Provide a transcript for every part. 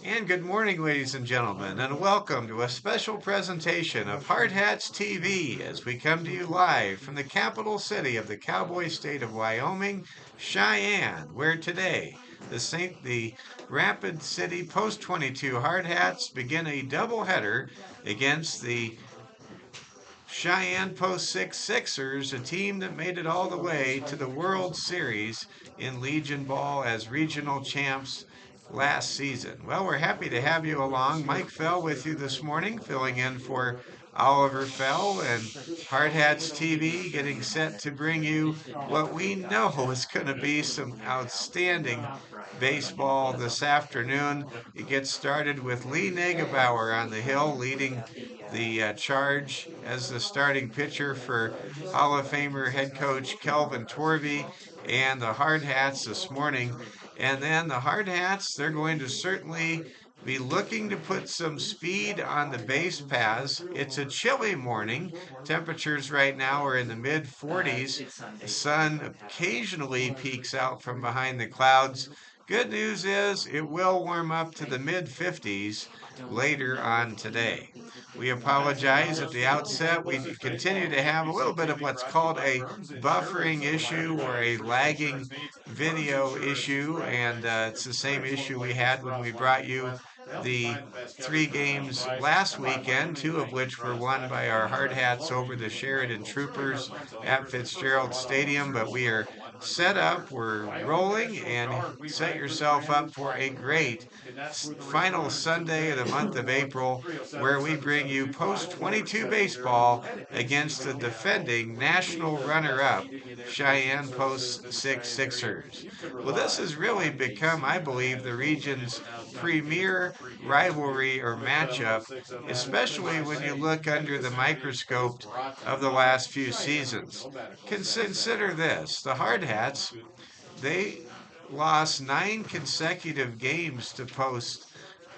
And good morning, ladies and gentlemen, and welcome to a special presentation of Hardhats TV as we come to you live from the capital city of the cowboy state of Wyoming, Cheyenne, where today the Rapid City Post 22 Hardhats begin a doubleheader against the Cheyenne Post 6 Sixers, a team that made it all the way to the World Series in Legion Ball as regional champs last season. Well, we're happy to have you along. Mike Fell with you this morning, filling in for Oliver Fell, and Hardhats TV getting set to bring you what we know is going to be some outstanding baseball this afternoon. It gets started with Lee Negebauer on the hill leading the charge as the starting pitcher for Hall of Famer head coach Kelvin Torvey and the Hard Hats this morning. And then the Hard Hats, they're going to certainly be looking to put some speed on the base paths. It's a chilly morning. Temperatures right now are in the mid 40s. The sun occasionally peeks out from behind the clouds. Good news is it will warm up to the mid 50s later on today. We apologize at the outset. We continue to have a little bit of what's called a buffering issue or a lagging video issue, and it's the same issue we had when we brought you the three games last weekend, two of which were won by our Hard Hats over the Sheridan Troopers at Fitzgerald Stadium. But we are set up, we're rolling, and set yourself up for a great final Sunday of the month of April, where we bring you post 22 baseball against the defending national runner-up Cheyenne Post 6 Sixers. Well, this has really become, I believe, the region's premier rivalry or matchup, especially when you look under the microscope of the last few seasons. Consider this: the Hard Hats, they lost 9 consecutive games to post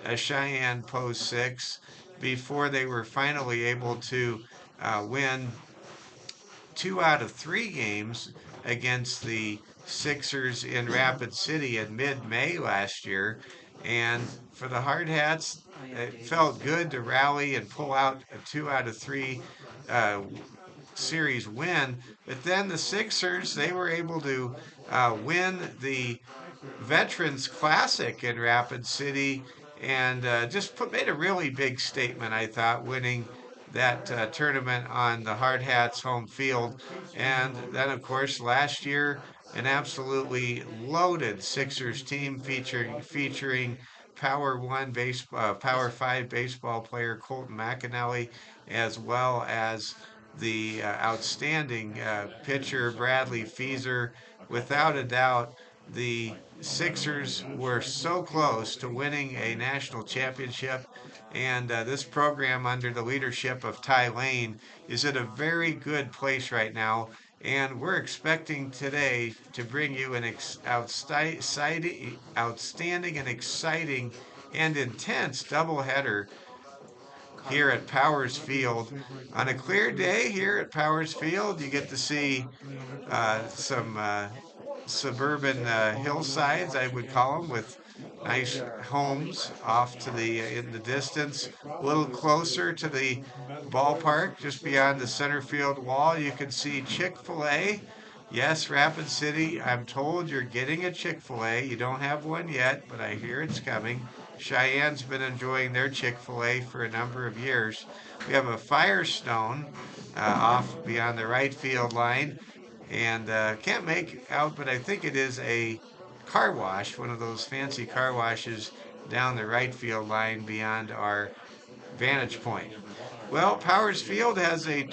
a Cheyenne Post 6 before they were finally able to win 2 out of 3 games against the Sixers in Rapid City in mid-May last year. And for the Hard Hats, it felt good to rally and pull out a 2 out of 3 uh, series win. But then the Sixers, they were able to win the Veterans Classic in Rapid City and made a really big statement, I thought, winning that tournament on the Hard Hats home field. And then, of course, last year, an absolutely loaded Sixers team featuring Power 5 baseball player Colton McAnally, as well as the outstanding pitcher Bradley Feezer. Without a doubt, the Sixers were so close to winning a national championship, and this program, under the leadership of Ty Lane, is at a very good place right now. And we're expecting today to bring you an outstanding and exciting and intense doubleheader here at Powers Field. On a clear day here at Powers Field, you get to see some suburban hillsides, I would call them, with nice homes off to the in the distance. A little closer to the ballpark, just beyond the center field wall, you can see Chick-fil-A. Yes, Rapid City, I'm told you're getting a Chick-fil-A. You don't have one yet, but I hear it's coming. Cheyenne's been enjoying their Chick-fil-A for a number of years. We have a Firestone off beyond the right field line, and can't make out, but I think it is a car wash, one of those fancy car washes down the right field line beyond our vantage point. Well, Powers Field has a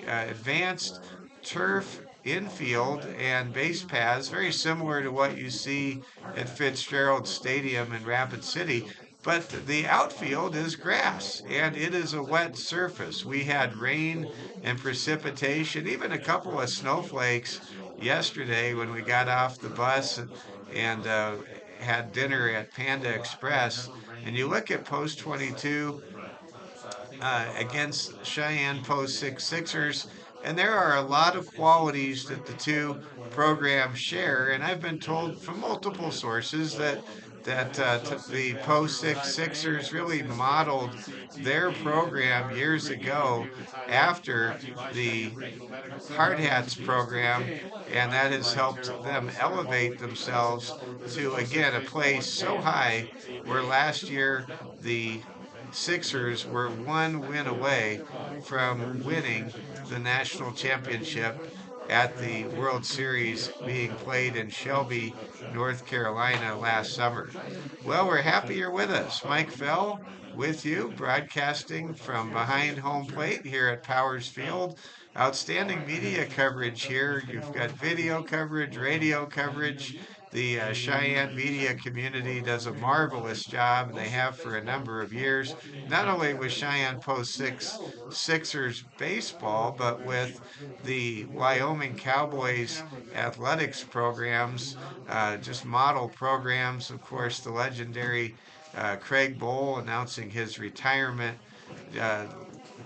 advanced turf infield and base paths, very similar to what you see at Fitzgerald Stadium in Rapid City. But the outfield is grass, and it is a wet surface. We had rain and precipitation, even a couple of snowflakes yesterday when we got off the bus and had dinner at Panda Express. And you look at Post 22, against Cheyenne Post 6 Sixers. And there are a lot of qualities that the two programs share. And I've been told from multiple sources that the Post 6 Sixers really modeled their program years ago after the Hardhats program, and that has helped them elevate themselves to, again, a place so high where last year the Sixers were one win away from winning the national championship at the World Series being played in Shelby, North Carolina last summer. Well, we're happy you're with us. Mike Fell with you, broadcasting from behind home plate here at Powers Field. Outstanding media coverage here. You've got video coverage, radio coverage. The Cheyenne media community does a marvelous job, and they have for a number of years, not only with Cheyenne Post 6 Sixers baseball, but with the Wyoming Cowboys athletics programs, just model programs. Of course, the legendary Craig Bowl announcing his retirement a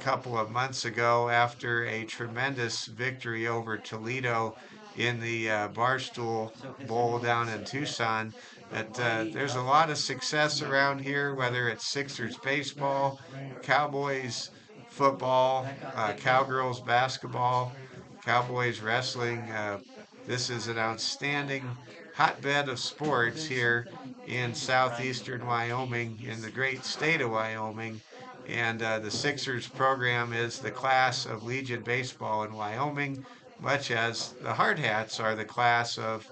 couple of months ago after a tremendous victory over Toledo in the Barstool Bowl down in Tucson. That there's a lot of success around here, whether it's Sixers baseball, Cowboys football, Cowgirls basketball, Cowboys wrestling. This is an outstanding hotbed of sports here in southeastern Wyoming, in the great state of Wyoming. And the Sixers program is the class of Legion baseball in Wyoming, much as the Hardhats are the class of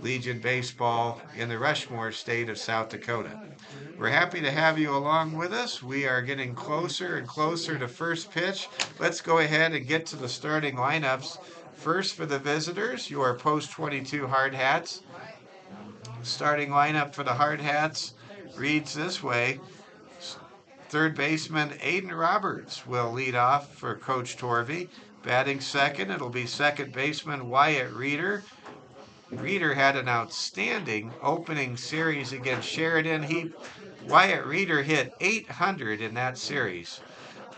Legion baseball in the Rushmore state of South Dakota. We're happy to have you along with us. We are getting closer and closer to first pitch. Let's go ahead and get to the starting lineups. First, for the visitors, your post 22 Hardhats. Starting lineup for the Hardhats reads this way. Third baseman Aiden Roberts will lead off for Coach Torvey. Batting second, it'll be second baseman Wyatt Reeder. Reeder had an outstanding opening series against Sheridan. Wyatt Reeder hit 800 in that series.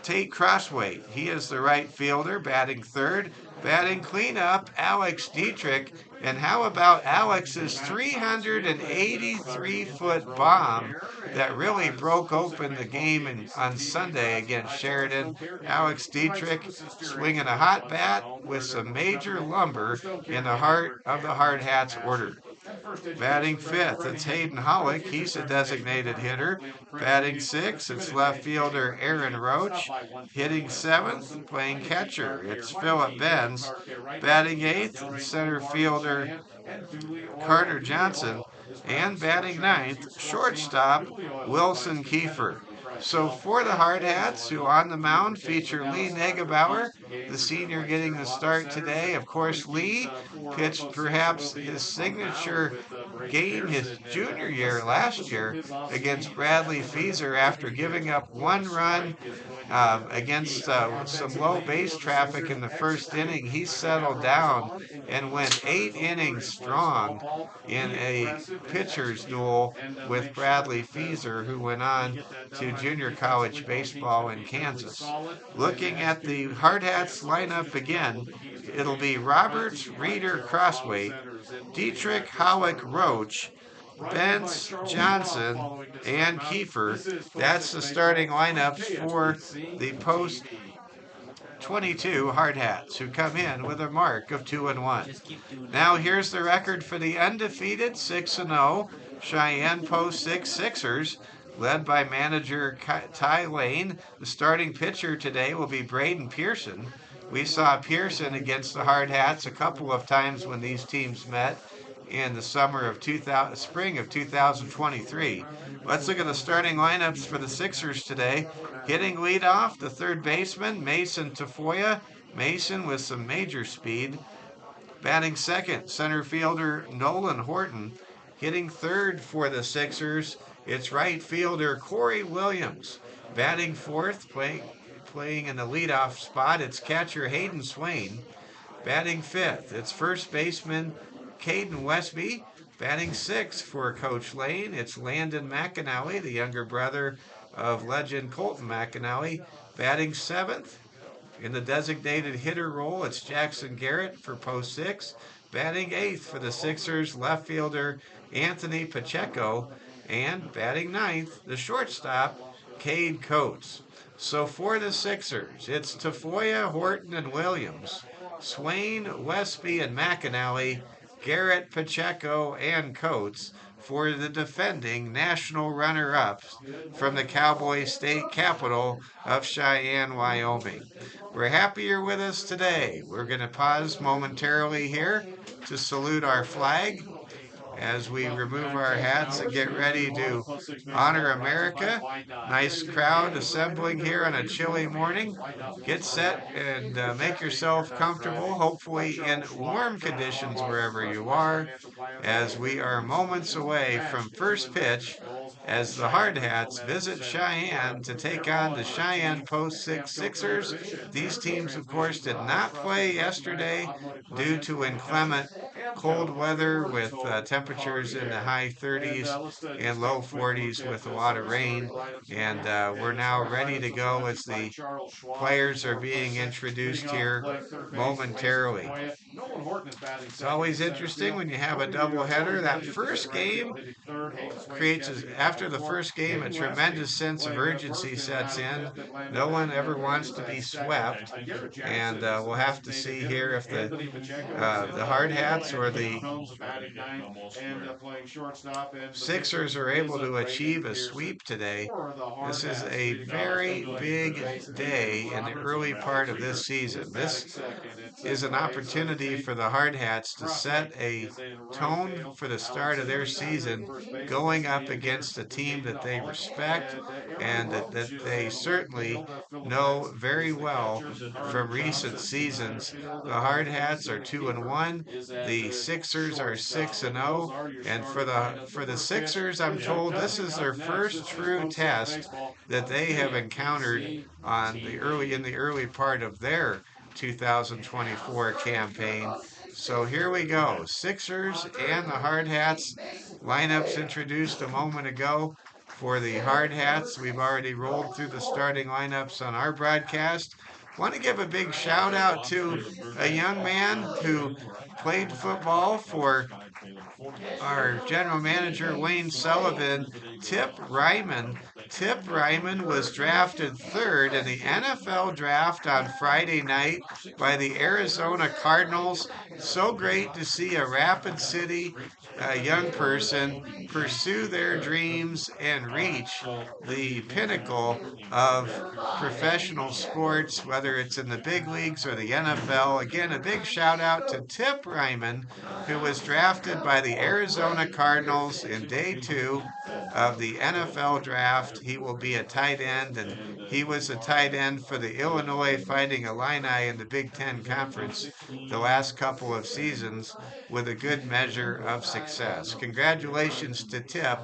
Tate Crossway, he is the right fielder, batting third. Batting cleanup, Alex Dietrich. And how about Alex's 383-foot bomb that really broke open the game on Sunday against Sheridan? Alex Dietrich swinging a hot bat with some major lumber in the heart of the Hardhats order. Batting fifth, it's Hayden Hollick. He's a designated hitter. Batting sixth, it's left fielder Aaron Roach. Hitting seventh, playing catcher, it's Philip Benz. Batting eighth, center fielder Carter Johnson. And batting ninth, shortstop Wilson Kiefer. So for the Hardhats, who on the mound feature Lee Negebauer, the senior getting the start today. Of course, Lee pitched perhaps his signature game his junior year last year against Bradley Feeser after giving up one run against some low base traffic in the first inning. He settled down and went 8 innings strong in a pitcher's duel with Bradley Feeser, who went on to junior college baseball in Kansas. Looking at the Hardhats lineup again, it'll be Roberts, Reeder, Crossway, Dietrich, Howick, Roach, Benz, Johnson, and Kiefer. That's the starting lineups for the post 22 Hardhats, who come in with a mark of 2-1. Now here's the record for the undefeated 6-0 Cheyenne Post 6 Sixers, led by manager Ty Lane. The starting pitcher today will be Braden Pearson. We saw Pearson against the Hardhats a couple of times when these teams met in the spring of 2023. Let's look at the starting lineups for the Sixers today. Hitting leadoff, the third baseman, Mason Tafoya. Mason with some major speed. Batting second, center fielder Nolan Horton. Hitting third for the Sixers, it's right fielder Corey Williams. Batting fourth, playing in the leadoff spot, it's catcher Hayden Swain. Batting fifth, it's first baseman Caden Westby. Batting sixth for Coach Lane, it's Landon McAnally, the younger brother of legend Colton McAnally. Batting seventh, in the designated hitter role, it's Jackson Garrett for post six. Batting eighth for the Sixers, left fielder Anthony Pacheco. And batting ninth, the shortstop, Cade Coates. So for the Sixers, it's Tafoya, Horton, and Williams, Swain, Westby, and McAnally, Garrett, Pacheco, and Coates for the defending national runner-ups from the Cowboy State capital of Cheyenne, Wyoming. We're happy you're with us today. We're going to pause momentarily here to salute our flag as we remove our hats and get ready to honor America. Nice crowd assembling here on a chilly morning. Get set and make yourself comfortable, hopefully in warm conditions wherever you are, as we are moments away from first pitch as the Hardhats visit Cheyenne to take on the Cheyenne Post Six Sixers. These teams, of course, did not play yesterday due to inclement cold weather with temperatures in the high 30s and low 40s with a lot of rain. And we're now ready to go as the players are being introduced here momentarily. It's always interesting when you have a doubleheader. That first game creates, after the first game, a tremendous sense of urgency sets in. No one ever wants to be swept, and we'll have to see here if the Hard Hats or the Sixers are able to achieve a sweep today. This is a very big day in the early part of this season. This is an opportunity for the Hard Hats to set a tone for the start of their season, going up against a team that they respect and that they certainly know very well from recent seasons. The Hard Hats are 2-1. The Sixers are 6-0. And for the Sixers, I'm told this is their first true test that they have encountered in the early part of their 2024 campaign. So here we go. Sixers and the Hard Hats. Lineups introduced a moment ago. For the Hard Hats, we've already rolled through the starting lineups on our broadcast. Want to give a big shout out to a young man who played football for our general manager, Wayne Sullivan, Tip Ryman. Tip Ryman was drafted third in the NFL draft on Friday night by the Arizona Cardinals. So great to see a Rapid City young person pursue their dreams and reach the pinnacle of professional sports, whether it's in the big leagues or the NFL. Again, a big shout out to Tip Ryman, who was drafted by the Arizona Cardinals in day two of the NFL draft. He will be a tight end, and he was a tight end for the Illinois Fighting Illini in the Big Ten Conference the last couple of seasons with a good measure of success. Congratulations to Tip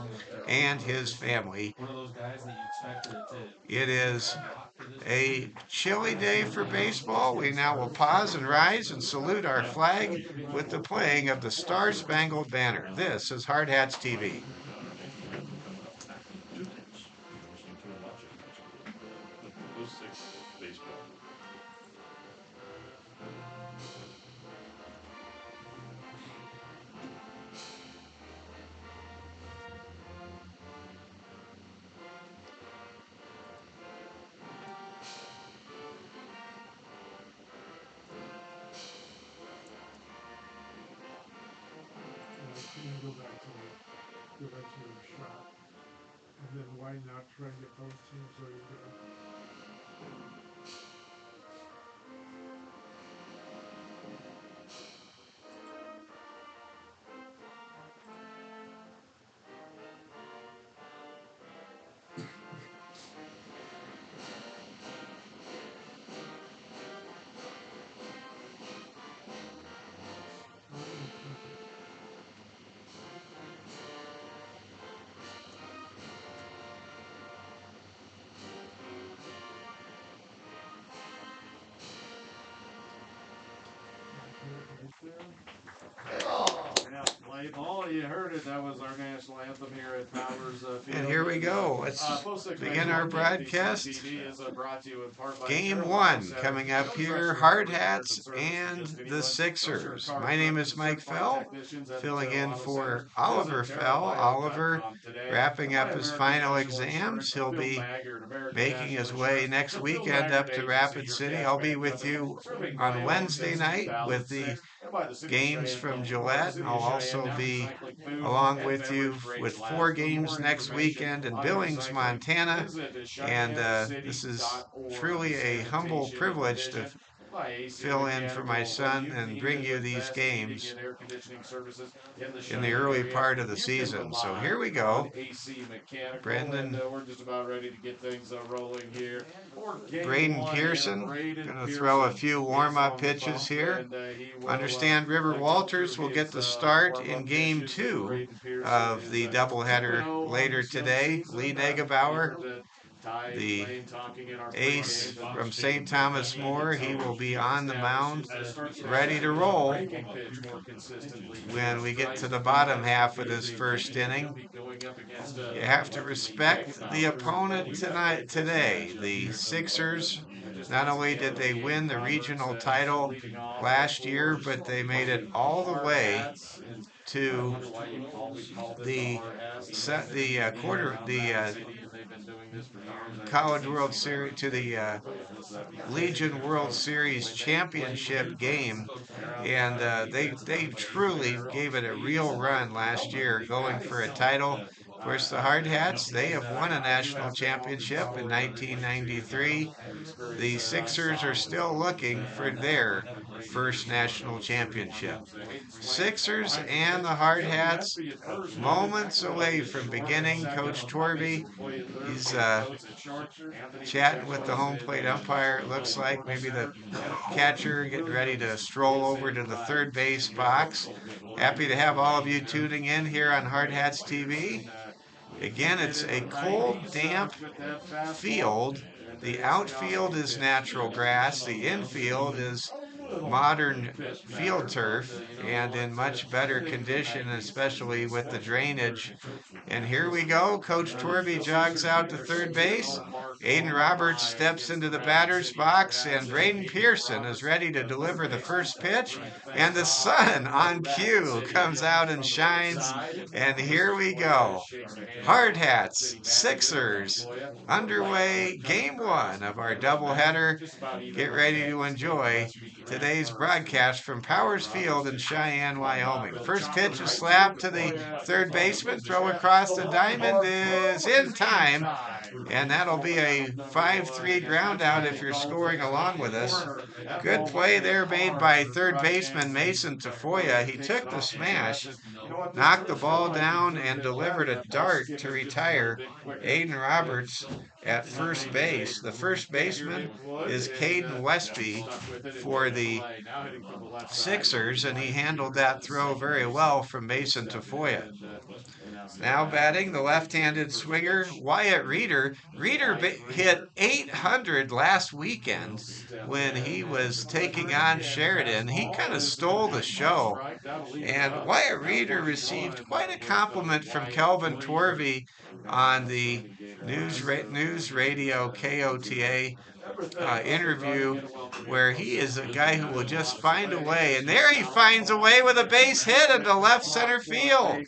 and his family. It is a chilly day for baseball. We now will pause and rise and salute our flag with the playing of the Star Spangled Banner. This is Hard Hats TV. Oh, you heard it. That was our national anthem here at Powers And Field. here we go. Let's begin our broadcast. Game one coming up here, Hardhats and the Sixers. My name is Mike Fell, filling in for Oliver Fell. Oliver wrapping up his final exams. He'll be making his way next weekend up to Rapid City. I'll be with you on Wednesday night with the games from Gillette. I'll also be along with you with 4 games next weekend in Billings, Montana. And this is truly a humble privilege to fill in for my son and bring you these games in the early part of the season. So here we go. Brendan, we're just about ready to get things rolling here. Braden Pearson going to throw a few warm-up pitches here. Understand River Walters will get the start in game 2 of the doubleheader later today. Lee Negebauer, the ace from St. Thomas More, he will be on the mound, ready to roll when we get to the bottom half of this first inning. You have to respect the opponent today. The Sixers, not only did they win the regional title last year, but they made it all the way to the College World Series, to the Legion World Series championship game, and they truly gave it a real run last year, going for a title. Of course, the Hardhats, they have won a national championship in 1993. The Sixers are still looking for their first national championship. Sixers and the Hardhats, moments away from beginning. Coach Torby, he's chatting with the home plate umpire. It looks like maybe the catcher getting ready to stroll over to the third base box. Happy to have all of you tuning in here on Hardhats TV. Again, it's a cold, damp field. The outfield is natural grass. The infield is modern field turf and in much better condition, especially with the drainage. And here we go. Coach Torby jogs out to third base. Aiden Roberts steps into the batter's box, and Braden Pearson is ready to deliver the first pitch. And the sun on cue comes out and shines. And here we go. Hardhats, Sixers, underway game 1 of our doubleheader. Get ready to enjoy today's broadcast from Powers Field in Cheyenne, Wyoming. First pitch is slapped to the third baseman. Throw across the diamond is in time. And that'll be a 5-3 ground out if you're scoring along with us. Good play there made by third baseman Mason Tafoya. He took the smash, knocked the ball down, and delivered a dart to retire Aiden Roberts at first base. The first baseman is Caden Westby for the Sixers, and he handled that throw very well from Mason Tafoya. Now batting, the left-handed swinger, Wyatt Reeder. Reeder hit 800 last weekend when he was taking on Sheridan. He kind of stole the show. And Wyatt Reeder received quite a compliment from Kelvin Torvey on the news radio KOTA interview, where he is a guy who will just find a way. And there he finds a way with a base hit into left center field.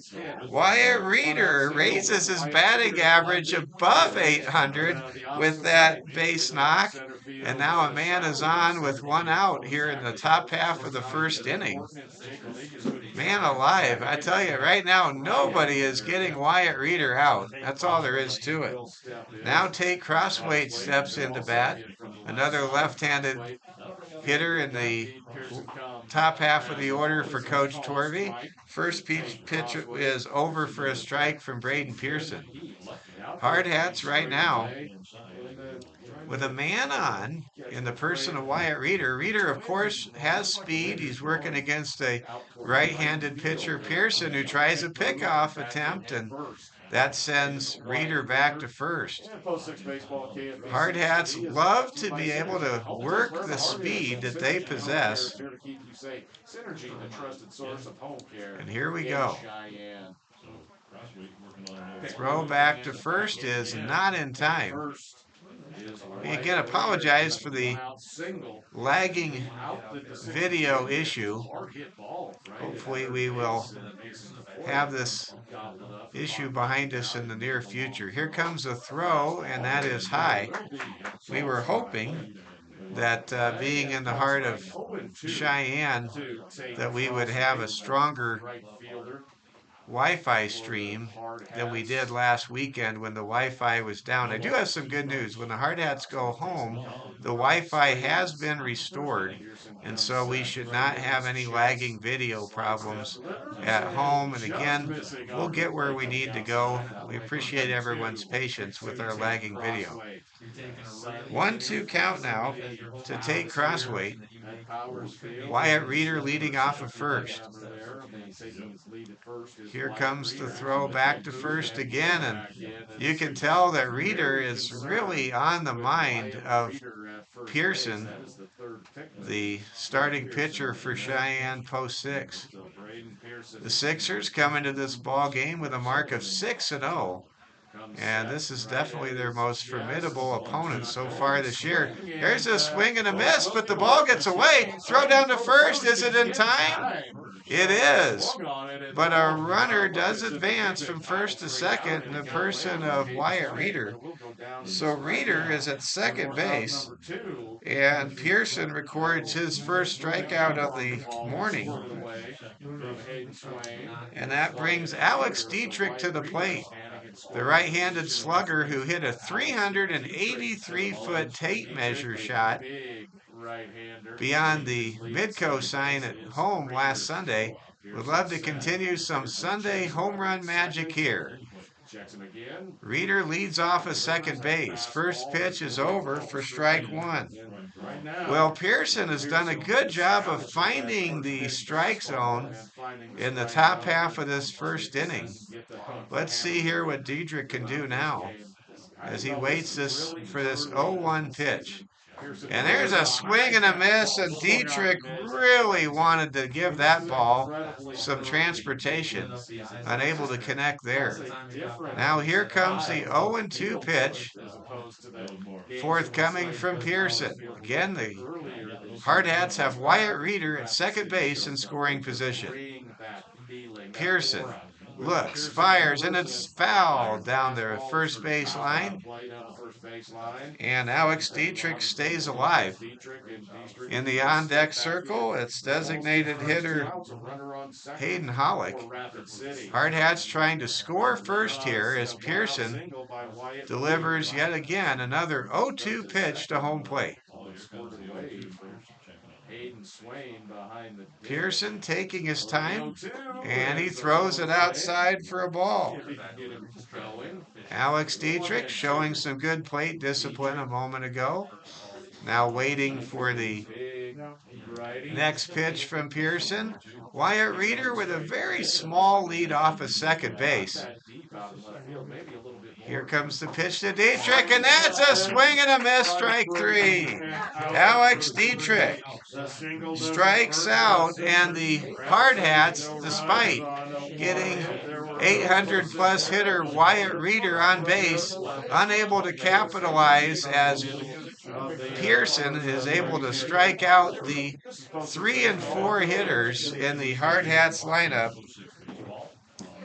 Wyatt Reeder raises his batting average above 800 with that base knock. And now a man is on with one out here in the top half of the first inning. Man alive, I tell you right now, nobody is getting Wyatt Reeder out. That's all there is to it. Now Tate Crosswaite steps into bat. Another left-handed hitter in the top half of the order for Coach Torvey. First pitch is over for a strike from Braden Pearson. Hardhats right now with a man on in the person of Wyatt Reeder. Reeder, of course, has speed. He's working against a right-handed pitcher, Pearson, who tries a pickoff attempt, and That sends Reeder back to first. And post 6 baseball Hardhats love to be able to work the speed that they possess. Here to keep you safe. Synergy, the trusted source of home care. And here we go. Cheyenne. Throw back to first is not in time. We again apologize for the lagging video issue. Hopefully we will have this issue behind us in the near future. Here comes a throw, and that is high. We were hoping that being in the heart of Cheyenne, that we would have a stronger Wi-Fi stream than we did last weekend when the Wi-Fi was down. I do have some good news. When the Hardhats go home, the Wi-Fi has been restored, and so we should not have any lagging video problems at home. And again, we'll get where we need to go. We appreciate everyone's patience with our lagging video. 1-2 count now to take crossway. Wyatt Reeder leading off of first. Here comes the throw back to first again, and you can tell that Reeder is really on the mind of Pearson, the starting pitcher for Cheyenne post 6. The Sixers come into this ball game with a mark of 6-0. And this is definitely their most formidable opponent so far this year. There's a swing and a miss, but the ball gets away. Throw down to first. Is it in time? It is. But a runner does advance from first to second in the person of Wyatt Reeder. So Reeder is at second base, and Pearson records his first strikeout of the morning. And that brings Alex Dietrich to the plate. The right-handed slugger who hit a 383-foot tape measure shot beyond the Midco sign at home last Sunday would love to continue some Sunday home run magic here. Reeder leads off at second base. First pitch is over for strike one. Well, Pearson has done a good job of finding the strike zone in the top half of this first inning. Let's see here what Dietrich can do now as he waits for this 0-1 pitch. And there's a swing and a miss, and Dietrich really wanted to give that ball some transportation, unable to connect there. Now here comes the 0-2 pitch, forthcoming from Pearson. Again, the Hardhats have Wyatt Reeder at second base in scoring position. Pearson looks, fires, and it's fouled down the first base line. And Alex Dietrich stays alive. In the on-deck circle, it's designated hitter Hayden Hollick. Hardhats trying to score first here as Pearson delivers yet again another 0-2 pitch to home plate. Pearson taking his time, and he throws it outside for a ball. Alex Dietrich showing some good plate discipline a moment ago. Now waiting for the next pitch from Pearson. Wyatt Reeder with a very small lead off of second base. Here comes the pitch to Dietrich, and that's a swing and a miss, strike three. Alex Dietrich strikes out, and the Hardhats, despite getting 800-plus hitter Wyatt Reeder on base, unable to capitalize as Pearson is able to strike out the 3 and 4 hitters in the Hardhats lineup.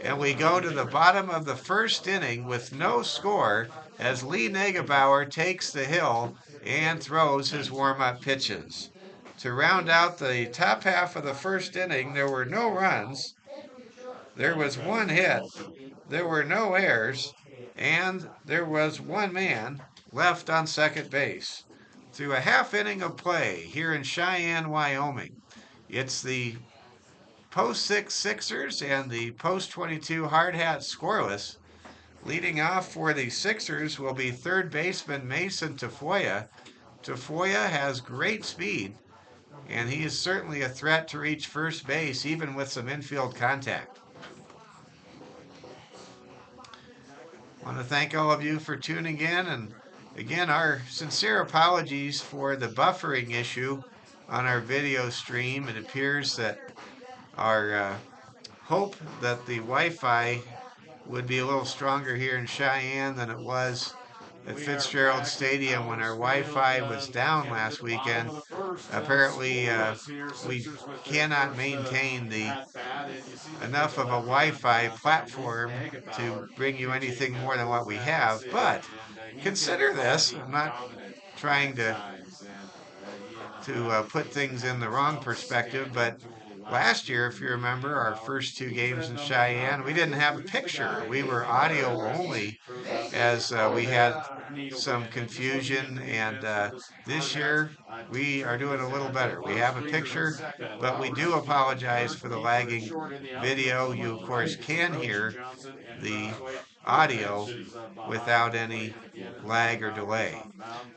And we go to the bottom of the first inning with no score as Lee Negebauer takes the hill and throws his warm-up pitches. To round out the top half of the first inning, there were no runs, there was 1 hit, there were no errors, and there was 1 man left on second base. Through a half inning of play here in Cheyenne, Wyoming, it's the post 6 Sixers and the post 22 Hardhats scoreless. Leading off for the Sixers will be third baseman Mason Tafoya. Tafoya has great speed, and he is certainly a threat to reach first base even with some infield contact. I want to thank all of you for tuning in, and again, our sincere apologies for the buffering issue on our video stream. It appears that our hope that the Wi-Fi would be a little stronger here in Cheyenne than it was at Fitzgerald Stadium when our Wi-Fi was down last weekend. Apparently, we cannot maintain enough of a Wi-Fi platform to bring you anything more than what we have. But consider this: I'm not trying to put things in the wrong perspective, but last year, if you remember, our first two games in Cheyenne, we didn't have a picture. We were audio only as we had some confusion. And this year, we are doing a little better. We have a picture, but we do apologize for the lagging video. You, of course, can hear the audio without any lag or delay.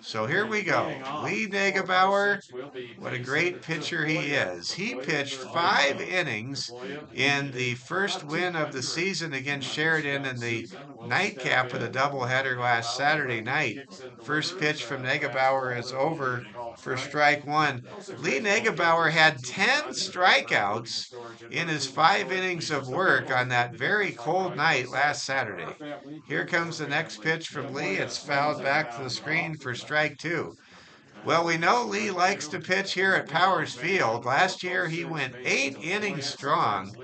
So here we go. Lee Negebauer, what a great pitcher he is. He pitched 5 innings in the first win of the season against Sheridan in the nightcap of the doubleheader last Saturday night. First pitch from Negebauer is over for strike one. Lee Negebauer had 10 strikeouts in his 5 innings of work on that very cold night last Saturday. Here comes the next pitch from Lee. It's fouled back to the screen for strike two. Well, we know Lee likes to pitch here at Powers Field. Last year he went 8 innings strong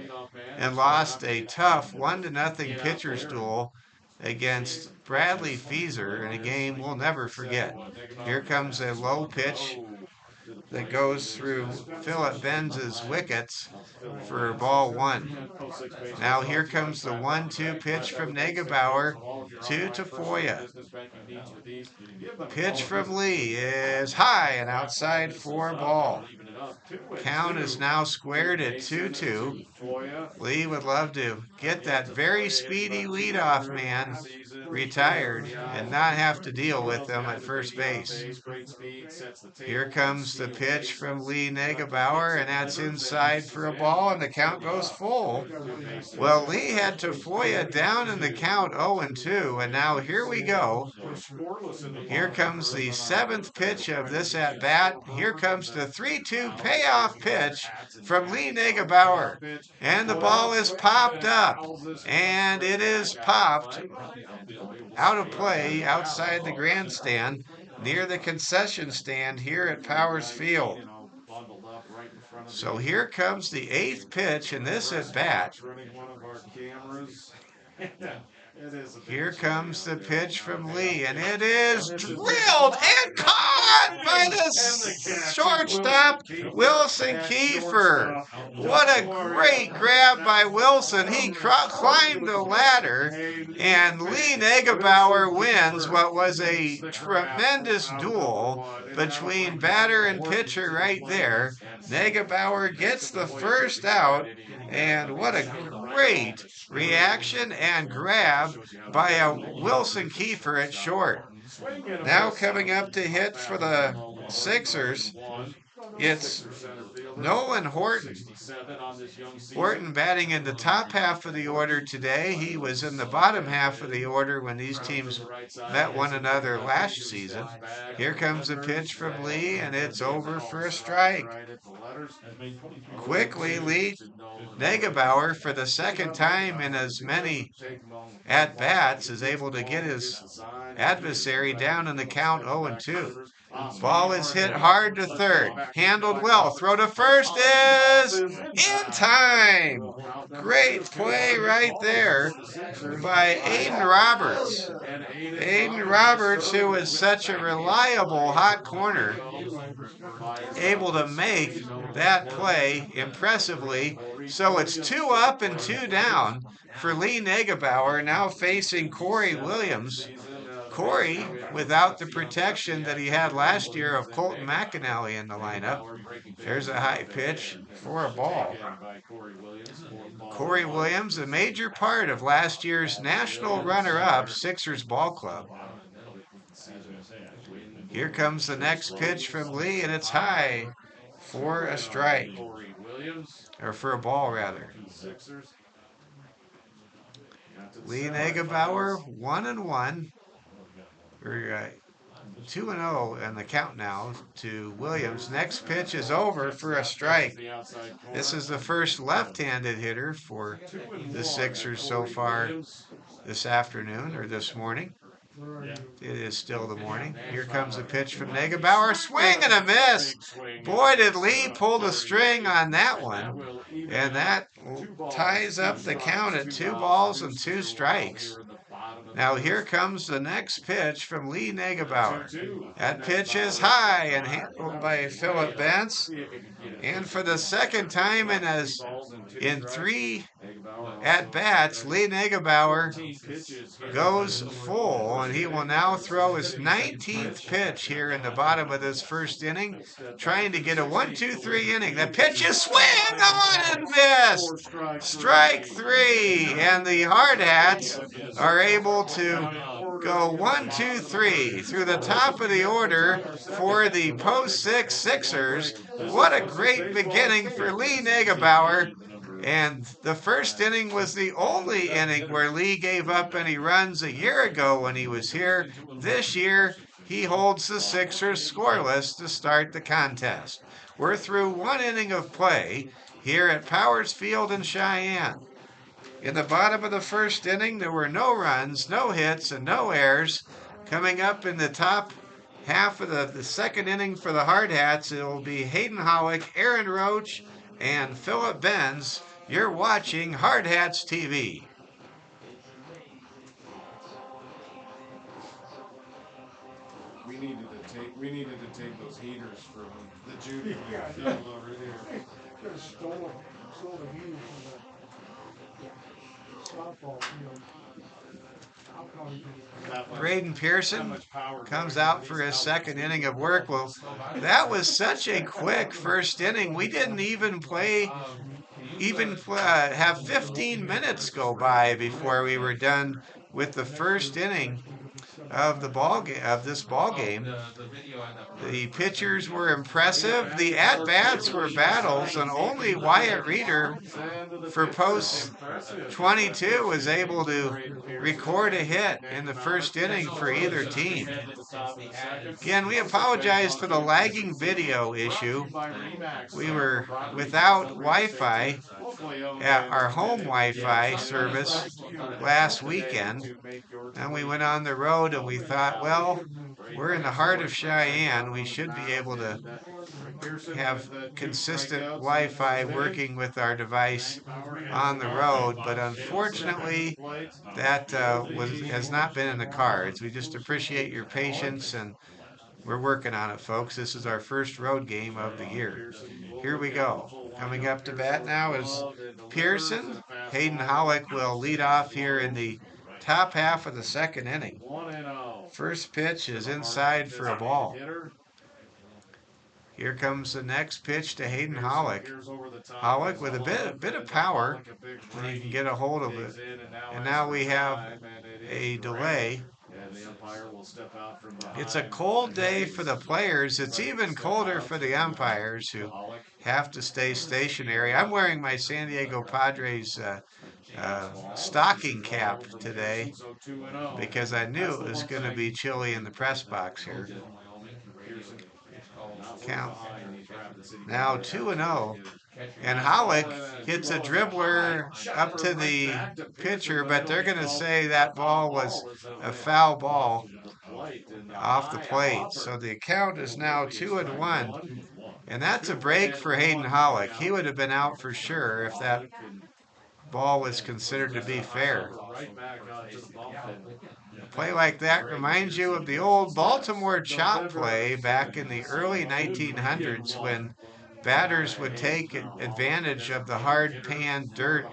and lost a tough 1-0 pitcher's duel against Bradley Feeser in a game we'll never forget. Here comes a low pitch that goes through Philip Benz's wickets for ball one. Now here comes the 1-2 pitch from Negebauer to Tafoya. Pitch from Lee is high and outside for ball. Count is now squared at 2-2. Lee would love to get that very speedy leadoff man retired and not have to deal with them at first base. Here comes the pitch from Lee Negebauer, and that's inside for a ball, and the count goes full. Well, Lee had Tafoya down in the count 0-2, and now here we go. Here comes the 7th pitch of this at-bat. Here comes the 3-2 payoff pitch from Lee Negebauer, and the ball is popped up, and it is popped out of play outside the grandstand near the concession stand here at Powers Field. So here comes the 8th pitch in this at bat. Here comes the pitch from Lee, and it is drilled and caught by the shortstop, Wilson Kiefer. What a great grab by Wilson. He climbed the ladder, and Lee Negebauer wins what was a tremendous duel between batter and pitcher right there. Negebauer gets the first out, and what a great reaction and grab by a Wilson Kiefer at short. Now coming up to hit for the Sixers, it's Nolan Horton. Horton batting in the top half of the order today. He was in the bottom half of the order when these teams met one another last season. Here comes a pitch from Lee, and it's over for a strike. Quickly, Lee Negebauer, for the second time in as many at-bats, is able to get his adversary down in the count 0-2. Ball is hit hard to third. Handled well. Throw to first is in time. Great play right there by Aiden Roberts. Aiden Roberts, who is such a reliable hot corner, able to make that play impressively. So it's 2 up and 2 down for Lee Negebauer, now facing Corey Williams. Corey, without the protection that he had last year of Colton McAnally in the lineup. There's a high pitch for a ball. Corey Williams, a major part of last year's national runner-up Sixers ball club. Here comes the next pitch from Lee, and it's high for a strike. Or for a ball, rather. Lee Negebauer 1-1. Or 2-0 and the count now to Williams. Next pitch is over for a strike. This is the first left-handed hitter for the Sixers so far this afternoon or this morning. It is still the morning. Here comes a pitch from Negebauer. Swing and a miss. Boy, did Lee pull the string on that one. And that ties up the count at 2-2 strikes. Now here comes the next pitch from Lee Negebauer. That pitch is high and handled by Philip Bentz. And for the second time in 3 at-bats, Lee Negebauer goes full, and he will now throw his 19th pitch here in the bottom of this first inning, trying to get a 1-2-3 inning. The pitch is swing on and miss. Strike 3, and the Hardhats are able to go 1-2-3 through the top of the order for the post-6 Sixers. What a great beginning for Lee Negebauer. And the first inning was the only inning where Lee gave up any runs a year ago when he was here. This year, he holds the Sixers scoreless to start the contest. We're through 1 inning of play here at Powers Field in Cheyenne. In the bottom of the first inning, there were no runs, no hits, and no errors. Coming up in the top half of the second inning for the Hardhats, it will be Hayden Howick, Aaron Roach, and Philip Benz. You're watching Hardhats TV. We needed to take those heaters from the junior field over here. Stole the heaters from the softball field. Braden Pearson comes out for his second inning of work. Well, that was such a quick first inning. We didn't even have 15 minutes go by before we were done with the first inning of this ball game. The pitchers were impressive. The at-bats were battles, and only Wyatt Reeder for post 22 was able to record a hit in the first inning for either team. Again, we apologize for the lagging video issue. We were without Wi-Fi at our home Wi-Fi service last weekend, and we went on the road and we thought, well, we're in the heart of Cheyenne. We should be able to have consistent Wi-Fi working with our device on the road, but unfortunately that has not been in the cards. We just appreciate your patience, and we're working on it, folks. This is our first road game of the year. Here we go. Coming up to bat now is Pearson. Hayden Howick will lead off here in the top half of the second inning. First pitch is inside for a ball. Here comes the next pitch to Hayden Howick. Howick with a bit of power when he can get a hold of it. And now we have a delay. It's a cold day for the players. It's even colder for the umpires who have to stay stationary. I'm wearing my San Diego Padres stocking cap today because I knew it was going to be chilly in the press box here. Count now 2-0, and Howick hits a dribbler up to the pitcher, but they're going to say that ball was a foul ball off the plate. So the count is now 2-1, and that's a break for Hayden Howick. He would have been out for sure if that ball was considered to be fair. A play like that reminds you of the old Baltimore chop play back in the early 1900s when batters would take advantage of the hard pan dirt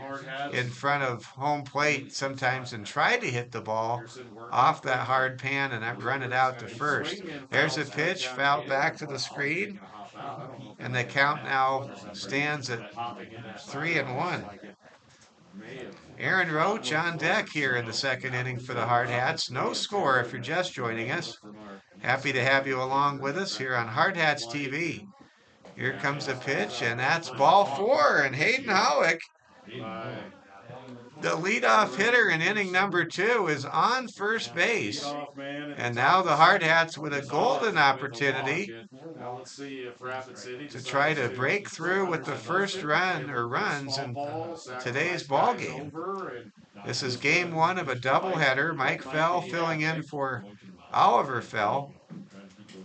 in front of home plate sometimes and try to hit the ball off that hard pan and run it out to first. There's a pitch, fouled back to the screen, and the count now stands at 3-1. Aaron Roach on deck here in the second inning for the Hardhats. No score if you're just joining us. Happy to have you along with us here on Hardhats TV. Here comes the pitch, and that's ball 4, and Hayden Howick The leadoff hitter in inning number 2 is on first base. And now the Hardhats with a golden opportunity Now let's see if Rapid City to try to break through with the first run or runs in today's ball game. This is game 1 of a doubleheader. Mike Fell filling in for Oliver Fell,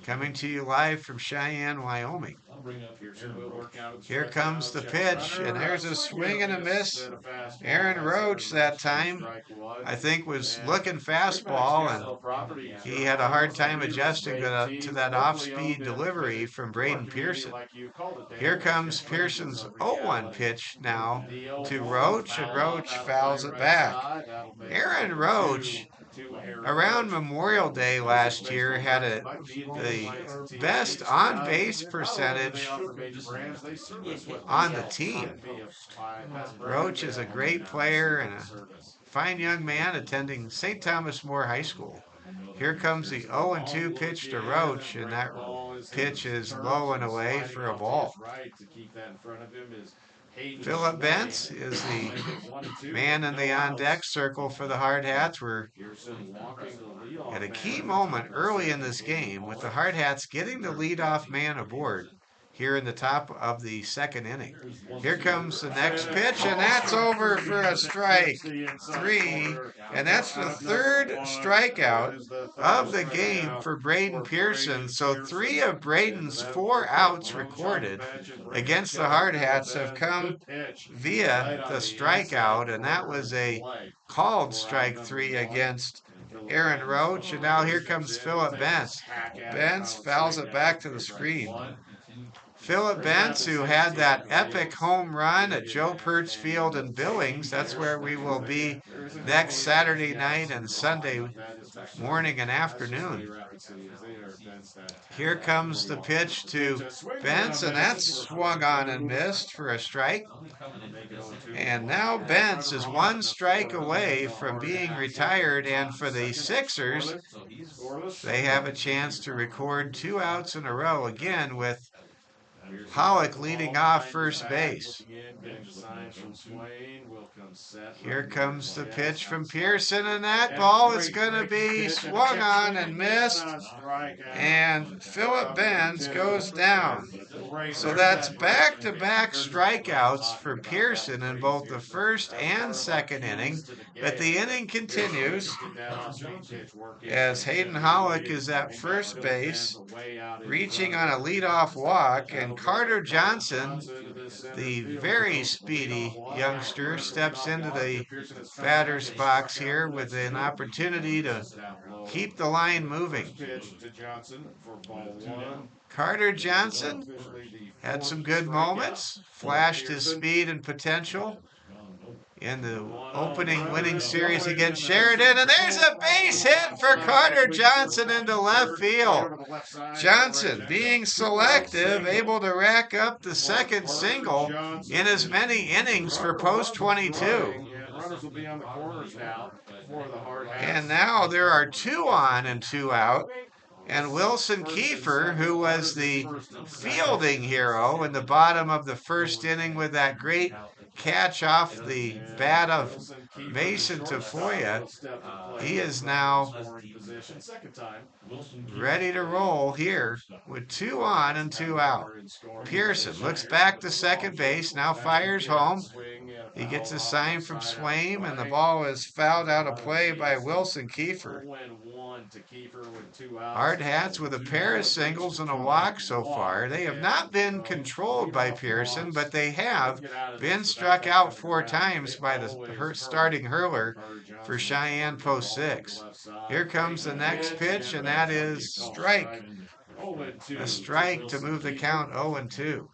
coming to you live from Cheyenne, Wyoming. Here comes the pitch, and there's a swing and a miss. Aaron Roach that time, I think, was looking fastball, and he had a hard time adjusting to that off-speed delivery from Braden Pearson. Here comes Pearson's 0-1 pitch now to Roach, and Roach fouls it back. Aaron Roach, around Memorial Day last year, had the best on-base percentage on the team. Roach is a great player and a fine young man attending St. Thomas More High School. Here comes the 0-2 pitch to Roach, and that pitch is low and away for a ball. Philip Bentz is the man in the on-deck circle for the Hardhats. We're at a key moment early in this game with the Hardhats getting the leadoff man aboard here in the top of the second inning. Here comes the next pitch, and that's over for a strike. 3, and that's the third strikeout of the game for Braden Pearson. So 3 of Braden's 4 outs recorded against the Hardhats have come via the strikeout, and that was a called strike 3 against Aaron Roach. And now here comes Philip Bentz. Bentz fouls it back to the screen. Philip Bentz, who had that epic home run at Joe Pertz Field in Billings. That's where we will be next Saturday night and Sunday morning and afternoon. Here comes the pitch to Bentz, and that's swung on and missed for a strike. And now Bentz is 1 strike away from being retired, and for the Sixers, they have a chance to record 2 outs in a row again with Pollock leading off first base. Here comes the pitch from Pearson, and that ball is going to be swung on and missed, and Philip Bentz goes down. So that's back-to-back strikeouts for Pearson in both the first and second inning, but the inning continues as Hayden Hollick is at first base, reaching on a leadoff walk, and Carter Johnson, the very speedy youngster, steps into the batter's box here with an opportunity to keep the line moving. Carter Johnson had some good moments, flashed his speed and potential in the opening winning series against Sheridan, and there's a base hit for Carter Johnson into left field. Johnson, being selective, able to rack up the second single in as many innings for post 22. And now there are 2 on and 2 out. And Wilson Kiefer, who was the fielding hero in the bottom of the first inning with that great catch off the bat of Mason Tafoya, he is now ready to roll here with 2 on and 2 out. Pearson looks back to second base, now fires home. He gets a sign from Swaim, and the ball is fouled out of play by Wilson Kiefer. Hardhats with a pair of singles and a walk so far. They have not been controlled by Pearson, but they have been struck out 4 times by the starting hurler for Cheyenne post 6. Here comes the next pitch, and that is strike. A strike to move the count 0-2.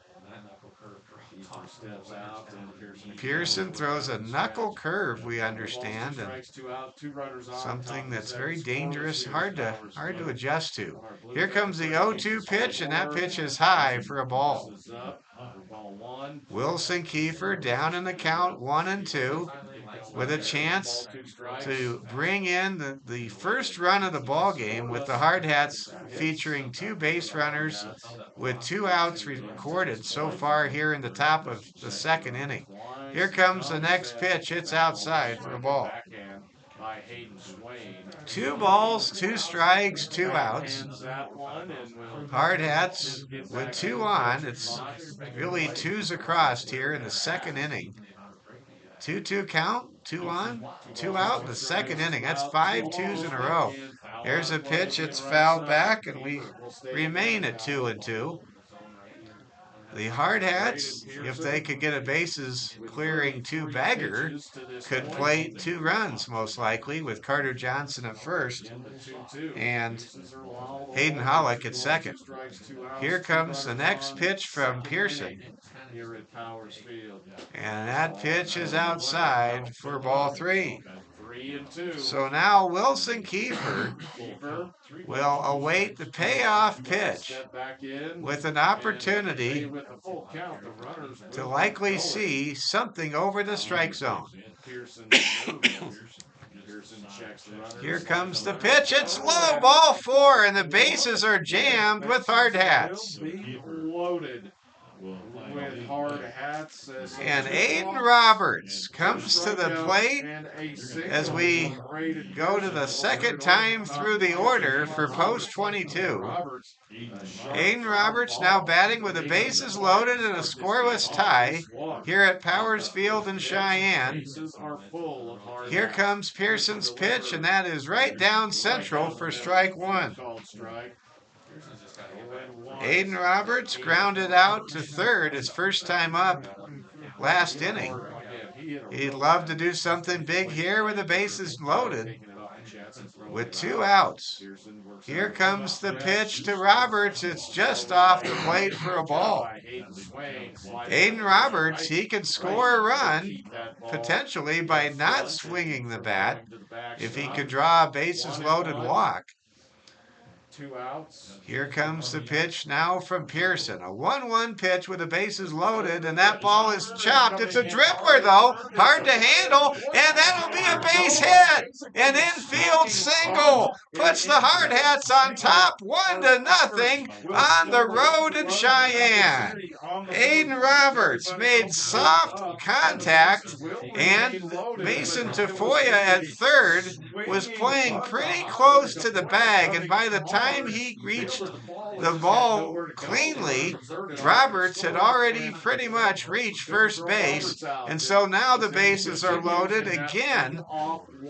Pearson throws a knuckle curve, we understand, and something that's very dangerous, hard to adjust to. Here comes the 0-2 pitch, and that pitch is high for a ball. Wilson Kiefer down in the count 1-2 with a chance to bring in the first run of the ball game, with the Hardhats featuring 2 base runners with 2 outs recorded so far here in the top of the second inning. Here comes the next pitch. It's outside for a ball. 2 balls, 2 strikes, 2 outs. Hardhats with 2 on. It's really 2s across here in the second inning. 2-2 count, 2 on, 2 out in the second inning. That's 5 2s in a row. Here's a pitch. It's fouled back, and we remain at 2-2. The Hardhats, if they could get a bases clearing 2-bagger, could play 2 runs most likely with Carter Johnson at first and Hayden Hollick at second. Here comes the next pitch from Pearson. And that pitch is outside for ball 3. So now Wilson Kiefer will await the payoff pitch with an opportunity to likely see something over the strike zone. Here comes the pitch. It's low, ball 4, and the bases are jammed with Hardhats. With Hardhats. And Aiden Roberts comes to the plate as we go to the second time through the order for post 22. Aiden Roberts now batting with the bases loaded and a scoreless tie here at Powers Field in Cheyenne. Here comes Pearson's pitch, and that is right down central for strike 1. Aiden Roberts grounded out to third his first time up last inning. He'd love to do something big here with the bases loaded with 2 outs. Here comes the pitch to Roberts. It's just off the plate for a ball. Aiden Roberts, he could score a run potentially by not swinging the bat if he could draw a bases loaded walk. 2 outs. Here comes the pitch now from Pearson. A 1-1 pitch with the bases loaded, and that ball is chopped. It's a dribbler, though. Hard to handle, and that'll be a base hit. An infield single puts the Hardhats on top 1-0 on the road in Cheyenne. Aiden Roberts made soft contact, and Mason Tafoya at third was playing pretty close to the bag, and by the time he reached the ball cleanly, Roberts had already pretty much reached first base, and so now the bases are loaded again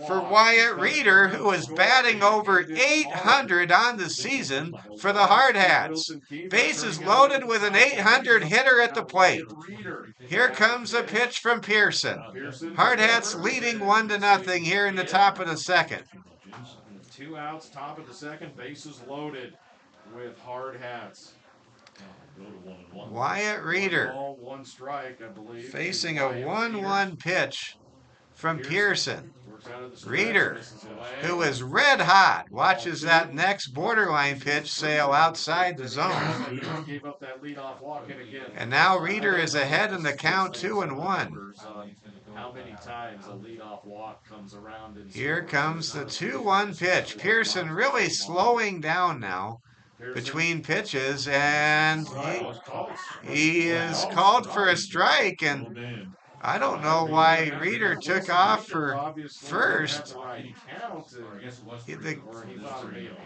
for Wyatt Reeder, who is batting over 800 on the season for the Hardhats. Bases loaded with an 800 hitter at the plate. Here comes a pitch from Pearson. Hardhats leading 1-0 here in the top of the second. 2 outs, top of the second, bases loaded with Hardhats. Wyatt Reeder 1 strike, I believe. facing a 1-1 pitch from Pearson. Reeder, who is red hot, watches that next borderline pitch sail outside the zone. And now Reeder is ahead in the count 2-1. How many times a leadoff walk comes around? Here comes the 2-1 pitch. Pearson really slowing down now between pitches, and he is called for a strike, and I don't know why Reeder took off for first.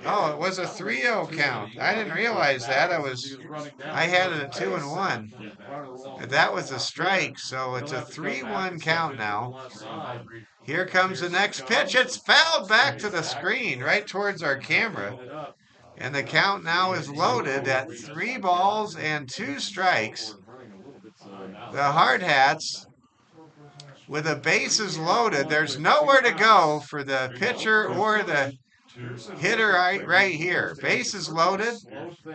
Oh, it was a 3-0 count. I didn't realize that. I had it at 2-1. That was a strike, so it's a 3-1 count now. Here comes the next pitch. It's fouled back to the screen, right towards our camera. And the count now is loaded at 3 balls and 2 strikes. The Hardhats, with the bases loaded, there's nowhere to go for the pitcher or the hitter right here. Bases loaded.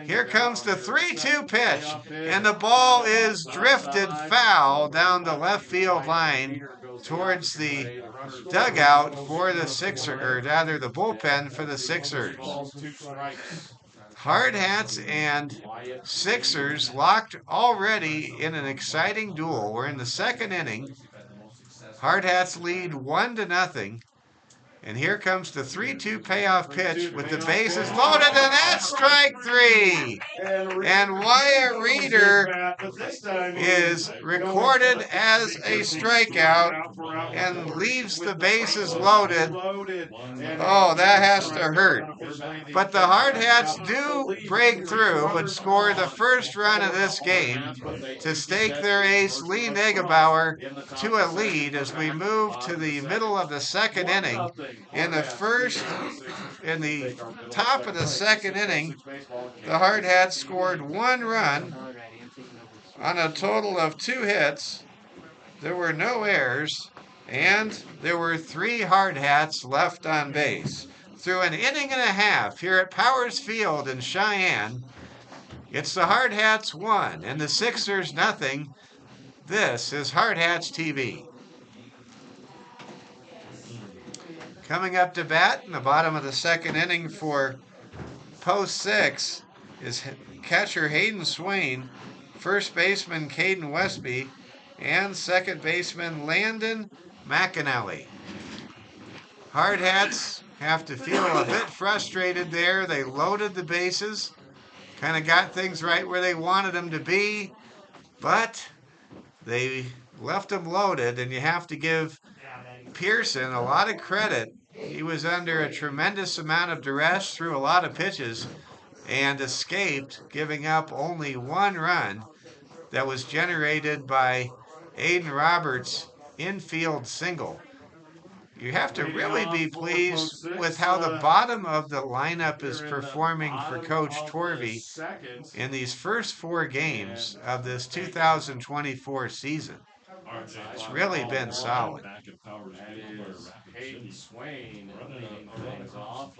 Here comes the 3-2 pitch, and the ball is drifted foul down the left field line towards the dugout for the Sixers, or rather the bullpen for the Sixers. Hardhats and Sixers locked already in an exciting duel. We're in the second inning. Hardhats lead 1-0. And here comes the 3-2 payoff pitch with the bases loaded, and that's strike three. And Wyatt Reeder is recorded as a strikeout and leaves the bases loaded. Oh, that has to hurt. But the Hardhats do break through and score the first run of this game to stake their ace Lee Negebauer to a lead as we move to the middle of the second inning. In the top of the second inning, the Hardhats scored 1 run on a total of 2 hits. There were no errors, and there were 3 Hardhats left on base. Through an inning and a half here at Powers Field in Cheyenne, it's the Hardhats 1 and the Sixers nothing. This is Hardhats TV. Coming up to bat in the bottom of the second inning for Post 6 is catcher Hayden Swain, first baseman Caden Westby, and second baseman Landon McAnally. Hardhats have to feel a bit frustrated there. They loaded the bases, kind of got things right where they wanted them to be, but they left them loaded, and you have to give Pearson a lot of credit. He was under a tremendous amount of duress, threw a lot of pitches, and escaped, giving up only 1 run that was generated by Aiden Roberts' infield single. You have to really be pleased with how the bottom of the lineup is performing for Coach Torvey in these first 4 games of this 2024 season. It's really been solid. Hayden Swain leading things off.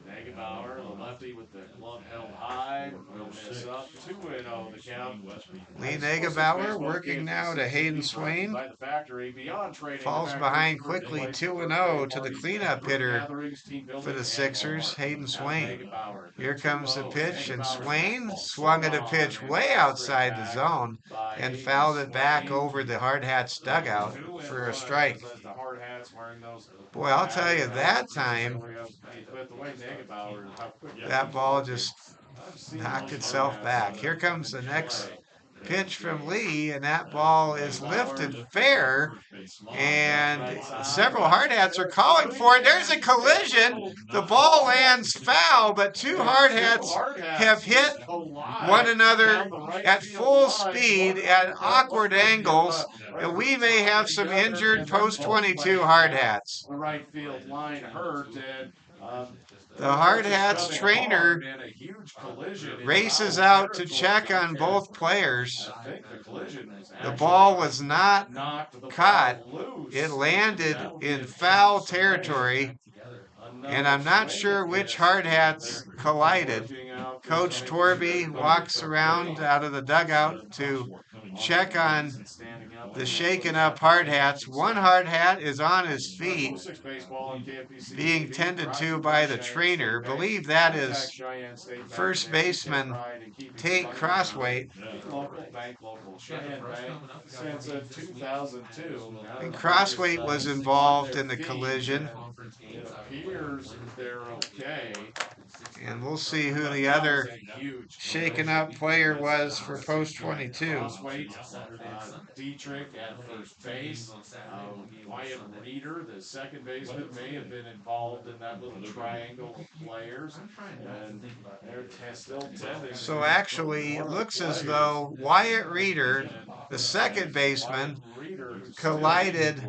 Negebauer, the lefty with the glove held high, will miss up. 2-0 the count. Lee Negebauer working now to Hayden Swain. Falls behind quickly 2-0 to the cleanup hitter for the Sixers, Hayden Swain. Here comes the pitch, and Swain swung at a pitch way outside the zone and fouled it back over the Hardhats dugout for a strike. Boy, I'll tell you, that time, that ball just knocked itself back. Here comes the next pitch from Lee, and that ball is lifted fair, and several Hardhats are calling for it. There's a collision. The ball lands foul, but 2 Hardhats have hit one another at full speed at awkward angles, and we may have some injured post-22 Hardhats. The right field line hurt, and the Hardhats trainer races out to check on both players. The ball was not caught. It landed in foul territory, and I'm not sure which Hardhats collided. Coach Torby walks around out of the dugout to check on the shaken up Hardhats. One Hardhat is on his feet, being tended to by the trainer. Believe that is first baseman Tate Crossweight. And Crossweight was involved in the collision. It appears they're okay. And we'll see who the other shaken up player was for post 22. Dietrich at first base. Wyatt Reeder, the second baseman, may have been involved in that little triangle of players. And they're still tending. So actually, it looks as though Wyatt Reeder, the second baseman, collided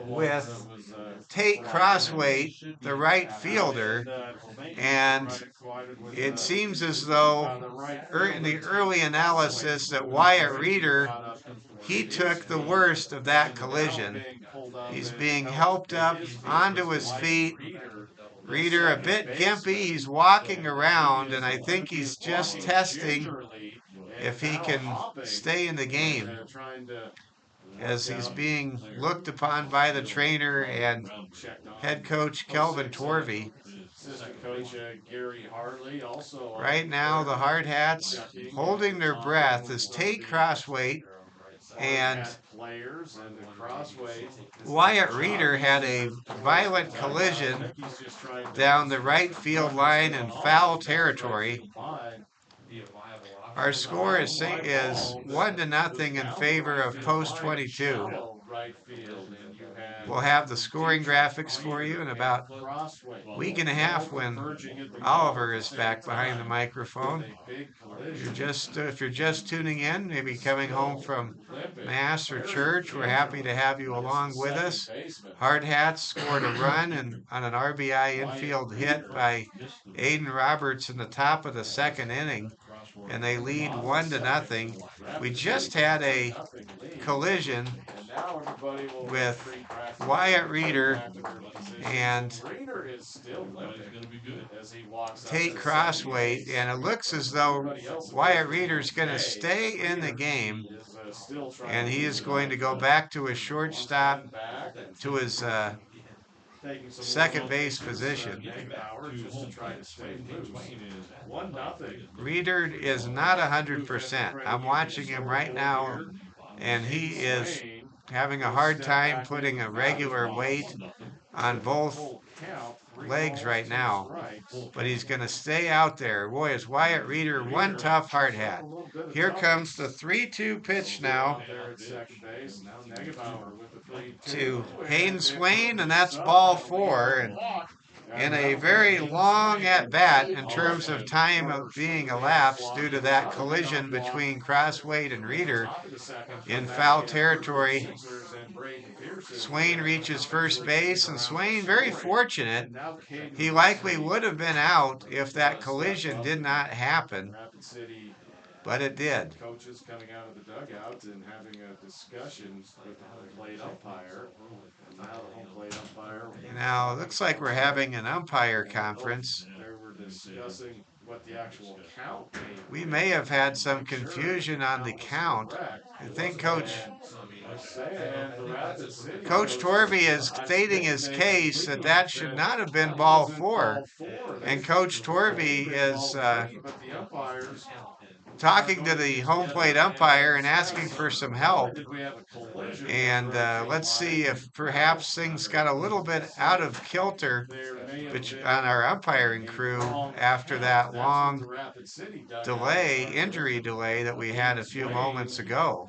with Tate Crossweight, the right fielder, and it seems as though in the early analysis that Wyatt Reeder, he took the worst of that collision. He's being helped up onto his feet. Reeder a bit gimpy, he's walking around, and I think he's just testing if he can stay in the game, as he's being looked upon by the trainer and head coach Kelvin Torvey. Right now, the Hardhats holding their breath as Tate Crossweight And players and the crossway. Wyatt Reeder had a violent collision down the right field line in foul territory. Our score is 1-0 in favor of post 22. We'll have the scoring graphics for you in about a week and a half when Oliver is back behind the microphone. If you're just tuning in, maybe coming home from Mass or church, we're happy to have you along with us. Hardhats scored a run on an RBI infield hit by Aiden Roberts in the top of the second inning, and they lead 1-0. We just had a collision with Wyatt Reeder and Tate Crossway, and it looks as though Wyatt Reeder's going to stay in the game, and he is going to go back to his shortstop, to his second base position. Reeder is not 100%. I'm watching him right now, and he is having a hard time putting a regular weight on both legs right now, but he's going to stay out there. Boy, is Wyatt Reeder one tough hard hat. Here comes the 3-2 pitch now to Hayden Swain, and that's ball 4. And in a very long at bat in terms of time of being elapsed due to that collision between Crossway and Reeder in foul territory, Swain reaches first base, and Swain, very fortunate, he likely would have been out if that collision did not happen, but it did. Coaches coming out of the dugout and having a discussion with the home plate umpire. And now the home plate umpire. Now it looks like we're having an umpire conference. They were discussing what the actual count we may have had some confusion on the count. I think Coach Torvey is stating his case that should not have been ball 4. And Coach Torvey is talking to the home plate umpire and asking for some help. And let's see if perhaps things got a little bit out of kilter on our umpiring crew after that long injury delay that we had a few moments ago.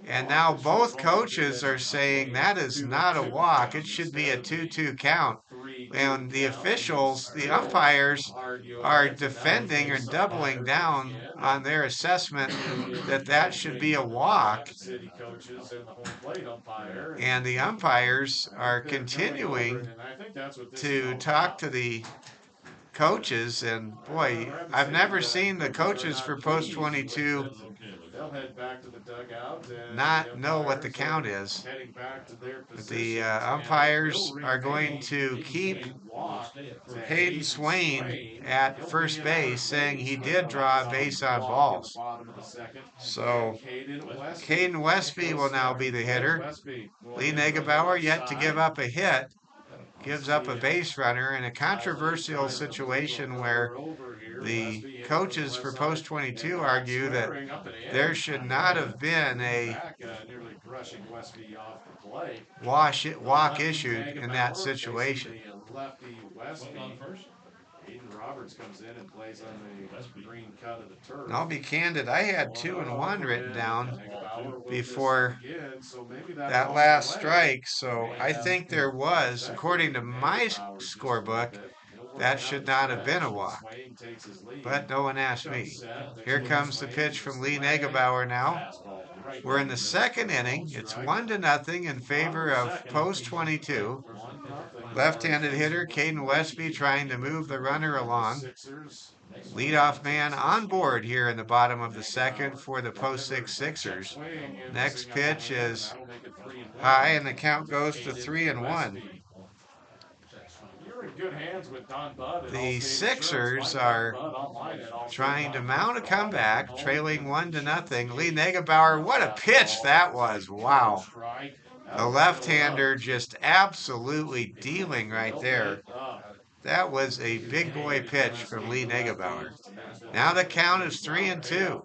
And now both coaches are saying that is not a walk. It should be a 2-2 count. And the officials, the umpires, are defending or doubling down on their assessment that should be a walk. And the umpires are continuing to talk to the coaches. And boy, I've never seen the coaches for post 22 not know what the count is. But the umpires are going to keep Hayden Swain at first base, saying he did draw a base on balls. So Caden Westby will now be the hitter. Lee Negebauer, yet to give up a hit, gives up a base runner in a controversial situation where the coaches for post 22 argue that there should not have been a walk issued in that situation. And I'll be candid, I had 2 and 1 written down before that last strike, so I think there was, according to my scorebook, that should not have been a walk. But no one asked me. Here comes the pitch from Lee Negebauer now. We're in the second inning. It's 1-0 in favor of post 22. Left-handed hitter Caden Westby trying to move the runner along. Leadoff man on board here in the bottom of the second for the post 6 Sixers. Next pitch is high, and the count goes to 3-1. The Sixers are trying to mount a comeback, trailing 1-0. Lee Negebauer, what a pitch that was. Wow. The left-hander just absolutely dealing right there. That was a big boy pitch from Lee Negebauer. Now the count is 3-2.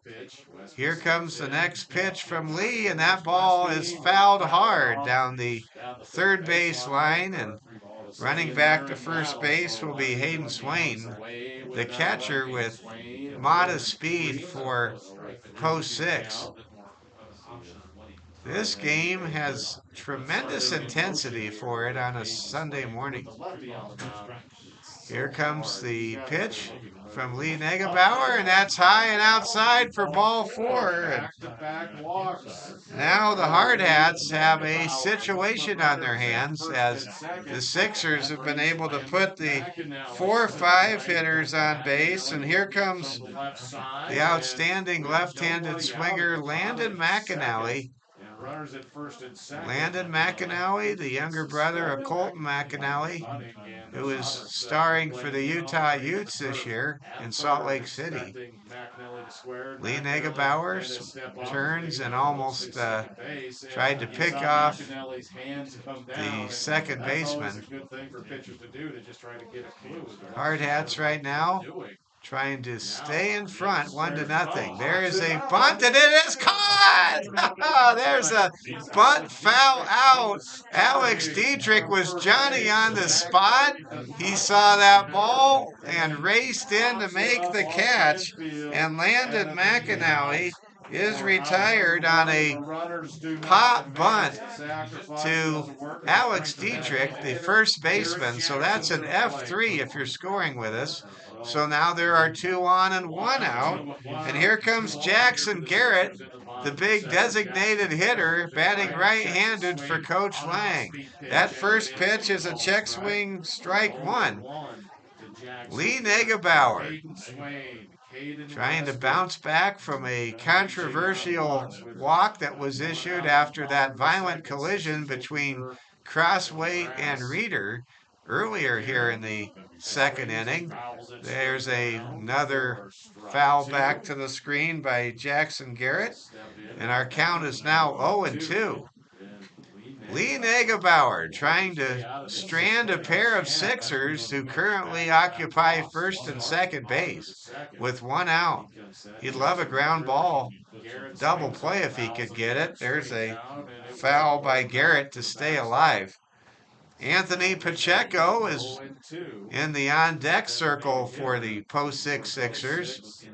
Here comes the next pitch from Lee, and that ball is fouled hard down the third base line, and running back to first base will be Hayden Swain, the catcher with modest speed for post 6. This game has tremendous intensity for it on a Sunday morning. Here comes the pitch from Lee Negebauer, and that's high and outside for ball 4. Now the Hardhats have a situation on their hands as the Sixers have been able to put the 4-5 hitters on base, and here comes the outstanding left-handed swinger Landon McAnally. Landon McAnally, the younger brother of Colton McAnally, who is starring for the Utah Utes this year in Salt Lake City. Lee Negebauer turns and almost tried to pick off the second baseman. Hardhats right now trying to stay in front 1-0. There is a bunt, and it is caught! There's a bunt foul out. Alex Dietrich was Johnny on the spot. He saw that ball and raced in to make the catch, and Landon McAnally is retired on a pop bunt to Alex Dietrich, the first baseman. So that's an F3 if you're scoring with us. So now there are 2 on and 1 out. And here comes Jackson Garrett, the big designated hitter, batting right-handed for Coach Lang. That first pitch is a check swing, strike 1. Lee Negebauer trying to bounce back from a controversial walk that was issued after that violent collision between Crossway and Reeder earlier here in the second inning. There's another foul back to the screen by Jackson Garrett, and our count is now 0-2. Lee Negebauer trying to strand a pair of Sixers who currently occupy first and second base with 1 out. He'd love a ground ball double play if he could get it. There's a foul by Garrett to stay alive. Anthony Pacheco is in the on-deck circle for the post-6 Sixers.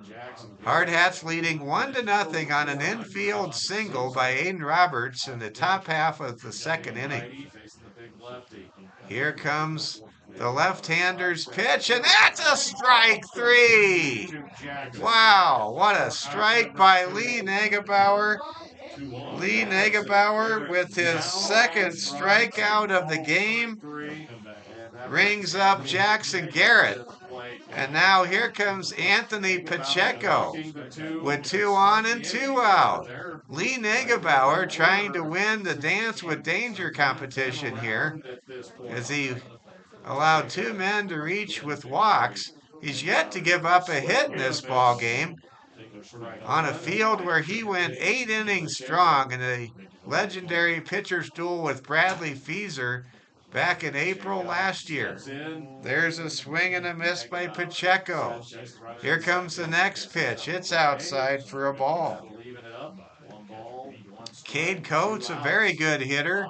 Hardhats leading 1-0 on an infield single by Aiden Roberts in the top half of the second inning. Here comes the left-hander's pitch, and that's a strike 3! Wow, what a strike by Lee Negebauer. Lee Negebauer with his second strikeout of the game rings up Jackson Garrett. And now here comes Anthony Pacheco with 2 on and 2 out. Lee Negebauer trying to win the Dance with Danger competition here as he allowed 2 men to reach with walks. He's yet to give up a hit in this ball game on a field where he went 8 innings strong in a legendary pitcher's duel with Bradley Feaser back in April last year. There's a swing and a miss by Pacheco. Here comes the next pitch. It's outside for a ball. Cade Coates, a very good hitter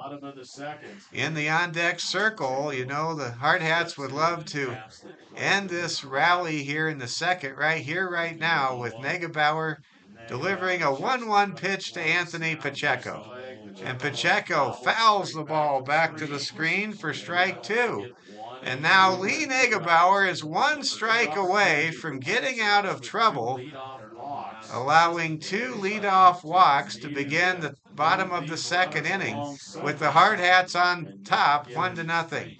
in the on-deck circle. You know, the Hardhats would love to end this rally here in the second, right here, right now, with Negebauer delivering a 1-1 pitch to Anthony Pacheco. And Pacheco fouls the ball back to the screen for strike 2. And now Lee Negebauer is 1 strike away from getting out of trouble, allowing 2 leadoff walks to begin the bottom of the second inning with the Hardhats on top 1-0.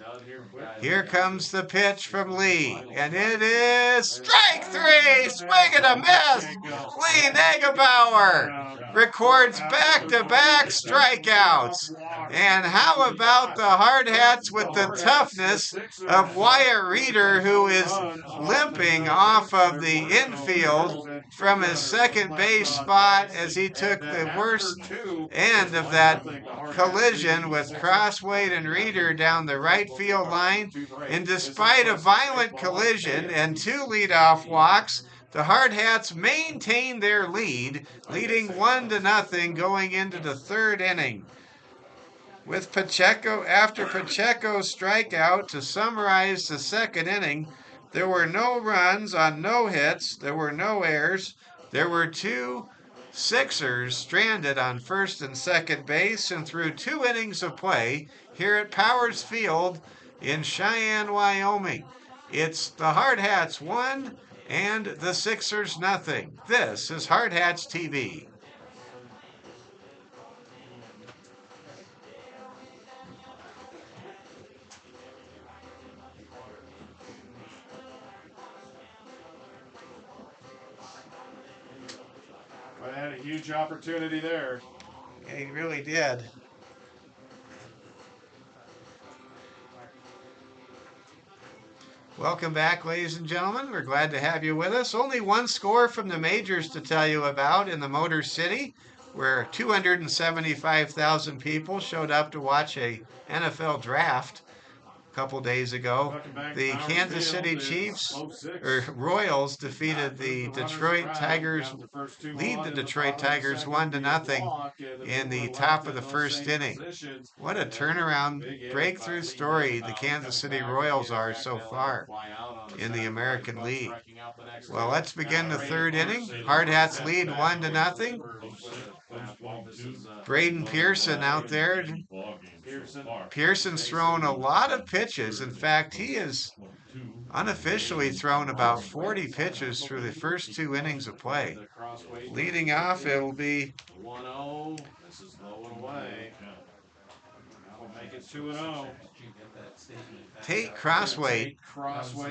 Here comes the pitch from Lee, and it is strike 3, swing and a miss. Lee Negebauer records back-to-back strikeouts. And how about the Hardhats with the toughness of Wyatt Reeder, who is limping off of the infield from his second base spot as he took the worst end of that collision with Crossway and Reeder down the right field line. And despite a violent collision and 2 leadoff walks, the Hardhats maintained their lead, leading 1-0 going into the 3rd inning. With Pacheco, after Pacheco's strikeout, to summarize the 2nd inning, there were no runs on no hits, there were no errors, there were 2 Sixers stranded on first and second base, and through 2 innings of play here at Powers Field in Cheyenne, Wyoming, it's the Hardhats 1 and the Sixers nothing. This is Hardhats TV. But had a huge opportunity there. Yeah, he really did. Welcome back, ladies and gentlemen. We're glad to have you with us. Only one score from the majors to tell you about in the Motor City, where 275,000 people showed up to watch a NFL draft a couple days ago. The Kansas City Chiefs, or Royals, defeated the Detroit Tigers, lead the Detroit Tigers 1-0 in the top of the 1st inning. What a turnaround, breakthrough story the Kansas City Royals are so far in the American League. Well, let's begin the 3rd inning. Hardhats lead 1-0. Braden Pearson out there. Pearson's thrown a lot of pitches. In fact, he has unofficially thrown about 40 pitches through the first 2 innings of play. Leading off, it will be 1-0. This is low and away. That'll make it 2-0. Tate Crossway.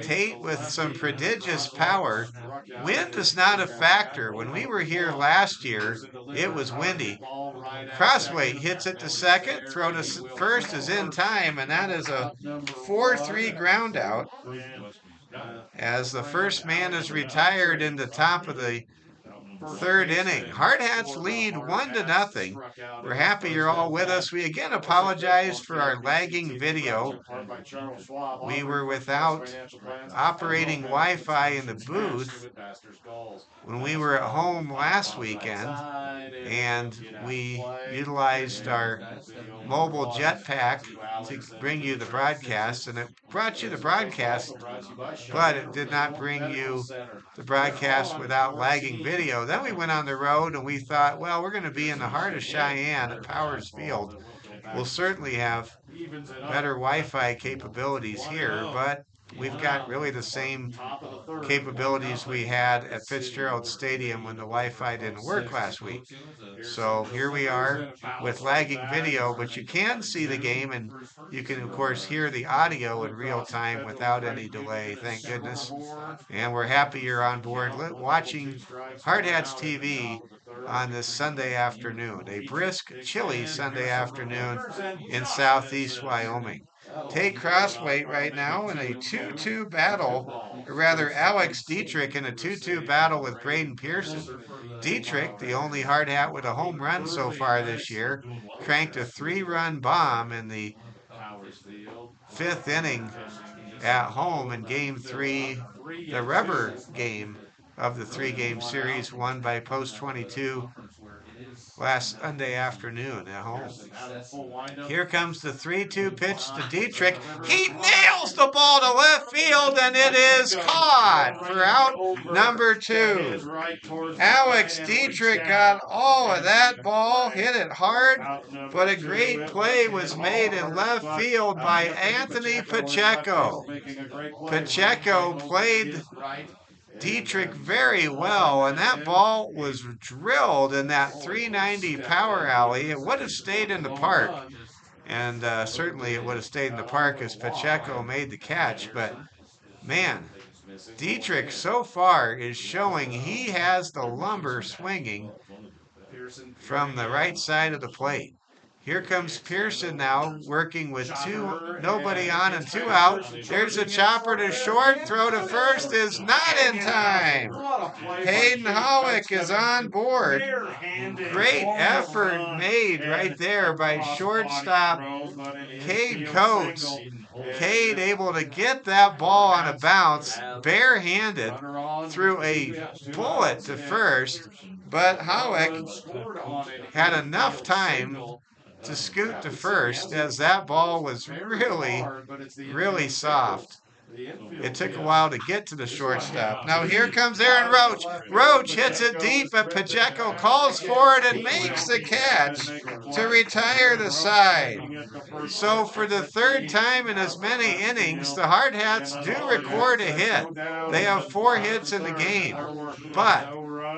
Tate with some prodigious power. Wind is not a factor. When we were here last year, it was windy. Crossway hits it to second. Throw to first is in time, and that is a 4-3 ground out. As the first man is retired in the top of the 3rd inning. Hardhats lead 1-0. We're happy you're all with us. We again apologize for our lagging video. We were without operating Wi-Fi in the booth when we were at home last weekend, and we utilized our mobile jetpack to bring you the broadcast, and it brought you the broadcast, but it did not bring you the broadcast without lagging video. Then we went on the road and we thought, well, we're going to be in the heart of Cheyenne at Powers Field. We'll certainly have better Wi-Fi capabilities here, but we've got really the same capabilities we had at Fitzgerald Stadium when the Wi-Fi didn't work last week. So here we are with lagging video, but you can see the game, and you can, of course, hear the audio in real time without any delay, thank goodness. And we're happy you're on board watching Hardhats TV on this Sunday afternoon, a brisk, chilly Sunday afternoon in southeast Wyoming. Tate Crossway right now in a 2-2 battle, or rather Alex Dietrich in a 2-2 battle with Braden Pearson. Dietrich, the only Hardhat with a home run so far this year, cranked a 3-run bomb in the 5th inning at home in Game 3, the rubber game of the 3-game series, won by Post 22 last Sunday afternoon at home. Here comes the 3-2 pitch to Dietrich. He nails the ball to left field, and it is caught for out number 2. Alex Dietrich got all of that ball, hit it hard, but a great play was made in left field by Anthony Pacheco. Pacheco played Dietrich very well, and that ball was drilled in that 390 power alley. It would have stayed in the park, and certainly it would have stayed in the park as Pacheco made the catch, but man, Dietrich so far is showing he has the lumber swinging from the right side of the plate. Here comes Pearson now, working with nobody on and 2 out. There's a chopper to short. Throw to first is not in time. Hayden Howick is on board. Great effort made right there by shortstop Cade Coates. Cade able to get that ball on a bounce, barehanded, threw a bullet to first, but Howick had enough time to scoot to first as that ball was really, really soft. It took a while to get to the shortstop. Now here comes Aaron Roach. Roach hits it deep, but Pacheco calls for it and makes the catch to retire the side. So for the third time in as many innings, the Hardhats do record a hit. They have 4 hits in the game, but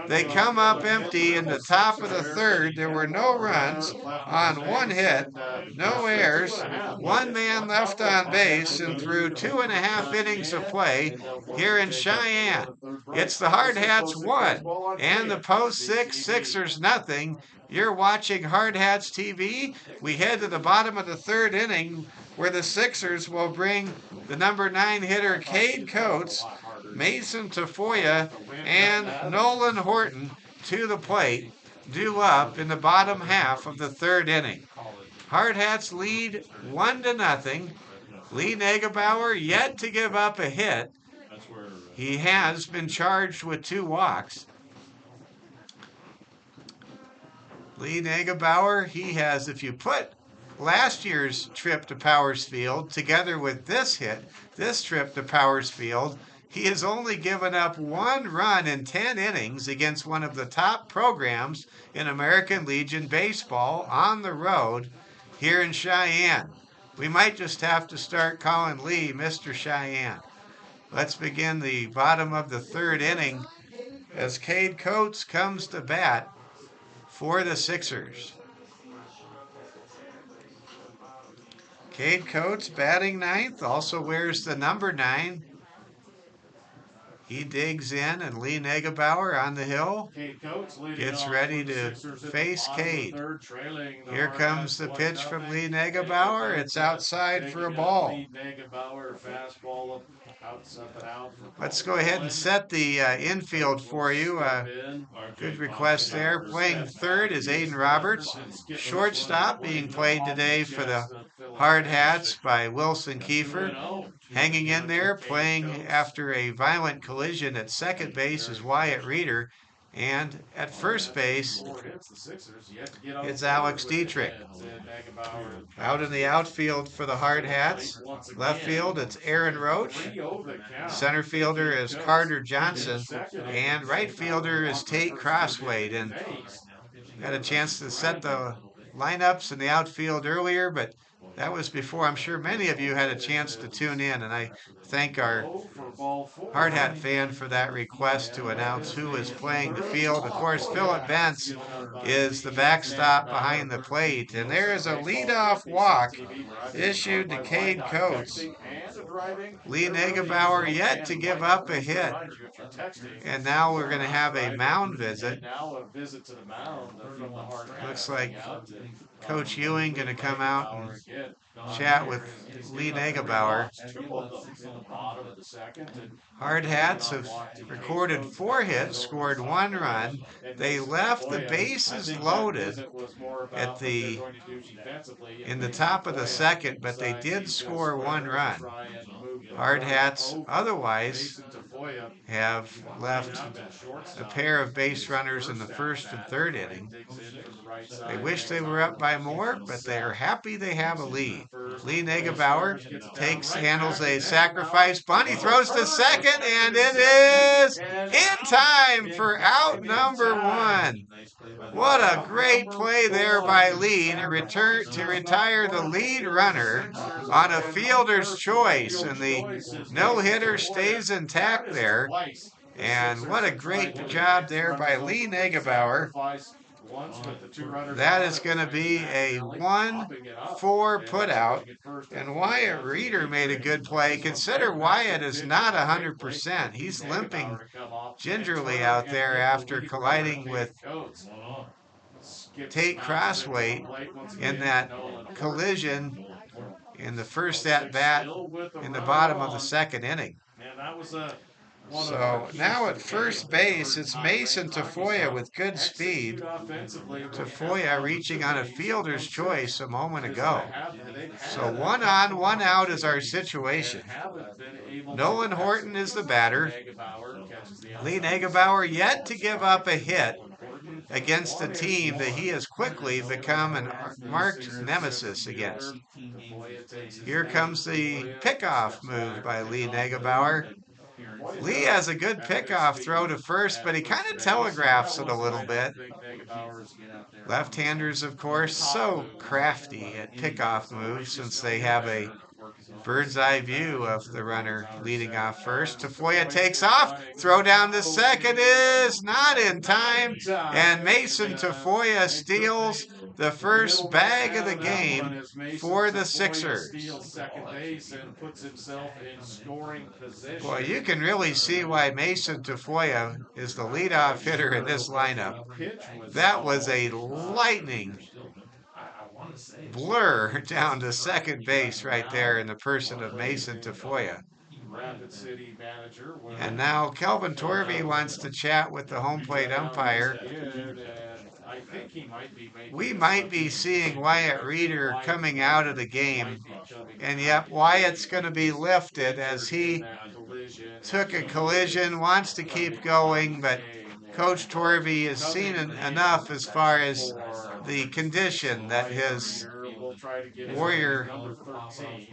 they come up empty in the top of the third. There were no runs on 1 hit, no errors, 1 man left on base, and through 2.5 innings of play here in Cheyenne, it's the Hardhats 1 and the Post 6 Sixers nothing. You're watching Hardhats TV. We head to the bottom of the 3rd inning where the Sixers will bring the number 9 hitter Cade Coates, Mason Tafoya, and Nolan Horton to the plate, due up in the bottom half of the 3rd inning. Hardhats lead 1-0. Lee Negebauer yet to give up a hit. He has been charged with 2 walks. Lee Negebauer, he has, if you put last year's trip to Powers Field together with this trip to Powers Field, he has only given up 1 run in 10 innings against one of the top programs in American Legion Baseball on the road here in Cheyenne. We might just have to start calling Lee Mr. Cheyenne. Let's begin the bottom of the 3rd inning as Cade Coates comes to bat for the Sixers. Cade Coates batting 9th, also wears the number 9. He digs in, and Lee Negebauer on the hill gets ready to face Cade. Here comes the pitch from Lee Negebauer. It's outside for a ball. Let's go ahead and set the infield for you. Good request there. Playing 3rd is Aiden Roberts. Shortstop being played today for the Hardhats by Wilson Kiefer. Hanging in there, playing after a violent collision at second base is Wyatt Reeder. And at first base, it's Alex Dietrich. Out in the outfield for the Hardhats. Left field, it's Aaron Roach. Center fielder is Carter Johnson. And right fielder is Tate Crosswade. And had a chance to set the lineups in the outfield earlier, but that was before I'm sure many of you had a chance to tune in, and I thank our Hardhat fan for that request to announce who is playing the field. Of course, Philip Bentz is the backstop behind the plate, and there is a leadoff walk issued to Cade Coates. Lee Negebauer yet to give up a hit, and now we're going to have a mound visit. Looks like Coach Ewing going to come out and chat with Lee Negebauer. Hardhats have recorded 4 hits, scored 1 run. They left the bases loaded in the top of the 2nd, but they did score 1 run. Hardhats otherwise have left a pair of base runners in the 1st and 3rd inning. They wish they were up by more, but they are happy they have a lead. Lee Negebauer handles a sacrifice bunt. He throws to second, and it is in time for out number 1. What a great play there by Lee to retire the lead runner on a fielder's choice, and the no-hitter stays intact there. And what a great job there by Lee Negebauer. That is going to be a 1-4 putout. And Wyatt Reeder made a good play. Consider Wyatt is not 100%. He's limping gingerly out there after colliding with Tate Crossway in that collision in the first at bat in the bottom of the second inning. And that was a So now at first base, it's Mason Tafoya with good speed. Tafoya reaching on a fielder's choice a moment ago. So 1 on, 1 out is our situation. Nolan Horton is the batter. Lee Negebauer yet to give up a hit against a team that he has quickly become an marked nemesis against. Here comes the pickoff move by Lee Negebauer. Lee has a good pickoff throw to first, but he kind of telegraphs it a little bit. Left-handers, of course, so crafty at pickoff moves since they have a bird's eye view of the runner leading off first. Tafoya takes off. Throw down to second is not in time. And Mason Tafoya steals the first bag of the game for the Sixers. Boy, you can really see why Mason Tafoya is the leadoff hitter in this lineup. That was a lightning blur down to second base right there in the person of Mason Tafoya. And now Kelvin Torvey wants to chat with the home plate umpire. We might be seeing Wyatt Reeder coming out of the game. And yep, Wyatt's going to be lifted as he took a collision, wants to keep going, but Coach Torvey has seen enough as far as the condition that his warrior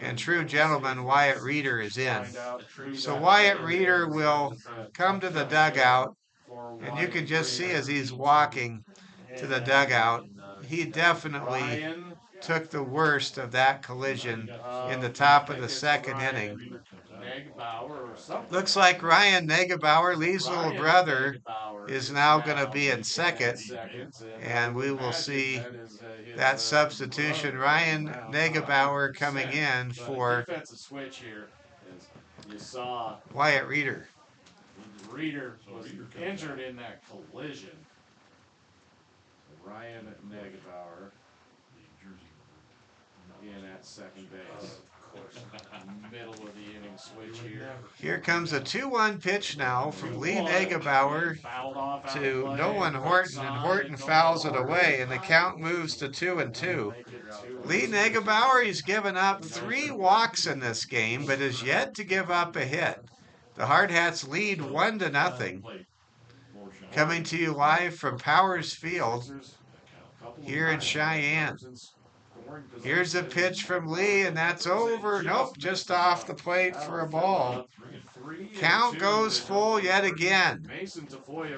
and true gentleman Wyatt Reeder is in. So Wyatt Reeder will come to the dugout, and you can just see as he's walking to the dugout, he definitely took the worst of that collision in the top of the second inning. Looks like Ryan Negebauer, Lee's little brother, is now going to be in second, and we will see that substitution. Ryan Negebauer coming in for Wyatt Reeder. Reeder was injured in that collision. Ryan Negebauer in at second base. Middle of the inning switch here. Here comes a 2-1 pitch now from Lee Negebauer to Nolan Horton, and Horton fouls it away, and the count moves to 2-2. Lee Negebauer, he's given up 3 walks in this game, but has yet to give up a hit. The Hardhats lead 1-0. Coming to you live from Powers Field here in Cheyenne. Here's a pitch from Lee, and that's over. Nope, just off the plate for a ball. Count goes full yet again.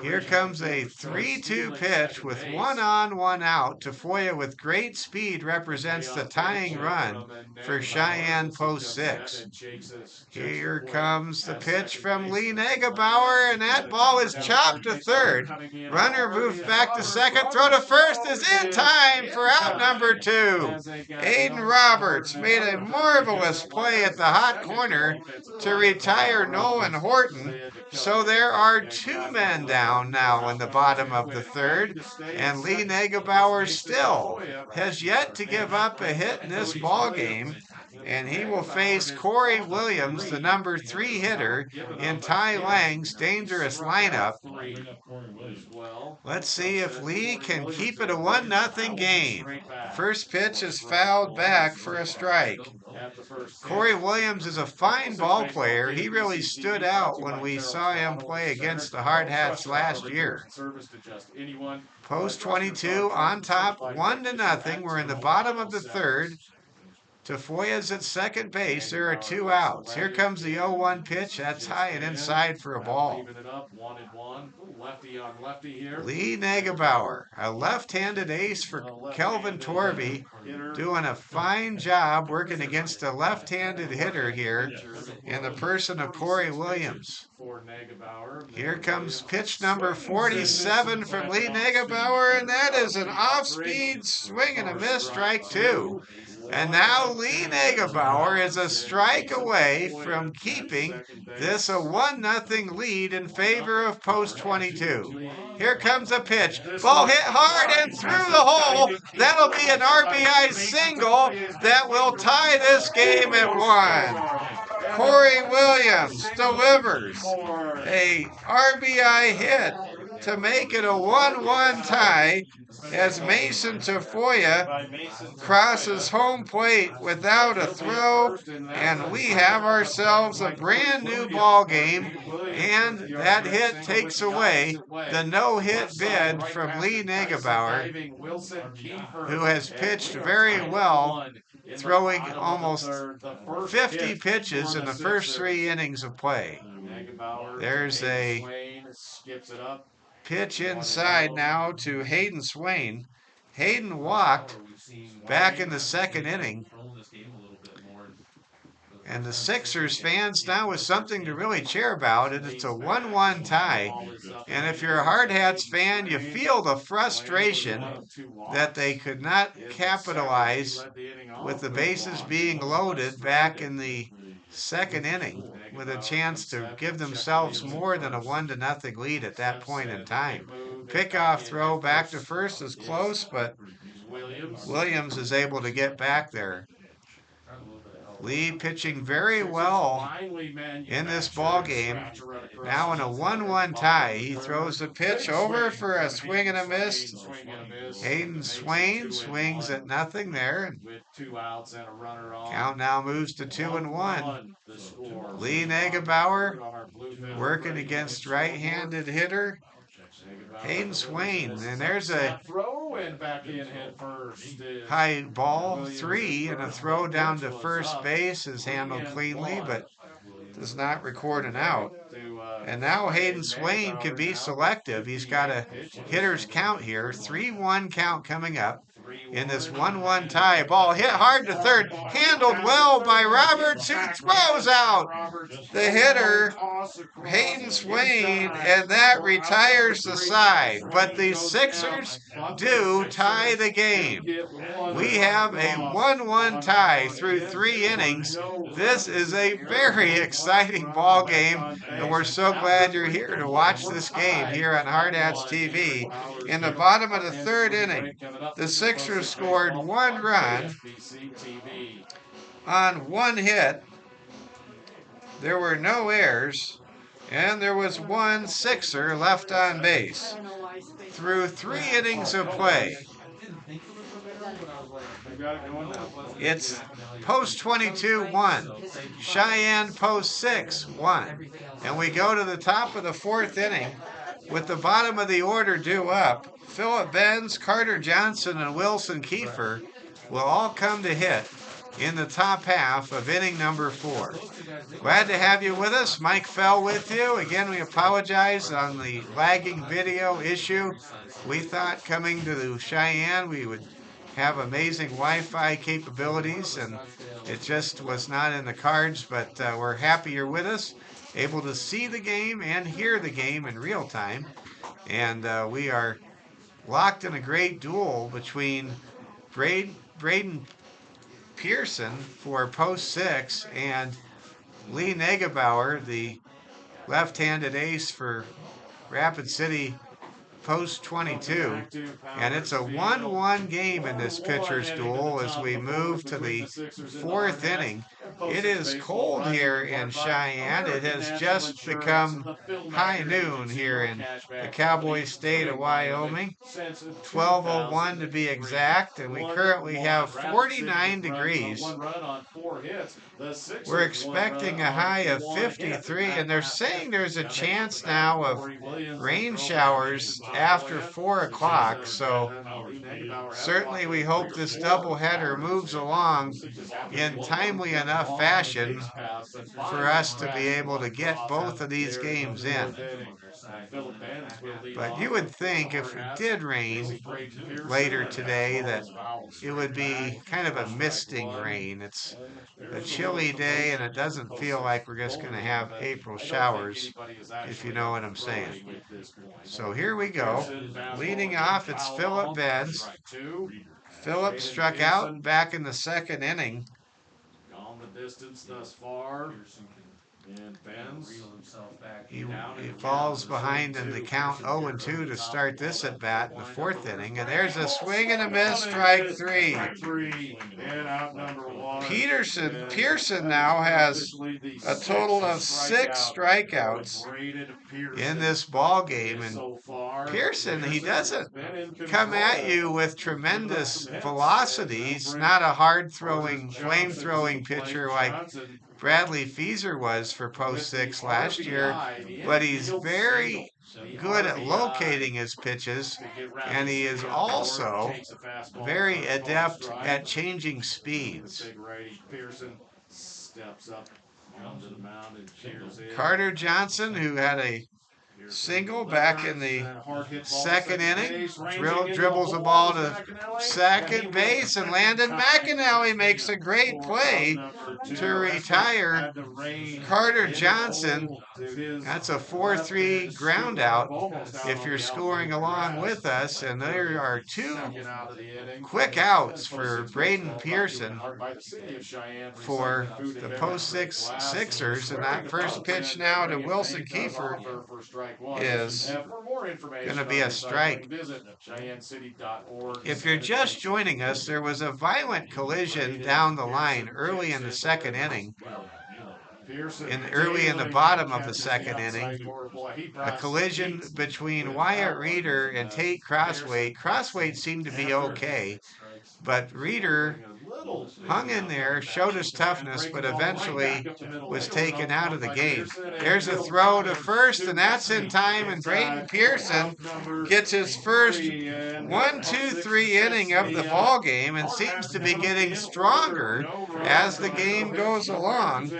Here comes a 3-2 pitch with 1 on, 1 out. Tafoya with great speed represents the tying run for Cheyenne Post 6. Here comes the pitch from Lee Negebauer, and that ball is chopped to third. Runner moves back to second. Throw to first is in time for out number 2. Aiden Roberts made a marvelous play at the hot corner to retire Nolan Horton. So there are 2 men down now in the bottom of the third, and Lee Negebauer still has yet to give up a hit in this ball game, and he will face Corey Williams, the number 3 hitter in Ty Lang's dangerous lineup. Let's see if Lee can keep it a 1-0 game. First pitch is fouled back for a strike. Corey Williams is a fine ball player. He really stood out when we saw him play against the Hardhats last year. Post 22 on top, 1-0. We're in the bottom of the third. Tafoya's at second base. There are 2 outs. Here comes the 0-1 pitch. That's high and inside for a ball. Lee Negebauer, a left-handed ace for Kelvin Torvey, doing a fine job working against a left-handed hitter here in the person of Corey Williams. Here comes pitch number 47 from Lee Negebauer, and that is an off-speed swing and a miss, strike 2. And now Lee Negebauer is a strike away from keeping this a 1-0 lead in favor of post 22. Here comes a pitch. Ball hit hard and through the hole. That'll be an RBI single that will tie this game at 1. Corey Williams delivers a RBI hit to make it a 1-1 tie as Mason Tafoya crosses home plate without a throw, and we have ourselves a brand new ball game, and that hit takes away the no-hit bid from Lee Negebauer, who has pitched very well, throwing almost 50 pitches in the first 3 innings of play. There's a pitch inside now to Hayden Swain. Hayden walked back in the 2nd inning. And the Sixers fans now with something to really cheer about, and it's a 1-1 tie. And if you're a Hardhats fan, you feel the frustration that they could not capitalize with the bases being loaded back in the 2nd inning with a chance to give themselves more than a 1-0 lead at that point in time. Pickoff throw back to first is close, but Williams is able to get back there. Lee pitching very well in this ball game. Now in a 1-1 tie, he throws the pitch over for a swing and a miss. Hayden Swain swings at nothing there. Count now moves to 2-1. Lee Negebauer working against right-handed hitter Hayden Swain, and there's a high ball 3, and a throw down to first base is handled cleanly, but does not record an out. And now Hayden Swain can be selective. He's got a hitter's count here, 3-1 count coming up in this 1-1 tie. Ball hit hard to third, handled well by Roberts, who throws out the hitter, Hayden Swain, and that retires the side. But the Sixers do tie the game. We have a 1-1 tie through 3 innings. This is a very exciting ball game, and we're so glad you're here to watch this game here on Hardhats TV. In the bottom of the 3rd inning, the Sixers scored 1 run on 1 hit. There were no errors, and there was 1 Sixer left on base. Through 3 innings of play, it's post 22 1, Cheyenne post 6 1, and we go to the top of the 4th inning with the bottom of the order due up. Phillip Benz, Carter Johnson, and Wilson Kiefer will all come to hit in the top half of inning number 4. Glad to have you with us. Mike Fell with you. Again, we apologize on the lagging video issue. We thought coming to Cheyenne we would have amazing Wi-Fi capabilities, and it just was not in the cards, but we're happy you're with us, able to see the game and hear the game in real time. And we are locked in a great duel between Braden Pearson for post 6 and Lee Negebauer, the left-handed ace for Rapid City post 22, and it's a 1-1 game in this pitcher's duel as we move to the 4th inning. It is cold here in Cheyenne. It has just become high noon here in the Cowboy state of Wyoming, 12:01 to be exact, and we currently have 49 degrees. We're expecting a high of 53, and they're saying there's a chance now of rain showers after 4 o'clock, so certainly we hope this doubleheader moves along in timely enough fashion for us to be able to get both of these games in. But you would think if it did rain later today that it would be kind of a misting rain. It's a chilly day, and it doesn't feel like we're just going to have April showers, if you know what I'm saying. So here we go. Leading off, it's Phillip Benz. Phillips struck out back in the second inning. Gone the distance thus far. And bends. He falls behind in the count 0-2 to start this at bat in the fourth inning. And there's a swing and a miss, strike three. And out number one. Pearson now has a total of 6 strikeouts in this ball game. And Pearson, he doesn't come at you with tremendous velocity. He's not a hard-throwing, flame-throwing pitcher like Bradley Feaser was for post 6 last year, but he's very good at locating his pitches, and he is also very adept at changing speeds. Carter Johnson, who had a single back in the second inning, dribbles the ball to second base, and Landon McAnally makes a great play to retire Carter Johnson. That's a 4-3 ground out if you're scoring along with us, and there are 2 quick outs for Braden Pearson for the post 6 Sixers, and that first pitch now to Wilson Kiefer is going to be a strike. If you're just joining us, there was a violent collision down the line early in the second inning. Early in the bottom of the second inning, a collision between Wyatt Reeder and Tate Crossway. Crossway seemed to be okay, but Reeder hung in there, showed his toughness, but eventually was taken out of the game. There's a throw to first, and that's in time, and Braden Pearson gets his first 1-2-3 inning of the ball game and seems to be getting stronger as the game goes along.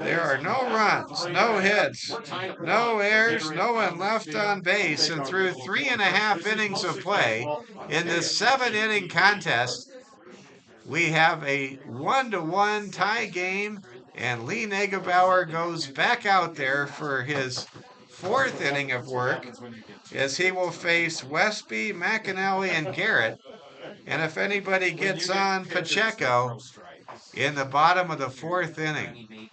There are no runs, no hits, no errors, no one left on base, and through 3.5 innings of play in this 7-inning contest, we have a 1-1 tie game, and Lee Negebauer goes back out there for his 4th inning of work as he will face Westby, McAnally, and Garrett. And if anybody gets on, Pacheco in the bottom of the 4th inning.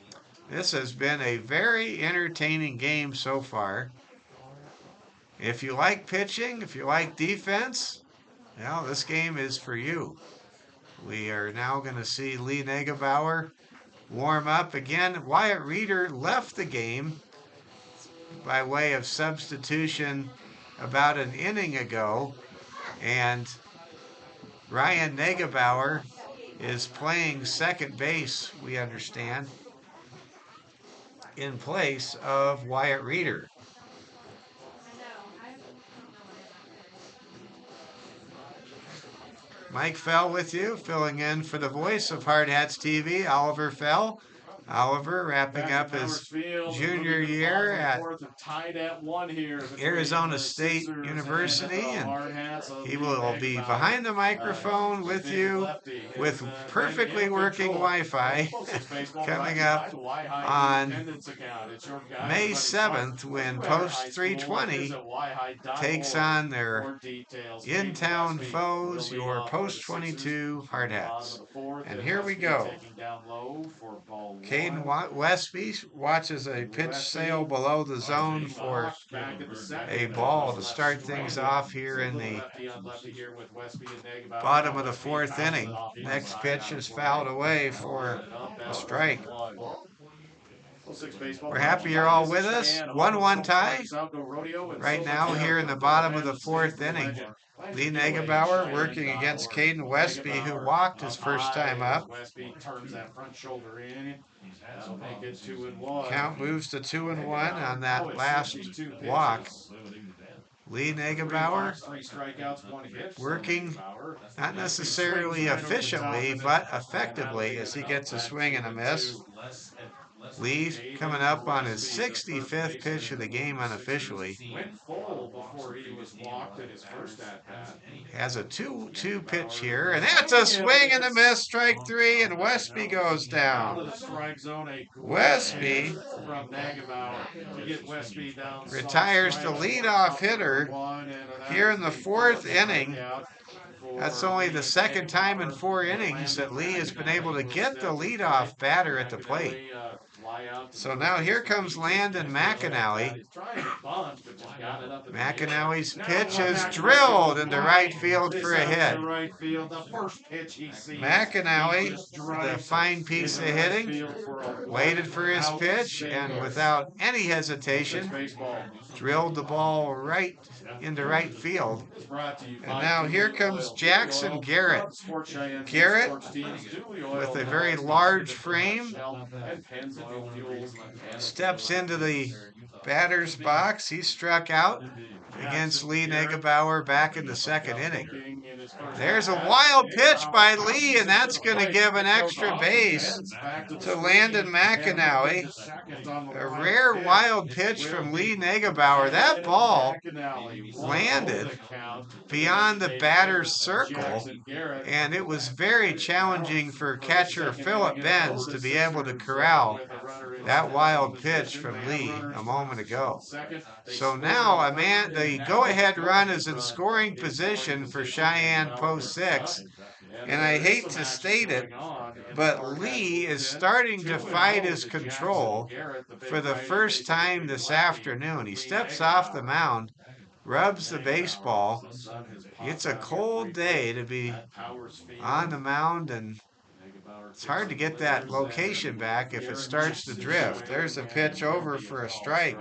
This has been a very entertaining game so far. If you like pitching, if you like defense, well, this game is for you. We are now going to see Lee Negebauer warm up again. Wyatt Reeder left the game by way of substitution about an inning ago, and Ryan Negebauer is playing second base, we understand, in place of Wyatt Reeder. Mike Fell with you, filling in for the voice of Hardhats TV, Oliver Fell. Oliver wrapping up his junior year at Arizona State University, and he will be behind the microphone with you with perfectly working Wi-Fi coming up on May 7th when Post 320 takes on their in-town foes, your Post 22 Hardhats. And here we go. Caden Westby watches a pitch sail below the zone for a ball to start things off here in the bottom of the 4th inning. Next pitch is fouled away for a strike. We're happy you're all with us. 1-1 tie right now here in the bottom of the 4th inning. Lee Negebauer working against Caden Westby, who walked his first time up. Count moves to 2-1 on that last walk. Lee Negebauer working not necessarily efficiently, but effectively as he gets a swing and a miss. Lee coming up on his 65th pitch of the game unofficially. Has a 2-2 pitch here, and that's a swing and a miss, strike 3, and Westby goes down. Westby retires the leadoff hitter here in the 4th inning That's only the second time in 4 innings that Lee has been able to get the leadoff batter at the plate. So now here comes Landon McAnally. McAnally's pitch is drilled into right field for a hit. McAnally, the fine piece of hitting, waited for his pitch and without any hesitation, drilled the ball right into right field. And now here comes Jackson Garrett. Garrett, with a very large frame, steps into the batter's box. He struck out against Lee Negebauer back in the second inning. There's a wild pitch by Lee, and that's going to give an extra base to Landon McAnally. A rare wild pitch from Lee Negebauer. That ball landed beyond the batter's circle, and it was very challenging for catcher Philip Benz to be able to corral that wild pitch from Lee a moment ago. So now the go-ahead run is in scoring position for Cheyenne Post 6. And I hate to state it, but Lee is starting to fight his control for the first time this afternoon. He steps off the mound, rubs the baseball. It's a cold day to be on the mound, and it's hard to get that location back if it starts to drift. There's a pitch over for a strike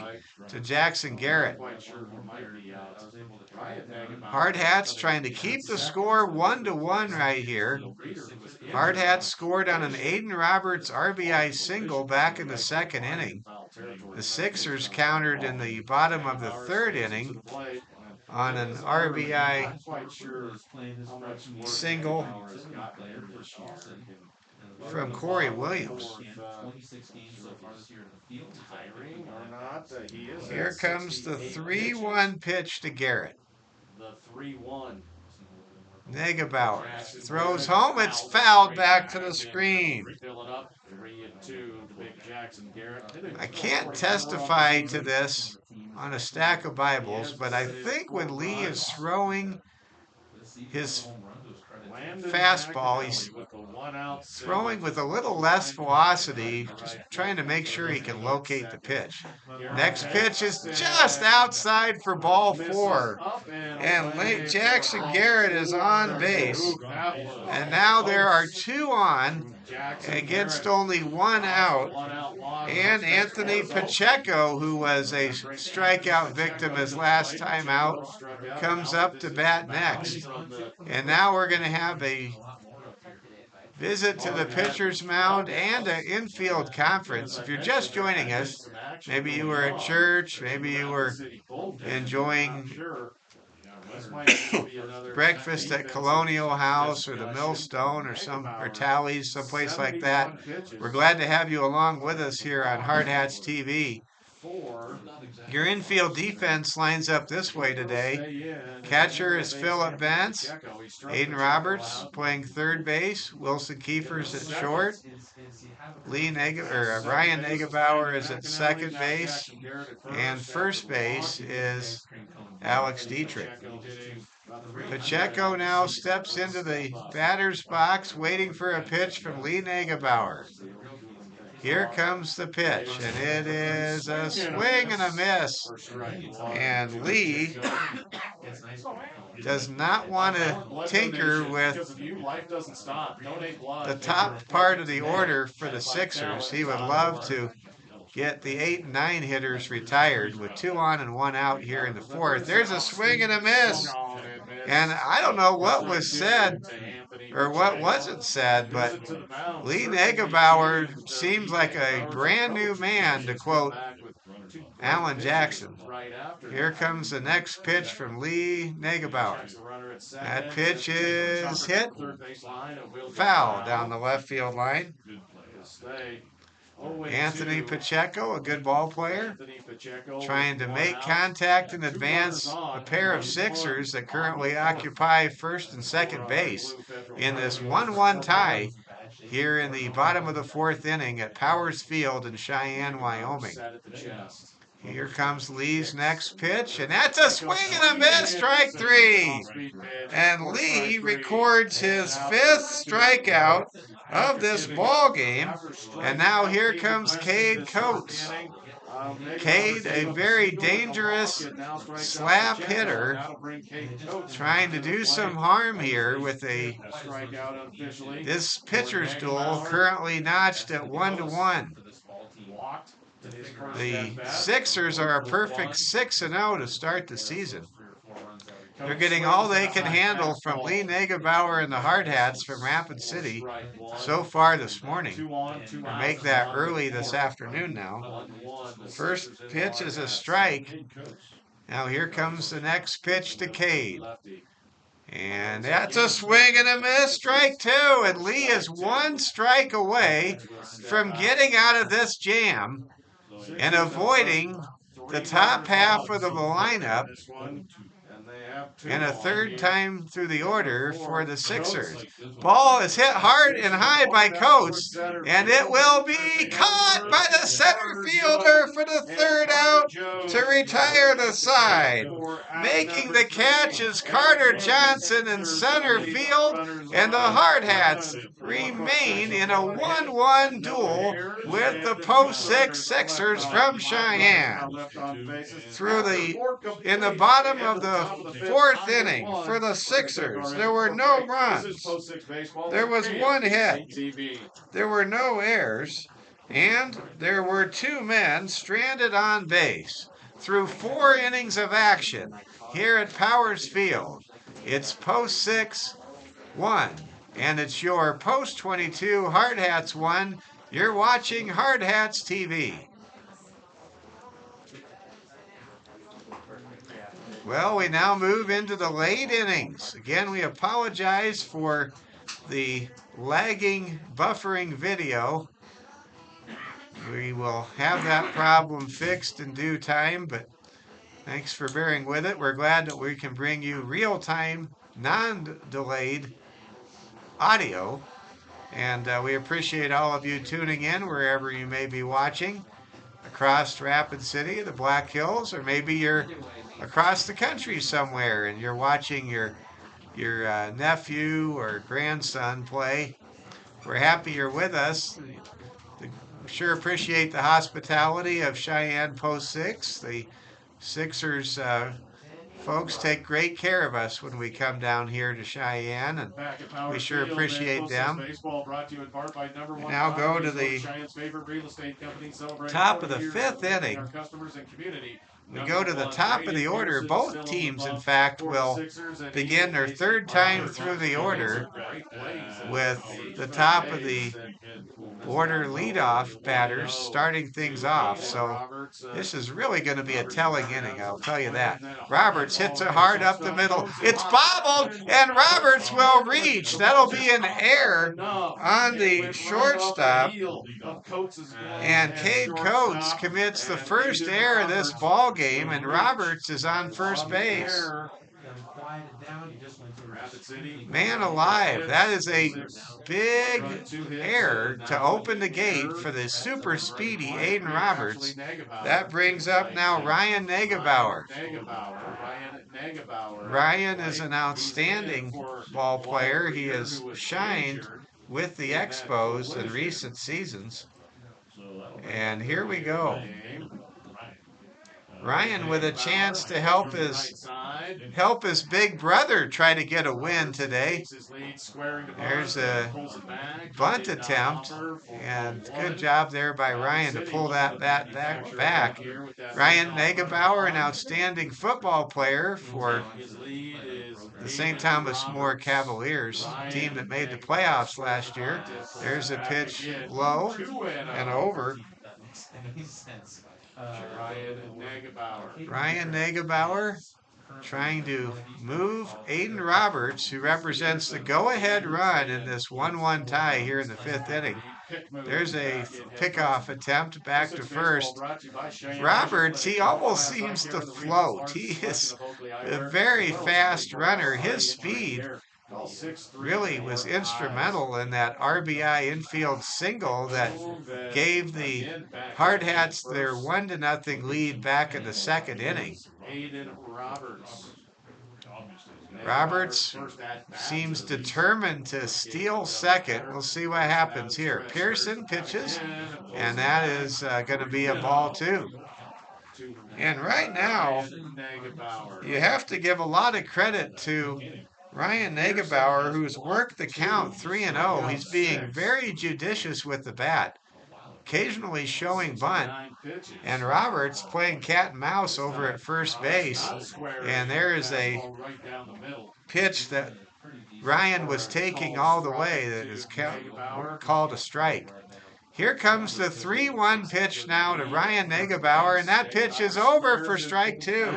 to Jackson Garrett. Hardhats trying to keep the score 1-1 right here. Hardhats scored on an Aiden Roberts RBI single back in the second inning. The Sixers countered in the bottom of the third inning on an RBI single from Corey Williams. Here comes the 3-1 pitch to Garrett. The 3-1. Negebauer throws home. It's fouled back to the screen. I can't testify to this on a stack of Bibles, but I think when Lee is throwing his fastball, he's throwing with a little less velocity, just trying to make sure he can locate the pitch. Next pitch is just outside for ball 4. And Jackson Garrett is on base. And now there are 2 on against only 1 out. And Anthony Pacheco, who was a strikeout victim his last time out, comes up to bat next. And now we're going to have a visit to the pitcher's mound and an infield conference. If you're just joining us, maybe you were at church, maybe you were enjoying breakfast at Colonial House or the Millstone or Tally's, someplace like that. We're glad to have you along with us here on Hardhats TV. Your infield defense lines up this way today. Catcher is Philip Benz. Aiden Roberts playing third base. Wilson Kiefer's at short. Ryan Negebauer is at second base. And first base is Alex Dietrich. Pacheco now steps into the batter's box, waiting for a pitch from Lee Negebauer. Here comes the pitch, and it is a swing and a miss. And Lee does not want to tinker with the top part of the order for the Sixers. He would love to get the 8 and 9 hitters retired with 2 on and 1 out here in the 4th. There's a swing and a miss. And I don't know what was said or what wasn't said, but Lee Negebauer seems like a brand new man, to quote Alan Jackson. Here comes the next pitch from Lee Negebauer. That pitch is hit foul down the left field line. Anthony Pacheco, a good ball player, trying to make contact and advance a pair of Sixers that currently occupy first and second base in this 1-1 tie here in the bottom of the 4th inning at Powers Field in Cheyenne, Wyoming. Here comes Lee's next pitch, and that's a swing and a miss, strike 3. And Lee records his 5th strikeout of this ball game. And now here comes Cade Coates. Cade, a very dangerous slap hitter, trying to do some harm here with this pitcher's duel currently notched at 1-1. The Sixers are a perfect 6-0 to start the season. They're getting all they can handle from Lee Negebauer and the Hardhats from Rapid City so far this morning. We'll make that early this afternoon now. First pitch is a strike. Now here comes the next pitch to Cade. And that's a swing and a miss, strike 2. And Lee is 1 strike away from getting out of this jam and avoiding the top half of the lineup and a 3rd time through the order for the Sixers. Ball is hit hard and high by Coates, and it will be caught by the center fielder for the 3rd out to retire the side. Making the catch is Carter Johnson in center field, and the Hardhats remain in a 1-1 duel with the post-6 Sixers from Cheyenne. In the bottom of the 4th inning for the Sixers, there were no runs. There was 1 hit. There were no errors, and there were 2 men stranded on base. Through 4 innings of action here at Powers Field, it's post-6 1, and it's your post-22 Hardhats 1. You're watching Hardhats TV. Well, we now move into the late innings. Again, we apologize for the lagging, buffering video. We will have that problem fixed in due time, but thanks for bearing with it. We're glad that we can bring you real-time, non-delayed audio, and we appreciate all of you tuning in wherever you may be watching, across Rapid City, the Black Hills, or maybe you're across the country somewhere and you're watching your nephew or grandson play. We're happy you're with us. Sure appreciate the hospitality of Cheyenne Post 6. The Sixers folks take great care of us when we come down here to Cheyenne, and we sure appreciate them. We now go to the top of the 5th inning. We go to the top of the order. Both teams, in fact, will begin their 3rd time through the order with the top of the order leadoff batters starting things off. So this is really going to be a telling inning, I'll tell you that. Roberts hits it hard up the middle. It's bobbled, and Roberts will reach. That'll be an error on the shortstop. And Cade Coates commits the first error of this ball game, and Roberts is on first base. Man alive, that is a big error to open the gate for the super speedy Aiden Roberts. That brings up now Ryan Negebauer. Ryan is an outstanding ball player. He has shined with the Expos in recent seasons. And here we go. Ryan with a chance to help his big brother try to get a win today. There's a bunt attempt, and good job there by Ryan to pull that bat back. Ryan Negebauer, an outstanding football player for the St. Thomas More Cavaliers, team that made the playoffs last year. There's a pitch low and over. Ryan Negebauer trying to move Aiden Roberts, who represents the go-ahead run in this 1-1 tie here in the 5th inning. There's a pickoff attempt back to first. Roberts, he almost seems to float. He is a very fast runner. His speed really was instrumental in that RBI infield single that gave the Hardhats their 1-0 lead back in the second inning. Aiden Roberts. Roberts seems determined to steal second. We'll see what happens here. Pearson pitches, and that is going to be a ball two. And right now, you have to give a lot of credit to Ryan Negebauer, who's worked the count 3-0. He's being very judicious with the bat, occasionally showing bunt, and Roberts playing cat and mouse over at first base. And there is a pitch that Ryan was taking all the way that is called a strike. Here comes the 3-1 pitch now to Ryan Negebauer, and that pitch is over for strike two.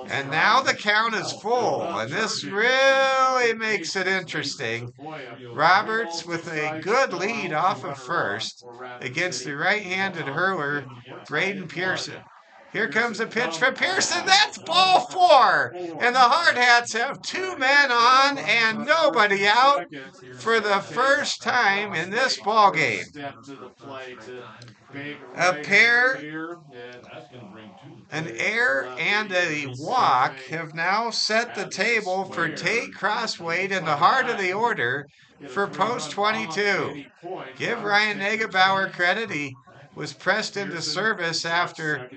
And now the count is full, and this really makes it interesting. Roberts with a good lead off of first against the right-handed hurler, Braden Pearson. Here comes a pitch from Pearson. That's ball four. And the Hardhats have two men on and nobody out for the first time in this ball game. A pair, an error, and a walk have now set the table for Tate Crosswade in the heart of the order for post 22. Give Ryan Negebauer credit. He was pressed into service after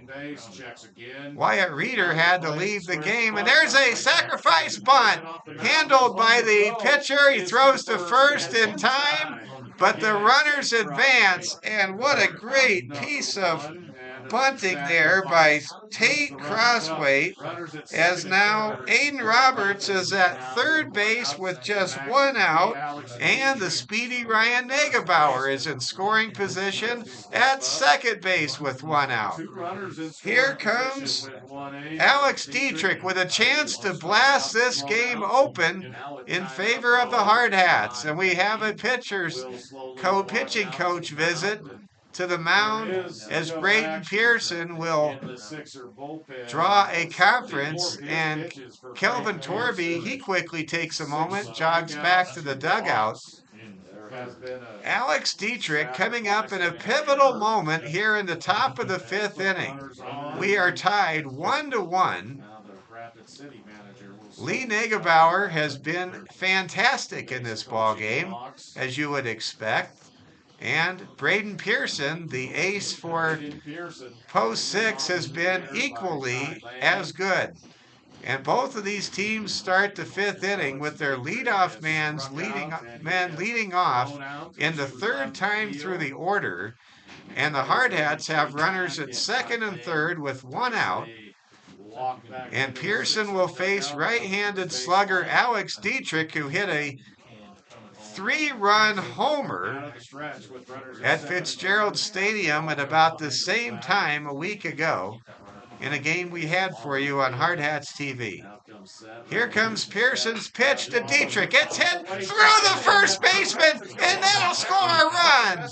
Wyatt Reeder had to leave the game. And there's a sacrifice bunt handled by the pitcher. He throws to first in time, but the runners advance. And what a great piece of bunting there by Tate Crossway, as now Aiden Roberts is at third base with just one out, and the speedy Ryan Negebauer is in scoring position at second base with one out. Here comes Alex Dietrich with a chance to blast this game open in favor of the Hardhats, and we have a pitching coach visit to the mound as Braden Pearson will draw a conference, and Kelvin Torby, he quickly takes a moment, jogs back to the dugout. Alex Dietrich coming up in a pivotal moment here in the top of the fifth inning. We are tied 1-1. Lee Negebauer has been fantastic in this ball game, as you would expect. And Braden Pearson, the ace for post 6, has been equally as good. And both of these teams start the fifth inning with their leadoff men leading off in the third time through the order. And the Hardhats have runners at second and third with one out. And Pearson will face right-handed slugger Alex Dietrich, who hit a 3-run homer at Fitzgerald Stadium at about the same time a week ago in a game we had for you on Hardhats TV. Here comes Pearson's pitch to Dietrich. It's hit through the first baseman, and that'll score a run.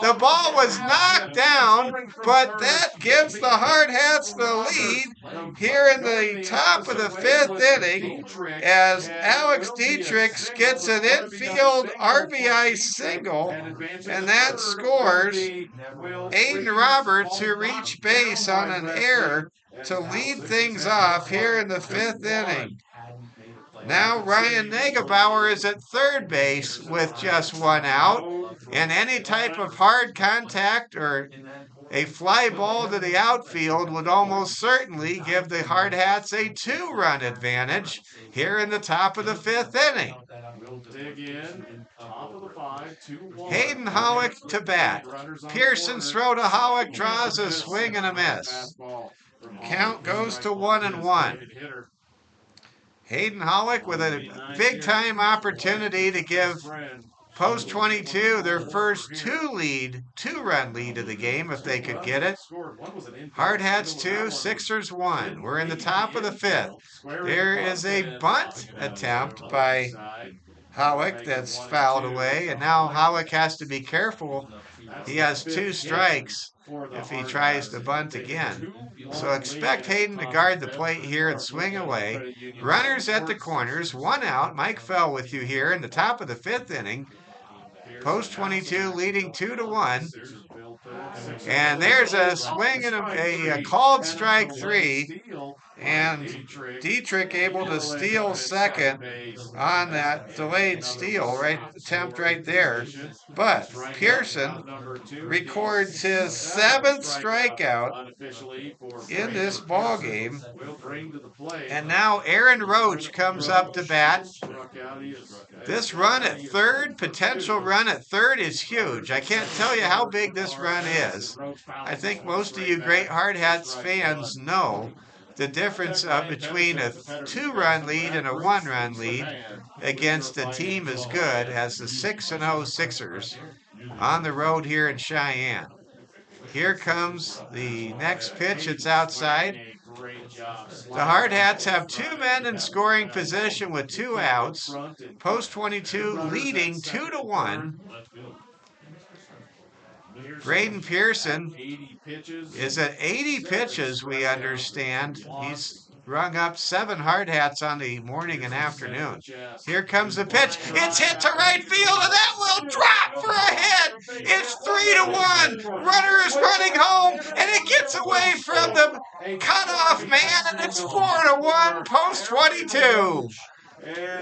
The ball was knocked down, but that gives the Hardhats the lead here in the top of the fifth inning as Alex Dietrich gets an infield RBI single, and that scores Aiden Roberts, who reached base on an error to lead things off here in the fifth inning. Now Ryan Negebauer is at third base with just one out, and any type of hard contact or a fly ball to the outfield would almost certainly give the Hardhats a 2-run advantage here in the top of the fifth inning. Hayden Howick to bat. Pearson's throw to Howick draws a swing and a miss. Count goes to 1-1. Hayden Howick with a big-time opportunity to give post 22 their first two-run lead of the game if they could get it. Hardhats 2, Sixers 1. We're in the top of the fifth. There is a bunt attempt by Howick that's fouled away, and now Howick has to be careful. He has 2 strikes. if he tries to bunt again. So expect Hayden to guard the plate here and swing away. Runners at the corners, 1 out. Mike Fell with you here in the top of the 5th inning. Post 22 leading 2-1. And there's a swing and a called strike 3. And Dietrich able to steal second on that delayed steal attempt right there. But Pearson records his 7th strikeout in this ball game. And now Aaron Roach comes up to bat. This run at third, potential run at third, is huge. I can't tell you how big this run is. I think most of you great Hardhats fans know the difference between a 2-run lead and a 1-run lead against a team as good as the 6-0 Sixers on the road here in Cheyenne. Here comes the next pitch. It's outside. The Hardhats have 2 men in scoring position with 2 outs. Post 22 leading 2-1. Braden Pearson is at 80 pitches, we understand. He's rung up 7 Hardhats on the morning and afternoon. Here comes the pitch. It's hit to right field, and that will drop for a hit. It's 3-1. Runner is running home, and it gets away from the cutoff man, and it's 4-1. Post 22.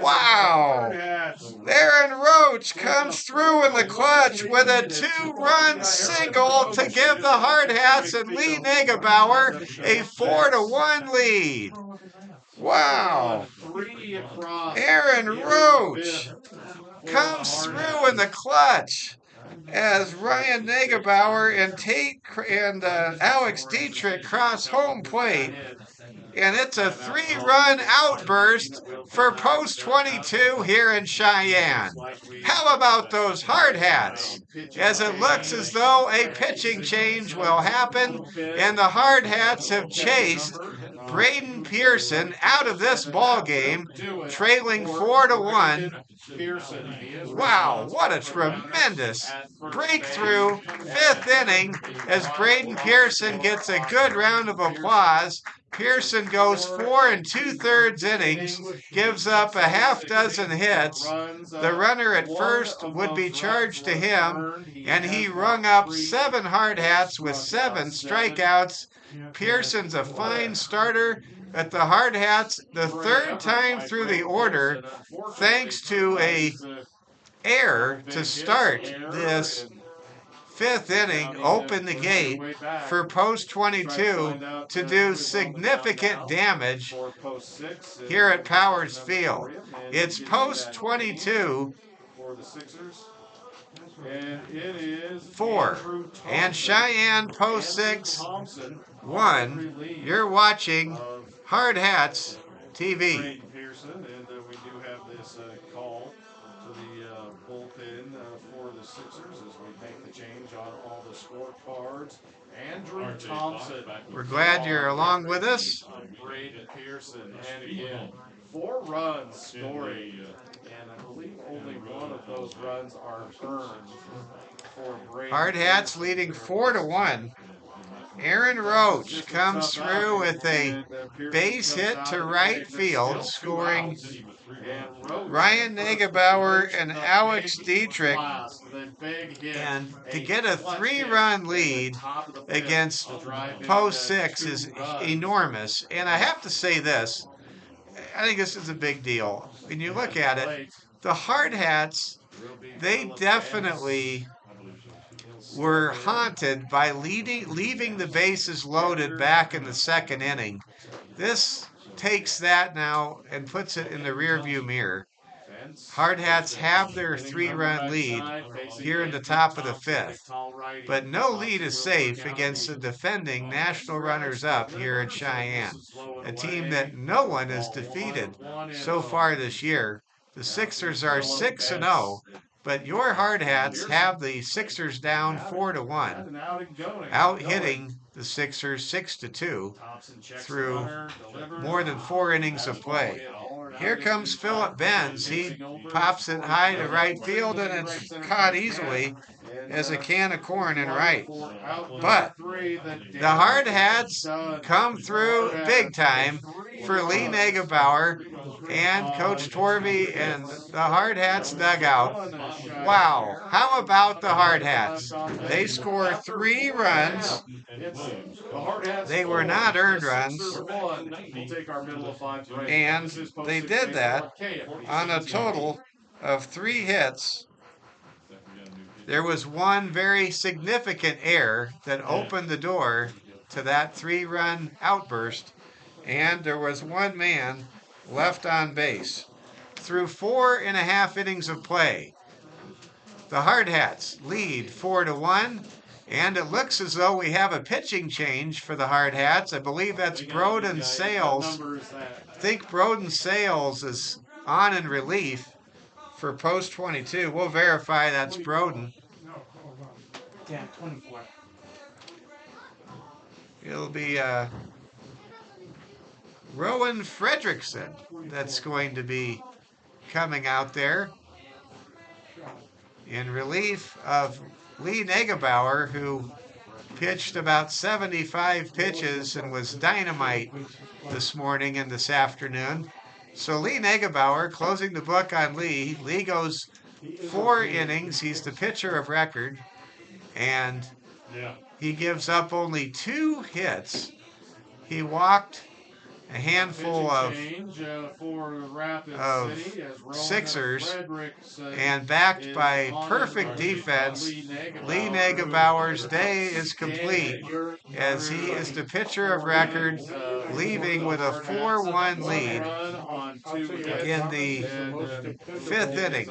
Wow. Aaron Roach comes through in the clutch with a 2-run single to give the Hardhats and Lee Negebauer a 4-1 lead. Wow. Aaron Roach comes through in the clutch as Ryan Negebauer and Alex Dietrich cross home plate. And it's a 3-run outburst for Post 22 here in Cheyenne. How about those Hardhats? As it looks as though a pitching change will happen, and the Hardhats have chased Braden Pearson out of this ball game, trailing 4-1. Wow, what a tremendous breakthrough 5th inning as Braden Pearson gets a good round of applause. Pearson goes 4 2/3 innings, gives up a half-dozen hits. The runner at first would be charged to him, and he rung up 7 Hardhats with 7 strikeouts. Pearson's a fine starter at the Hardhats, the 3rd time through the order, thanks to a error to start this 5th inning, open the gate for Post 22 to do significant damage here at Powers Field. It's Post 22 4 and Cheyenne Post 6 1. You're watching Hardhats TV. We do have this call to the bullpen for the Sixers as we make the change on all the scorecards. Andrew Thompson. We're glad you're along with us. Braden Pearson, and again, 4 runs scoring, and I believe only one of those runs are earned for Braden. Hardhats leading 4-1. Aaron Roach comes through with a base hit to right field, scoring Ryan Negebauer and Alex Dietrich. And to get a 3-run lead against Post 6 is enormous. And I have to say this, I think this is a big deal. When you look at it, the Hardhats, they definitely were haunted by leaving the bases loaded back in the 2nd inning. This takes that now and puts it in the rearview mirror. Hardhats have their 3-run lead here in the top of the 5th, but no lead is safe against the defending national runners-up here in Cheyenne, a team that no one has defeated so far this year. The Sixers are 6-0, but your Hardhats have the Sixers down 4-1, out-hitting the Sixers 6-2 through more than 4 innings of play. Here comes Phillip Benz. He pops it high to right field, and it's caught easily as a can of corn in right. But the Hardhats come through big time for Lee Negebauer and Coach Torvey and the Hardhats dugout. Wow, how about the Hardhats? They score 3 runs. They were not earned runs, and they did that on a total of 3 hits. There was one very significant error that opened the door to that 3-run outburst, and there was 1 man left on base. Through 4.5 innings of play, the Hardhats lead 4-1, and it looks as though we have a pitching change for the Hardhats. I believe that's Broden Sales. I think Broden Sales is on in relief for post 22. We'll verify that's Broden. Yeah, 24. It'll be Rowan Fredrickson that's going to be coming out there in relief of Lee Negebauer, who pitched about 75 pitches and was dynamite this morning and this afternoon. So Lee Negebauer closing the book on Lee. Lee goes 4 innings. He's the pitcher of record, and he gives up only 2 hits. He walked a handful of Sixers, and backed by perfect defense, Lee Negebauer's day is complete as he is the pitcher of record, leaving with a 4-1 lead in the 5th inning.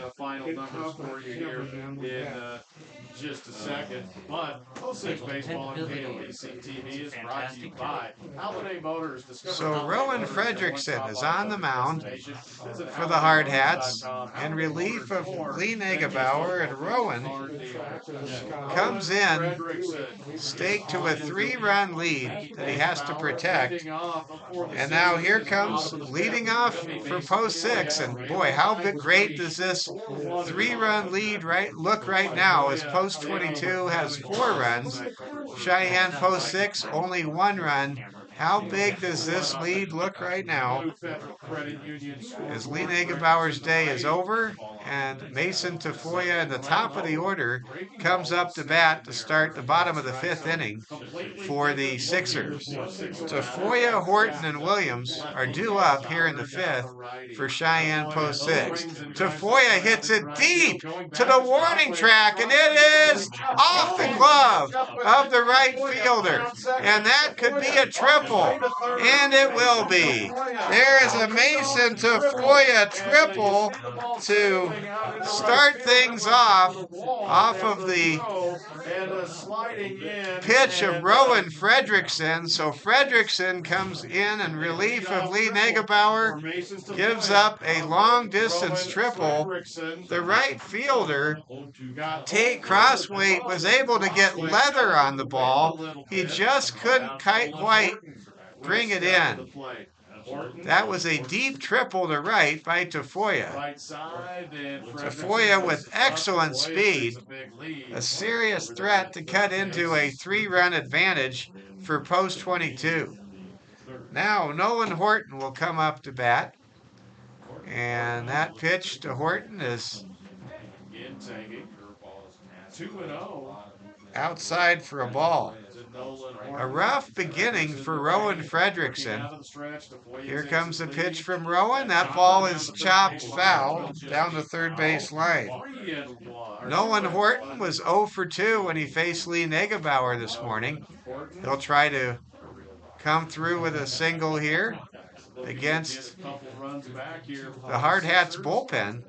Just a second, but 06 Baseball on KLBC TV is brought to you by Holiday Motors. So Rowan Fredrickson is on the mound for the Hardhats in relief of Lee Negebauer, and Rowan comes in staked to a 3-run lead that he has to protect. And now here comes leading off for post 6, and boy, how great does this 3-run lead look right now as post 22 has 4 runs. Cheyenne post 6 only 1 run. How big does this lead look right now as Lee Negebauer's day is over, and Mason Tafoya in the top of the order comes up to bat to start the bottom of the 5th inning for the Sixers. Tafoya, Horton, and Williams are due up here in the 5th for Cheyenne post 6. Tafoya hits it deep to the warning track, and it is off the glove of the right fielder, and that could be a triple. And it will be. There is a Mason Tafoya triple to start things off of the pitch of Rowan Fredrickson. So Fredrickson comes in relief of Lee Negebauer, gives up a long-distance triple. The right fielder, Tate Crossweight, was able to get leather on the ball. He just couldn't quite bring it in. That was a deep triple to right by Tafoya. Tafoya with excellent speed, a serious threat to cut into a 3-run advantage for post 22. Now Nolan Horton will come up to bat, and that pitch to Horton is outside for a ball. A rough beginning for Rowan Fredrickson. Here comes the pitch from Rowan. That ball is chopped foul down the third base line. Nolan Horton was 0 for 2 when he faced Lee Negebauer this morning. He'll try to come through with a single here against the Hardhats bullpen.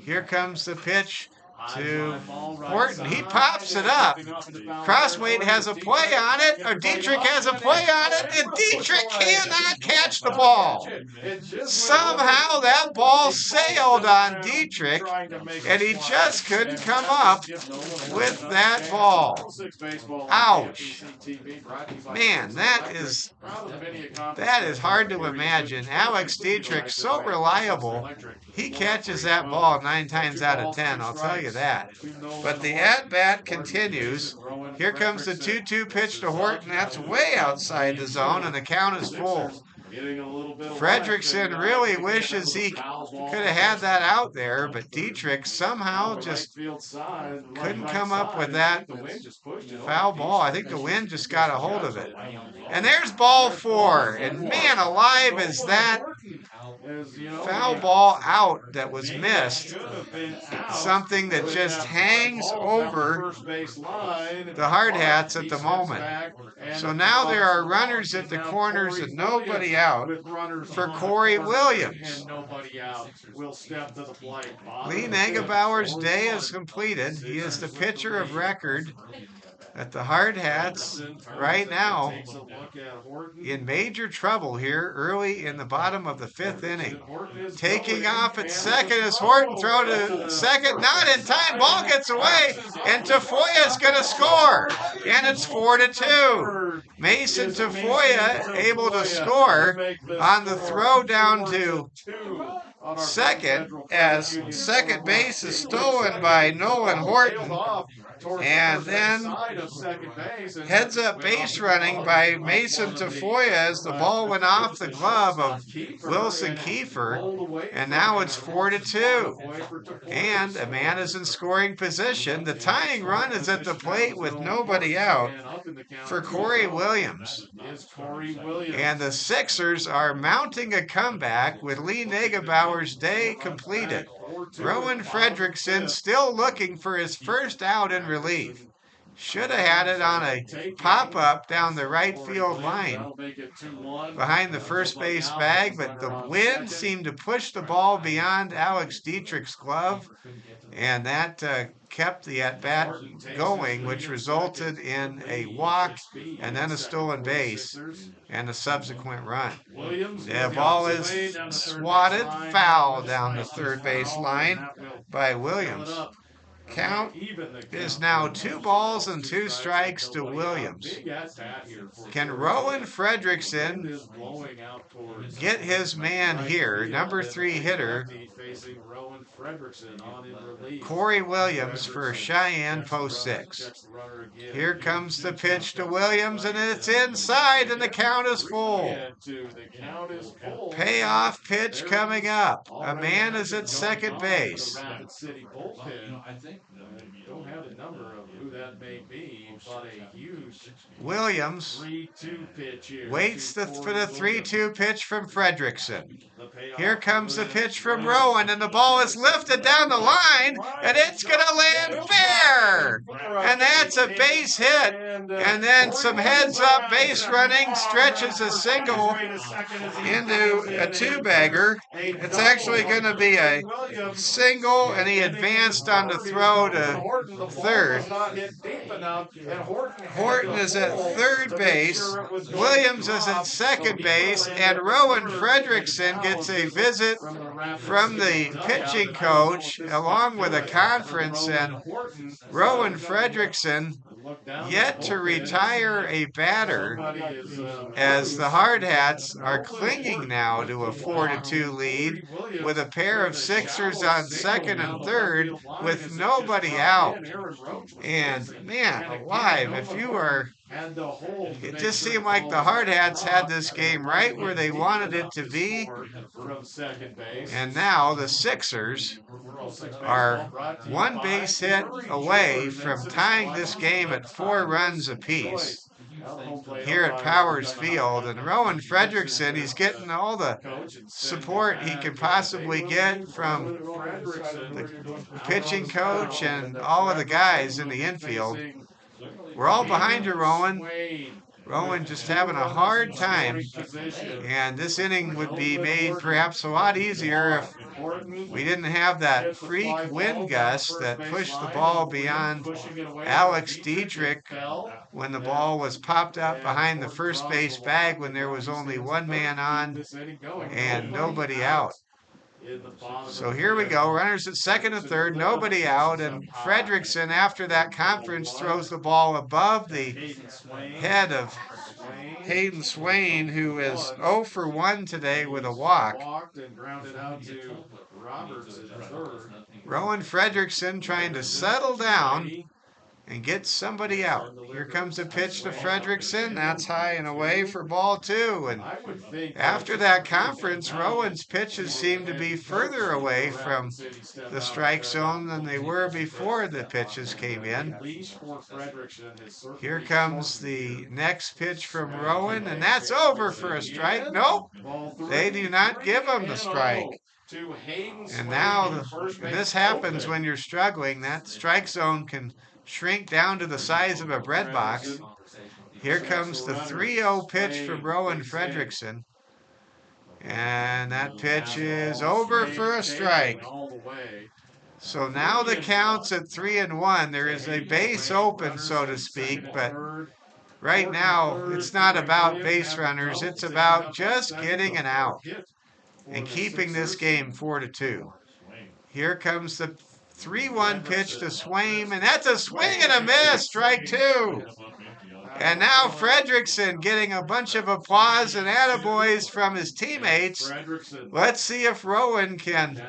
Here comes the pitch to Horton. He pops it up. Crossweight has a play on it, or Dietrich has a play on it, and Dietrich cannot catch the ball. Somehow that ball sailed on Dietrich, and he just couldn't come up with that ball. Ouch. Man, that is hard to imagine. Alex Dietrich, so reliable. He catches that ball 9 times out of 10, I'll tell you you that. But the at-bat continues. Here comes the 2-2 pitch to Horton. That's way outside the zone, and the count is full. Fredrickson really wishes he could have had that out there, but Dietrich somehow just couldn't come up with that foul ball. I think the wind just got a hold of it. And there's ball 4. And man alive, is that foul ball out that was missed something that just hangs over the Hardhats at the moment. So now there are runners at the corners and nobody out for Corey Williams. Lee Negebauer's day is completed. He is the pitcher of record at the Hardhats right now, in major trouble here early in the bottom of the 5th inning. Taking off at second is Horton, throw to second, not in time, ball gets away, and Tafoya's going to score, and it's 4-2. Mason Tafoya able to score on the throw down to second, as second base is stolen by Nolan Horton, and then heads up base running by Mason Tafoya as the ball went off the glove of Wilson Kiefer, and now it's 4-2. And a man is in scoring position. The tying run is at the plate with nobody out for Corey Williams. And the Sixers are mounting a comeback with Lee Negebauer's day completed. Rowan Fredrickson still looking for his first out in relief. Should have had it on a pop-up down the right field line behind the first base bag, but the wind seemed to push the ball beyond Alex Dietrich's glove, and that kept the at-bat going, which resulted in a walk and then a stolen base and a subsequent run. The ball is swatted foul down the third base line by Williams. Count is now 2 balls and 2 strikes to Williams. Can Rowan Fredrickson get his man here, number 3 hitter, Corey Williams for Cheyenne Post 6? Here comes the pitch to Williams, and it's inside, and the count is full. Payoff pitch coming up. A man is at second base. Don't have a number of who that may be, but a huge Williams waits for the 3-2 pitch from Fredrickson. Here comes the pitch from Rowan, and the ball is lifted down the line, and it's going to land fair. And that's a base hit. And then some heads-up base running stretches a single into a 2-bagger. It's actually going to be a single, and he advanced on the throw to third. Horton is at third base. Williams is at second base, and Rowan Fredrickson gets a visit from the pitching coach along with a conference, and Rowan Fredrickson yet to retire a batter, as the Hardhats are clinging now to a 4-2 lead with a pair of Sixers on second and third with nobody out. And man alive, if you are, it just seemed like the Hardhats had this game right where they wanted it to be. And now the Sixers are 1 base hit away from tying this game at 4 runs apiece here at Powers Field. And Rowan Fredrickson, he's getting all the support he can possibly get from the pitching coach and all of the guys in the infield. We're all behind you, Rowan. Rowan just having a hard time, and this inning would be made perhaps a lot easier if we didn't have that freak wind gust that pushed the ball beyond Alex Dietrich when the ball was popped up behind the first base bag when there was only 1 man on and nobody out. in the bottom. So here we go. Runners at second and third, nobody out, and Fredrickson, after that conference, throws the ball above the head of Hayden Swain, who is 0 for 1 today with a walk. Walked and grounded out to Roberts in third. Rowan Fredrickson trying to settle down and get somebody out. Here comes a pitch to Fredrickson. That's high and away for ball 2. And after that conference, Rowan's pitches seem to be further away from the strike zone than they were before the pitches came in. Here comes the next pitch from Rowan, and that's over for a strike. Nope, they do not give him the strike. And now, this happens when you're struggling. That strike zone can shrink down to the size of a bread box. Here comes the 3-0 pitch from Rowan Fredrickson. And that pitch is over for a strike. So now the count's at 3-1. There is a base open, so to speak, but right now it's not about base runners. It's about just getting an out and keeping this game 4-2. Here comes the 3-1 pitch to Swain, and that's a swing and a miss, strike 2. And now Fredrickson getting a bunch of applause and attaboys from his teammates. Let's see if Rowan can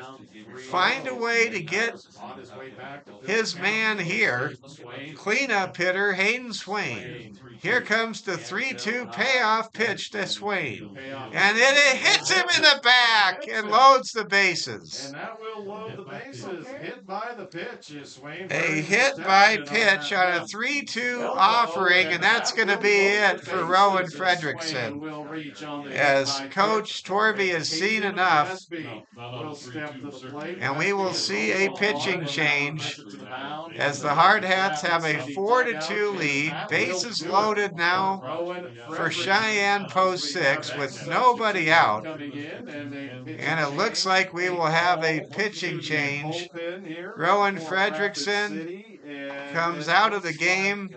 find a way to get his man here. Cleanup hitter Hayden Swain. Here comes the 3-2 payoff pitch to Swain. And it hits him in the back and loads the bases. And that will load the bases. Hit by the pitch is Swain. A hit by pitch on a 3-2 offering, and that's going to be it for Rowan Fredrickson. As Coach Torvey has seen enough, and we will see a pitching change as the Hardhats have a 4-2 lead. Bases loaded now for Cheyenne post 6 with nobody out. And it looks like we will have a pitching change. Rowan Fredrickson comes out of the game.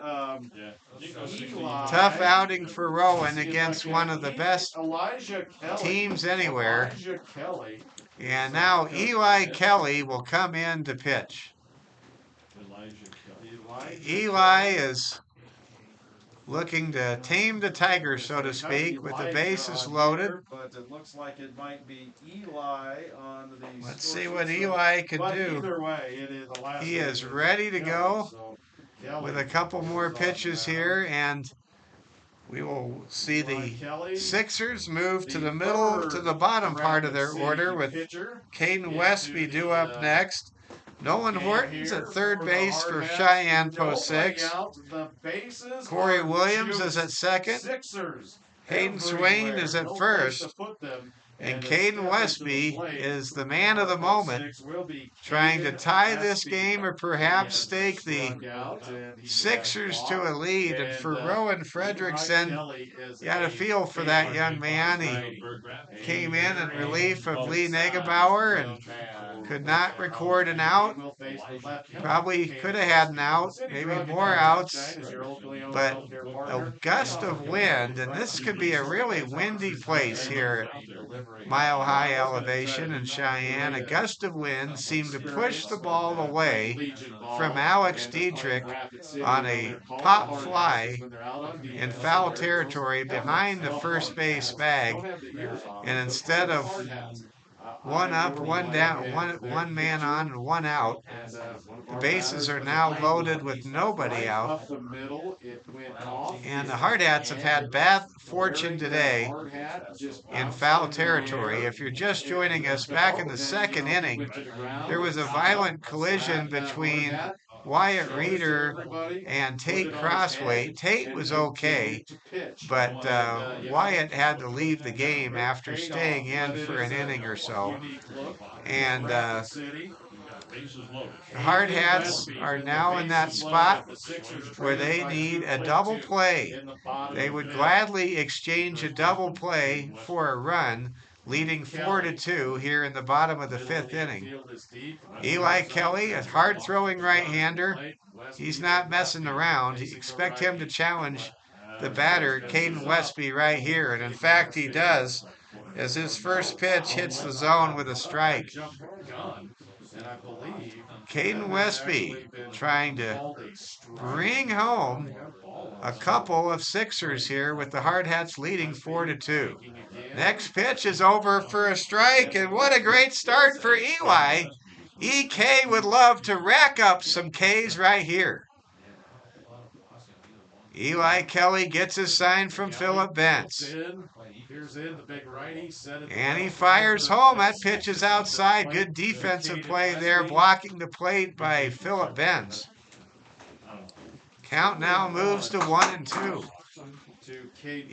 Tough outing for Rowan against one of the best teams anywhere. And now Eli Kelly will come in to pitch. Eli is looking to tame the tiger, so to speak, with the bases loaded. But it looks like it might be Eli on the. Let's see what Eli can do. He is ready to go with a couple more pitches here, and we will see the Sixers move to the middle, to the bottom part of their order, with Caden Westby due up next. Nolan Horton's at third base for Cheyenne post 6. Corey Williams is at second. Hayden Swain is at first. And Caden Westby is the man of the moment, trying to tie this game or perhaps stake the Sixers to a lead. And for Rowan Fredrickson, you got a feel for that young man. He came in relief of Lee Negebauer and could not record an out. Probably could have had an out, maybe more outs. But a gust of wind, and this could be a really windy place here at Mile High elevation in Cheyenne. A gust of wind seemed to push the ball away from Alex Diedrich on a pop fly in foul territory behind the first base bag. And instead of one up, one down, one man on, and one out, the bases are now loaded with nobody out. And the Hardhats have had bad fortune today in foul territory. If you're just joining us, back in the second inning, there was a violent collision between Wyatt Reeder and Tate Crossway. Tate was okay, but Wyatt had to leave the game after staying in for an inning or so. And the Hardhats are now in that spot where they need a double play. They would gladly exchange a double play for a run, leading 4-2 here in the bottom of the fifth inning. Eli Kelly, a hard-throwing right-hander. He's not messing around. You expect him to challenge the batter, Caden Westby, right here. And in fact, he does. as his first pitch hits the zone with a strike. Jump gun, and I believe Caden Westby trying to bring home a couple of sixers here with the Hardhats leading 4-2. Next pitch is over for a strike, and what a great start for Eli. EK would love to rack up some Ks right here. Eli Kelly gets his sign from Philip Bentz. And he fires home. That pitch is outside. Good defensive play there, blocking the plate by Philip Bentz. Count now moves to 1-2.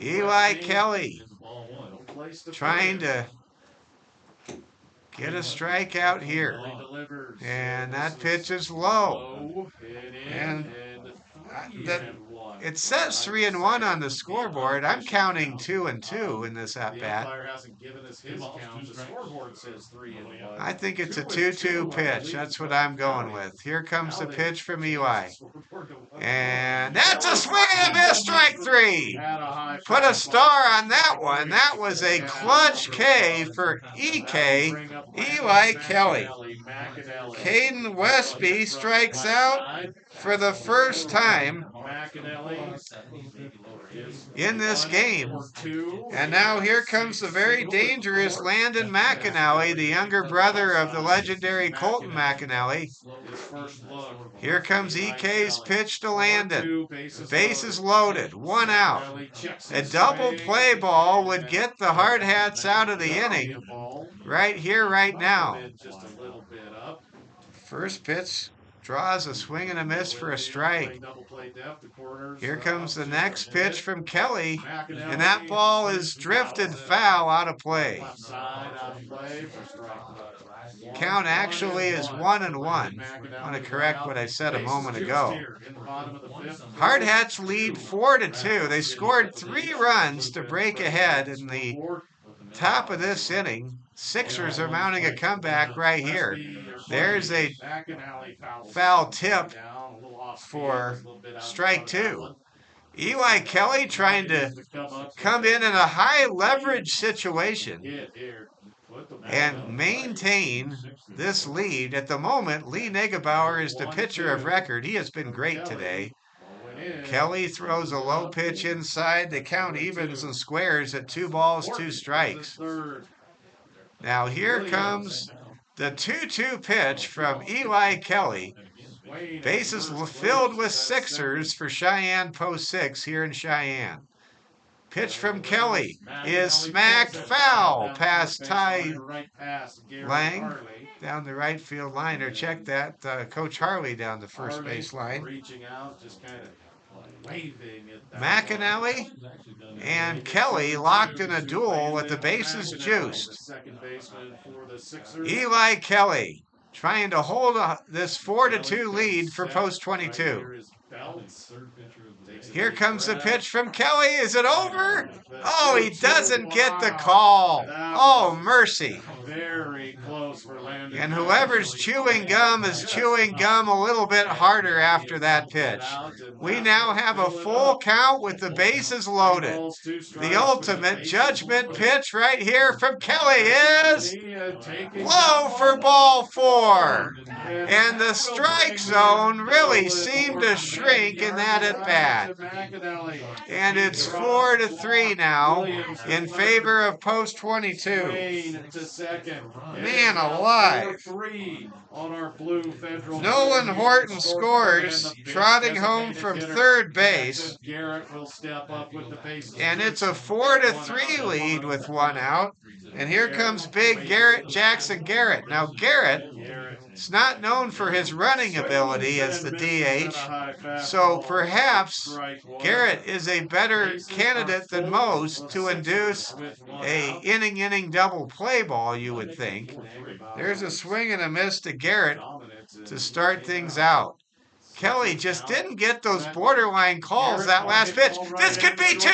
Eli Kelly trying to get a strikeout here. And that pitch is low. And it says 3-1 on the scoreboard. I'm counting 2-2 in this at bat. I think it's a 2-2 pitch. That's what I'm going with. Here comes the pitch from Eli. And that's a swing and a miss, strike 3. Put a star on that one. That was a clutch K for EK, Eli Kelly. Caden Westby strikes out for the first time in this game. And now here comes the very dangerous Landon McAnally, the younger brother of the legendary Colton McAnally. Here comes EK's pitch to Landon. Bases loaded, 1 out. A double play ball would get the Hardhats out of the inning right here, right now. First pitch draws a swing and a miss for a strike. Here comes the next pitch from Kelly, and that ball is drifted foul out of play. Count actually is 1-1. I want to correct what I said a moment ago. Hardhats lead 4-2. They scored 3 runs to break ahead in the top of this inning. Sixers are mounting a comeback right here. There's a foul tip for strike 2. Eli Kelly trying to come in a high leverage situation and maintain this lead. At the moment, Lee Negebauer is the pitcher of record. He has been great today. Kelly throws a low pitch inside. The count evens and squares at 2 balls, 2 strikes. Now here comes the 2-2 pitch from Eli Kelly. Bases filled with sixers for Cheyenne Post 6 here in Cheyenne. Pitch from Kelly is smacked foul past Ty Lang down the right field line. Or check that, Coach Harley down the first base line. McAnally and Kelly locked in a duel with the bases juiced. Eli Kelly trying to hold this 4-2 lead for Post 22. Here comes the pitch from Kelly. Is it over? Oh, he doesn't get the call. Oh, mercy. And whoever's chewing gum is chewing gum a little bit harder after that pitch. We now have a full count with the bases loaded. The ultimate judgment pitch right here from Kelly is low for ball 4. And the strike zone really seemed to shrink in that at bat. And it's 4-3 now in favor of Post 22. Man alive. Nolan Horton scores, trotting home from third base. And it's a 4-3 lead with 1 out. And here comes big Jackson Garrett. Now Garrett is not known for his running ability as the DH, so perhaps Garrett is a better candidate than most to induce a inning double play ball, you would think. There's a swing and a miss to Garrett to start things out. Kelly just didn't get those borderline calls that last pitch. This could be 2.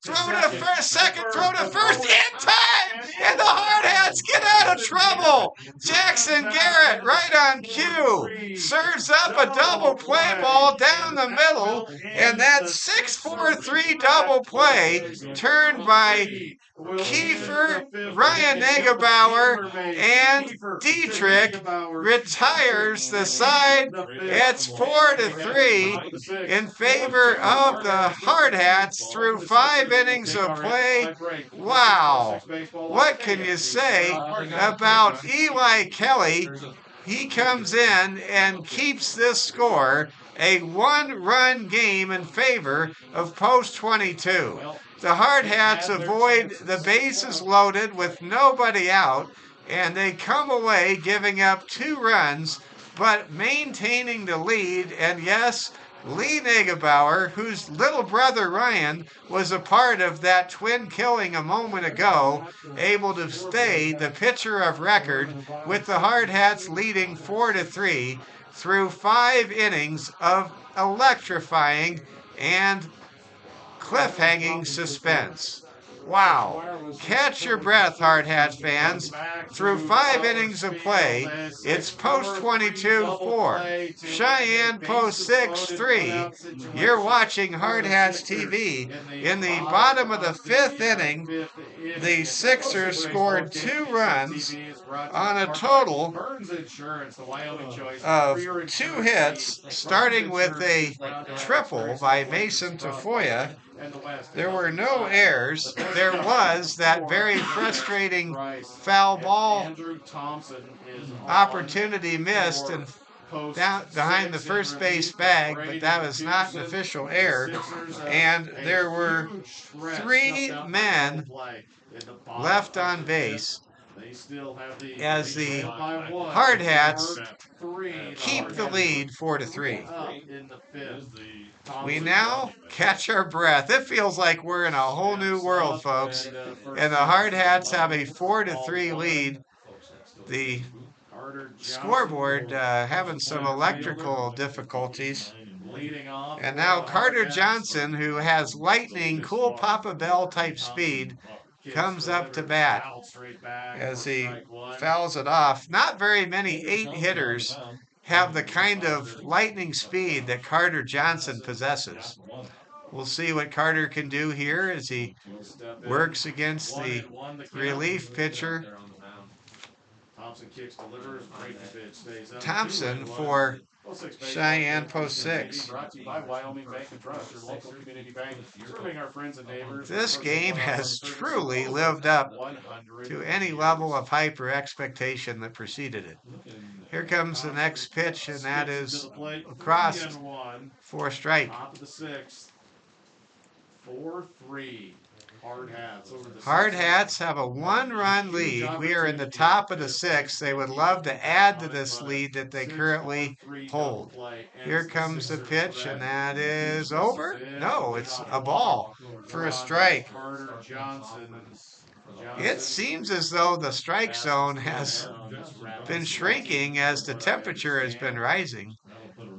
Throw to first, second, throw to first in time. And the Hardhats get out of trouble. Jackson Garrett right on cue serves up a double play ball down the middle. And that 6-4-3 double play turned by Kiefer, Ryan Negebauer, and Dietrich retires the side. It's 4-3 in favor of the Hardhats through 5 innings of play. Wow. What can you say about Eli Kelly? He comes in and keeps this score a 1-run game in favor of Post 22. The Hardhats avoid the bases loaded with nobody out, and they come away giving up 2 runs, but maintaining the lead. And yes, Lee Negebauer, whose little brother Ryan was a part of that twin killing a moment ago, able to stay the pitcher of record with the Hardhats leading 4-3 through 5 innings of electrifying and cliffhanging suspense. Wow. Catch your breath, Hardhats fans. Through 5 innings of play, it's Post 22-4, Cheyenne Post 6-3. You're watching Hardhats TV. In the bottom of the 5th inning, the Sixers scored 2 runs on a total of 2 hits, starting with a triple by Mason Tafoya. There were no errors. There was that very frustrating foul ball opportunity missed and down behind the first base bag, but that was not an official error. And there were 3 men left on base as the Hardhats keep the lead 4-3. We now catch our breath. It feels like we're in a whole new world, folks. And the Hardhats have a 4-3 lead. The scoreboard having some electrical difficulties. And now Carter Johnson, who has lightning, cool Papa Bell type speed, comes up to bat as he fouls it off. Not very many 8 hitters have the kind of lightning speed that Carter Johnson possesses. We'll see what Carter can do here as he works against the relief pitcher. Thompson for Cheyenne Post 6. This game has truly lived up to any level of hyper expectation that preceded it. Here comes the next pitch, and that is across for a strike. 4-3. Hardhats have a 1-run lead. We are in the top of the 6th. They would love to add to this lead that they currently hold. Here comes the pitch, and that is over. No, it's a ball for a strike. It seems as though the strike zone has been shrinking as the temperature has been rising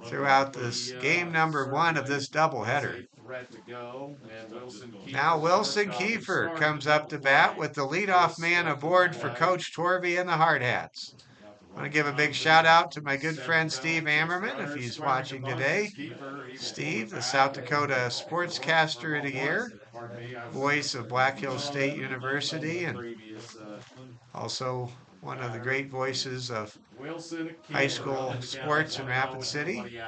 throughout this game number 1 of this doubleheader. Now Wilson Kiefer comes up to bat with the leadoff man aboard for Coach Torvey and the Hardhats. I want to give a big shout out to my good friend Steve Ammerman if he's watching today. Steve, the South Dakota Sportscaster of the Year, voice of Black Hills State University, and also one of the great voices of high school sports in Rapid City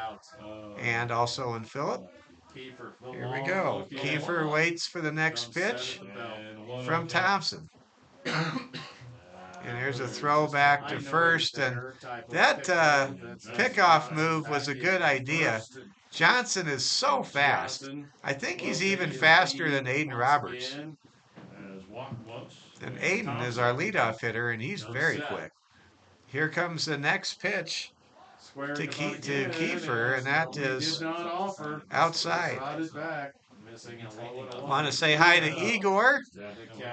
and also in Phillip. Here we go. Kiefer waits for the next pitch from Thompson. And there's a throw back to first, and that pickoff move was a good idea. Johnson is so fast. I think he's even faster than Aiden Roberts. And Aiden is our leadoff hitter, and he's very quick. Here comes the next pitch to Kiefer, and that is outside. Want to say hi to Igor,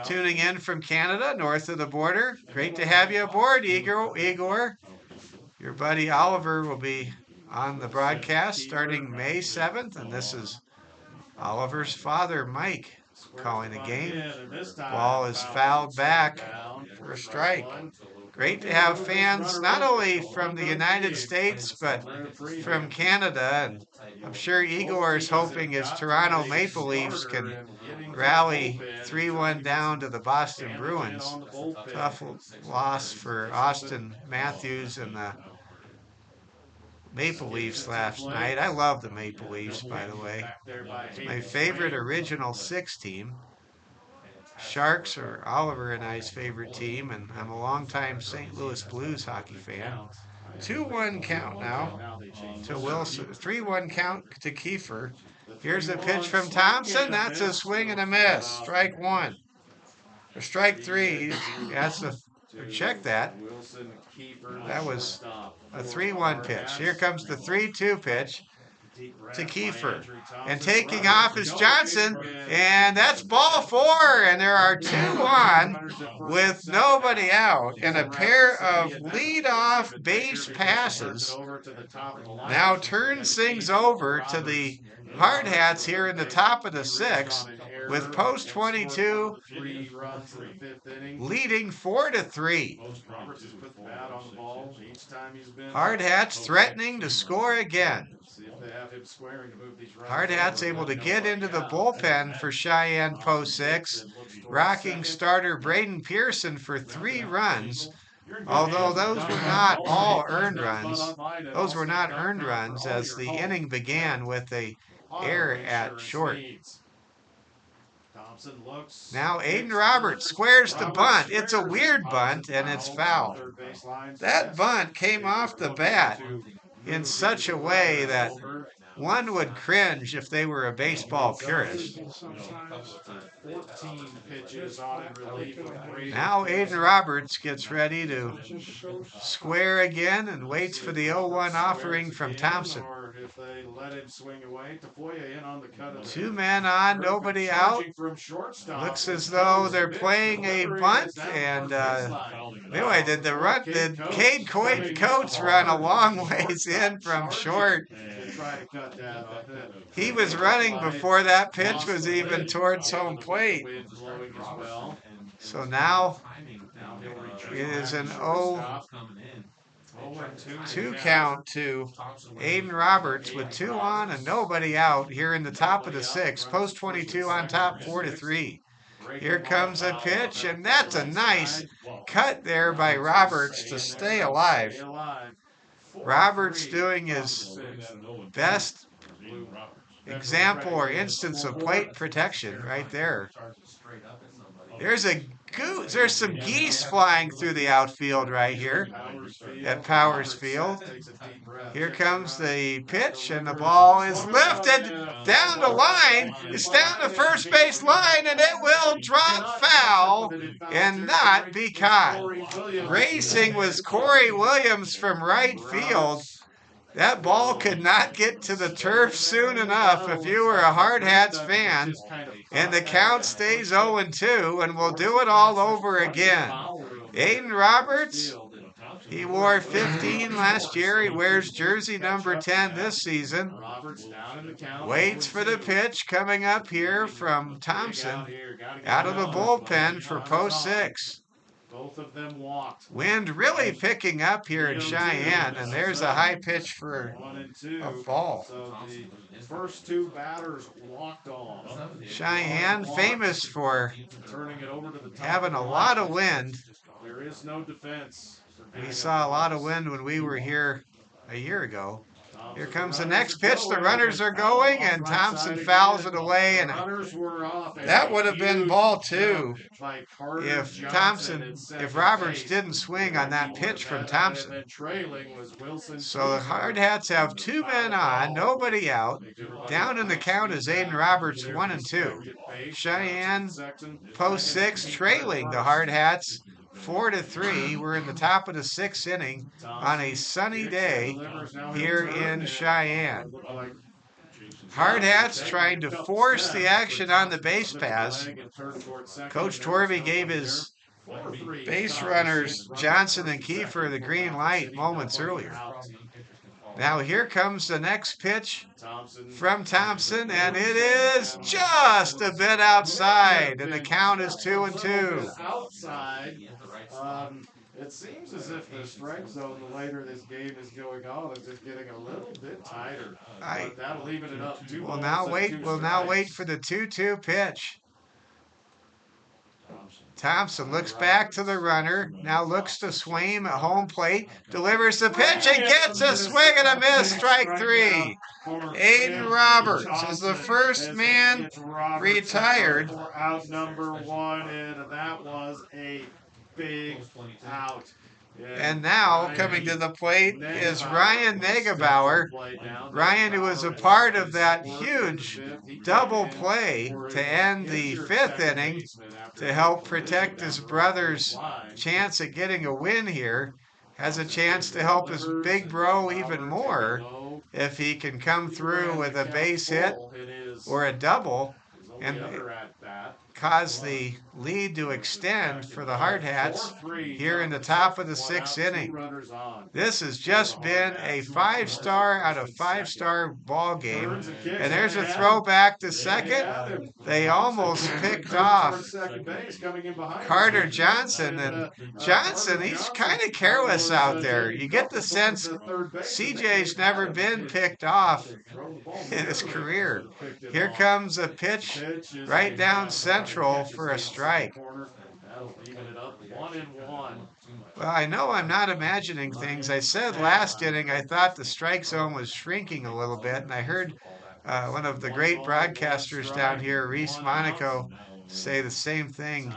tuning in from Canada, north of the border. Great to have you aboard, Igor. Your buddy Oliver will be on the broadcast starting May 7th, and this is Oliver's father, Mike, calling the game. Ball is fouled back for a strike. Great to have fans not only from the United States, but from Canada. And I'm sure Igor is hoping his Toronto Maple Leafs can rally 3-1 down to the Boston Bruins. Tough loss for Austin Matthews and the Maple Leafs last night. I love the Maple Leafs, by the way. It's my favorite original six team. Sharks are Oliver and I's favorite team, and I'm a longtime St. Louis Blues hockey fan. 2-1 count now to Wilson. 3-1 count to Kiefer. Here's a pitch from Thompson. That's a swing and a miss. Strike one. Or strike three. That's a check that. That was a 3-1 pitch. Here comes the 3-2 pitch to Kiefer. And taking off is Johnson. And that's ball four. And there are 2 on with nobody out. And a pair of leadoff base passes now turns things over to the Hardhats here in the top of the 6th, with post 22 leading 4-3. Hardhats threatening to score again. Hardhats able to get into the bullpen for Cheyenne post 6, rocking starter Braden Pearson for 3 runs. Although those were not all earned runs. Those were not earned runs, as the inning began with a error at short. Now Aiden Roberts squares the bunt. It's a weird bunt, and it's foul. That bunt came off the bat in such a way that one would cringe if they were a baseball purist. Now Aiden Roberts gets ready to square again and waits for the 0-1 offering from Thompson. 2 men on, nobody out. Looks as though they're playing a bunt, and anyway, did Cade Coates run a long ways in from short? He was running before that pitch was even towards home plate. So now it is an 0-2 count to Aiden Roberts with 2 on and nobody out here in the top of the 6th. Post 22 on top, 4-3. Here comes a pitch, and that's a nice cut there by Roberts to stay alive. Roberts doing his best example or instance of plate protection right there. There's some geese flying through the outfield right here at Powers Field. Here comes the pitch, and the ball is lifted down the line. It's down the first base line, and it will drop foul and not be caught. Racing was Corey Williams from right field. That ball could not get to the turf soon enough if you were a Hardhats fan, and the count stays 0-2, and we'll do it all over again. Aiden Roberts, he wore 15 last year. He wears jersey number 10 this season. Waits for the pitch coming up here from Thompson out of the bullpen for post 6. Both of them walked. Wind really picking up here in Cheyenne, and there's a high pitch for a ball. So the first 2 batters walked off. Cheyenne famous for Turning it over to the top having a lot of wind. There is no defense. We saw a lot of wind when we were here a year ago. Here comes the next pitch. The runners are going, and Thompson fouls it away, and that would have been ball 2 if Roberts didn't swing on that pitch from Thompson. So the Hardhats have 2 men on, nobody out. Down in the count is Aiden Roberts, 1-2. Cheyenne post 6 trailing the Hardhats 4-3. We're in the top of the 6th inning on a sunny day here in Cheyenne. Hardhats trying to force the action on the base pass. Coach Torvey gave his base runners Johnson and Kiefer the green light moments earlier. Now here comes the next pitch from Thompson, and it is just a bit outside, and the count is 2-2. It seems as if the strike zone, the later this game is going on, is just getting a little bit tighter. But that'll even it up. Two We'll balls now and wait. two We'll now wait strikes. for the 2-2 pitch. Thompson looks back to the runner, now looks to Swaim at home plate, delivers the pitch and gets a swing and a miss, strike three. Aiden Roberts is the first man retired. For out number one, and that was a big out. And now coming to the plate is Ryan Negebauer. Ryan, who was a part of that huge double play to end the 5th inning to help protect his brother's chance at getting a win here, has a chance to help his big bro even more if he can come through with a base hit or a double and cause the lead to extend for the Hardhats here in the top of the 6th inning. This has just been a 5-star out of 5-star ball game. And there's a throwback to second. They almost picked off Carter Johnson. And Johnson, he's kind of careless out there. You get the sense CJ's never been picked off in his career. Here comes a pitch right down central for a strike. Well, I know I'm not imagining things. I said last inning I thought the strike zone was shrinking a little bit, and I heard one of the great broadcasters down here, Reese Monaco, say the same thing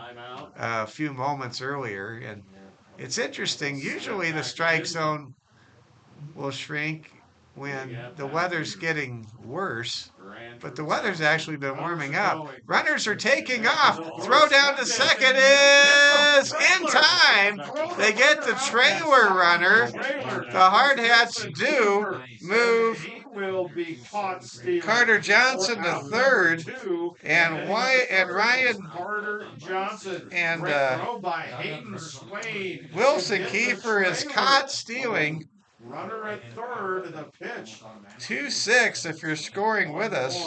a few moments earlier. And it's interesting. Usually the strike zone will shrink when the weather's getting worse, but the weather's actually been warming up. Runners are taking off. Throw down to second is in time. They get the trailer runner. The Hardhats do move Carter Johnson to third, and Ryan and Wilson Kiefer is caught stealing. Runner at third in the pitch. 2-6 if you're scoring with us.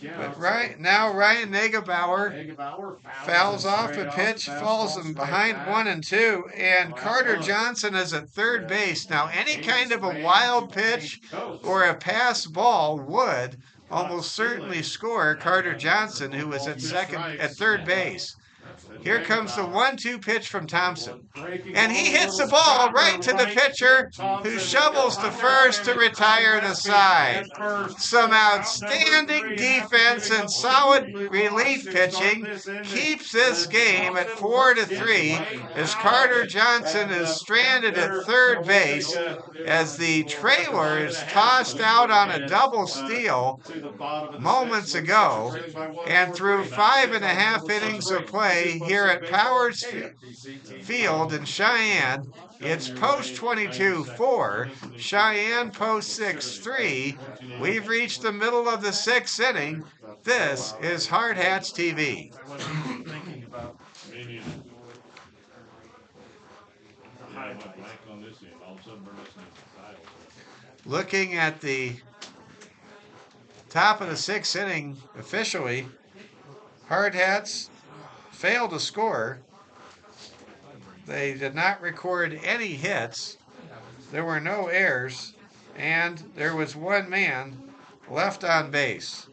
But now Ryan Negebauer fouls off a pitch, falls in behind 1 and 2, and Carter Johnson is at third base. Now any kind of a wild pitch or a pass ball would almost certainly score Carter Johnson, who was at third base. Here comes the 1-2 pitch from Thompson. And he hits the ball right to the pitcher, who shovels to first to retire the side. Some outstanding defense and solid relief pitching keeps this game at 4-3 as Carter Johnson is stranded at third base as the trailer is tossed out on a double steal moments ago. And through 5.5 innings of play here at Powers Field in Cheyenne, it's post 22-4, Cheyenne post 6-3. We've reached the middle of the 6th inning. This is Hardhats TV. Looking at the top of the 6th inning officially, Hardhats failed to score. They did not record any hits. There were no errors, and there was one man left on base.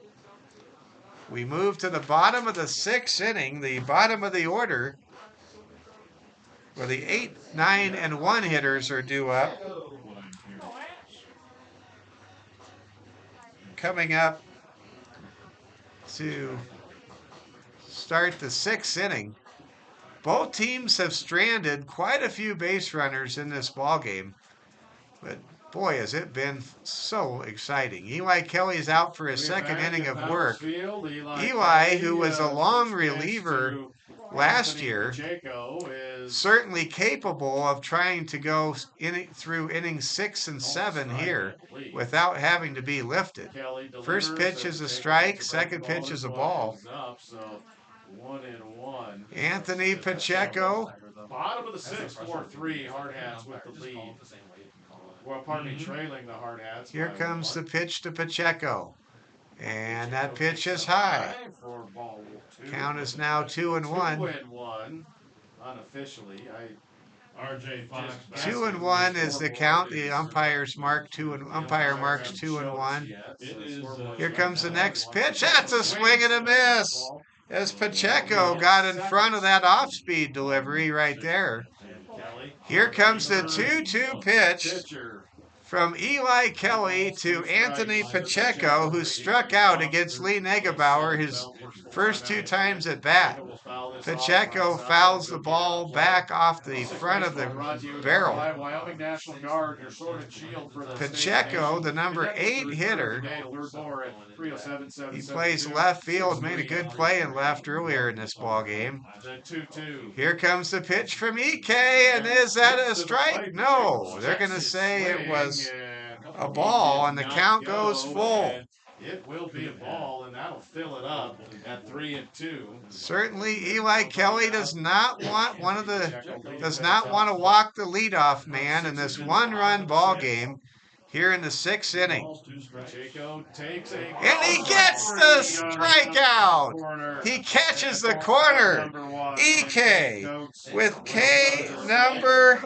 We move to the bottom of the 6th inning, the bottom of the order, where the 8, 9, and 1 hitters are due up. Coming up to start the 6th inning. Both teams have stranded quite a few base runners in this ballgame, but boy, has it been so exciting. Eli Kelly is out for his 2nd inning of work. Eli, who was a long reliever last year, certainly capable of trying to go through innings 6 and 7 here without having to be lifted. First pitch is a strike, second pitch is a ball. Anthony Pacheco. Bottom of the 6th, 4-3, Hardhats with the lead. Well, pardon me, trailing the Hardhats. Here comes the pitch to Pacheco. And that pitch is high. Count is now 2-1. 2-1, unofficially. RJ Fox. 2-1 is the count. The umpires mark umpire marks 2-1. Here comes the next pitch. That's a swing and a miss. As Pacheco got in front of that off-speed delivery right there. Here comes the 2-2 pitch from Eli Kelly to Anthony Pacheco, who struck out against Lee Negebauer his first 2 times at bat. Pacheco fouls the ball back off the front of the barrel. Pacheco, the number 8 hitter, he plays left field, made a good play in left earlier in this ball game. Here comes the pitch from EK, and is that a strike? No, they're going to say it was a ball, and the count goes full. It will be a ball, and that'll fill it up at 3-2. Certainly, Eli Kelly does not want to walk the leadoff man in this 1-run ball game here in the 6th inning. And he gets the strikeout. He catches the corner. EK with K number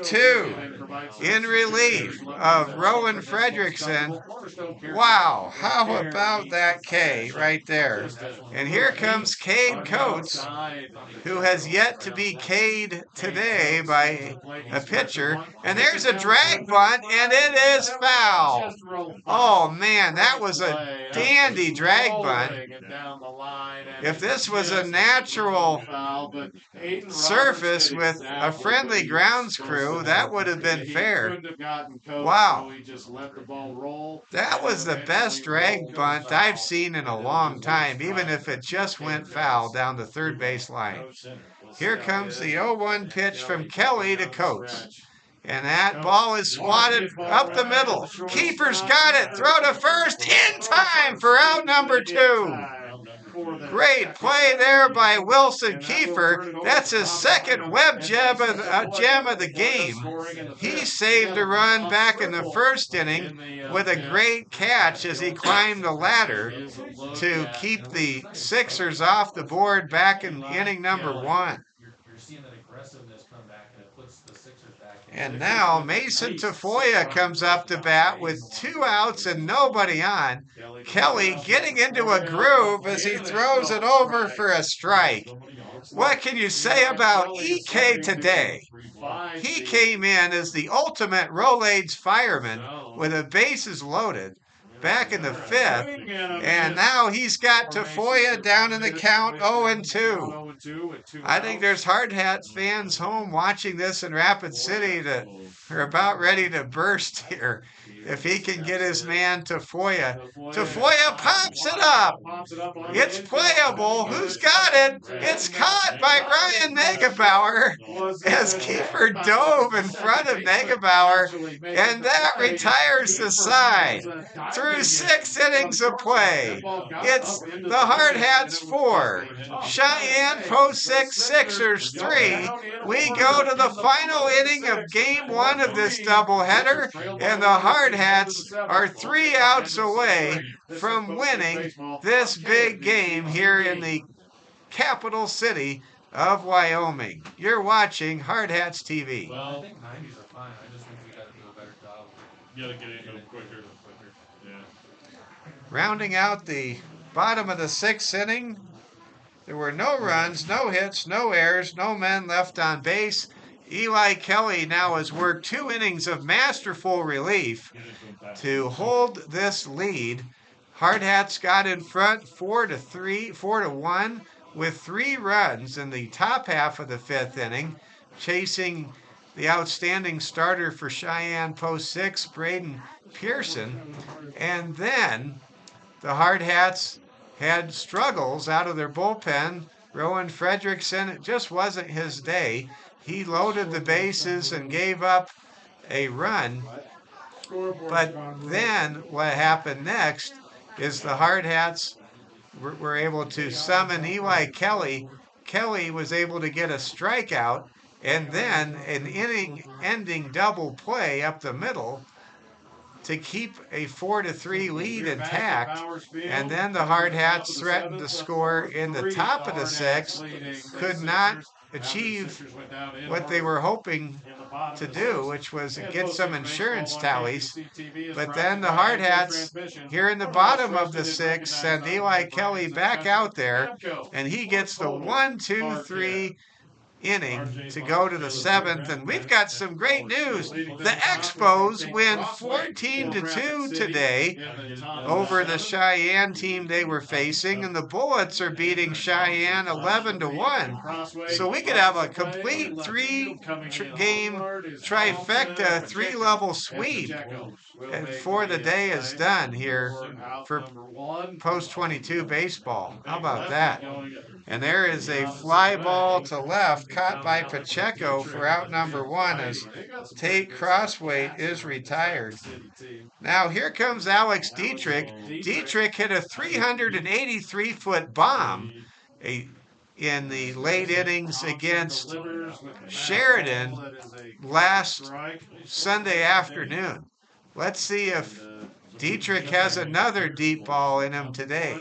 2 in relief of Rowan Fredrickson. Wow, how about that K right there? And here comes Cade Coates, who has yet to be K'd today by a pitcher. And there's a drag bunt, and it is foul. Oh, man, that was a dandy drag bunt. If this was a natural surface with a friendly grounds crew, that would have been fair. Wow. That was the best drag bunt I've seen in a long time, even if it just went foul down the third base line. Here comes the 0-1 pitch from Kelly to Coates. And that ball is swatted up the middle. Keeper's got it. Throw to first in time for out number 2. Great play there by Wilson Kiefer. That's his second web gem of the game. He saved a run back in the first inning with a great catch as he climbed the ladder to keep the Sixers off the board back in inning number 1. And now Mason Tafoya comes up to bat with 2 outs and nobody on. Kelly getting into a groove as he throws it over for a strike. What can you say about EK today? He came in as the ultimate Rolaids fireman with the bases loaded back in the 5th, and now he's got Tafoya down in the count 0-2. I think there's Hardhats fans home watching this in Rapid City that are about ready to burst here. If he can get his man Tafoya. Tafoya pops it up. It's playable. Who's got it? It's caught by Ryan Negebauer as Kiefer dove in front of Negebauer, and that retires the side. Through 6 innings of play, it's the Hardhats 4, Cheyenne Post 6 Sixers 3. We go to the final inning of Game 1 of this doubleheader, and the Hardhats are 3 outs away from winning this big game here in the capital city of Wyoming. You're watching Hardhats TV. Well, I think 90s are fine. I just think we got to do a better job. You got to get into them quicker. Yeah. Rounding out the bottom of the 6th inning, there were no runs, no hits, no errors, no men left on base. Eli Kelly now has worked 2 innings of masterful relief to hold this lead. Hardhats got in front 4-1 with 3 runs in the top half of the 5th inning, chasing the outstanding starter for Cheyenne Post 6, Braden Pearson. And then the Hardhats had struggles out of their bullpen. Rowan Fredrickson, it just wasn't his day. He loaded the bases and gave up a run. But then what happened next is the Hardhats were able to summon Eli Kelly. Kelly was able to get a strikeout and then an inning-ending double play up the middle to keep a 4-3 lead intact. And then the Hardhats threatened to score in the top of the 6th, could not achieve what they were hoping to do, which was get some insurance tallies. But then the Hardhats here in the bottom of the sixth send Eli Kelly back out there, and he gets the 1-2-3 inning to go to the seventh. And we've got some great news. The Expos win 14-2 today over the Cheyenne team they were facing, and the Bullets are beating Cheyenne 11-1. So we could have a complete three-game trifecta, three-level sweep before the day is done here for post-22 baseball. How about that? And there is a fly ball to left caught by Pacheco for out number one as Tate Crossway is retired. Now here comes Alex Dietrich. Dietrich hit a 383-foot bomb in the late innings against Sheridan last Sunday afternoon. Let's see if Dietrich has another deep ball in him today.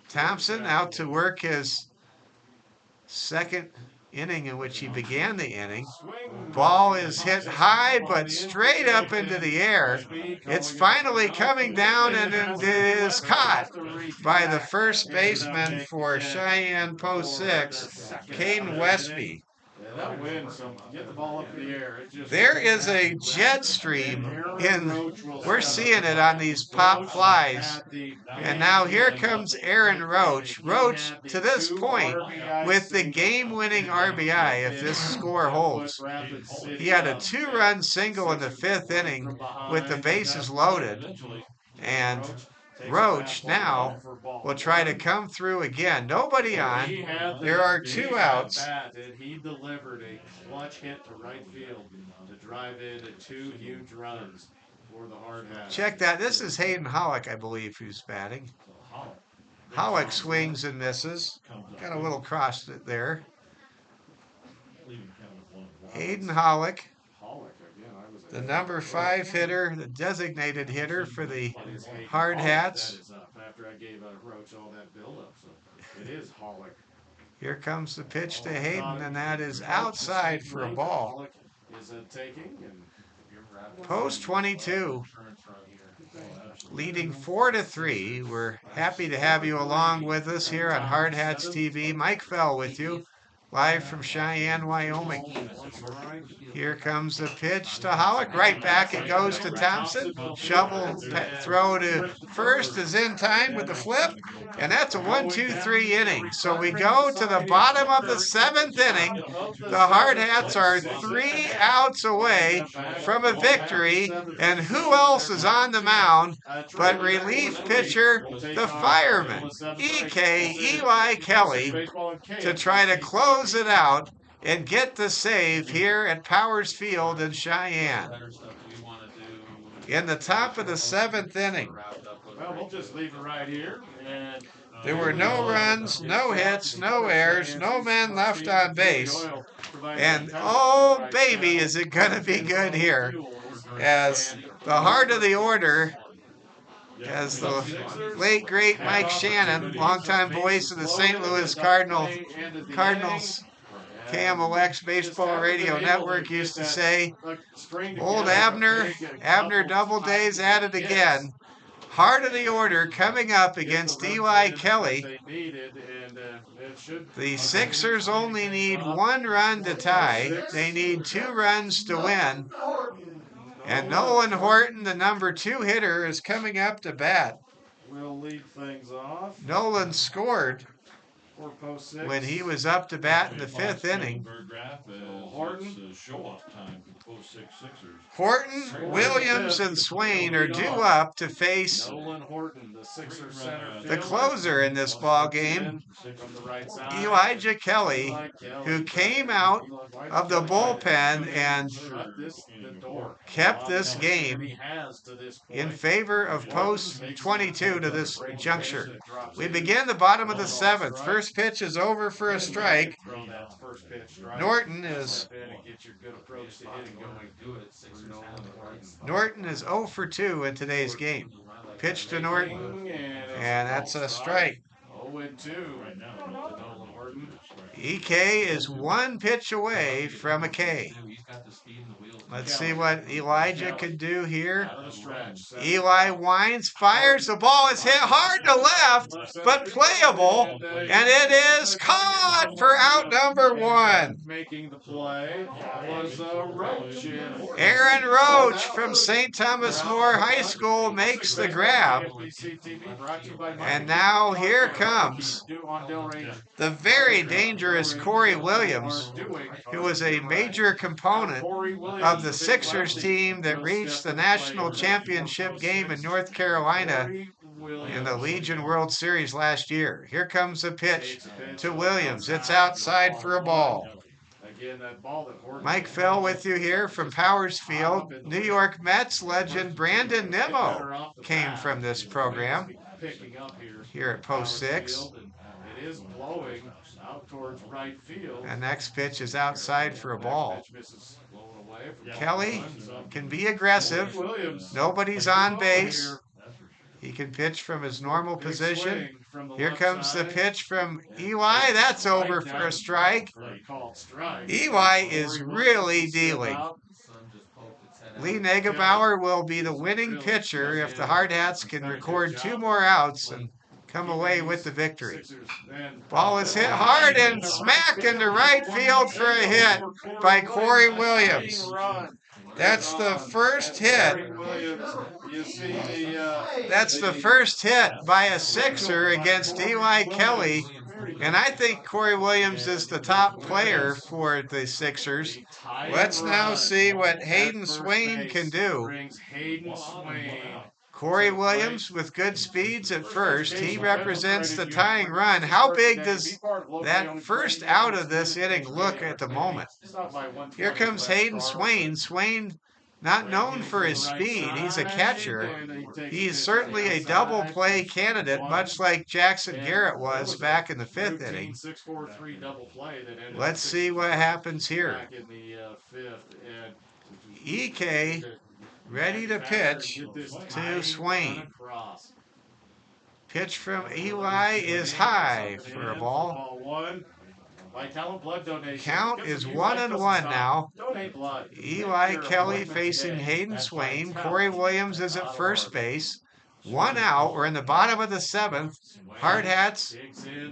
Thompson out to work his second inning in which he began the inning. Ball is hit high but straight up into the air. It's finally coming down and it is caught by the first baseman for Cheyenne Post 6, Caden Westby. That wins. Get the ball up in the air. There is a jet stream we're seeing it on these pop flies. And now here comes Aaron Roach. Roach, to this point, with the game-winning RBI, if this score holds. He had a 2-run single in the fifth inning with the bases loaded. And Roach now will try to come through again. Nobody on. There are 2 outs. He delivered a clutch hit to right field to drive in 2 huge runs for the Hardhats. Check that. This is Hayden Hollick, I believe, who's batting. Hollick swings and misses. Got a little cross there. Hayden Hollick, the number 5 hitter, the designated hitter for the Hardhats. After I gave Roach all that buildup, so it is Hollick. Here comes the pitch to Hayden, and that is outside for a ball. Post 22, leading 4-3. We're happy to have you along with us here on Hardhats TV. Mike Fell with you, live from Cheyenne, Wyoming. Here comes the pitch to Hollick. Right back it goes to Thompson. Shovel throw to first is in time with the flip. And that's a 1-2-3 inning. So we go to the bottom of the 7th inning. The Hardhats are 3 outs away from a victory. And who else is on the mound but relief pitcher, the fireman, E.K. Eli Kelly, to try to close it out and get the save here at Powers Field in Cheyenne. In the top of the 7th inning. Well, we'll just leave it right here. And there were no runs, no hits, no errors, no men left on base. And oh, baby, is it going to be good here. As the heart of the order, as the late, great Mike Shannon, longtime voice of the St. Louis Cardinals, KMOX Baseball Radio Network used to say, old Abner Doubleday's at it again. Heart of the order coming up against Eli Kelly. The Sixers only need 1 run to tie. They need 2 runs to win. And Nolan Horton, the number 2 hitter, is coming up to bat. We'll lead things off. Nolan scored when he was up to bat in the 5th inning. Horton, Williams, and Swain are due up to face the closer in this ball game, Elijah Kelly, who came out of the bullpen and kept this game in favor of post 22 to this juncture. We begin the bottom of the 7th. First pitch is over for a strike. Norton is 0 for 2 in today's game. Pitch to Norton, and that's a strike. 0-2. EK is one pitch away from a K. Let's see what Elijah can do here. Eli winds, fires, the ball is hit hard to left, but playable, and it is caught for out number one. Making the play was Roach. Aaron Roach from St. Thomas More High School makes the grab. And now here comes the very dangerous Corey Williams, who was a major component of the Sixers team that reached the national championship game in North Carolina in the Legion World Series last year. Here comes the pitch to Williams. It's outside for a ball. Mike Fell with you here from Powers Field. New York Mets legend Brandon Nimmo came from this program here at Post 6. It is blowing out towards right field. And next pitch is outside for a ball. Kelly can be aggressive. Nobody's on base. He can pitch from his normal position. Here comes the pitch from Eli. That's over for a strike. Eli is really dealing. Lee Negebauer will be the winning pitcher if the Hardhats can record 2 more outs and come away with the victory. Ball is hit hard and smack into right field for a hit by Corey Williams. That's the first hit. That's the first hit by a Sixer against Eli Kelly. And I think Corey Williams is the top player for the Sixers. Let's now see what Hayden Swain can do. Corey Williams with good speeds at first. He represents the tying run. How big does that first out of this inning look at the moment? Here comes Hayden Swain. Swain, not known for his speed. He's a catcher. He's certainly a double play candidate, much like Jackson Garrett was back in the 5th inning. Let's see what happens here. EK ready to pitch to Swain. Pitch from Eli is high for a ball. Count is 1-1 now. Eli Kelly facing Hayden Swain. Corey Williams is at first base. 1 out. We're in the bottom of the 7th. Hardhats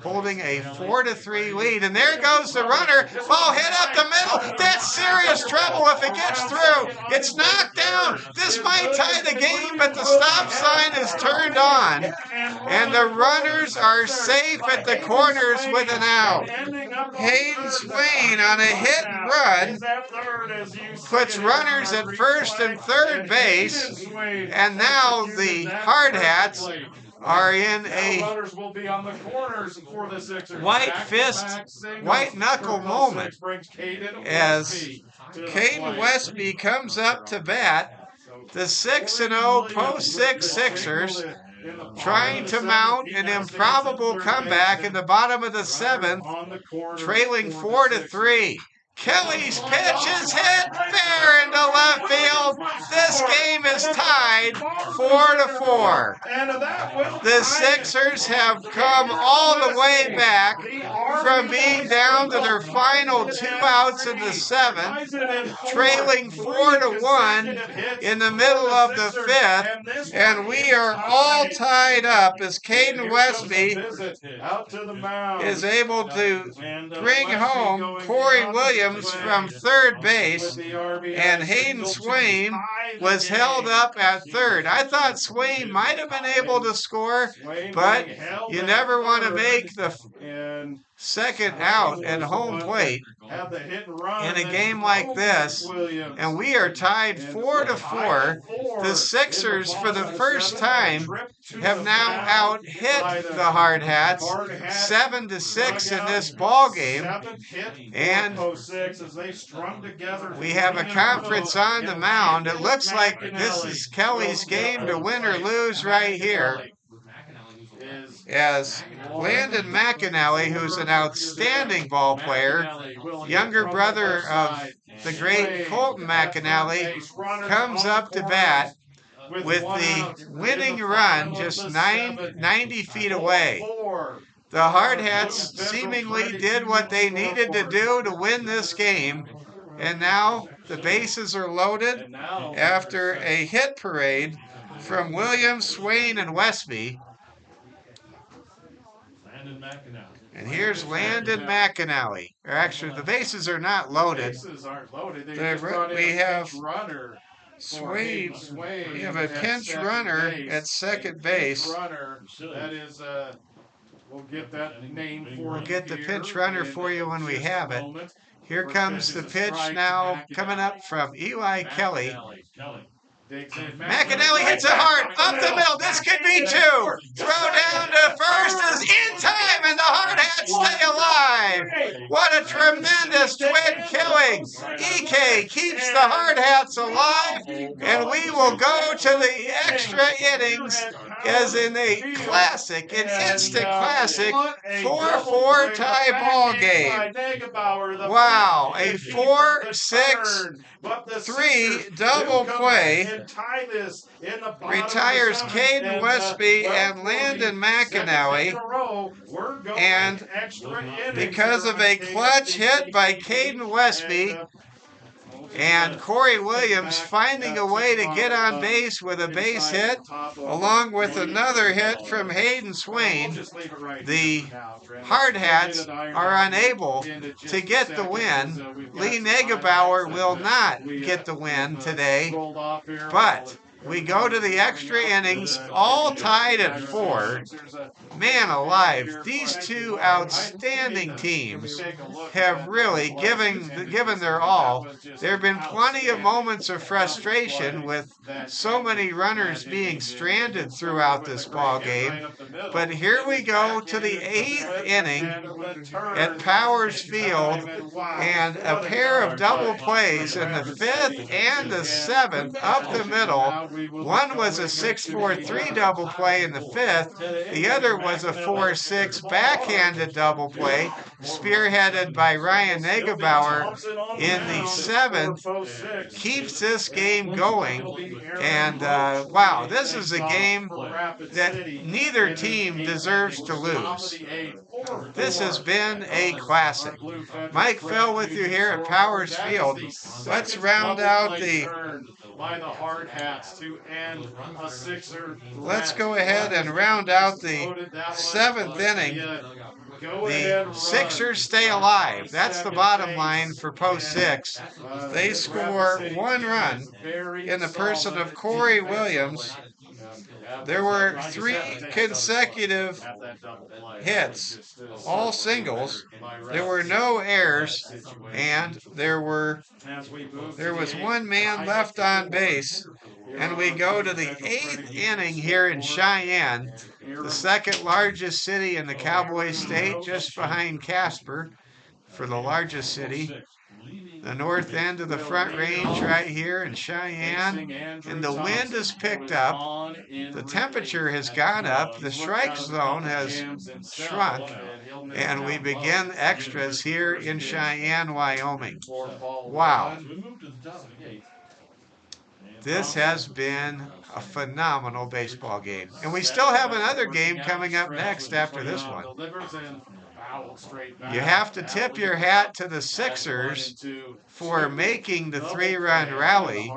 holding a 4-3 lead. And there goes the runner. Ball hit up the middle. That's serious trouble if it gets through. It's knocked down. This might tie the game, but the stop sign is turned on. And the runners are safe at the corners with an out. Hayden Swain on a hit and run puts runners at first and third base. And now the Hardhats are in a white fist, white knuckle moment as Caden Westby comes up to bat. The 6-0 Post 6 Sixers trying to mount an improbable comeback in the bottom of the 7th, trailing 4-3. Kelly's pitch is hit fair into left field. This game is tied 4-4. The Sixers have come all the way back from being down to their final 2 outs in the 7th, trailing 4-1 in the middle of the 5th, and we are all tied up as Caden Westby is able to bring home Corey Williams from third base, and Hayden Swain was held up at third. I thought Swain might have been able to score, but you never want to make the second out at home plate in a game like this, and we are tied 4-4. The Sixers, for the first time, have now out-hit the Hardhats 7-6 in this ball game, and we have a conference on the mound. It looks like this is Kelly's game to win or lose right here, as Landon McAnally, who's an outstanding ball player, younger brother of the great Colton McAnally, comes up to bat with the winning run just 90 feet away. The Hardhats seemingly did what they needed to do to win this game. And now the bases are loaded And now, after a hit parade from Williams, Swain, and Westby. And here's Landon McAnally. Or actually, the bases are not loaded. bases aren't loaded. They They're just brought in we a have pinch runner. Swain. Swain We have a at pinch second runner base. at second A base. pinch runner. That is, we'll get that name for We'll you get the here pinch runner in for you when we just a have it. moment. Here First comes the pitch is a pitch strike to now McAnally. coming up from Eli Kelly. Digs in. McAnally hits it hard up the middle. This could be two. Throw down to first is in time, and the Hardhats stay alive. What a tremendous twin killing. EK keeps the Hardhats alive, and we will go to the extra innings as in a classic, an instant classic 4-4 tie ball game. Wow, a 4-6-3 double play. Retires Caden Westby and Landon McAnally. And because of a clutch hit by Caden Westby and Corey Williams finding a way to get on base with a base hit, along with another hit from Hayden Swain, the Hardhats are unable to get the win. Lee Negebauer will not get the win today, but we go to the extra innings, all tied at 4. Man alive, these two outstanding teams have really given their all. There have been plenty of moments of frustration with so many runners being stranded throughout this ball game. But here we go to the 8th inning at Powers Field, and a pair of double plays in the 5th and the 7th up the middle. One was a 6-4-3 double play in the 5th. The other was a 4-6 backhanded double play, spearheaded by Ryan Negebauer in the 7th. Keeps this game going. And wow, this is a game that neither team deserves to lose. This has been a classic. Mike Fell with you here at Powers Field. Let's round out the... By the Hardhats to end a Sixer. Let's go ahead and round out the 7th inning. The Sixers stay alive. That's the bottom line for post 6. They score 1 run in the person of Corey Williams. There were 3 consecutive hits, all singles. There were no errors, and there was 1 man left on base. And we go to the 8th inning here in Cheyenne, the second largest city in the Cowboy State, just behind Casper for the largest city. The north end of the Front Range right here in Cheyenne, and the wind has picked up. The temperature has gone up. The strike zone has shrunk, and we begin extras here in Cheyenne, Wyoming. Wow. This has been a phenomenal baseball game. And we still have another game coming up next after this one. You have to tip your hat to the Sixers for making the 3-run rally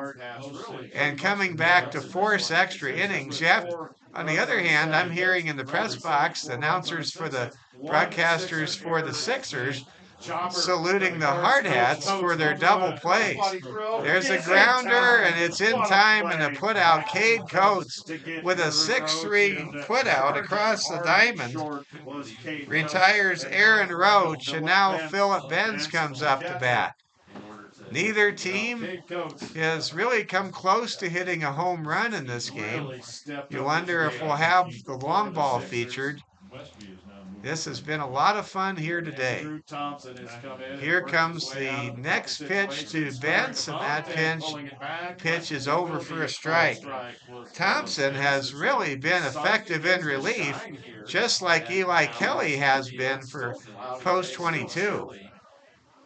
and coming back to force extra innings. On the other hand, I'm hearing in the press box the announcers for the broadcasters for the Sixers saluting the Hardhats for their double plays. There's a grounder, and it's in time, and a put-out. Cade Coates with a 6-3 put-out across the diamond. Retires Aaron Roach, and now Phillip Benz comes up to bat. Neither team has really come close to hitting a home run in this game. You wonder if we'll have the long ball featured. This has been a lot of fun here today. Here comes the next pitch to Benz, and that pitch is over for a strike. Thompson has really been effective in relief, just like Eli Kelly has been for post 22.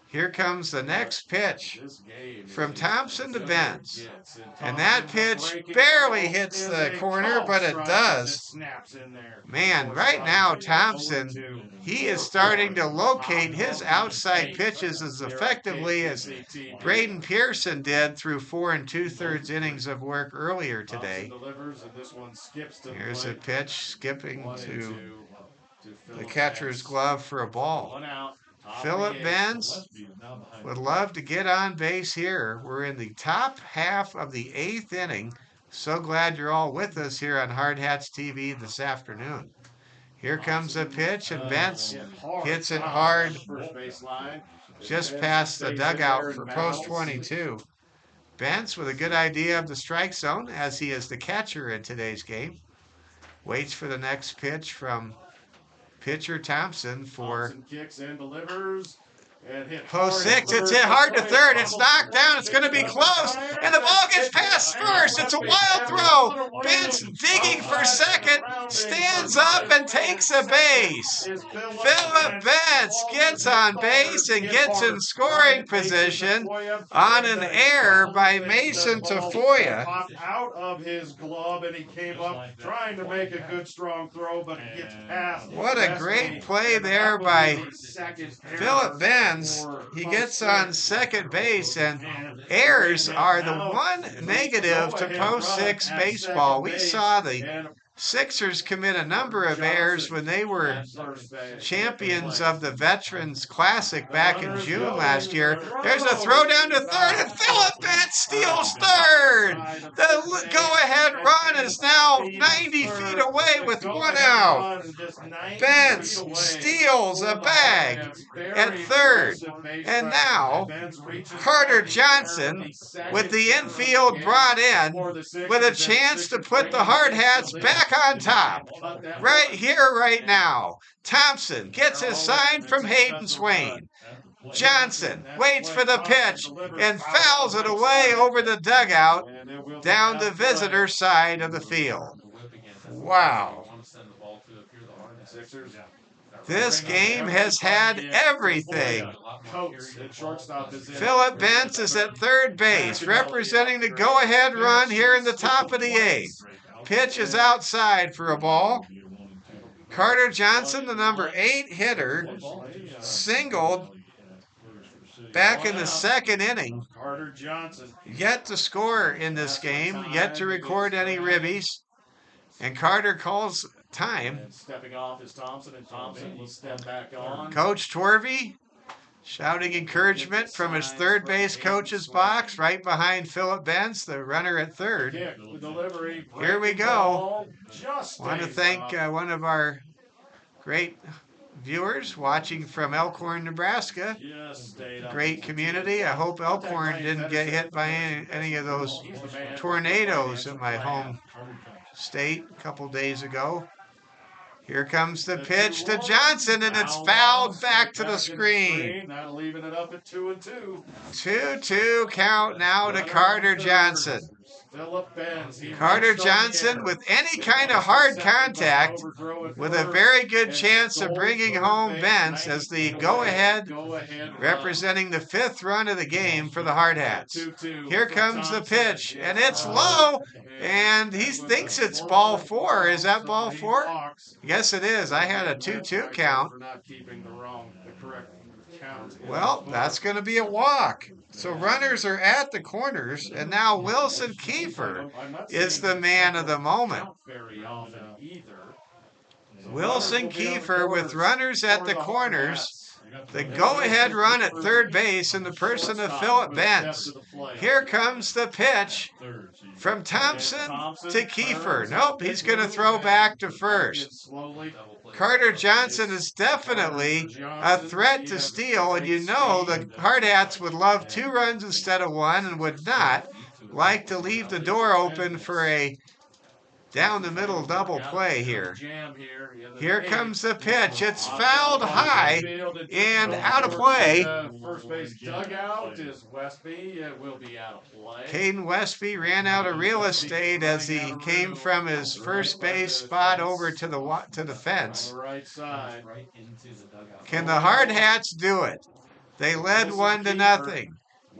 Here comes the next pitch This game from is Thompson to as Benz. gets, And that Thompson pitch breaking barely ball hits is the a corner, called but it strike as does. it snaps in there. Man, For right now, strike. Thompson, 0-2. he is starting to locate his outside pitches as effectively as Braden Pearson did through 4 2/3 innings of work earlier today. Delivers, and this one skips to Here's a plate. pitch skipping 1-2 to the Philip catcher's Benz. glove for a ball. 1 out. Top Philip of the Benz would love to get on base here. We're in the top half of the 8th inning. So glad you're all with us here on Hardhats TV this afternoon. Here comes a pitch, and Benz hits it hard First base line. just past the dugout for post 22. Benz with a good idea of the strike zone, as he is the catcher in today's game. Waits for the next pitch from pitcher Thompson for Thompson kicks and delivers. And hit post hard 6. It's first. hit hard to third. It's knocked down. It's going to be close. And the ball gets past first. It's a wild throw. Benz digging for second. Stands up and takes a base. Philip Benz gets on base and gets in scoring position on an error by Mason Tafoya. Popped out of his glove, and he came up trying to make a good strong throw, but it gets past. What a great play there by Philip Benz. He gets on second base, and errors are the one negative to post 6 baseball. We saw the Sixers commit a number of errors when they were champions of the Veterans Classic back in June last year. There's a throw down to third, and Philip Benz steals third. The go-ahead run is now 90 feet away with 1 out. Benz steals a bag at third. And now, Carter Johnson, with the infield brought in, with a chance to put the Hardhats back on top. Right here, right now. Thompson gets his sign from Hayden Swain. Johnson waits for the pitch and fouls it away over the dugout down the visitor side of the field. Wow. This game has had everything. Philip Benz is at third base, representing the go-ahead run here in the top of the 8th. Pitch is outside for a ball. Carter Johnson, the number 8 hitter, singled back in the 2nd inning. Carter Johnson Yet to score in this game, yet to record any ribbies. And Carter calls time. and stepping off is Thompson, and Thompson will step back on. Coach Torvey shouting encouragement from his third base coach's box right behind Philip Benz, the runner at third. Kick, the delivery. Here we go. Ball, just Want to stays thank up. one of our great viewers watching from Elkhorn, Nebraska. Just stayed up. Great community. I hope Elkhorn didn't get hit by any of those tornadoes in my home state a couple days ago. Here comes the pitch to Johnson, and it's fouled back to the screen. Now leaving it up at 2-2. 2-2 count now to Carter Johnson. Philip Benz. Carter Johnson with any kind of hard contact, with a very good chance of bringing home Benz as the go-ahead, representing the 5th run of the game for the Hardhats. Here comes the pitch, and it's low, and he thinks it's ball 4. Is that ball 4? Yes, it is. I had a 2-2 count. Well, that's going to be a walk. So runners are at the corners, and now Wilson Kiefer is the man of the moment. Wilson Kiefer with runners at the corners. The go-ahead run at third base in the person of Philip Benz. Here comes the pitch from Thompson to Kiefer. Nope, he's going to throw back to first. Carter Johnson is definitely a threat to steal, and you know the Hardhats would love 2 runs instead of 1 and would not like to leave the door open for a down the middle double play here. Here comes the pitch. It's fouled high and out of play. First base dugout is Westby. It will be out of play. Caden Westby ran out of real estate as he came from his first base spot over to the fence. On the right side. Can the Hardhats do it? They led 1-0.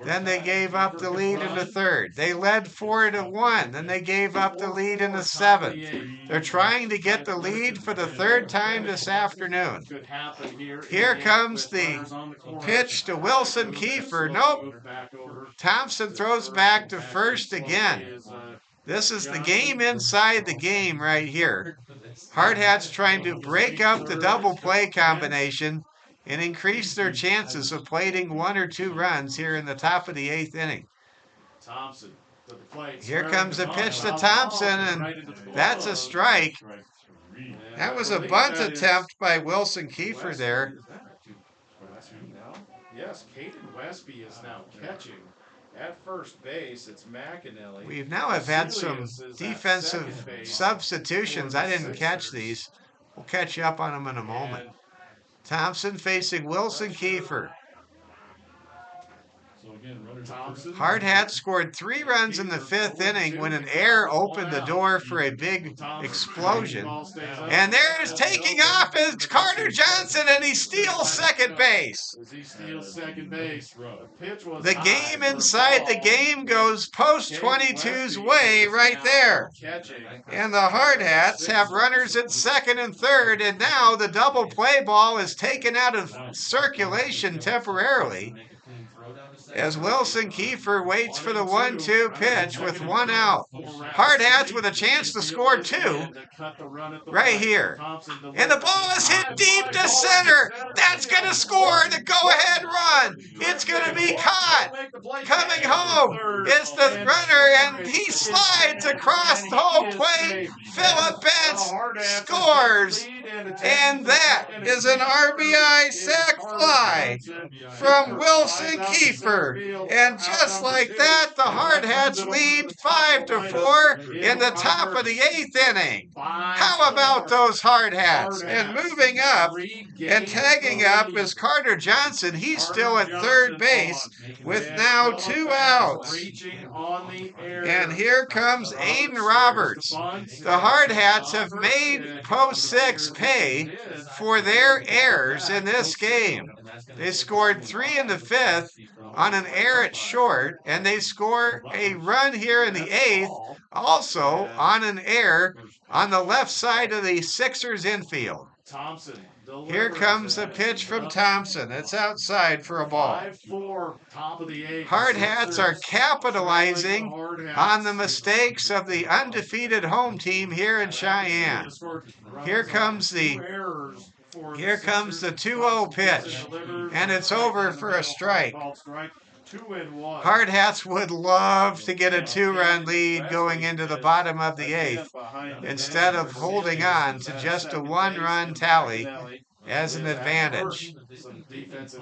Then they gave up the lead in the third. They led 4-1. Then they gave up the lead in the seventh. They're trying to get the lead for the third time this afternoon. Here comes the pitch to Wilson Kiefer. Nope. Thompson throws back to first again. This is the game inside the game right here. Hardhats trying to break up the double play combination and increase their chances of plating 1 or 2 runs here in the top of the 8th inning. Here comes a pitch to Thompson, and that's a strike. That was a bunt attempt by Wilson Kiefer there. Yes, Caden Westby is now catching. At first base, it's McAnally. We now have had some defensive substitutions. I didn't catch these. We'll catch you up on them in a moment. Thompson facing Wilson Kiefer. Hardhats scored 3 runs in the 5th inning when an error opened the door for a big explosion. And there's taking off is Carter Johnson, and he steals second base. The game inside the game goes post 22's way right there. And the Hardhats have runners at second and third, and now the double play ball is taken out of circulation temporarily, as Wilson Kiefer waits for the 1-2 pitch with 1 out. Hardhats with a chance to score 2 right here. And the ball is hit deep to center. That's going to score the go-ahead run. It's going to be caught. Coming home is the runner, and he slides across the home plate. Phillip Bentz scores. And that is an RBI sac fly from Wilson Kiefer. And just like that, the Hardhats lead 5-4 in the top of the 8th inning. How about those Hardhats? And moving up and tagging up is Carter Johnson. He's still at third base with now 2 outs. And here comes Aiden Roberts. The Hardhats have made post 6 pay for their errors in this game. They scored 3 in the 5th on an error at short, and they score a run here in the 8th, also on an error on the left side of the Sixers infield. Here comes the pitch from Thompson. It's outside for a ball. Hardhats are capitalizing on the mistakes of the undefeated home team here in Cheyenne. Here comes the 2-0 pitch, and it's over for a strike. Hardhats would love to get a 2-run lead going into the bottom of the 8th instead of holding on to just a 1-run tally as an advantage.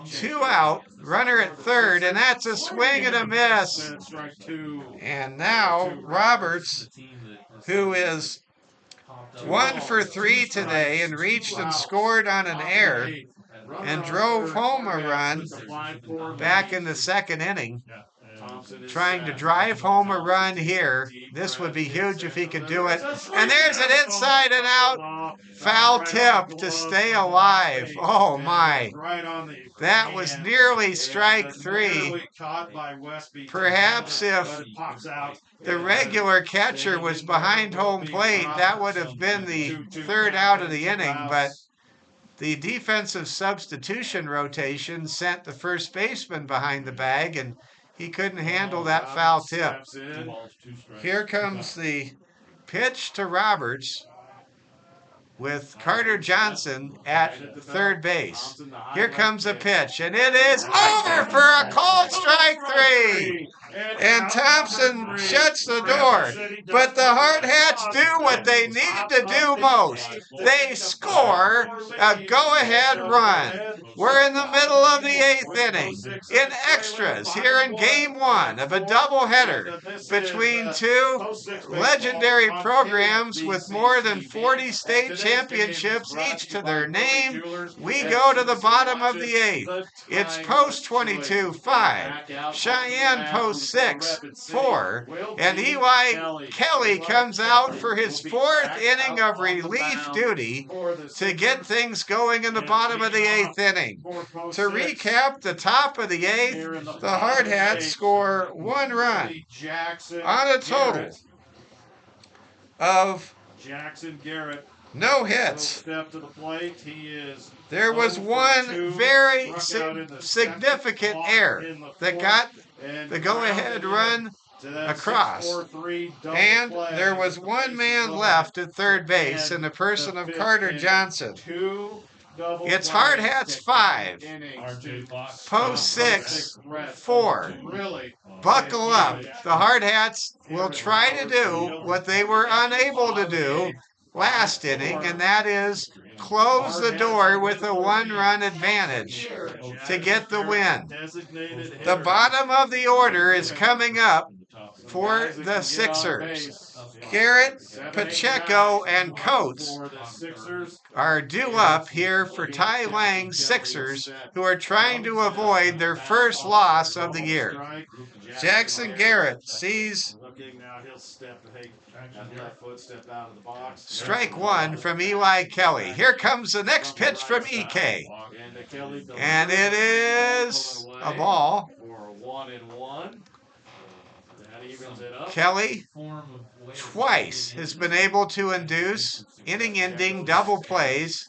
2 out, runner at third, and that's a swing and a miss. And now Roberts, who is 1 for 3 today and reached and scored on an error and drove home a run back in the 2nd inning, trying to drive home a run here. This would be huge if he could do it. And there's an inside and out foul tip to stay alive. Oh my. That was nearly strike 3. Perhaps if the regular catcher was behind home plate, that would have been the 3rd out of the inning, but the defensive substitution rotation sent the first baseman behind the bag, and he couldn't handle that foul tip. Here comes the pitch to Roberts with Carter Johnson at third base. Here comes a pitch, and it is over for a called strike 3. And Thompson shuts the door. But the Hardhats do what they need to do most. They score a go-ahead run. We're in the middle of the 8th inning. In extras here in Game 1 of a doubleheader between 2 legendary programs with more than 40 state championships each to their name. We go to the bottom of the 8th. It's post 22-5. Cheyenne post 6. 6, 4, and Eli Kelly comes out for his 4th inning of relief duty to get things going in the bottom of the 8th inning. To recap the top of the 8th, the Hardhats score 1 run on a total of Jackson Garrett. No hits. Step to the plate. He is. There was one very significant error that got the go-ahead run across. And there was one man left at third base in the person of Carter Johnson. It's Hardhats 5, Post 6, 4. Buckle up. The Hardhats will try to do what they were unable to do last inning, and that is close the door with a 1-run advantage to get the win. The bottom of the order is coming up for the Sixers. Garrett, Pacheco, and Coates are due up here for Ty Lang's Sixers, who are trying to avoid their first loss of the year. Jackson Garrett sees strike 1 from Eli Kelly. Here comes the next pitch from EK. And it is a ball. Kelly twice has been able to induce inning-ending double plays.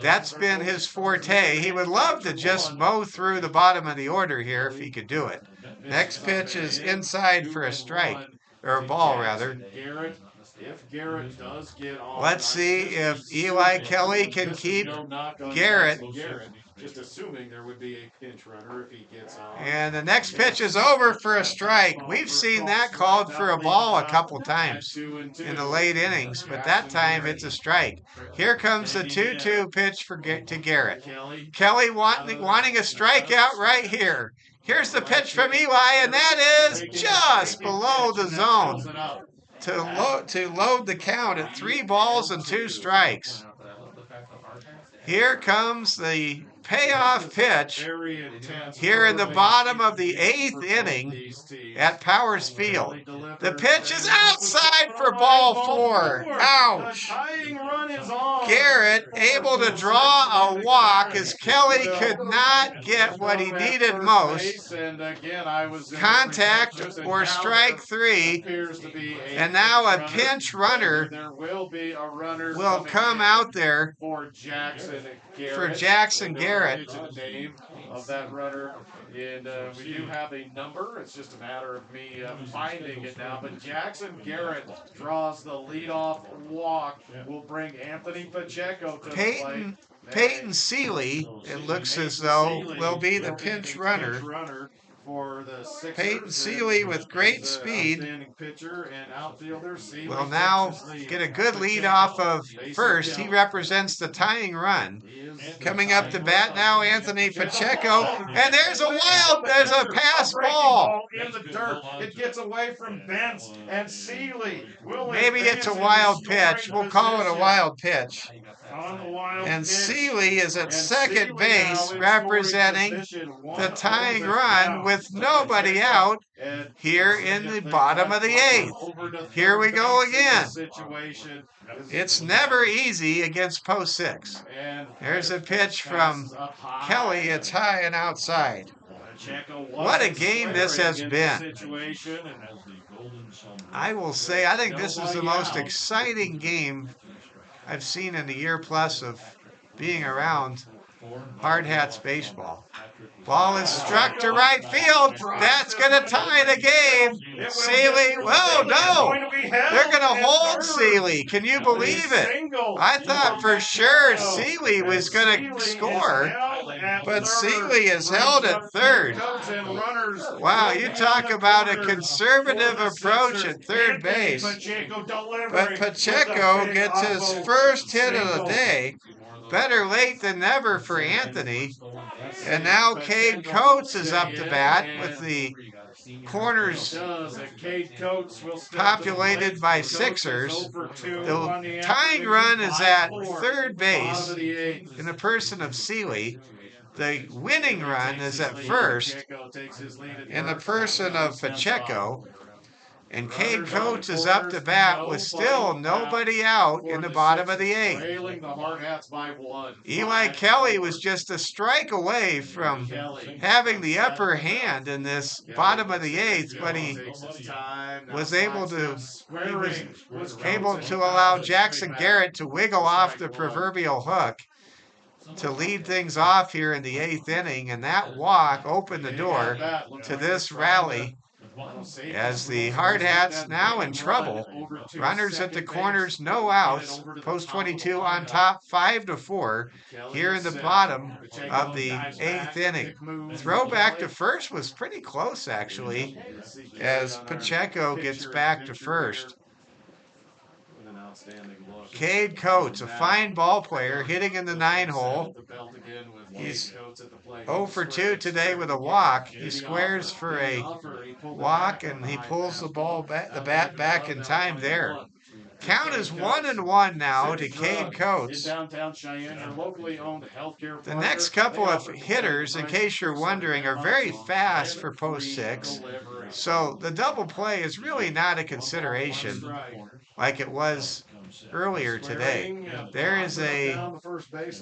That's been his forte. He would love to just mow through the bottom of the order here if he could do it. Next pitch is inside for a strike, or a ball rather. Let's see if Eli Kelly can keep Garrett. Just assuming there would be a pinch runner if he gets on. And the next pitch is over for a strike. We've seen that called for a ball a couple times in the late innings, but that time it's a strike. Here comes the 2-2 pitch to Garrett. Kelly wanting a strikeout right here. Here's the pitch from Eli, and that is just below the zone to load the count at 3 balls and 2 strikes. Here comes the payoff pitch here in the bottom of the 8th inning at Powers Field. The pitch is outside for ball 4. Ouch! Garrett able to draw a walk as Kelly could not get what he needed most. Contact or strike 3. And now a pinch runner will come out there for Jackson Garrett. The name of that runner, and we do have a number. It's just a matter of me finding it now. But Jackson Garrett draws the leadoff walk. Will bring Anthony Pacheco to the plate. Peyton Seeley, it looks as though, will be the pinch runner. For the Sixers. Peyton Seeley with great speed will now get a good lead off of first. He represents the tying run. Coming up to bat now, Anthony Pacheco, and there's a pass ball. In the dirt, it gets away from Bentz and Seeley. Maybe it's a wild pitch. We'll call it a wild pitch. And Seeley is at second base, representing the tying run with nobody out here in the bottom of the 8th. Here we go again. It's never easy against post 6. There's a pitch from Kelly. It's high and outside. What a game this has been. I will say, I think this is the most exciting game I've seen in the year plus of being around Hardhats baseball. Ball is struck to right field. That's going to tie the game. Seeley, oh no, they're going to hold Seeley. Can you believe it? I thought for sure Seeley was going to score, but Seeley is held at third. Wow, you talk about a conservative approach at third base. But Pacheco gets his first hit of the day. Better late than never for Anthony. And now Cade Coates is up to bat with the corners populated by Sixers. The tying run is at third base in the person of Seeley. The winning run is at first in the person of Pacheco. And Cade Coates is up to bat with still nobody out in the bottom of the eighth. Eli Kelly was just a strike away from having the upper hand in this bottom of the eighth, but he was able to allow Jackson Garrett to wiggle off the proverbial hook to lead things off here in the eighth inning, and that walk opened the door to this rally as the Hardhats now in trouble. Runners at the corners, no outs. Post 22 on top, 5-4 here in the bottom of the eighth inning. Throw back to first was pretty close, actually, as Pacheco gets back to first. Cade Coates, a fine ball player, hitting in the 9-hole. He's 0 for 2 today with a walk. He squares for a walk, and he pulls the bat back in time there. Count is 1-1 now to Cade Coates. The next couple of hitters, in case you're wondering, are very fast for post 6. So the double play is really not a consideration like it was earlier today. There is a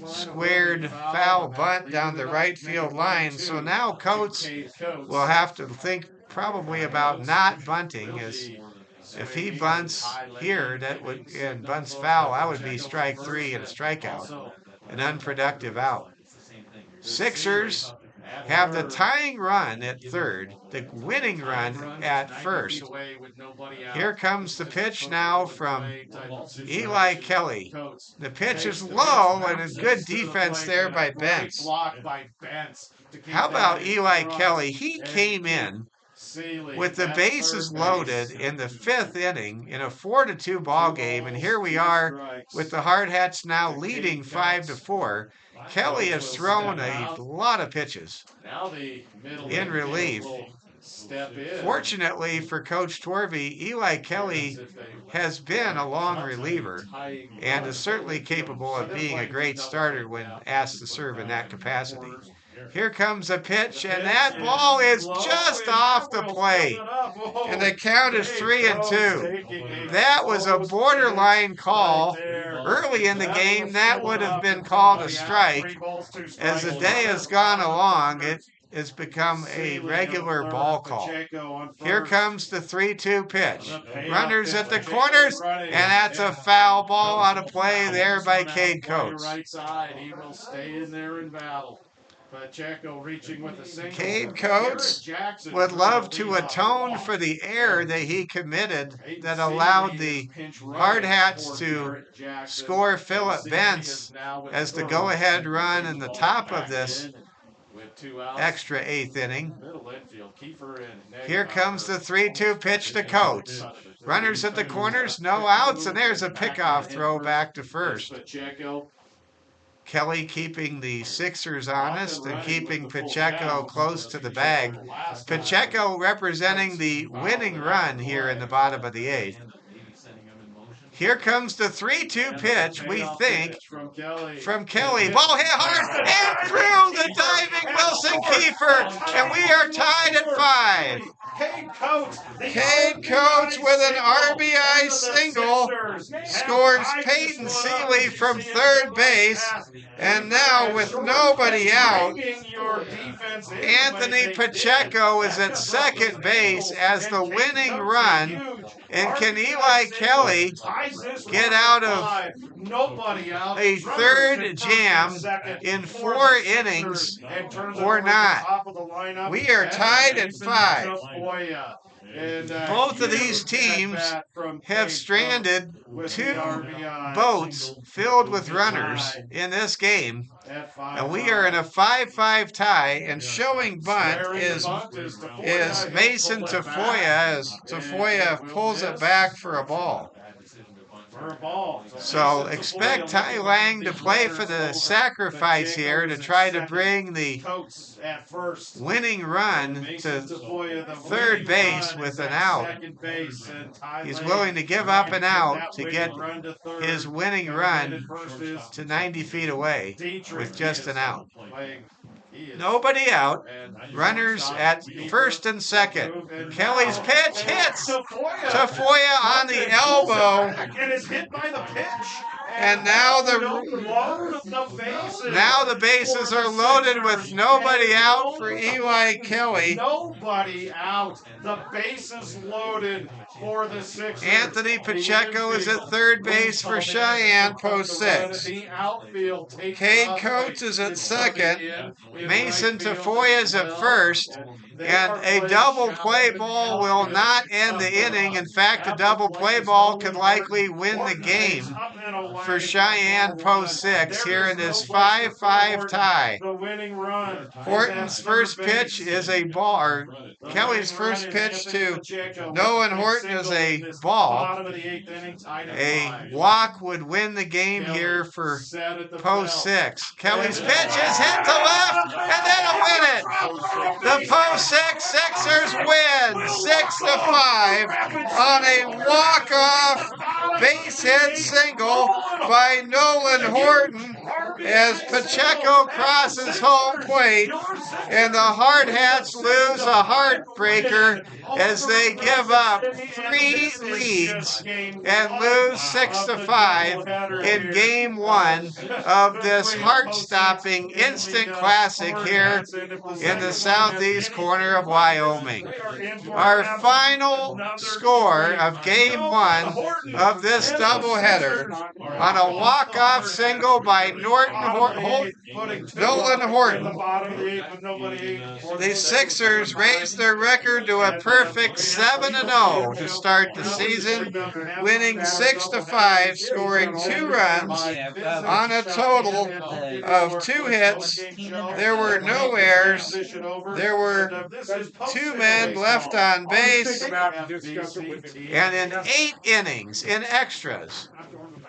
squared foul bunt down the right field line. So now Coates will have to think probably about not bunting, as if he bunts here and bunts foul, that would be strike 3 and a strikeout, an unproductive out. Sixers have the tying run at third, the winning run at first. Here comes the pitch now from Eli Kelly. The pitch is low, and a good defense there by Bentz. How about Eli Kelly? He came in with the bases loaded in the 5th inning in a 4-2 ball game, and here we are with the Hardhats now leading 5-4. Kelly has thrown a lot of pitches in relief. Fortunately for Coach Torvey, Eli Kelly has been a long reliever and is certainly capable of being a great starter when asked to serve in that capacity. Here comes a pitch, and that ball is just off the plate. And the count is 3-2. That was a borderline call. Early in the game, that would have been called a strike. As the day has gone along, it has become a regular ball call. Here comes the 3-2 pitch. Runners at the corners, and that's a foul ball out of play there by Cade Coates. Cade Coates would love to atone for the error that he committed that allowed the Hardhats to score Philip Bentz as the go-ahead run in the top of this extra 8th inning. Here comes the 3-2 pitch to Coates. Runners at the corners, no outs, and there's a pickoff throw back to first. Kelly keeping the Sixers honest and keeping Pacheco close to the bag. Pacheco representing the winning run here in the bottom of the 8th. Here comes the 3-2 pitch, we think, from Kelly. Ball hit hard and through the diving Wilson Kiefer, and we are tied at 5. Cade Coates with an RBI single scores Peyton Seeley from third base, and now with nobody out, Anthony Pacheco is at second base as the winning run. And can Eli Kelly get out of a third jam in 4 innings or not? We are tied at 5. Both of these teams have stranded 2 boats filled with runners in this game. And we are in a 5-5 tie, and showing bunt is Mason Tafoya as Tafoya pulls it back for a ball. So expect Ty Lang to play for the sacrifice here to try to bring the winning run to third base with an out. He's willing to give up an out to get his winning run to 90 feet away with just an out. Nobody out. And Runners at first and second. Kelly's pitch hits Tafoya on the elbow. And is hit by the pitch. And now the bases are loaded with nobody out for Eli Kelly. Nobody out. The bases loaded for the Sixers. Anthony Pacheco is at third base for Cheyenne, post 6. Cade Coates is at second. Mason Tafoya is at first. And a double play ball will not end the inning. In fact, a double play ball could likely win the game for Cheyenne, post 6 here in this 5-5 tie. Horton's first pitch is a ball, or Kelly's first pitch to Nolan Horton is a ball. A walk would win the game here for post 6. Kelly's pitch is hit to left, and that'll win it. The post 6 Sixers win 6-5 on a walk-off base hit single by Nolan Horton as Pacheco crosses home plate, and the Hardhats lose a heartbreaker as they give up 3 leads and lose 6-5 in Game 1 of this heart-stopping instant classic here in the southeast corner of Wyoming. Our final score of Game 1 of this doubleheader on a walk-off single by Nolan Horton. The Sixers raised their record to a perfect 7-0 to start the season, winning 6-5, scoring 2 runs on a total of 2 hits. There were no errors. There were 2 men left on base. And in 8 innings, in extras,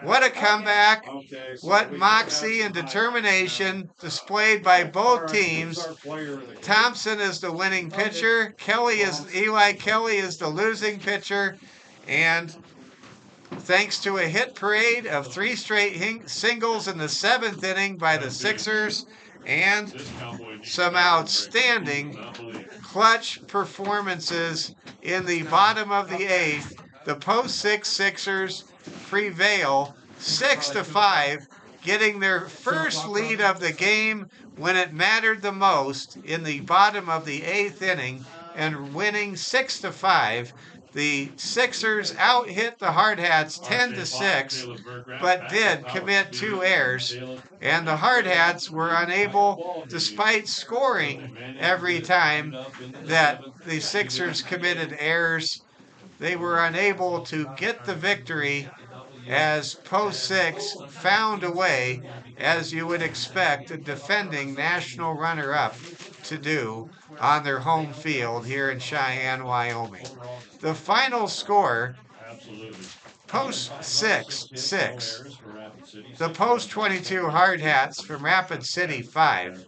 what a comeback, what moxie and determination displayed by both teams. Thompson is the winning pitcher. Eli Kelly is the losing pitcher. And thanks to a hit parade of 3 straight singles in the 7th inning by the Sixers and some outstanding clutch performances in the bottom of the 8th, the post 6 Sixers prevail 6-5, getting their first lead of the game when it mattered the most in the bottom of the 8th inning and winning 6-5. The Sixers out-hit the Hardhats 10-6, but did commit 2 errors, and the Hardhats were unable, despite scoring every time that the Sixers committed errors, they were unable to get the victory as post 6 found a way, as you would expect a defending national runner-up to do on their home field here in Cheyenne, Wyoming. The final score, post 6. The post 22 Hardhats from Rapid City 5.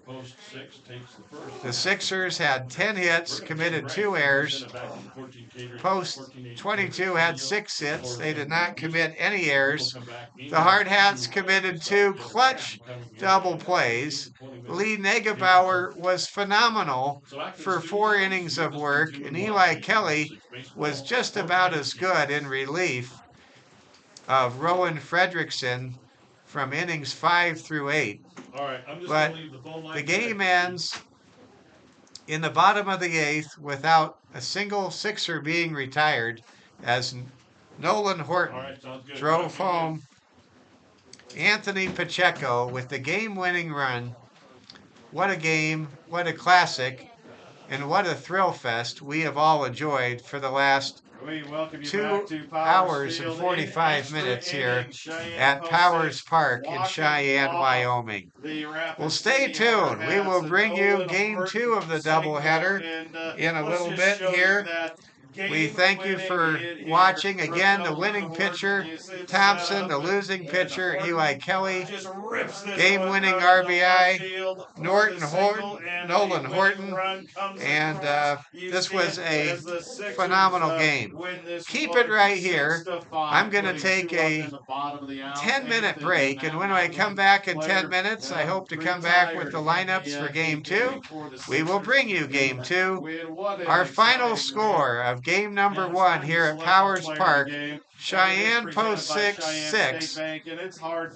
The Sixers had 10 hits, committed 2 errors. Post 22 had 6 hits. They did not commit any errors. The Hardhats committed 2 clutch double plays. Lee Negebauer was phenomenal for 4 innings of work, and Eli Kelly was just about as good in relief of Rowan Fredrickson from innings 5 through 8. But the game ends in the bottom of the 8th without a single Sixer being retired as Nolan Horton drove home Anthony Pacheco with the game-winning run. What a game, what a classic, and what a thrill fest we have all enjoyed for the last 2 hours and 45 minutes here at Powers Park in Cheyenne, Wyoming. Well, stay tuned. We will bring you Game 2 of the doubleheader in a little bit here. We thank you for watching. Again, the winning pitcher, Thompson, the losing pitcher, Eli Kelly, game-winning RBI, Nolan Horton, and this was a phenomenal game. Keep it right here. I'm going to take a 10-minute break, and when I come back in 10 minutes, I hope to come back with the lineups for Game 2. We will bring you Game 2. Our final score of game number 1 here at Powers Park, Cheyenne Post 6,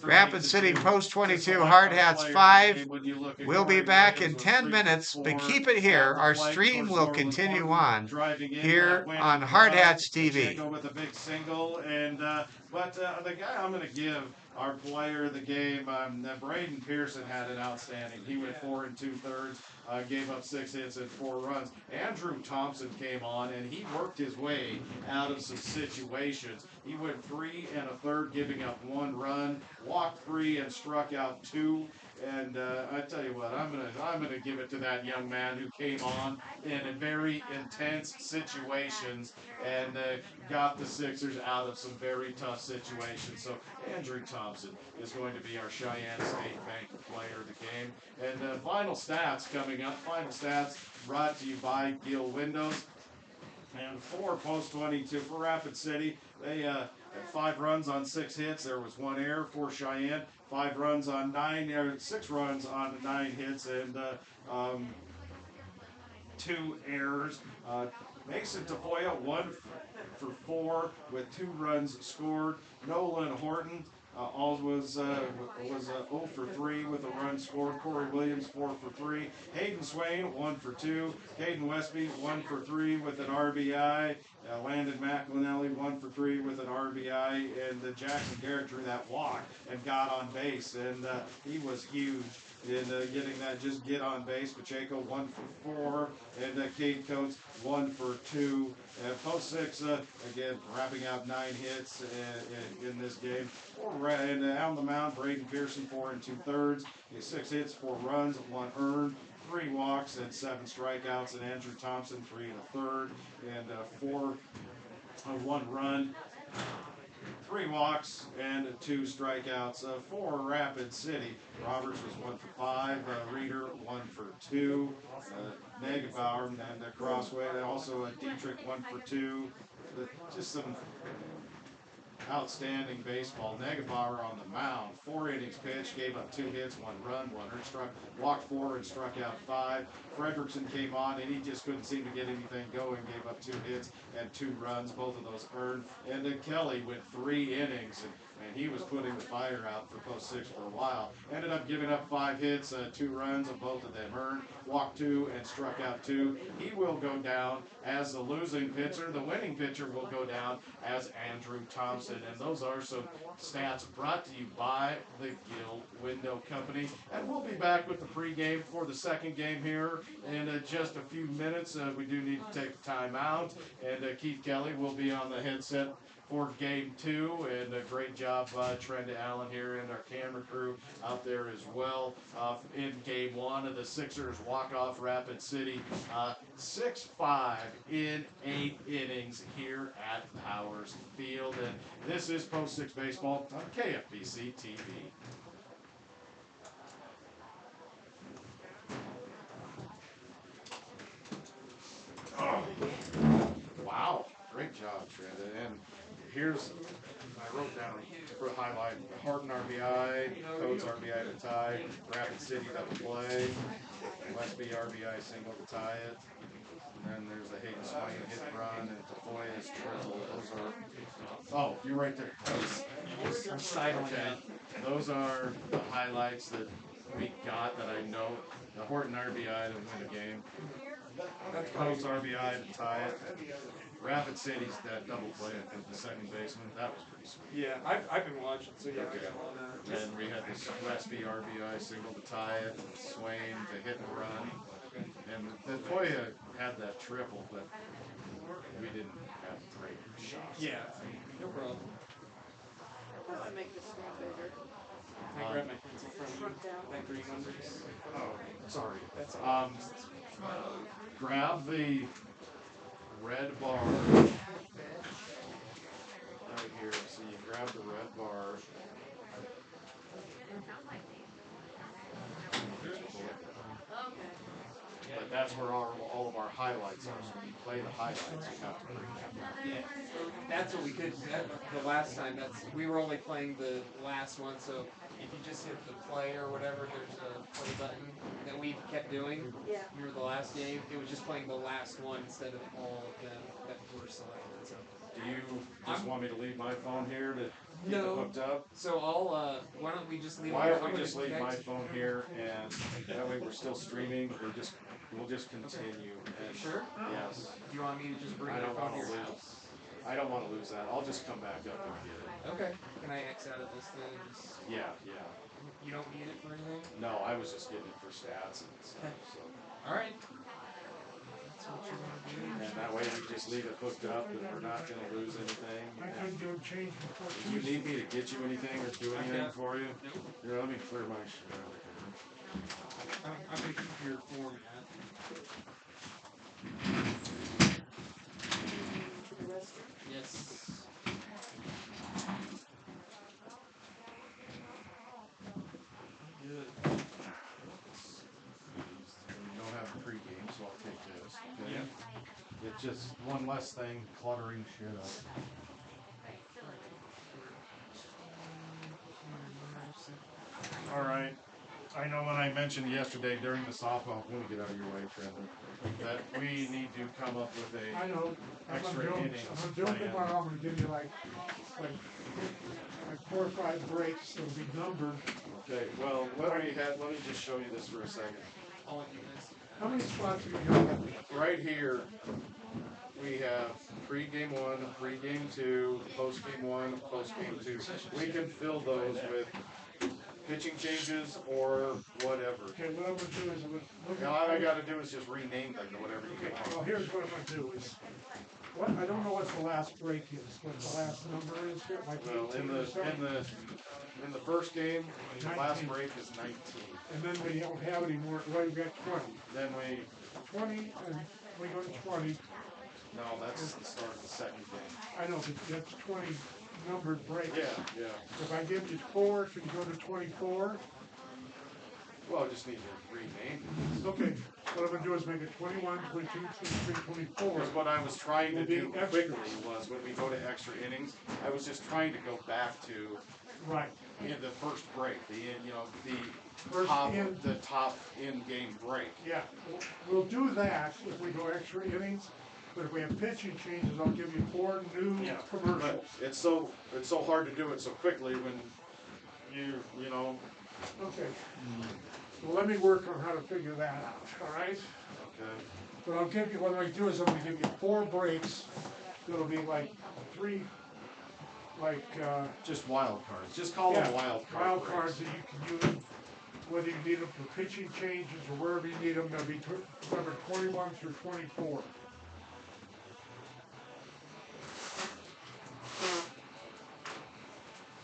Rapid City Post 22, Hardhats 5. We'll be back in 10 minutes, but keep it here. Our stream will continue on here on Hardhats TV. With a big single, and but the guy I'm going to give our player of the game, Braden Pearson had an outstanding. He went 4 2/3, gave up 6 hits and 4 runs. Andrew Thompson came on and he worked his way out of some situations. He went 3 1/3, giving up 1 run, walked 3 and struck out 2. And I tell you what, I'm gonna give it to that young man who came on in a very intense situations and got the Sixers out of some very tough situations. So Andrew Thompson is going to be our Cheyenne State Bank player of the game. And final stats coming up. Final stats brought to you by Gill Windows. And for Post 22 for Rapid City, they had 5 runs on 6 hits. There was 1 error for Cheyenne. 6 runs on 9 hits, and 2 errors. Mason Tafoya 1 for 4 with 2 runs scored. Nolan Horton was 0 for 3 with a run scored. Corey Williams 4 for 3. Hayden Swain 1 for 2. Caden Westby 1 for 3 with an RBI. Landon McLinelli 1 for 3 with an RBI, and Jackson Garrett drew that walk and got on base, and he was huge in getting that just get on base. Pacheco 1 for 4, and Cade Coates 1 for 2. Post 6 again wrapping out 9 hits in this game. And on the mound, Braden Pearson 4 2/3, 6 hits, 4 runs, 1 earned. 3 walks and 7 strikeouts, and Andrew Thompson 3 1/3 and 1 run, 3 walks and 2 strikeouts. For Rapid City, Roberts was 1 for 5, Reeder 1 for 2, Negebauer and Crossway, and also Dietrich 1 for 2. Just some outstanding baseball. Negebauer on the mound, 4 innings pitched, gave up 2 hits, 1 run, 1 earned, walked 4 and struck out 5. Fredrickson came on and he just couldn't seem to get anything going, gave up 2 hits and 2 runs, both of those earned. And then Kelly went 3 innings, and he was putting the fire out for Post 6 for a while. Ended up giving up 5 hits, 2 runs, and both of them earned. Walked 2 and struck out 2. He will go down as the losing pitcher. The winning pitcher will go down as Andrew Thompson. And those are some stats brought to you by the Gill Window Company. And we'll be back with the pregame for the second game here in just a few minutes. We do need to take time out. And Keith Kelly will be on the headset for game 2, and a great job by Trent Allen here and our camera crew out there as well. In game 1 of the Sixers walk-off Rapid City, 6-5 in 8 innings here at Powers Field. And this is Post 6 Baseball on KFBC TV. Oh. Wow, great job, Trent. And here's, I wrote down for a highlight, Horton RBI, Coates RBI to tie, Rapid City double play, Westby RBI single to tie it, and then there's a Hayden Swain hit and run, and Tafoya's triple. Those are, oh, you're right there. I'm sidling Okay. Those are the highlights that we got that I know. The Horton RBI to win the game. Coates RBI to tie it. Rapid City's that double play at the second baseman. That was pretty sweet. Yeah, I've been watching, so yeah. Okay. And we had this Westby RBI single to tie it, and Swain to hit and run. And the Toya had that triple, but we didn't have great shots. Yeah, no problem. How do I make this one bigger? Can I grab my pencil from you? That green one, please. Oh, sorry. That's all. Grab the red bar that's where all of our highlights are. So when you play the highlights, you have to pregame. That's what we could. The last time, we were only playing the last one. So if you just hit the play or whatever, there's a play button that we kept doing. Yeah. Remember the last game? It was just playing the last one instead of all of them that were selected. So. Do you just want me to leave my phone here to keep it hooked up? So I'll. Why don't we just leave? Why don't we just leave my phone here, and that way we're still streaming. We'll just continue. And Sure. yes. Do you want me to just bring I your don't phone want to to your lose. house? I don't want to lose that. I'll just come back up and get it. Okay. Can I X out of this then? Just, Yeah. you don't need it for anything? No, I was just getting it for stats and stuff. So. All right. That's what you want to do. And that way we just leave it hooked up, and we're not going to lose anything. I couldn't go change before Do you need me to get you anything or do anything for you? Nope. Here, let me clear my shit out. I'm going to keep your format. For the rest. Yes. Good. You don't have a pregame, so I'll take this. Okay? Yeah. It's just one less thing cluttering shit up. All right. I know when I mentioned yesterday during the softball, let me get out of your way, Trevor, that we need to come up with I a know. extra innings I'm doing plan. tomorrow. I'm gonna give you like 4 or 5 breaks. It'll be numbered. Okay, well, let me just show you this for a second. I'll let you guys. How many spots have you got? Right here, we have pregame 1, pregame 2, postgame 1, postgame 2. We can fill those with pitching changes or whatever. Okay, what I'm gonna do is I'm gonna look Now, all I gotta do is just rename them to whatever you Okay, well want. here's what I'm gonna do is, I don't know what the last break is, what the last number is, like Well, 18 or something. in the first game, the last 19. break is 19. And then we don't have any more, well, we've got 20. Then we, 20, and we go to 20. no, that's the start of the second game. I know, but that's 20 numbered breaks. Yeah. If I give you 4, can you go to 24? Well, I just need to rename it. Okay, what I'm gonna do is make it 21, 22, 23, 24. Because what I was trying to Will be do extras. quickly was when we go to extra innings, I was just trying to go back to Right. the first break, the First in. top in-game break. Yeah, we'll do that if we go extra innings, but if we have pitching changes, I'll give you 4 new commercials. But it's so hard to do it so quickly when you know. Okay. Well, let me work on how to figure that out, all right? Okay. But I'll give you, what I'm gonna do is I'm gonna give you 4 breaks. It'll be like 3, Just wild cards. Just call them wild wild breaks. cards that you can use, whether you need them for pitching changes or wherever you need them. They'll be number 21 through 24.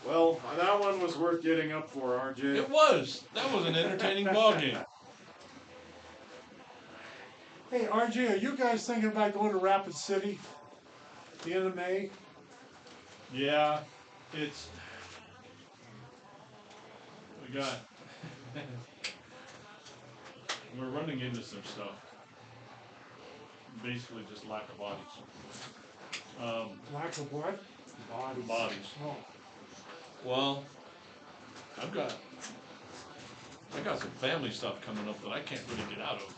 Well, that one was worth getting up for, RJ. It was. That was an entertaining ball game. Hey, RJ, are you guys thinking about going to Rapid City at the end of May? Yeah, we got. We're running into some stuff. Basically, just lack of bodies. Lack of what? Bodies. Oh, Well, I got some family stuff coming up that I can't really get out of.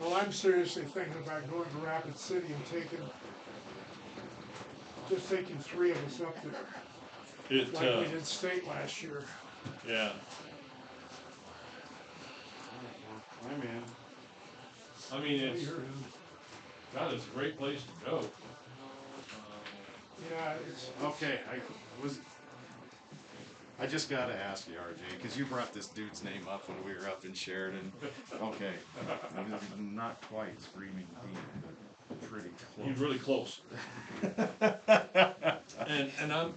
well, I'm seriously thinking about going to Rapid City and taking 3 of us up there, It, like we did state last year. yeah. I'm in. I mean, it's You're in. God, it's a great place to go. Yeah, it's. Okay, I just gotta ask you, RJ, because you brought this dude's name up when we were up in Sheridan. Okay, not quite screaming deep, but pretty close. He's really close. and I'm.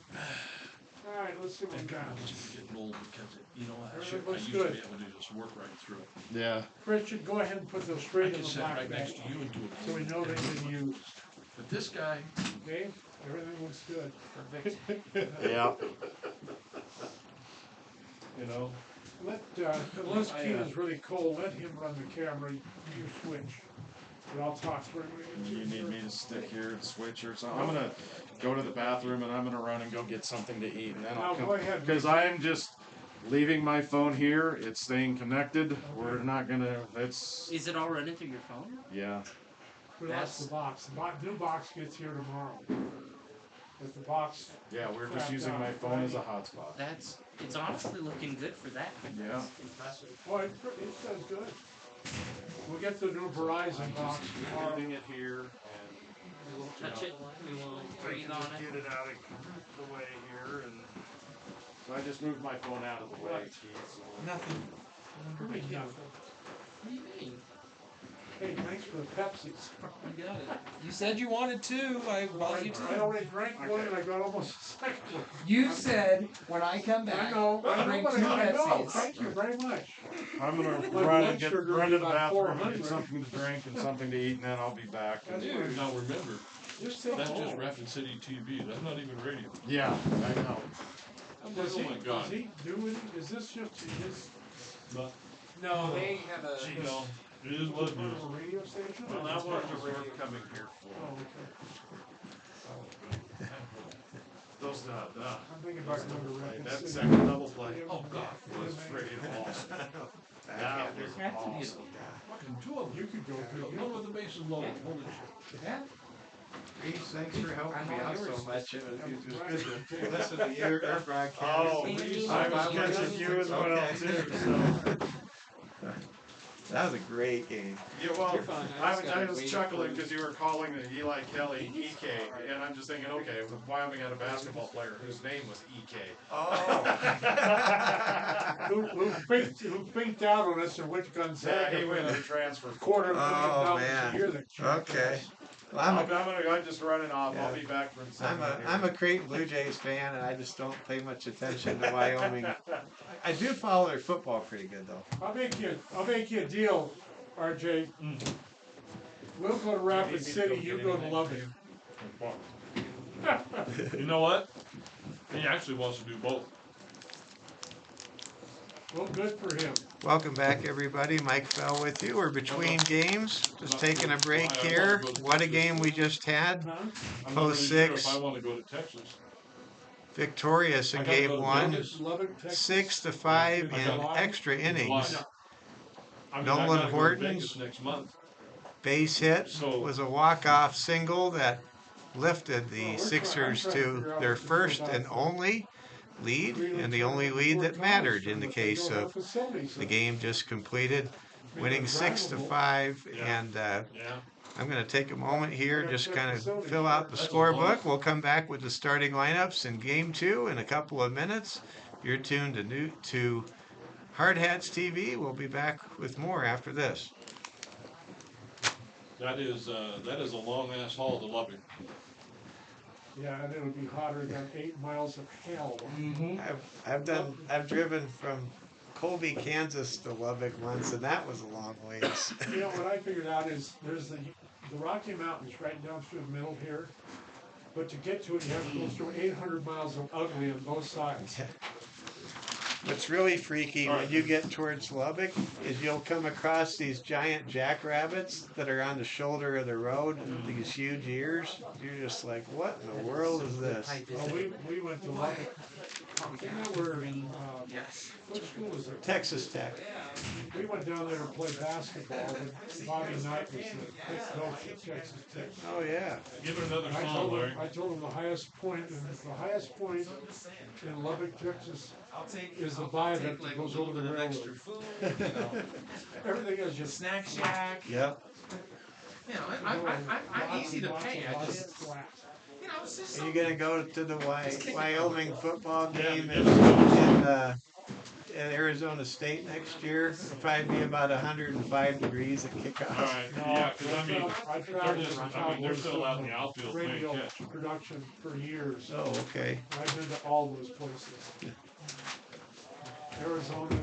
All right, let's see what we got. It's getting old because I Everything used looks to good. be able to just work right through. Yeah. Christian, go ahead and put those I straight in can the sit black right bag, next to you and do it. so we know they've been used. But this guy, Okay, everything looks good. Perfect. Yeah. Unless Keenan's really cold, let him run the camera, you switch. And I'll talk for him. You need me to stick here and switch or something? I'm gonna go to the bathroom and I'm gonna run and go get something to eat and then I'll No, come. go ahead. Because I am just leaving my phone here. It's staying connected. We're not gonna. It's Is it all running through your phone? yeah. We lost the box. New box gets here tomorrow. But the box. Yeah, we're just using my phone as a hotspot. It's honestly looking good for that. Yeah. Oh, it does good. We'll get the new Verizon box tomorrow. Leaving it here and Touch it. We will breathe on it. get it out of the way here and. So I just moved my phone out of the way, Keith. So Nothing. Pretty good. What do you mean? Hey, thanks for the Pepsis. You got it. You said you wanted two. I bought you I two. already drank one and I got almost a second one. You said when I come I back, know, bring but two I know. Pepsis. Thank you very much. I'm gonna My run blood and get sugar run is to the about bathroom and 400. get something to drink and something to eat, and then I'll be back. And Dude. Now remember, Just take that's just home. Rapid City TV. That's not even radio. yeah, I know. Does Oh my God. Does he do any? Is this just his? But No, they have a. you know, it is what it Part is. of a radio station? Well, that one was worth coming here Oh, for. okay. Those I'm thinking about going to Rapid that City. second double play Oh God. was freaking awesome. That was awesome. Fucking two of them. You could go The to. one with the bases loaded. Holy shit. Yeah. Reese, thanks for helping me out so much. It was good to Right. listen to your broadcast. Oh, Reese, I was catching you as well Okay. too. So. That was a great game. Yeah, well, You're fine. I just I gotta was wait chuckling for- because you were calling the Eli Kelly EK, and I'm just thinking, okay, Wyoming had a basketball player whose name was EK. Oh. Who pinked out on us and which Gonzaga? Yeah, he went to transfer. $250,000 Oh, a man. year that checked Okay. us. Well, I'm just running off. Yeah. I'll be back for a second. I'm a Creighton Blue Jays fan, and I just don't pay much attention to Wyoming. I do follow their football pretty good, though. I'll make you a deal, RJ. We'll go to Rapid City, you go to Lubbock. You know what? He actually wants to do both. Well, good for him. Welcome back, everybody. Mike Fell with you. We're between games, just taking a break here. What a game we just had. Huh? I'm Post not really sure six. if I want to go to Texas. Victorious in I gotta go game to one, Vegas. Lubbock, Texas. 6-5 in July? extra innings. July. I mean, Nolan I gotta go to Hortons. Vegas next month. Base hit So- was a walk-off single that lifted Well, the we're Sixers trying to to figure out their what to do first about and that. only lead, Really and the trying only to lead work that college mattered in students, the they case don't have of facilities. the game just completed, Make winning it 6-5. Yeah. And Yeah. I'm going to take a moment here, Yeah, just check kind of facilities. fill out the That's a scorebook. bonus. We'll come back with the starting lineups in game two in a couple of minutes. You're tuned to Hardhats TV. We'll be back with more after this. That is a long ass haul to Lubbock. Yeah, and it'll be hotter than 8 miles of hell. I've driven from Colby, Kansas to Lubbock once, and that was a long ways. You know, what I figured out is there's the Rocky Mountains right down through the middle here. But to get to it, you have to go through 800 miles of ugly on both sides. What's really freaky when you get towards Lubbock is you'll come across these giant jackrabbits that are on the shoulder of the road with these huge ears. You're just like, what in the world is this? Well, we went to Lubbock. You know where, Yes. what school was it? Texas Tech. We went down there to play basketball, and Bobby Knight was the head coach at Texas Tech. Oh yeah. Give it another I song, told Larry. him, the highest point in Lubbock, Texas, is the viaduct that goes over the railroad. Everything is just Snack Shack. Yep. You know, I'm easy to pay. I just, flat. you know, it's just Are you gonna go to the Wyoming football game Yeah. in Arizona State next year? It'll probably be about 105 degrees at kickoff. All right. No, Yeah, because I mean, I've they're traveled just, with I mean, they're Cowboys still out in the outfield playing radio catch. production for years. Oh, okay. I've been to all those places. Arizona,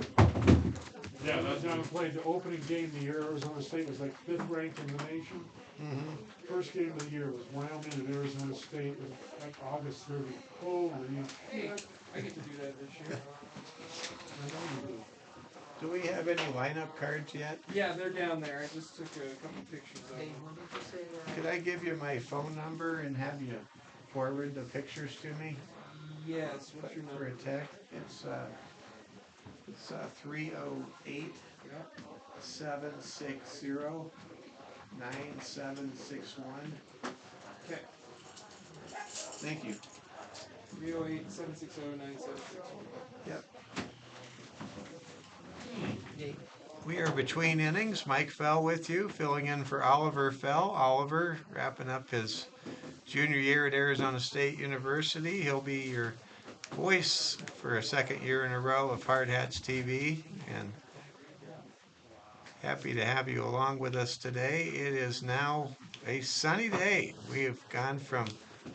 Yeah, I went that's down and played the opening game of the year. Arizona State was like 5th ranked in the nation. Mm-hmm. First game of the year was Wyoming and Arizona State, like August 30. Holy hey, shit. I get to do that this year. I know you do. Do we have any lineup cards yet? Yeah, they're down there. I just took a couple pictures of Hey, them. what did you say there? Could I give you my phone number and have you forward the pictures to me Yes, what's your for number? a text? It's 308 Yep. 760 9761. Okay. Thank you. 308-760-9761. Yep. Hey, We are between innings. Mike Fell with you, filling in for Oliver Fell. Oliver wrapping up his junior year at Arizona State University. He'll be your voice for a second year in a row of Hardhats TV, and happy to have you along with us today. It is now a sunny day. We have gone from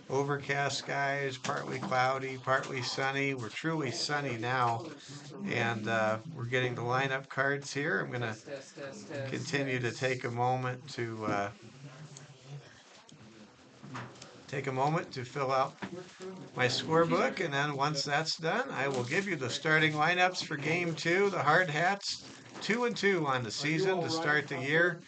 overcast skies, partly cloudy, partly sunny. We're truly sunny now, and we're getting the lineup cards here. I'm going to Test. continue to take a moment to fill out my scorebook, and then once that's done, I will give you the starting lineups for Game 2. The Hardhats 2-2 on the season to start the year,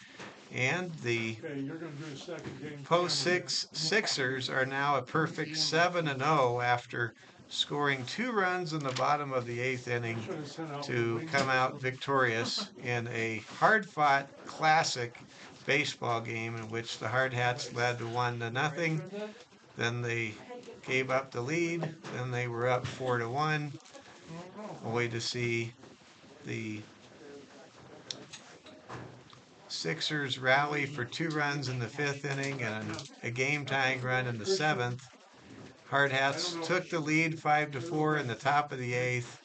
and the Okay, you're gonna do the second game. Post Six Sixers are now a perfect 7-0 after scoring 2 runs in the bottom of the 8th inning Should've sent out to the come out victorious in a hard-fought classic baseball game in which the Hardhats led 1-0. Then they gave up the lead. Then they were up 4-1. Only to see the Sixers rally for 2 runs in the 5th inning and a game-tying run in the 7th. Hardhats took the lead 5-4 in the top of the 8th,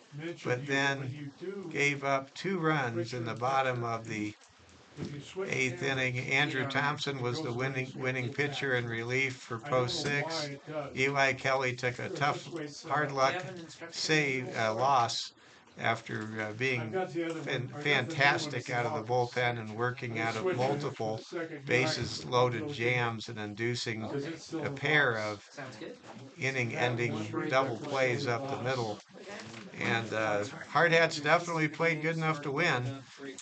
but then gave up 2 runs in the bottom of the 8th inning. Andrew Thompson was the winning pitcher in relief for Post 6. Eli Kelly took a tough, hard luck loss after being fantastic out of the bullpen and working out of multiple bases loaded jams and inducing a pair of sounds good. inning-ending double plays up the middle. And Hardhats definitely played good enough to win,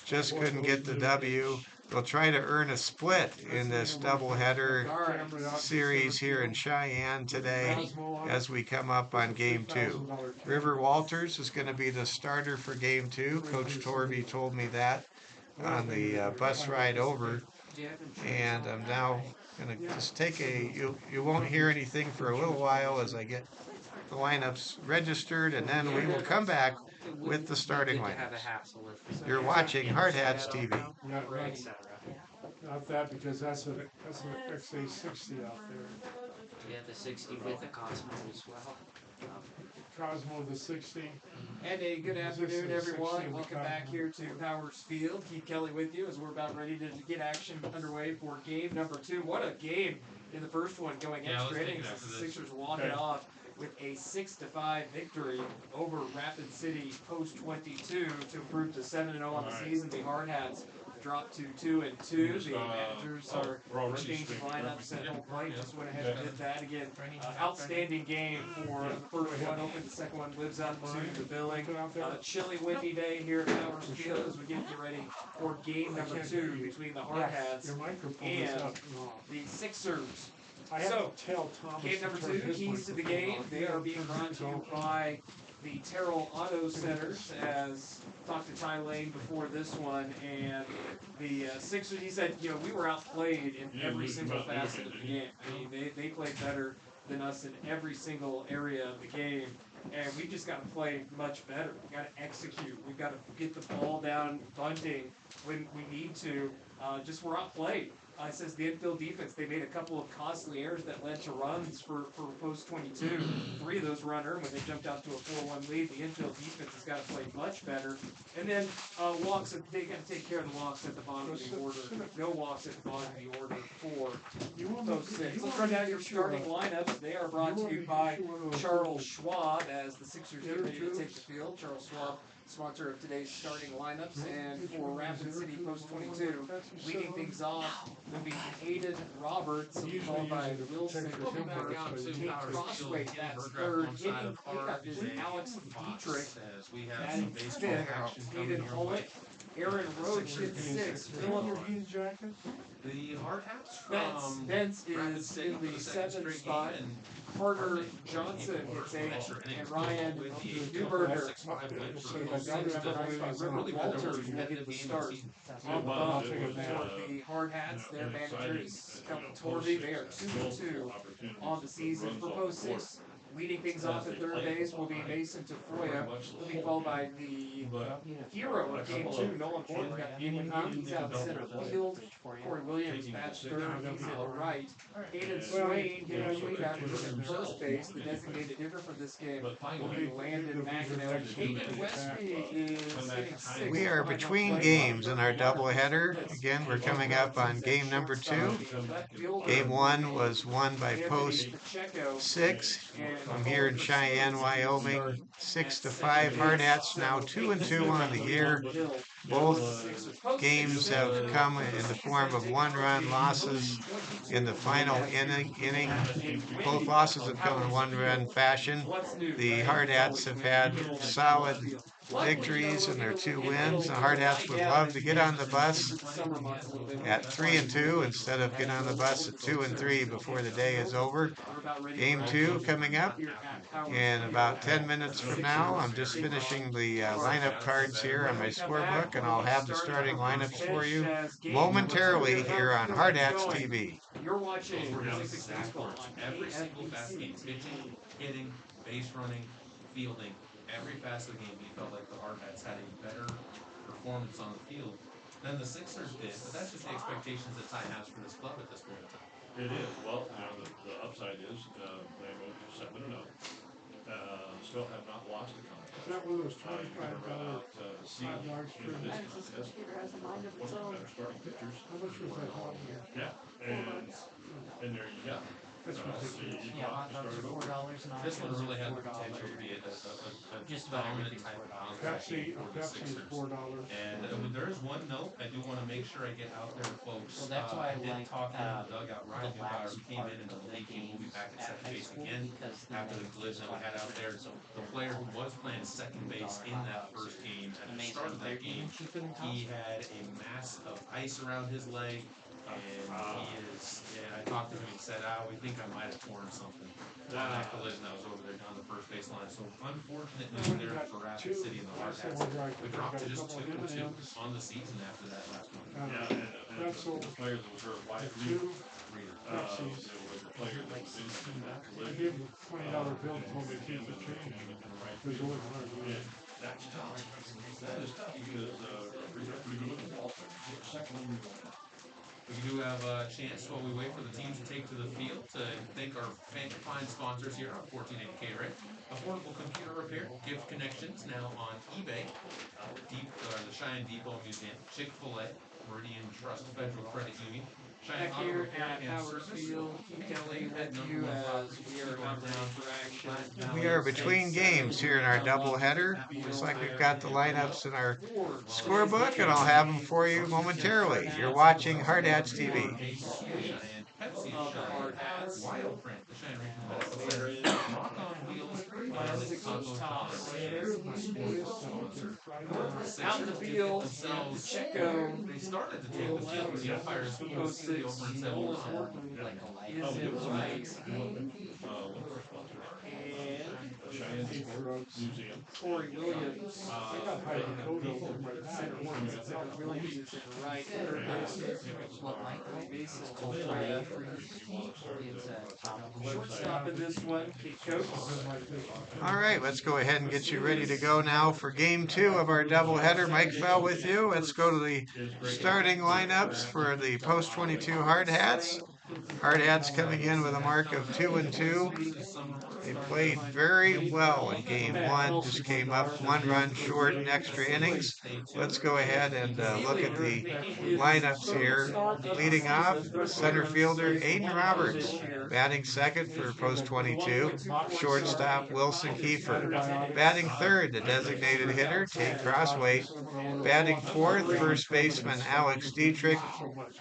just couldn't get the W. They'll try to earn a split in this doubleheader series here in Cheyenne today as we come up on Game 2. River Walters is going to be the starter for Game 2. Coach Torvey told me that on the bus ride over. And I'm now going to just take you won't hear anything for a little while as I get the lineups registered, and then we will come back with the starting lineups. You're watching Hardhats TV. Not that, because that's an XA60 out there. We have the 60 with the Cosmo as well. Cosmo the 60. And a good afternoon, everyone. Welcome back here to Powers Field. Keith Kelly with you as we're about ready to get action underway for game number 2. What a game in the first one, going extra innings as the Sixers walk it off with a 6-5 victory over Rapid City Post 22 to improve to 7-0 on the season. The Hardhats dropped to 2-2. The managers are changing lineups at home plate. Just went ahead and did that again. Outstanding game for the first one. Open the second one lives up to the billing. Chilly, windy day here at Powers Field as we get ready for game number 2 between the Hardhats and the Sixers. So, game number 2, keys to the game. They are being brought to you by the Terrell Auto Centers, as talked to Ty Lane before this one, and the Sixers, he said, we were outplayed in every single facet of the game. I mean, they played better than us in every single area of the game, and we just got to play much better. We got to execute. We've got to get the ball down bunting when we need to. We're outplayed. It says the infield defense, they made a couple of costly errors that led to runs for Post 22. 3 of those were unearned when they jumped out to a 4-1 lead. The infield defense has got to play much better. And then walks, they got to take care of the walks at the bottom of the order. No walks at the bottom of the order for Post 6. Let's run down your starting lineups. They are brought to you by Charles Schwab as the Sixers get ready to take the field. Charles Schwab sponsor of today's starting lineups. And for Rapid City Post 22, leading things off will be Aiden Roberts, followed by Wilson Cooper, Tate Crossway, that's third. Hitting cleanup is Alex Dietrich, batting fifth. Hayden Hollick, Aaron Roach hits sixth. Philip The Hardhats Vince from Rapid is City in for the the second seventh straight spot. game, and Carter Johnson hits eighth, and Ryan Newberger, recognized by River Walters, will get the start. On the bump for the Hard Hats, their managers, Kelvin Torvey, they are 2-2 on the season. For post six, leading things off at third base will be Mason Tafoya. He'll be followed by the hero of game two, Nolan Morton, got the game winning. He's out in center field. Corey Williams bats third, he's in the right. Aiden Swain hitting cleanup is in first base. The designated hitter for this game will be Landon McInerney. Aiden Westby is hitting sixth. We are between games in our doubleheader. Again, we're coming up on game number 2. Game 1 was won by post 6 from here in Cheyenne, Wyoming, 6-5. Hardhats now 2-2 on the year. Both games have come in the form of one-run losses in the final inning. Both losses have come in one-run fashion. The Hardhats have had solid victories in their 2 wins. The Hardhats would love to get on the bus at 3-2 instead of get on the bus at 2-3 before the day is over. Game 2 coming up in about 10 minutes from now. I'm just finishing the lineup cards here on my scorebook, and I'll have the starting lineups for you momentarily here on Hardhats TV. You're watching every single facet, pitching, hitting, base running, fielding, every facet of the game, he felt like the Hardhats had a better performance on the field than the Sixers did. But that's just the expectations that Ty has for this club at this point in time. It is. Well, the upside is they moved to 7-0. Still have not lost a contest. Is that one of those You're gonna run $25 out seed in this contest. One of the better starting pitchers. How much was that on there? Yeah, and there you go. That's So ridiculous. you Yeah, got hot to dogs start are over. $4 and This one nachos really had are the potential to be a Just about dominant everything's type of $4. Pepsi, for the Pepsi is Sixers. $4. And there is one note I do want to make sure I get out there, folks. Well, that's why I did like talk in the dugout. the Ryan Gilbauer last came part in and of the the league will be games back at at second high base school again because after the collision that we had out there. So The player who was playing second base in that first game at the start of that game, he had a mass of ice around his leg. And I talked to him, he said, we think I might have torn something on that collision that was over there down the first baseline. So unfortunate news there for Rapid City and the Hardhats. We dropped to just 2-2 on the season after that last one. Yeah, and the player that was hurt, Wyatt Reader, was the player that was in that I collision. gave him a $20 bill and told me to keep the change. It was only $100. That's tough. That is tough because Reader was a ball player. Second one. We do have a chance while we wait for the teams to take to the field to thank our fine sponsors here on 1480K Red. Affordable computer repair, gift connections now on eBay. The Cheyenne Depot Museum, Chick-fil-A, Meridian Trust Federal Credit Union. Cheyenne back Auto here Repair at and Howard Service. Field. Keep Kelly with you as we are about ready for action. We are between games here in our doubleheader. Looks like we've got the lineups in our scorebook, and I'll have them for you momentarily. You're watching Hardhats TV. Cheyenne, Pepsi of Cheyenne, Wild Print, the Cheyenne Regional Medical Center, Rock on Wheels, and Taco Thomas is the sports sponsor. Out in the field, Themselves, Chico they started to take the field, but the umpires immediately over and said, hold on. is in right. Cheyenne Museum. Corey Williams, I got hydrocodone in my center bag. one, center Williams is in the right. Third base is Coltrane. Shortstop in this one, Kate Coates. All right, let's go ahead and get you ready to go now for game 2 of our doubleheader. Mike Bell with you. Let's go to the starting lineups for the post 22 Hardhats. Hardhats coming in with a mark of 2-2. They played very well in game one, just came up 1 run short in extra innings. Let's go ahead and look at the lineups here. Leading off, center fielder Aiden Roberts, batting second for post 22. Shortstop Wilson Kiefer. Batting third, the designated hitter Tate Crossway. Batting fourth, first baseman Alex Dietrich.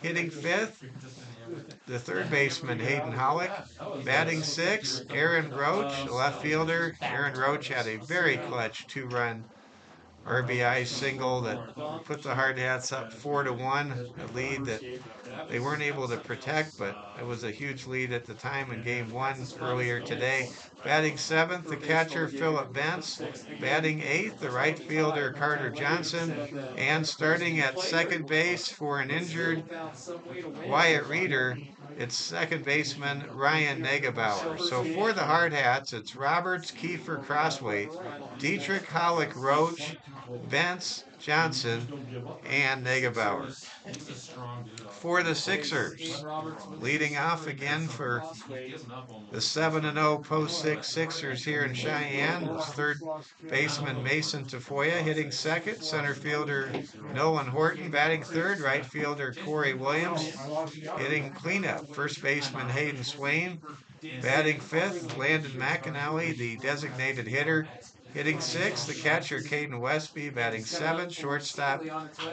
Hitting fifth, the third baseman Hayden Hollick. Batting sixth, Aaron Roach, the left fielder. Aaron Roach had a very clutch 2-run RBI single that put the Hardhats up 4-1, a lead that they weren't able to protect, but it was a huge lead at the time in game one earlier today. Batting seventh, the catcher Philip Bentz. Batting eighth, the right fielder Carter Johnson. And starting at second base for an injured Wyatt Reeder, it's second baseman Ryan Negebauer. So for the Hardhats, it's Roberts, Kiefer, Crossway, Dietrich, Hollick, Roach, Bentz, Johnson, and Negebauer. For the Sixers, leading off again for the 7-0 post-6 Sixers here in Cheyenne is third baseman Mason Tafoya. Hitting second, center fielder Nolan Horton. Batting third, right fielder Corey Williams. Hitting cleanup, first baseman Hayden Swain. Batting fifth, Landon McAnally, the designated hitter. Hitting sixth, the catcher Caden Westby. Batting seventh, shortstop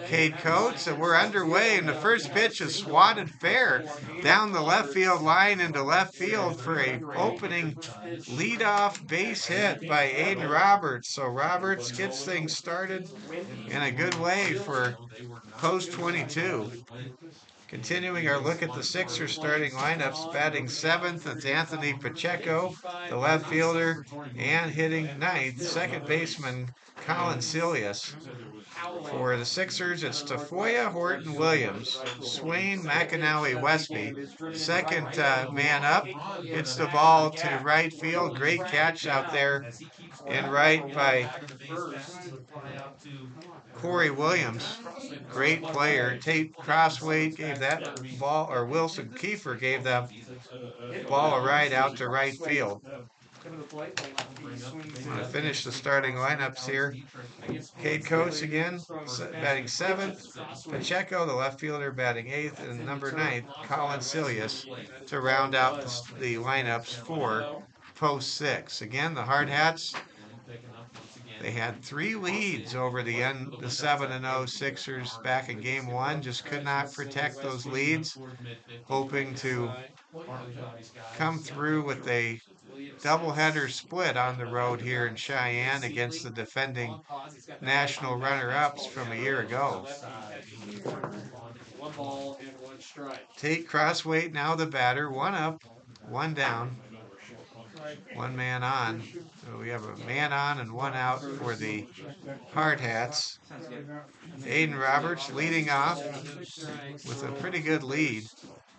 Cade Coates. And we're underway, and the first pitch is swatted fair down the left field line into left field for a opening leadoff base hit by Aiden Roberts. So Roberts gets things started in a good way for post 22. Continuing our look at the Sixers starting lineups, batting seventh, it's Anthony Pacheco, the left fielder, and hitting ninth, second baseman Colin Silius. For the Sixers, it's Tafoya, Horton, Williams, Swain, McAnally, Westby. Second man up hits the ball to right field. Great catch out there in right by Corey Williams. Great player. Tate Crossway gave that ball, or Wilson Kiefer gave that ball a ride out to right field. I'm going to finish the starting lineups here. Cade Coates again, batting seventh. Pacheco, the left fielder, batting eighth. And number 9, Colin Silius to round out the lineups for post 6. Again, the Hardhats, they had 3 leads over the 7-0 Sixers back in game 1. Just could not protect those leads. Hoping to come through with a doubleheader split on the road here in Cheyenne against the defending national runner-ups from a year ago. Tate Crossway now the batter. 1 up, 1 down, 1 man on. So we have a man on and 1 out for the Hardhats. Aiden Roberts leading off with a pretty good lead.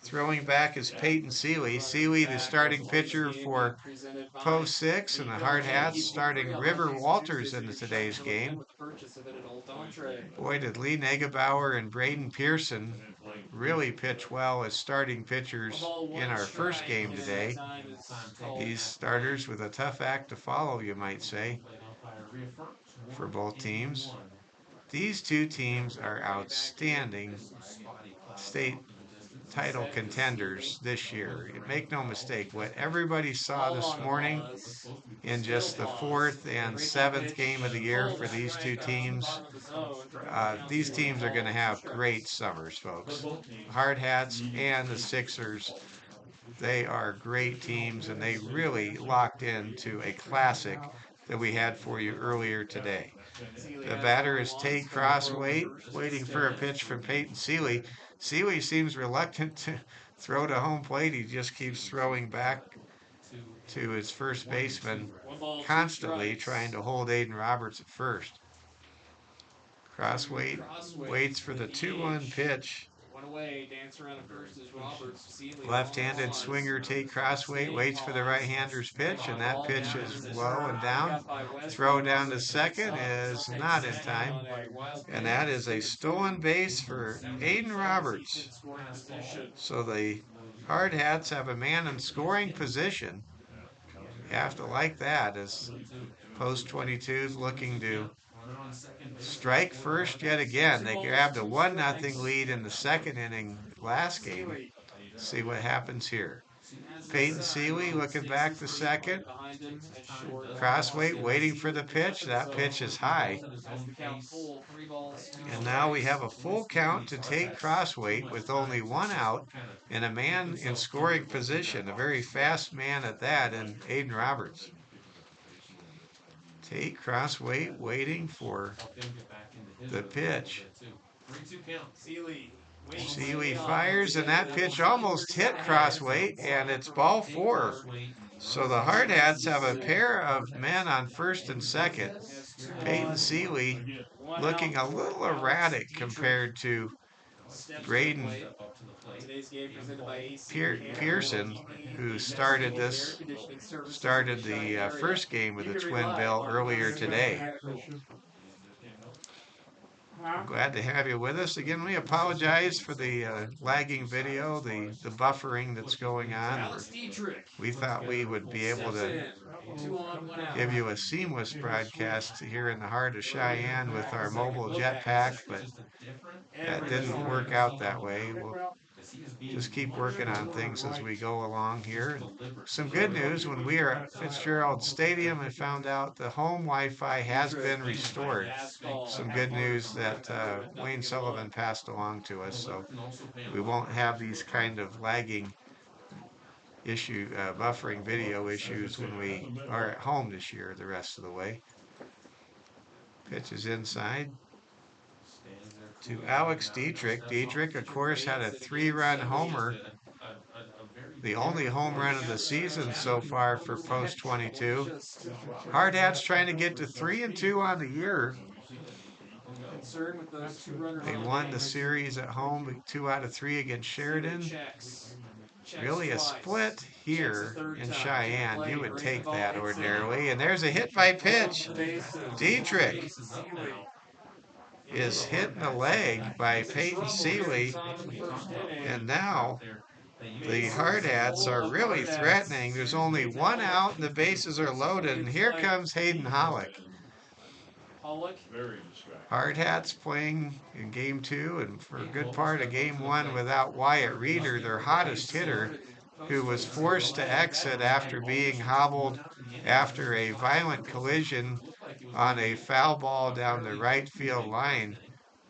Throwing back is Peyton Seeley. Seeley, the starting pitcher for post 6, and the Hardhats starting River Walters into today's game. Boy, did Lee Negebauer and Braden Pearson really pitch well as starting pitchers in our first game today. These starters with a tough act to follow, you might say, for both teams. These 2 teams are outstanding state title contenders this year. Make no mistake, what everybody saw this morning in just the 4th and 7th game of the year for these 2 teams, these teams are going to have great summers, folks. Hardhats and the Sixers, they are great teams, and they really locked into a classic that we had for you earlier today. The batter is Tate Crossway, waiting for a pitch from Peyton Seeley. Seeley seems reluctant to throw to home plate. He just keeps throwing back to his first baseman, constantly trying to hold Aiden Roberts at first. Crossway waits for the 2-1 pitch. Left-handed swinger Tate Crossway waits for the right-hander's pitch, and that pitch is low and down. Throw down to second is not in time, and that is a stolen base for Aiden Roberts. So the Hardhats have a man in scoring position You have to like that as post 22's looking to strike first yet again. They grabbed a 1-0 lead in the second inning last game. See what happens here. Peyton Seeley looking back to second. Crossweight waiting for the pitch. That pitch is high. And now we have a full count to take Crossweight with only one out and a man in scoring position, a very fast man at that, and Aiden Roberts. Tate Crossweight waiting for the pitch. Seeley fires, and that pitch almost hit Crossweight, and it's ball 4. So the Hardhats have a pair of men on first and second. Peyton Seeley looking a little erratic compared to Braden Pearson, who started the first game with the Twin Bill earlier today. I'm glad to have you with us. Again, we apologize for the lagging video, the buffering that's going on. We thought we would be able to give you a seamless broadcast here in the heart of Cheyenne with our mobile jetpack, but that didn't work out that way. We'll just keep working on things as we go along here. Some good news, when we were at Fitzgerald Stadium and found out the home Wi-Fi has been restored. Some good news that Wayne Sullivan passed along to us, so we won't have these kind of lagging buffering video issues when we are at home this year the rest of the way. Pitch is inside to Alex Dietrich. Dietrich, of course, had a 3-run homer, the only home run of the season so far for post 22. Hardhats trying to get to 3-2 on the year. They won the series at home 2 out of 3 against Sheridan. Really a split here in Cheyenne. You would take that ordinarily. And there's a hit by pitch. Dietrich is hit in the leg by Peyton Seeley. And now the Hardhats are really threatening. There's only one out and the bases are loaded. And here comes Hayden Hollick. Hardhats playing in game 2 and for a good part of game 1 without Wyatt Reeder, their hottest hitter, who was forced to exit after being hobbled after a violent collision on a foul ball down the right field line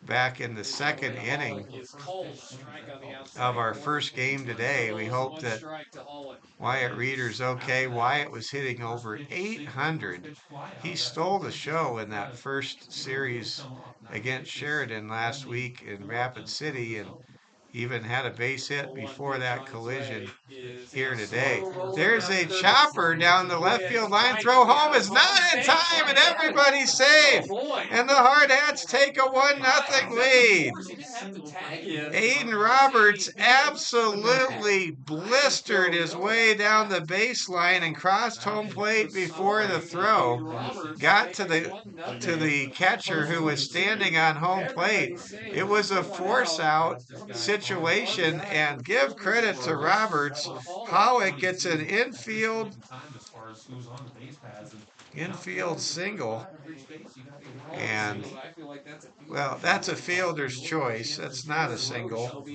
back in the second inning of our first game today. We hope that Wyatt Reeder's okay. Wyatt was hitting over 800. He stole the show in that first series against Sheridan last week in Rapid City and even had a base hit before that collision here today. There's a chopper down the left field line. Throw home is not in time, and everybody's safe. And the Hardhats take a 1-0 lead. Aiden Roberts absolutely blistered his way down the baseline and crossed home plate before the throw. Got to the catcher who was standing on home plate. It was a force out situation, and give credit to Roberts. Howick gets an infield single, and well, that's a fielder's choice. That's not a single.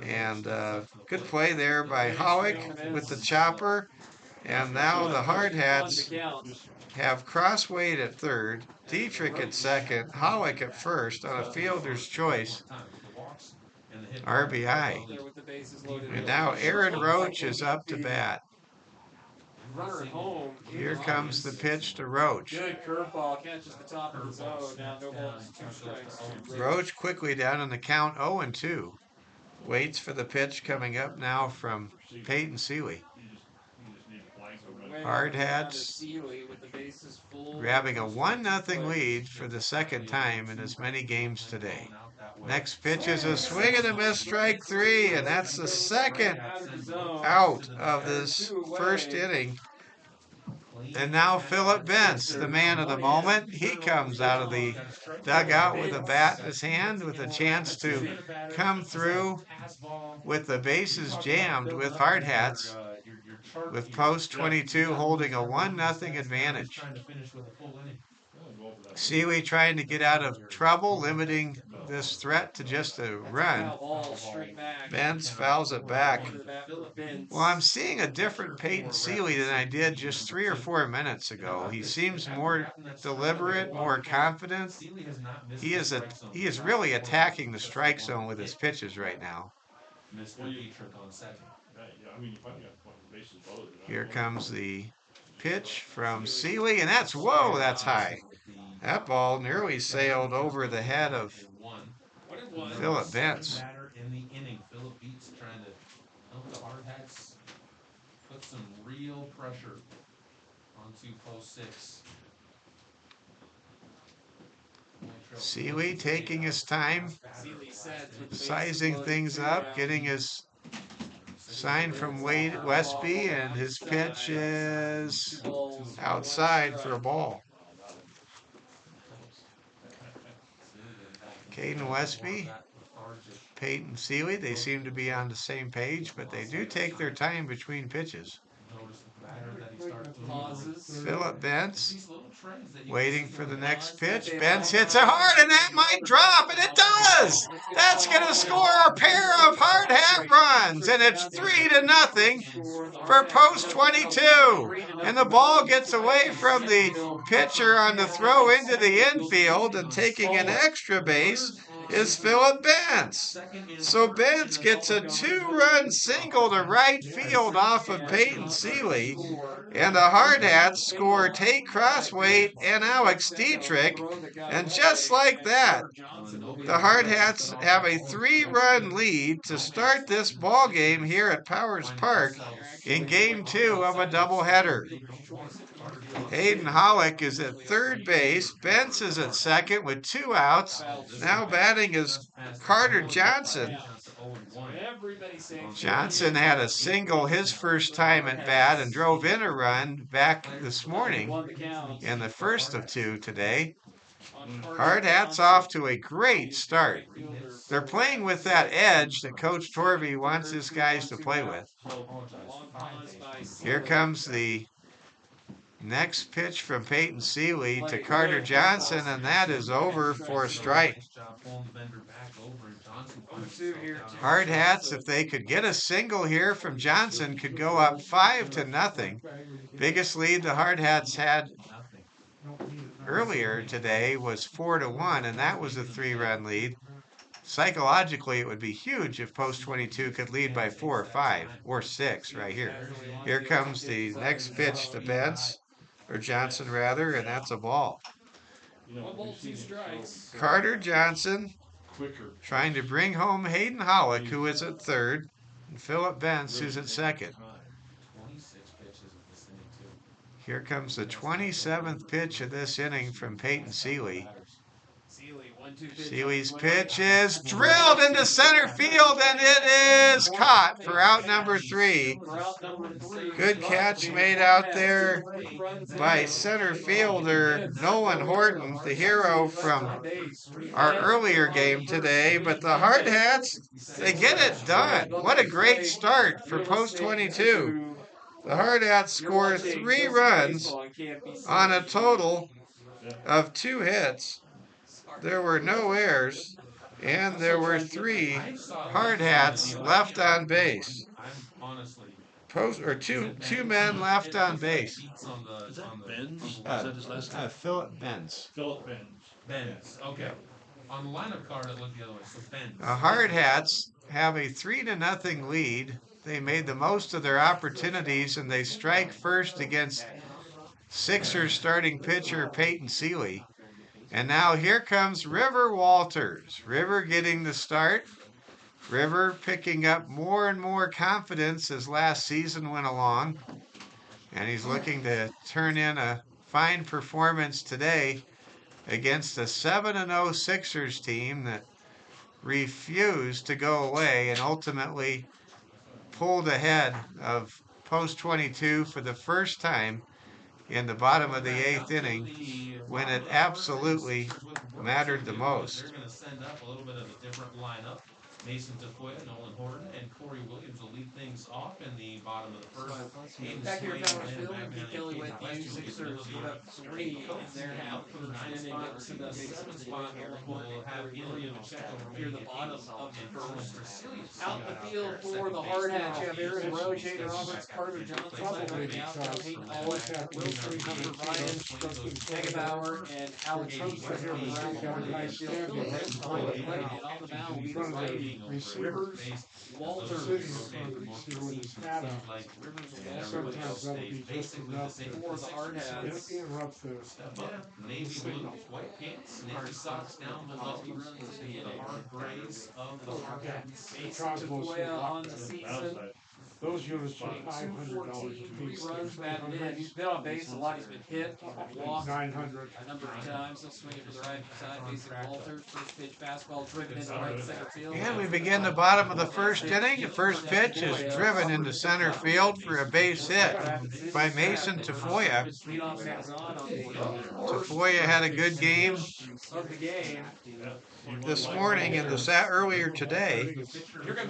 And good play there by Howick with the chopper. And now the Hardhats have Crossweight at third, Dietrich at second, Howick at first on a fielder's choice RBI. And now Aaron Roach is up to bat. Here comes the pitch to Roach. Good curveball, catches the top of the zone. Now no balls, 2 strikes. Roach quickly down on the count 0-2. Waits for the pitch coming up now from Peyton Seeley. Hardhats grabbing a 1-0 lead for the second time in as many games today. Next pitch is a swing and a miss, strike 3, and that's the second out of this first inning. And now Phillip Bentz, the man of the moment, he comes out of the dugout with a bat in his hand with a chance to come through with the bases jammed with Hardhats. with post 22 holding a 1-0 advantage. Trying to finish with a full inning. Sealy trying to get out of trouble, limiting this threat to just a run. Foul ball straight back. Benz fouls it back. Under that for Vince. Well, I'm seeing a different Peyton Sealy than I did just 3 or 4 minutes ago. He seems more deliberate, more confident. Sealy has not missed He is really attacking the strike zone with his pitches right now. Mr. Dietrich on second. I mean, you finally got the bases loaded. Here comes the pitch from Sealy, and that's high. That ball nearly sailed over the head of What it was. Philip Benz. Batter in the inning. Philip Beats trying to help the Hardhats put some real pressure onto post 6. Sealy taking his time, Sealy sets with the bases sizing loaded, things 2 up, down. getting his sign from Wade Westby, and his pitch is 2 balls, outside 1 for a strike. ball. Caden Westby, Peyton Sealy, they seem to be on the same page, but they do take their time between pitches. Notice the batter that he starts to Pauses. Philip Benz these little trends that you waiting can see for the on next Bonds, pitch. they Benz have hits it hard, and that might drop, and it does. That's going to score a pair of hard hat runs, and it's 3-0 for post 22. And the ball gets away from the pitcher on the throw into the infield, and taking an extra base is Philip Benz. So Benz gets a 2-run single to right field off of Peyton Sealy, and the Hardhats score Tate Crosswaite and Alex Dietrich, and just like that, the Hardhats have a 3-run lead to start this ball game here at Powers Park in Game 2 of a doubleheader. Hayden Hollick is at third base. Benz is at second with 2 outs. Now batting is Carter Johnson. Johnson had a single his first time at bat and drove in a run back this morning in the first of 2 today. Hardhats off to a great start. They're playing with that edge that Coach Torvey wants his guys to play with. Here comes the next pitch from Peyton Sealy to Carter Johnson, and that is over for a strike. Hardhats, if they could get a single here from Johnson, could go up 5-0. Biggest lead the Hardhats had earlier today was 4-1, and that was a 3-run lead. Psychologically, it would be huge if post 22 could lead by 4 or 5 or 6 right here. Here comes the next pitch to Benz, or Johnson rather, and that's a ball. 1 ball, 2 strikes. Carter Johnson trying to bring home Hayden Hollick, who is at third, and Philip Benz, who's at second. Here comes the 27th pitch of this inning from Peyton Sealy. Sealy's pitch is drilled into center field, and it is caught for out number 3. Good catch made out there by center fielder Nolan Horton, the hero from our earlier game today. But the Hardhats, they get it done. What a great start for post 22. The Hardhats score 3 runs on a total of 2 hits. There were no errors, and there were 3 Hardhats left on base. Two men left on base. Is that Benz? Is that his last name? Philip Benz. Philip Benz. Benz. Okay. On the lineup card, it looked the other way. So Benz. The Hardhats have a 3-0 lead. They made the most of their opportunities, and they strike first against Sixers starting pitcher Peyton Sealy. And now here comes River Walters. River getting the start. River picking up more and more confidence as last season went along. And he's looking to turn in a fine performance today against a 7-0 Sixers team that refused to go away and ultimately pulled ahead of post 22 for the first time in the bottom of the 8th inning when it absolutely mattered the most. They're going to send up a little bit of a different lineup. Mason Tafoya, Nolan Horton, and Corey Williams will lead things off in the bottom of the first. Hayden Back here Swain at and Powers Landon Field, Magnan Keith Kelly and with Casey you. West will get Sixers ability put up to 3 in their out for the ninth inning, spot up to to the the 7th spot. We'll have Ilya Pacheco Here, remaining the at bottom eight. of the And first. Colin Brasilius Out in the field at for second the base. Hardhats, you have Now, Aaron it's Rowe, Jaden Roberts, Carter Johnson, probably Simon out, because Peyton what's Olive, happening Wilson, is Cooper 300 Ryan, kilos, Negebauer, and Alex Some Houston here was around got a the nice infield. standing Phillips right in on front the of plate, the and on the mound, in we front of righty. the receivers. Walters, Sitting in front of the receiver with his hat on. Rivers, Sometimes that'll be just enough to for the Hardhats. interrupt the Step up, navy blue, white pants, navy socks down below, the hard grays of the Hardhats. Mason Tafoya on the season. Outside. Those units are Hitting $500 214, a piece. 3 runs batted in. He's been on base a lot. He's been hit, walked 900. a number of times. He'll swing it for the right side, facing Walters. First pitch fastball driven into right center field. And we begin the bottom of the first inning. The first pitch is driven into center field for a base hit by Mason Tafoya. Leadoff man's on Tafoya had a good game of the game. this morning and earlier today.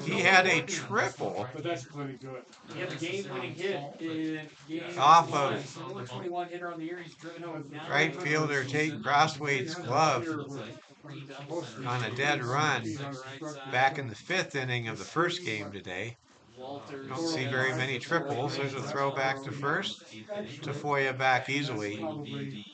He had a triple But that's plenty good. He had the game-winning hit in game Off one. of So only 21 hitter on the year. He's driven home 9 right fielder Tate Crosswaite's glove on a dead run back in the 5th inning of the first game today. Walters. Don't see very many triples. There's a throw back to first. Tafoya back easily. Probably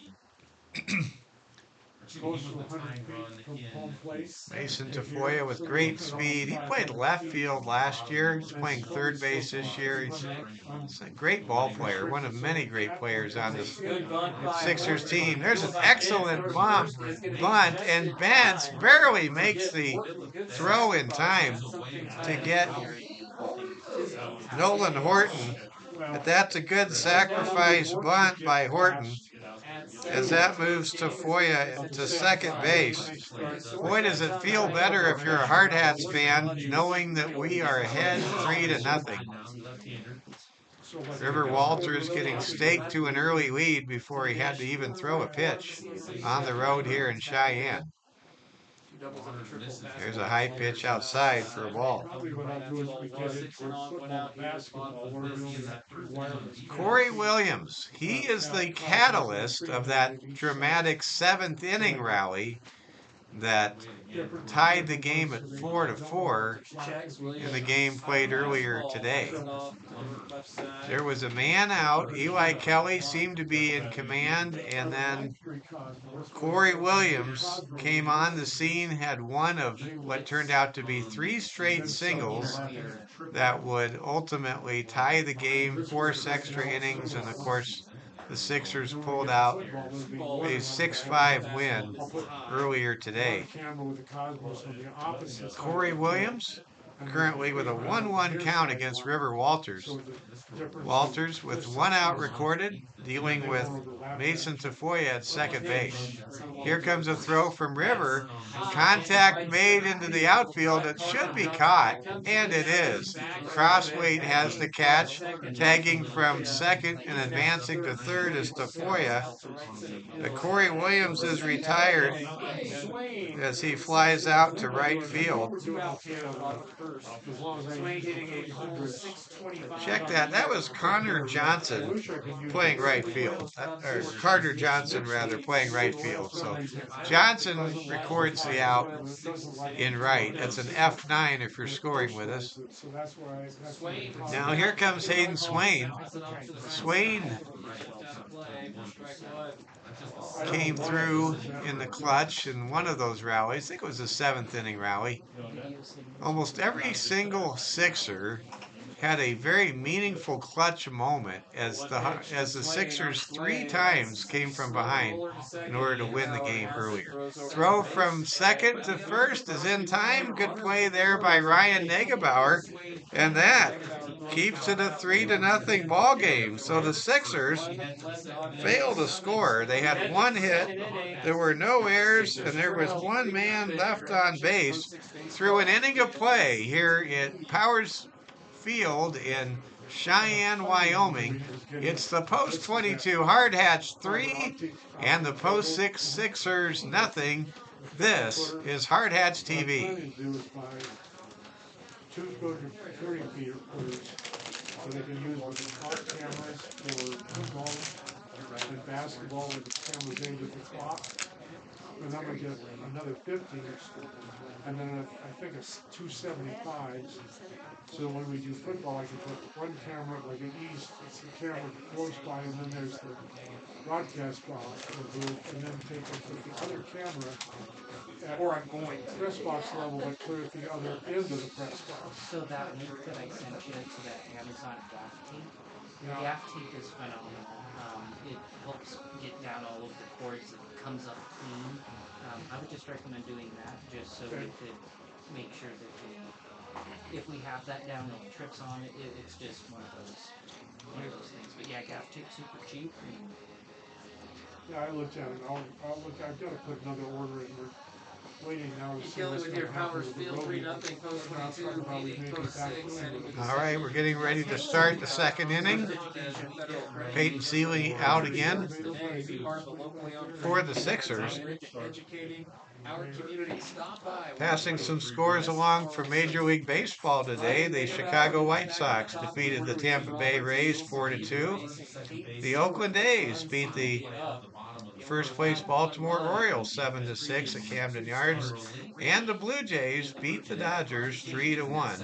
close to 100 feet from home plate. Mason Tafoya with great speed. He played left field last year. He's playing third base this year. He's a great ball player, one of many great players on this Good bunt by Sixers team. There's an excellent bunt, and Bentz barely makes the throw in time to get Nolan Horton. But that's a good sacrifice bunt by Horton as that moves Tafoya to second base. Boy, does it feel better if you're a Hardhats fan knowing that we are ahead 3-0. River Walters getting staked to an early lead before he had to even throw a pitch on the road here in Cheyenne. There's a high pitch outside for a ball. Probably what I'll do is we get into football, basketball, where we only have 3 wireless. Corey Williams, he is the catalyst of that dramatic 7th inning rally that tied the game at 4-4 in the game played earlier today. There was a man out. Eli Kelly seemed to be in command, and then Corey Williams came on the scene, had one of what turned out to be 3 straight singles that would ultimately tie the game, force extra innings, and of course the Sixers pulled out a 6-5 win earlier today. Corey Williams currently with a 1-1 count against River Walters. Walters with 1 out recorded, dealing with Mason Tafoya at second base. Here comes a throw from River. Contact made into the outfield. It should be caught, and it is. Crossweight has the catch, tagging from second and advancing to third is Tafoya. Corey Williams is retired as he flies out to right field. Check that. That was Connor Johnson playing right field. Or Carter Johnson, rather, playing right field. So Johnson records the out in right. That's an F9 if you're scoring with us. Now here comes Hayden Swain. Swain came through in the clutch in one of those rallies. I think it was the 7th inning rally. Almost every single Sixer had a very meaningful clutch moment as the Sixers 3 times came from behind in order to win the game earlier. Throw from second to first is in time. Good play there by Ryan Negebauer, and that keeps it a 3-0 ball game. So the Sixers failed to score. They had 1 hit, there were no errors, and there was 1 man left on base through an inning of play here at Powers Field in Cheyenne, Wyoming. It's the Post 22 Hardhats 3 and the Post 6 Sixers nothing. This is Hardhats TV. two go to 30 feeters, so they can use with the clock cameras for football and basketball with the cameras aimed at the clock. And then we get another 50, and then I think it's 275s. So when we do football, I can put one camera like an east, it's the camera close by, and then there's the broadcast box, and then take the other camera at Or I'm going to. press box level, but clear at the other end of the press box. So that link that I sent you to that Amazon gaff tape, the Yeah. gaff tape is phenomenal. It helps get down all of the cords. It comes up clean. I would just recommend doing that just so we could make sure that if we have that down and it trips on it, it's just one of those things. But yeah, gaff tape super cheap. Yeah, I looked at it. I've got to put another order in. We're waiting now to Keep see going what's with going your to happen Powers with the Field, voting. 3-0, post We're not 22, talking about leading making post it back 6, heading to the All right, we're getting ready to start the second inning. Peyton Seeley out again for the Sixers. Educating our community. Stop by. Passing some scores along for Major League Baseball today. The Chicago White Sox defeated the Tampa Bay Rays 4-2. The Oakland A's beat the first place Baltimore Orioles 7-6 at Camden Yards. And the Blue Jays beat the Dodgers 3-1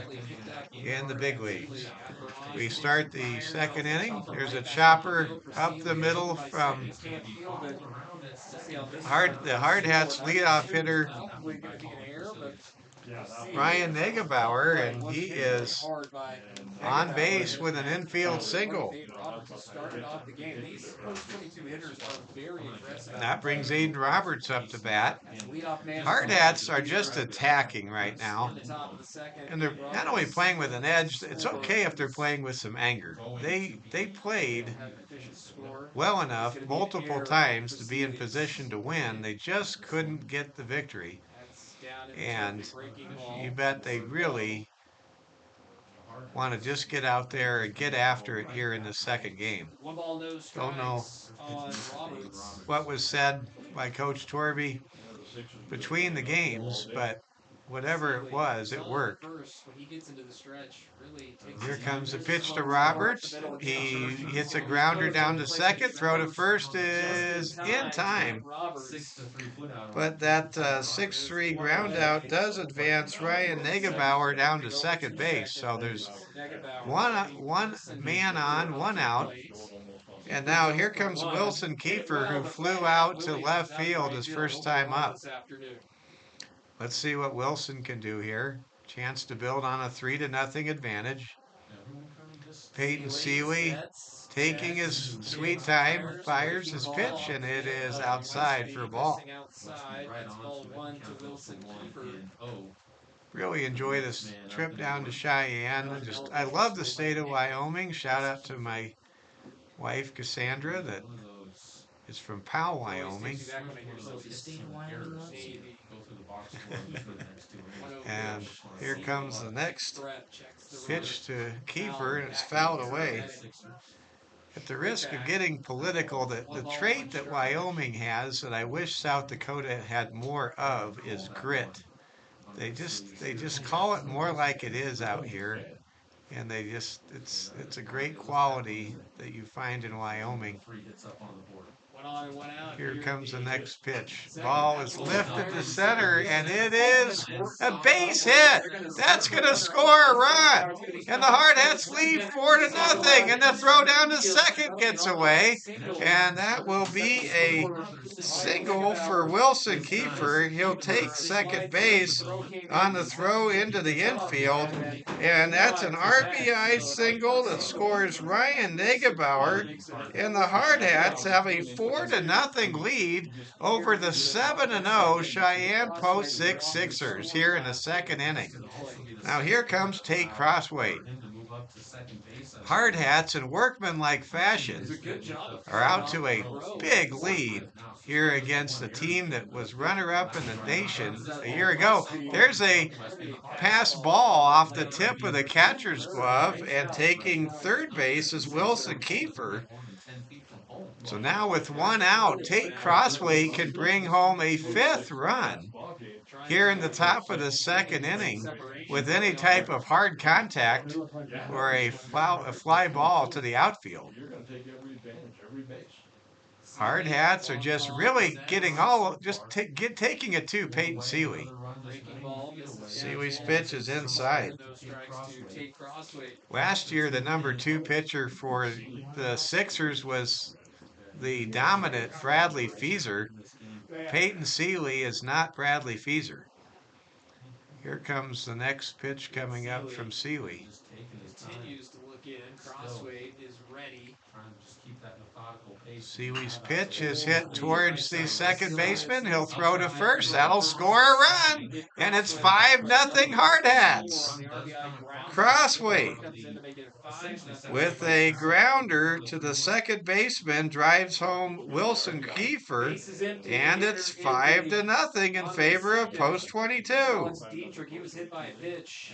in the big leagues. We start the second inning. There's a chopper up the middle from the Hardhats leadoff hitter Ryan Negebauer, and he is on base with an infield single. That brings Aiden Roberts up to bat. Hardhats are just attacking right now, and they're not only playing with an edge. It's okay if they're playing with some anger. They played well enough multiple times to be in position to win. They just couldn't get the victory, and you bet they really want to just get out there and get after it here in the second game. Don't know what was said by Coach Torby between the games, but whatever it was, it worked. Here comes the pitch to Roberts. He hits a grounder down to second. Throw to first is in time. But that 6-3 ground out does advance Ryan Negebauer down to second base. So there's one man on, one out. And now here comes Wilson Kiefer, who flew out to left field his first time up. Let's see what Wilson can do here. Chance to build on a 3-0 advantage. Peyton Seeley taking his sweet time, fires his pitch, and it is outside for a ball. Really enjoy this trip down to Cheyenne. I love the state of Wyoming. Shout out to my wife Cassandra that is from Powell, Wyoming. And here comes the next pitch to Kiefer, and it's fouled away. At the risk of getting political, the trait that Wyoming has that I wish South Dakota had more of is grit. They just call it more like it is out here, and it's a great quality that you find in Wyoming. Here comes the next pitch. Ball is lifted to center, and it is a base hit. That's going to score a run. And the Hardhats lead 4-0, and the throw down to second gets away. And that will be a single for Wilson Kiefer. He'll take second base on the throw into the infield. And that's an RBI single that scores Ryan Negebauer. And the Hardhats have a 4-0 lead over the 7-0 Cheyenne Post 6 Sixers here in the second inning. Now here comes Tate Crossway. Hardhats in workmanlike fashion are out to a big lead here against a team that was runner-up in the nation a year ago. There's a pass ball off the tip of the catcher's glove, and taking third base is Wilson Kiefer. So now with one out, Tate Crossway can bring home a fifth run here in the top of the second inning. with any type of hard contact or a fly ball to the outfield. You're gonna take every advantage, every base. Hardhats are just really getting taking it to Peyton Seeley. Breaking ball misses Seeley's down. pitch is inside. No strikes to Tate Crossway. Last year, the number 2 pitcher for the Sixers was the dominant Bradley Feezer. Peyton Seeley is not Bradley Feezer. Here comes the next pitch coming up from Seeley. Continues to look in. Crossway is ready. Seeley's pitch is hit towards the second baseman. He'll throw to first. That'll score a run. And it's 5-0 Hardhats. Crossway with a grounder to the second baseman drives home Wilson Kiefer. And it's 5-0 in favor of post 22. Dietrich, he was hit by a pitch.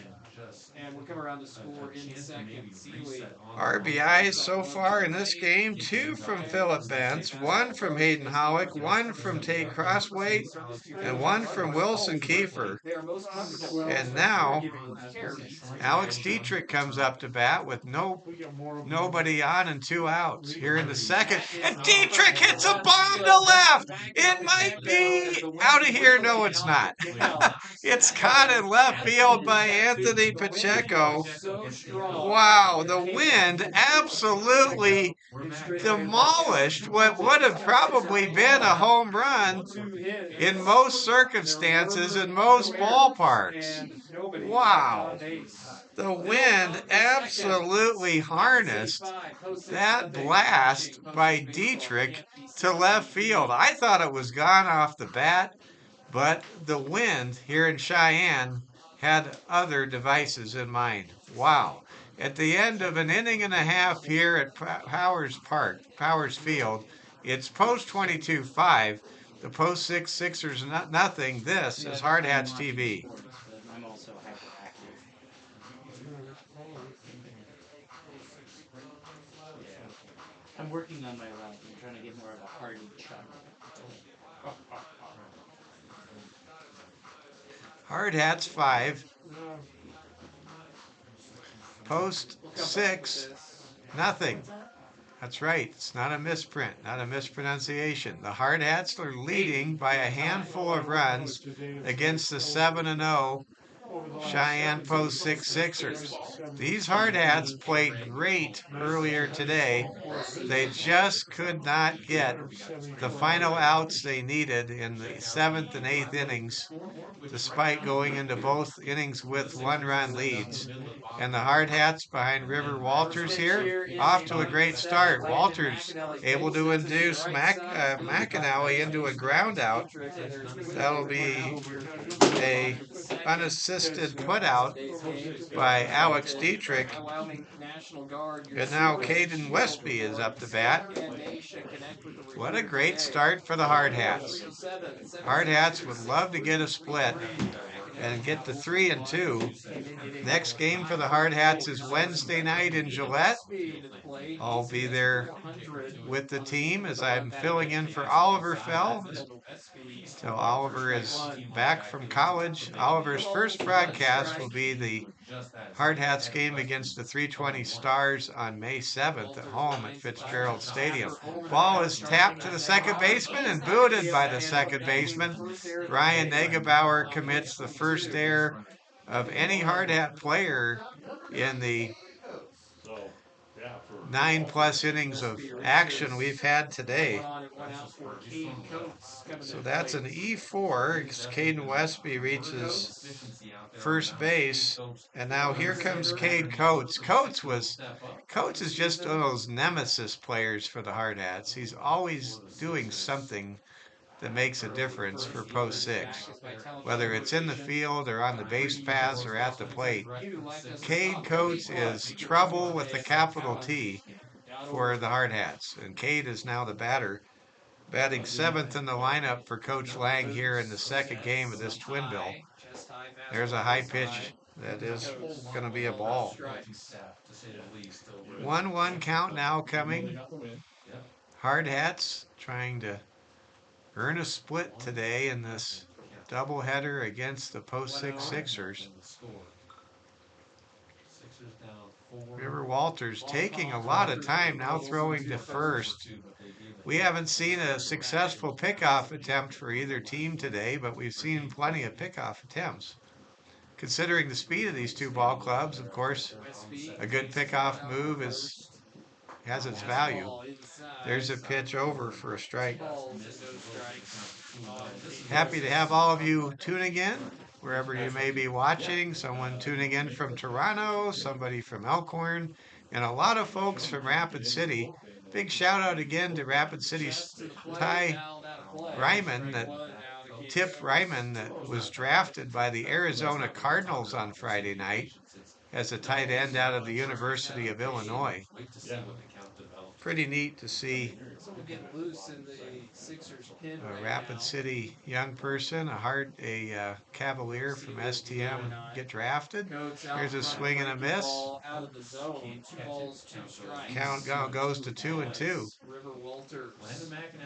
And we'll come around to score in the second. Seeley. RBIs so far in this game, 2 from Phillip Bentz, 1 from Hayden Howick, 1 from Tate Crossway, and 1 from Wilson Kiefer. And now Alex Dietrich comes up to bat with nobody on and 2 outs here in the second. And Dietrich hits a bomb to left. It might be out of here. No, it's not. It's caught in left field by Anthony Pacheco. Wow, the wind absolutely demolished what would have probably been a home run in most circumstances in most ballparks. Wow. The wind absolutely harnessed that blast by Dietrich to left field. I thought it was gone off the bat, but the wind here in Cheyenne had other devices in mind. Wow. At the end of an inning and a half here at Powers Field, it's post 22-5. The post 6 Sixers nothing. This is Hardhats TV. I'm also hyperactive. I'm working on my route. I'm trying to get more of a hardy chuck. Hardhats 5. Post 6, nothing. That's right. It's not a misprint, not a mispronunciation. The Hardhats are leading by a handful of runs against the 7-0 Cheyenne Post 6 Sixers. These Hardhats played great earlier today. They just could not get the final outs they needed in the 7th and 8th innings, despite going into both innings with 1-run leads. And the Hardhats behind River Walters here, off to a great start. Walters able to induce McAnally into a ground out. That'll be a unassisted put out by Alex Dietrich. And now Caden Westby is up to bat. What a great start for the Hardhats. Hardhats would love to get a split and get to 3-2. Next game for the Hardhats is Wednesday night in Gillette. I'll be there with the team as I'm filling in for Oliver Fell. So Oliver is back from college. Oliver's first broadcast will be the Hardhats game against the 320 Stars on May 7th at home at Fitzgerald Stadium. Ball is tapped to the second baseman and booted by the second baseman. Ryan Negebauer commits the first error of any Hardhat player in the 9+ innings of action we've had today. So that's an E4. Caden Westby reaches first base, and now here comes Cade Coates. Coates is just one of those nemesis players for the Hardhats. He's always doing something that makes a difference for post 6, whether it's in the field or on the base paths or at the plate. Cade Coates is trouble with the capital T for the Hardhats, and Cade is now the batter, batting 7th in the lineup for Coach Lang here in the second game of this twin bill. There's a high pitch that is going to be a ball. 1-1 count now coming. Hardhats trying to earn a split today in this doubleheader against the post 6 Sixers. River Walters taking a lot of time now throwing to first. We haven't seen a successful pickoff attempt for either team today, but we've seen plenty of pickoff attempts. Considering the speed of these two ball clubs, of course, a good pickoff move has its value. There's a pitch over for a strike. Happy to have all of you tuning in, wherever you may be watching. Someone tuning in from Toronto, somebody from Elkhorn, and a lot of folks from Rapid City. Big shout out again to Rapid City's Tip Ryman, that was drafted by the Arizona Cardinals on Friday night as a tight end out of the University of Illinois. Pretty neat to see a Rapid City young person, a Cavalier from STM get drafted. Here's a swing and a miss. Count goes to 2-2.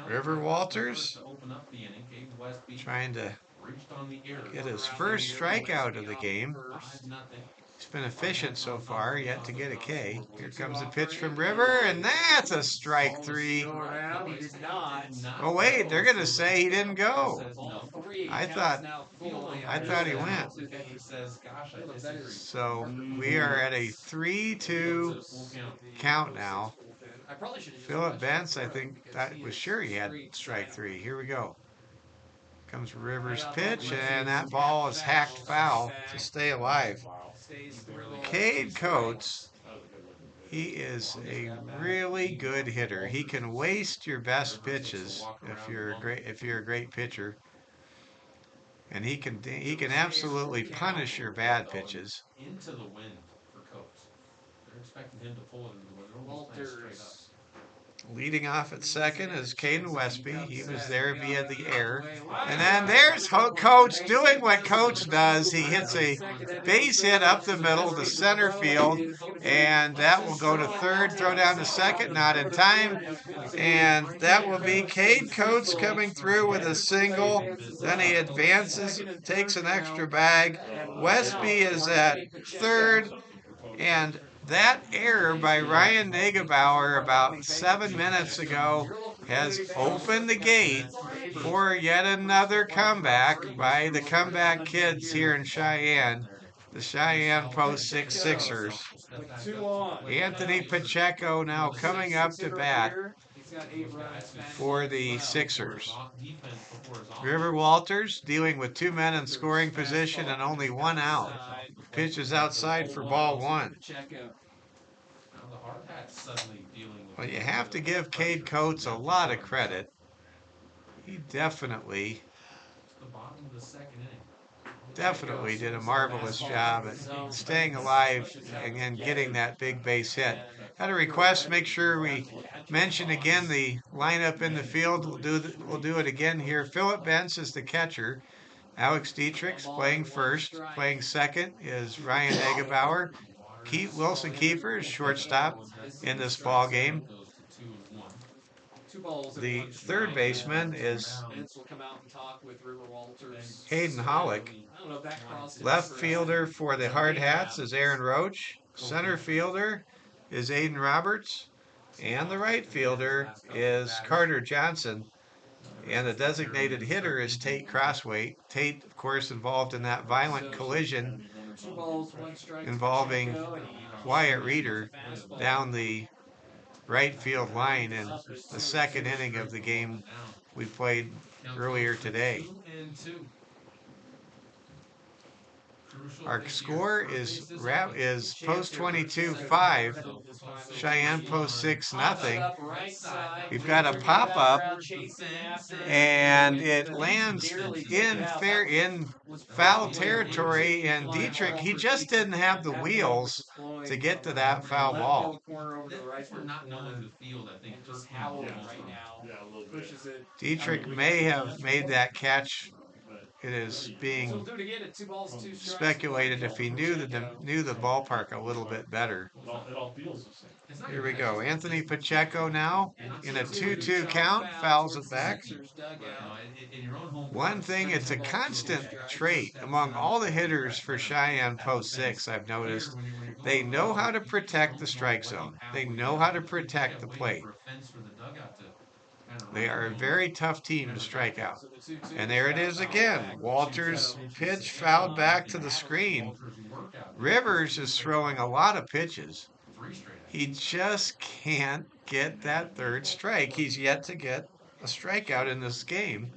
River Walters trying to get his first strikeout of the game. He's been efficient so far, yet to get a K. Here comes a pitch from River, and that's a strike three. Oh wait, they're gonna say he didn't go. I thought he went. So we are at a 3-2 count now. Philip Bentz, I think that was sure he had strike three. Here we go. Comes Rivers' pitch, and that ball is hacked foul to stay alive. Cade Coates, he is a really good hitter. He can waste your best pitches if you're a great pitcher, and he can absolutely punish your bad pitches. Into the wind for Coates. They're expecting him to pull it into the wind. Walters. Leading off at second is Caden Westby. He was there via the air. And then there's Coates doing what Coates does. He hits a base hit up the middle to center field, and that will go to third, throw down to second, not in time. And that will be Cade Coates coming through with a single. Then he advances, takes an extra bag. Westby is at third, and that error by Ryan Negebauer about 7 minutes ago has opened the gate for yet another comeback by the comeback kids here in Cheyenne, the Cheyenne Post 6 Sixers. Anthony Pacheco now coming up to bat for the Sixers. River Walters dealing with 2 men in scoring position and only 1 out. Pitch is outside for ball 1. Well, you have to give Cade Coates a lot of credit. He definitely did a marvelous job at staying alive and getting that big base hit. Had a request, make sure we mention again the lineup in the field. We'll do it again here. Philip Bentz is the catcher. Alex Dietrich's playing first. Playing second is Ryan Negebauer. Wilson Kiefer is shortstop in this ball game. The third baseman is Hayden Hollick. Left fielder for the Hardhats is Aaron Roach. Center fielder is Aiden Roberts. And the right fielder is Carter Johnson. And the designated hitter is Tate Crossway. Tate, of course, involved in that violent collision involving Wyatt Reeder down the right field line in the second inning of the game we played earlier today. Our score is Post 22 5, Cheyenne Post 6 nothing. We've got a pop up, and it lands in foul territory. And Dietrich, he just didn't have the wheels to get to that foul ball. Dietrich may have made that catch it is So being we'll do it again at 2 balls, 2 strikes. speculated if he knew the ballpark a little bit better. It all feels the same. It's not Here gonna we go. catch Anthony Pacheco now in a 2-2 count, fouls it back. But, in your own home One park, thing, it's a constant trait among all the hitters for Cheyenne post 6, I've noticed. They know how to protect the strike zone. They know how to protect the plate. They are a very tough team to strike out. So the 2-2 And there it is again. Walters' pitch fouled back to the screen. Rivers is throwing a lot of pitches. He just can't get that third strike. He's yet to get a strikeout in this game.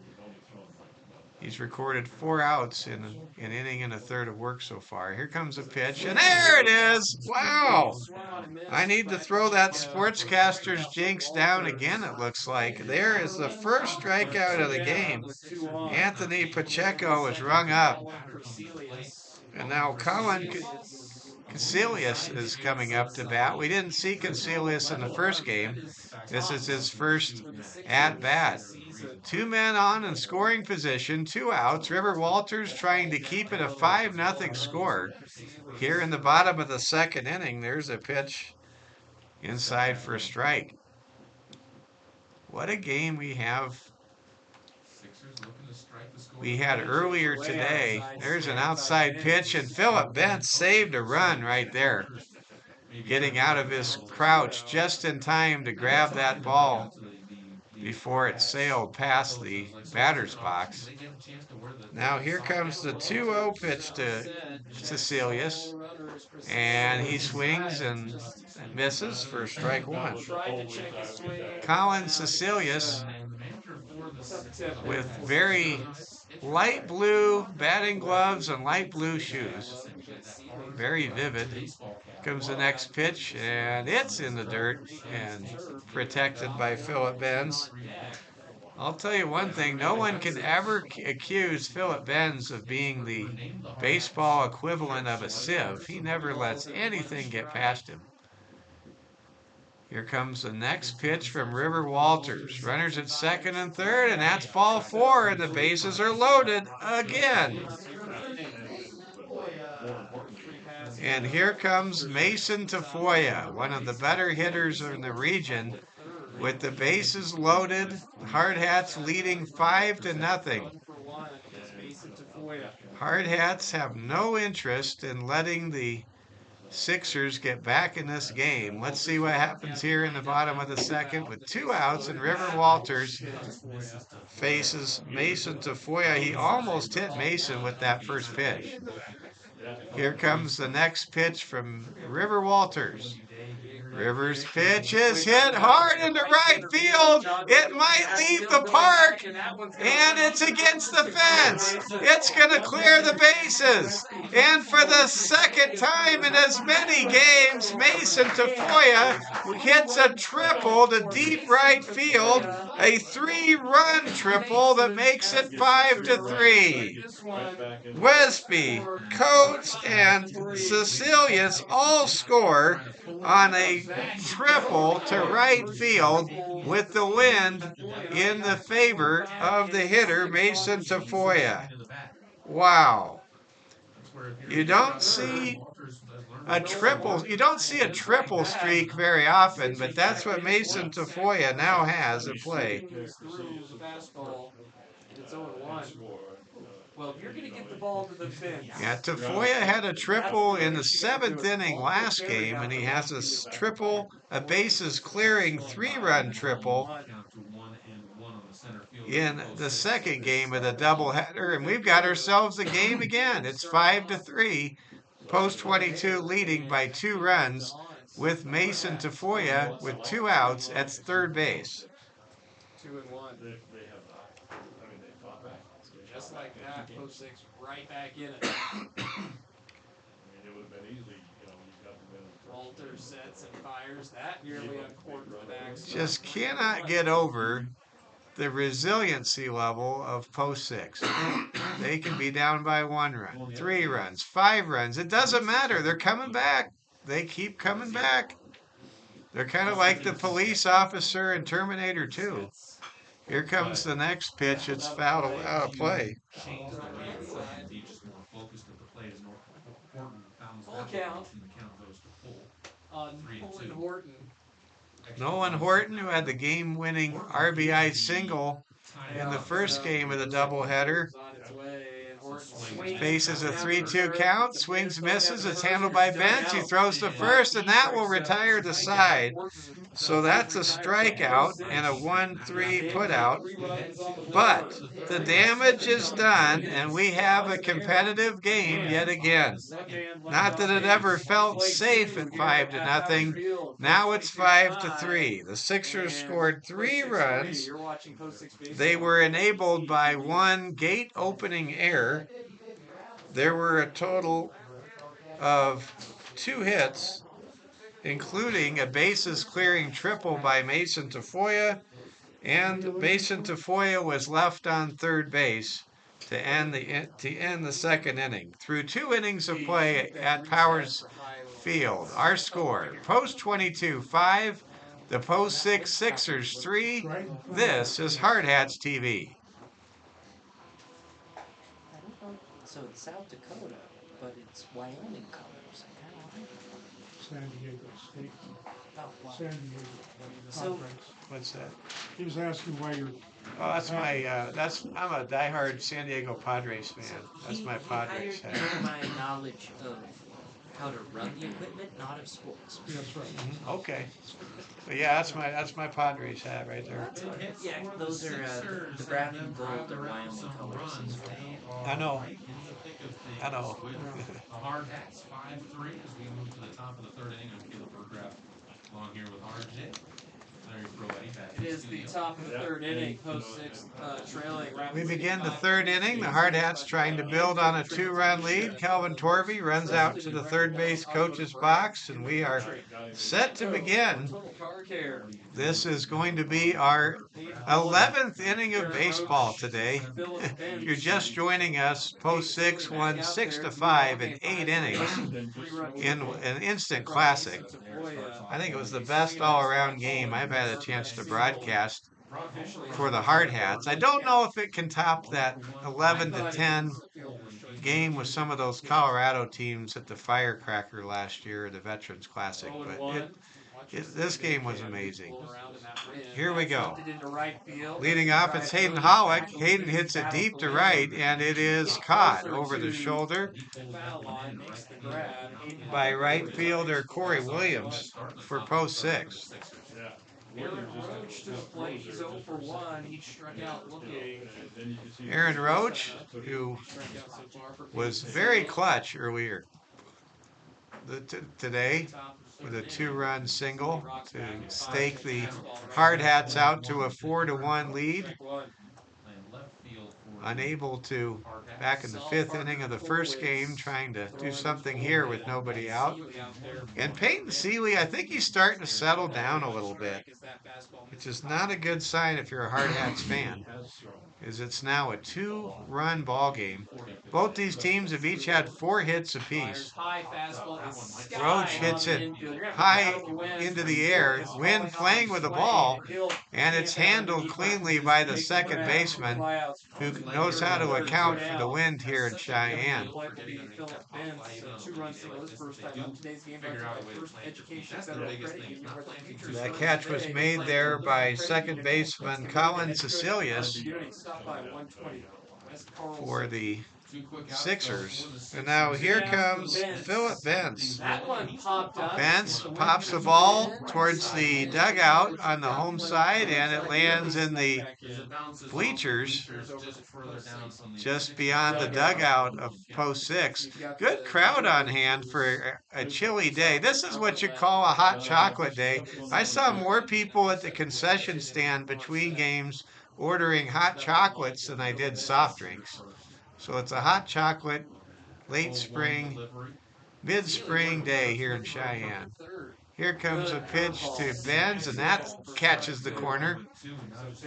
He's recorded 4 outs in an inning and a third of work so far. Here comes a pitch, and there it is! Wow! I need to throw that sportscaster's jinx down again, it looks like. There is the first strikeout of the game. Anthony Pacheco is rung up. And now Colin Caecilius is coming up to bat. We didn't see Caecilius in the first game. This is his first at-bat. 2 men on in scoring position, 2 outs. River Walters trying to keep it a 5-0 score. Here in the bottom of the second inning, there's a pitch inside for a strike. What a game we have. We had earlier today. There's an outside pitch, and Phillip Bent saved a run right there, getting out of his crouch just in time to grab that ball before it sailed past the batter's box. Now here comes the 2-0 pitch to Caecilius, and he swings and misses for strike 1. Colin Caecilius with very light blue batting gloves and light blue shoes. Very vivid. Comes the next pitch, and it's in the dirt and protected by Phillip Benz. I'll tell you one thing, no one can ever accuse Phillip Benz of being the baseball equivalent of a sieve. He never lets anything get past him. Here comes the next pitch from River Walters. Runners at second and third, and that's ball 4, and the bases are loaded again. And here comes Mason Tafoya, one of the better hitters in the region, with the bases loaded. Hardhats leading 5-0. Hardhats have no interest in letting the Sixers get back in this game. Let's see what happens here in the bottom of the second with 2 outs, and River Walters faces Mason Tafoya. He almost hit Mason with that first pitch. Here comes the next pitch from River Walters. Rivers' pitch is hit hard into right field. It might leave the park, and it's against the fence. It's going to clear the bases. And for the second time in as many games, Mason Tafoya hits a triple to deep right field, a 3-run triple that makes it 5-3. Wesby, Coates, and Caecilius all score on a triple to right field with the wind in the favor of the hitter, Mason Tafoya. Wow. You don't see a triple streak very often, but that's what Mason Tafoya now has at play. Well, if you're going to get the ball to the fence. Yeah, Tafoya had a triple in the 7th inning last game, and he has a triple, a bases clearing 3-run triple in the second game of the doubleheader, and we've got ourselves a game again. It's 5-3, post 22 leading by 2 runs with Mason Tafoya with 2 outs at third base. 2-1. Just like that, post 6 right back in it. It would have been easy, you got the Walter sets and fires that nearly uncorked with axe. Just cannot get over the resiliency level of post 6. They can be down by 1 run, 3 runs, 5 runs. It doesn't matter. They're coming back. They keep coming back. They're kind of like the police officer in Terminator 2. Here comes the next pitch. It's fouled out of play. Change the way you play and be just more focused at the plate as Horton founds Full that count. and the count goes to full. On 3-2. Nolan Horton. Nolan Horton, who had the game-winning RBI single in the first game of the doubleheader, On its way, and Horton swings. faces a 3-2 count, swings, misses. It's handled by Bench. He throws to first, and that will retire the side. So that's a strikeout and a 1-3 putout. But the damage is done, and we have a competitive game yet again. Not that it ever felt safe at 5-0. Now it's 5-3. The Sixers scored 3 runs. They were enabled by one gate opening error. There were a total of 2 hits, including a bases clearing triple by Mason Tafoya, and Mason Tafoya was left on third base to end the second inning. Through 2 innings of play at Powers Field, our score: Post 22 5, the Post 6 Sixers 3. This is Hardhats TV. I don't know. So it's South Dakota, but it's Wyoming colors. I kind of like it. San Diego State, Oh, wow. San Diego So- Conference. What's that? He was asking why you're, Oh, that's my. I'm a diehard San Diego Padres fan. That's my Padres He hired hat. my knowledge of how to run the equipment, not of sports. that's right. Okay. But yeah, that's my Padres hat right there. Yeah, those are the brown and gold are Wyoming colors as well. I know. I know. The Hardhats 5-3 as we move to the top of the third inning. I'm Caleb Burgraff along here with RJ. Larry Proetti back in It the is the studio. top of the third inning, Post 6 trailing. We begin the third inning. The Hardhats trying to build on a 2-run lead. Calvin Torvey runs out to the third base coach's box, and we are set to begin. Total car care. This is going to be our 11th inning of baseball today. If you're just joining us, Post 6 won 6-5 in 8 innings in an instant classic. I think it was the best all-around game I've had a chance to broadcast for the Hardhats. I don't know if it can top that 11-10 game with some of those Colorado teams at the Firecracker last year, the Veterans Classic, but this game was amazing. Here we go. Leading off, it's Hayden Hollick. Hayden hits it deep to right, and it is caught over the shoulder by right fielder Corey Williams for Post 6. Aaron Roach to the plate. He's 0 for 1. He struck out looking. Aaron Roach, who was very clutch earlier today with a 2-run single to stake the Hardhats out to a 4-1 lead. Unable to, back in the 5th inning of the first game, trying to do something here with nobody out. And Peyton Seeley, I think he's starting to settle down a little bit, which is not a good sign if you're a Hardhats fan, as it's now a 2-run ball game. Both these teams have each had 4 hits apiece. Roach hits it high into the air, Wynn playing with the ball, and it's handled cleanly by the second baseman, who knows how to account for the wind here in Cheyenne. That catch was made there by second baseman Colin Cecilius for the Sixers. And now here comes Philip Bentz. Bentz pops the ball towards the dugout on the home side, and it lands in the bleachers just beyond the dugout of Post 6. Good crowd on hand for a chilly day. This is what you call a hot chocolate day. I saw more people at the concession stand between games ordering hot chocolates than I did soft drinks. So it's a hot chocolate, late spring, mid-spring day here in Cheyenne. Here comes a pitch to Benz, and that catches the corner.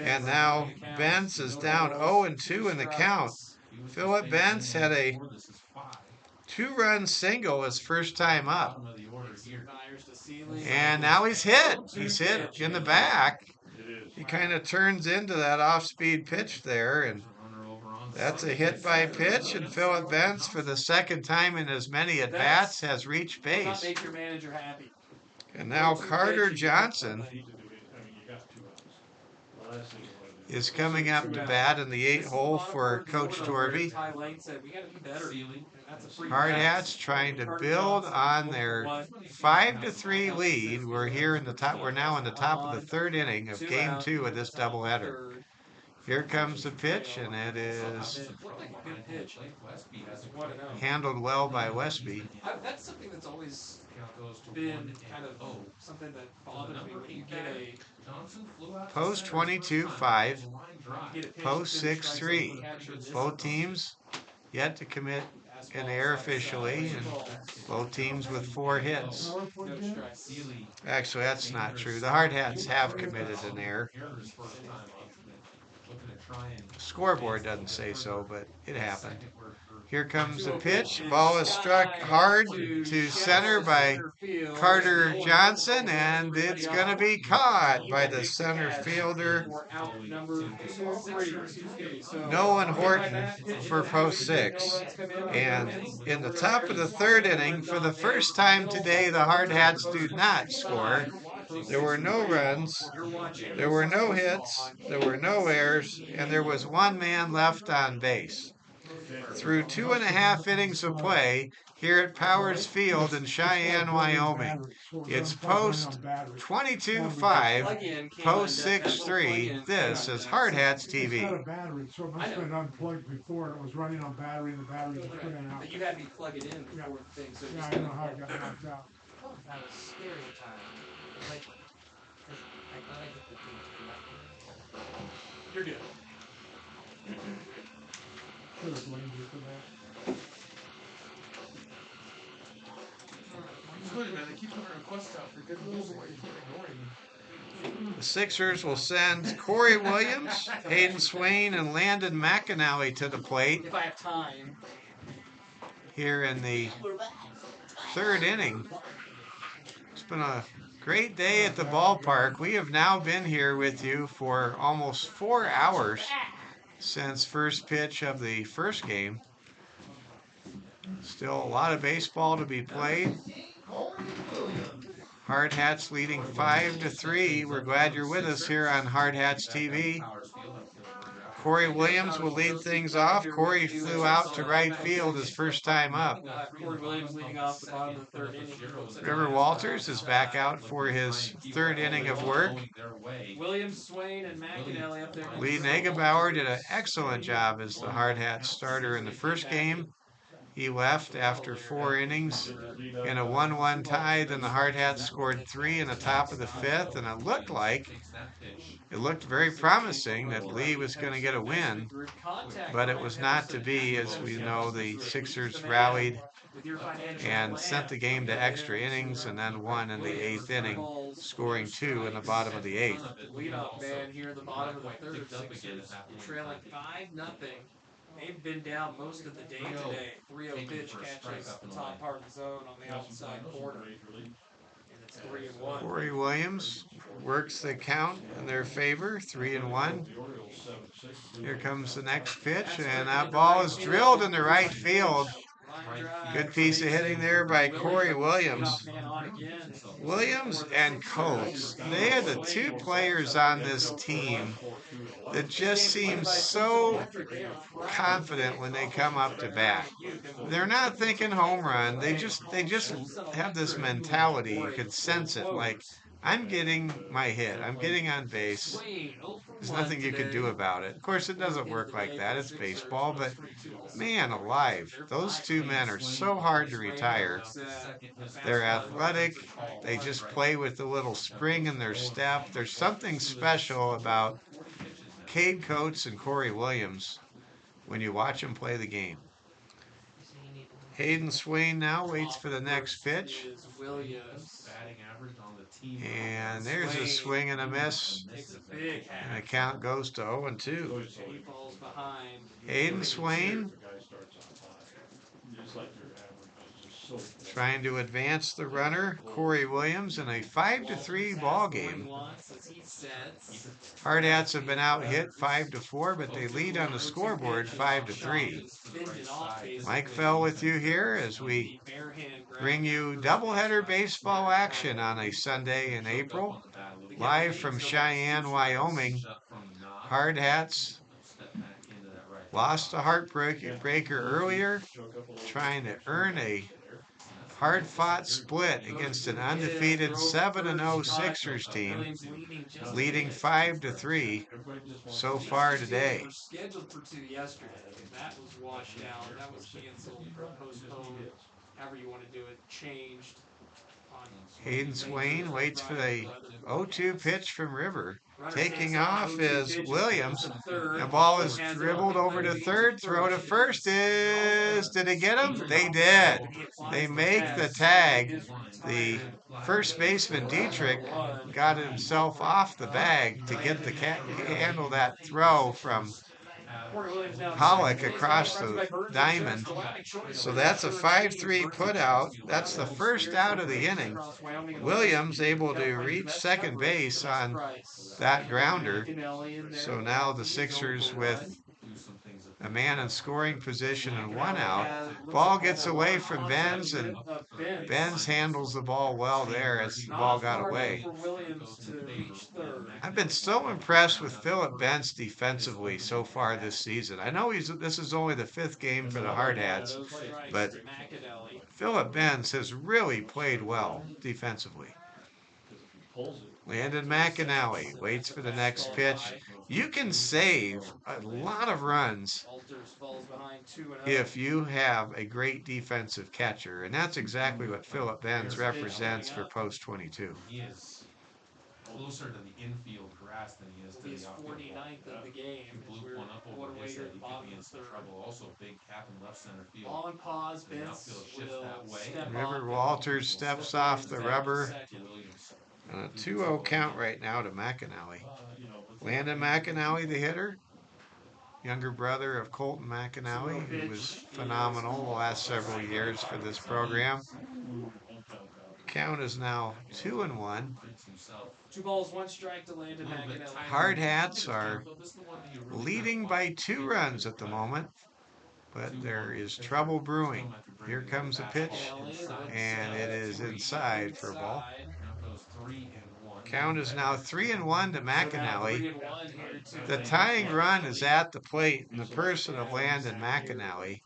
And now Benz is down 0-2 in the count. Philip Benz had a 2-run single his first time up. And now he's hit. He's hit in the back. He kind of turns into that off-speed pitch there, and that's a hit by pitch, and Philip Bentz, for the second time in as many at-bats, has reached Does not base. make your manager happy. And now 0-2 Carter pitch, you got Johnson nothing. You got 2 outs. The last thing you want to do is coming up to bat in the This 8 is hole the bottom for fourth Coach quarter where Torby. Ty Lane said, we got to be better. And that's a free Hardhats pass. trying to Carter build Johnson, on 0 for their 1. 5-3 lead. We're here in the top. We're now in the top of the third inning of 2 Game out, 2 of this top of the doubleheader. third. Here comes the pitch, and it is It looked like a good pitch. That's 1-0. handled well by Westby. That's something that's always been kind of something that bothers me when you get a Post 22-5, you get a pitch post that strikes 6-3. out the catcher and Both teams yet to commit an error officially, and both teams with 4 hits. Power play No game? strikes. Actually, that's not true. The Hardhats have committed an error. Scoreboard doesn't say so, but it happened. Here comes the pitch. Ball is struck hard to center by Carter Johnson, and it's going to be caught by the center fielder, For out number 3. Nolan Horton, for post 6. And in the top of the third inning, for the first time today, the Hardhats do not score. There were no runs, there were no hits, there were no errors, and there was 1 man left on base. Through 2.5 innings of play here at Powers Field in Cheyenne, Wyoming, it's post 22-5, post 6-3. This is Hardhats It's got TV. a battery, so it must have been unplugged before, and it was running on battery, and the battery was putting out. But you had me plug it in before the thing, so Yeah, I don't know how it got knocked out. That was scary time. Like, I thought I hit the thing to the left. you're good. Should have blamed you for that. Good, man. They keep putting requests out for good news. Why you keep ignoring me? The Sixers will send Corey Williams, Hayden Swain, and Landon McAnally to the plate If I have time. here in the third inning. It's been a great day at the ballpark. We have now been here with you for almost 4 hours since first pitch of the first game. Still a lot of baseball to be played. Hardhats leading 5-3. We're glad you're with us here on Hardhats TV. Corey Williams will lead things off. Corey flew out to right field his first time up. We'll have Corey Williams leading off the bottom of the third inning. Trevor Walters is back out for his third inning of work. Williams, Swain, and McAnally up there. Lee Negebauer did an excellent job as the Hardhats starter in the first game. He left after 4 innings in a 1-1 tie. Then the Hardhats scored 3 in the top of the 5th, and it looked very promising that Lee was going to get a win, but it was not to be. As we know, the Sixers rallied and sent the game to extra innings and then won in the 8th inning, scoring 2 in the bottom of the 8th. Leadoff man here in the bottom of the third. Sixers trailing 5-0. They've been down most of the day today. 3-0 pitch catches the top part of the zone on the outside corner. And it's 3-1. Corey Williams works the count in their favor, 3-1. Here comes the next pitch, and that ball is drilled into right field. Good piece of hitting there by Corey Williams. Williams and Coates, they are the 2 players on this team that just seem so confident when they come up to bat. They're not thinking home run. They just have this mentality. You could sense it, like, I'm getting my hit. I'm getting on base. There's nothing you can do about it. Of course, it doesn't work like that. It's baseball, but man alive, those 2 men are so hard to retire. They're athletic. They just play with a little spring in their step. There's something special about Cade Coates and Corey Williams when you watch them play the game. Hayden Swain now waits for the next pitch. And there's a swing and a miss. And the count goes to 0-2. Hayden Swain trying to advance the runner, Corey Williams, in a 5-3 ball game. Hardhats have been out hit 5-4, but they lead on the scoreboard 5-3. Mike Fell with you here as we bring you doubleheader baseball action on a Sunday in April, live from Cheyenne, Wyoming. Hardhats lost a heartbreaker earlier, trying to earn a hard-fought split against an undefeated 7-0 Sixers team, leading 5-3 so far today. Scheduled for 2 yesterday. That was washed out. That was canceled, postponed, however you want to do it, changed. Hayden Swain waits for the 0-2 pitch from River. Taking off is Williams. The ball is dribbled over to third. Throw to first is... Did they get him? They did. They make the tag. The first baseman, Dietrich, got himself off the bag to get the handle that throw from Pollock across the diamond. So that's a 5-3 put out. That's the first out of the inning. Williams able to reach second base on that grounder. So now the Sixers with a man in scoring position and 1 out. Ball gets away from Benz, and Benz handles the ball well there as the ball got away. I've been so impressed with Philip Benz defensively so far this season. I know this is only the 5th game for the Hardhats, but Philip Benz has really played well defensively. Landon McAnally waits for the next pitch. You can save a lot of runs if you have a great defensive catcher, and that's exactly what Philip Benz represents for post 22. He is closer to the infield grass than he is to the outfield. 49th of the game. He blew one up over his head. He could be in some trouble. Also, big cap in left center field. On pause, Vince shifts that way. River Walters steps off the rubber. A 2-0 count right now to McAnally. Landon McAnally, the hitter, younger brother of Colton McAnally, who was phenomenal the last several years for this program. Count is now 2-1. 2 balls, 1 strike to Landon McAnally. Hardhats are leading by 2 runs at the moment, but there is trouble brewing. Here comes a pitch, and it is inside for a ball. Count is now 3-1 to McAnally. The tying run is at the plate in the person of Landon McAnally,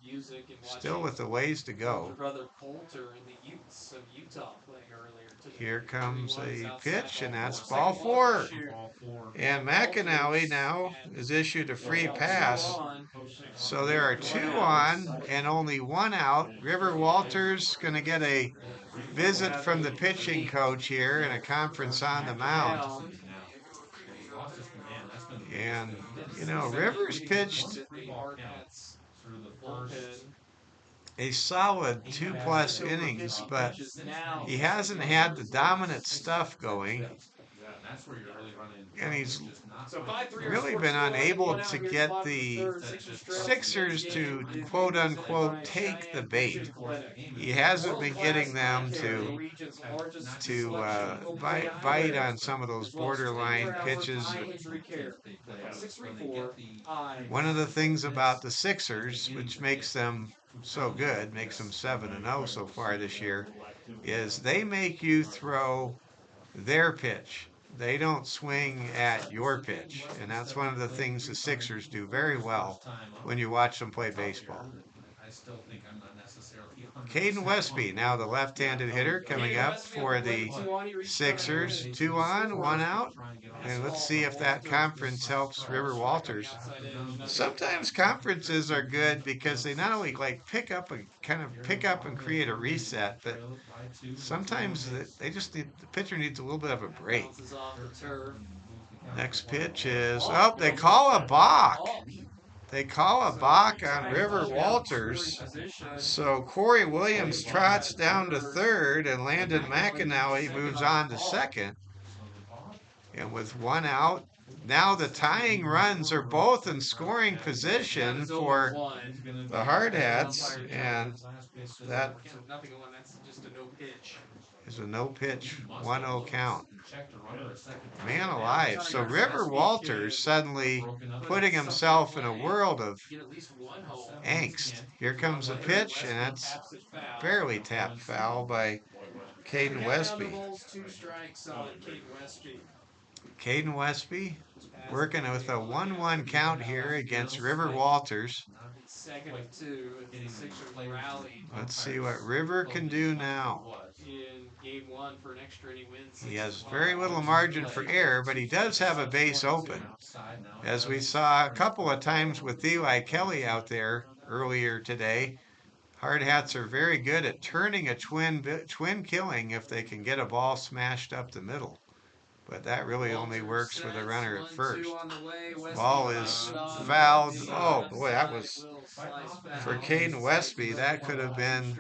still with a ways to go. Here comes a pitch, and that's ball 4. And McAnally now is issued a free pass. So there are 2 on and only 1 out. River Walters going to get a visit from the pitching coach here in a conference on the mound. And, you know, Rivers pitched a solid 2+ innings, but he hasn't had the dominant stuff going. And he's really been unable to get the Sixers to quote-unquote take the bait. He hasn't been getting them to bite on some of those borderline pitches. One of the things about the Sixers, which makes them so good, makes them 7-0 so far this year, is they make you throw their pitch. They don't swing at your pitch, and that's one of the things the Sixers do very well when you watch them play baseball. Caden Westby, now the left-handed hitter, coming up for the Sixers. 2 on, 1 out. And let's see if that conference helps River Walters. Sometimes conferences are good because they not only pick up and create a reset, but sometimes they just need, the pitcher needs a little bit of a break. Next pitch is, oh, they call a balk. They call a balk on River Walters. So Corey Williams trots down to third, and Landon McAnally moves on to second. And with one out, now the tying runs are both in scoring position for the Hardhats, and that So nothing on. That's just a no pitch. is a no pitch 1-0 count. Man alive. So River Walters suddenly putting himself in a world of Get at least one home. angst. Here comes a pitch, and it's barely tapped foul by Caden Westby. Balls, 2 strikes on Kate Westby. Caden Westby working with a 1-1 count here against River Walters. Second of 2, the Sixers rallied Let's see what River can do now. in game 1 for an extra inning win. He has very little margin for error, but he does have a base open. As we saw a couple of times with Eli Kelly out there earlier today, Hardhats are very good at turning a twin killing if they can get a ball smashed up the middle. But that really only works with a runner at first. Ball is fouled. Oh boy, that was for Caden Westby. That could have been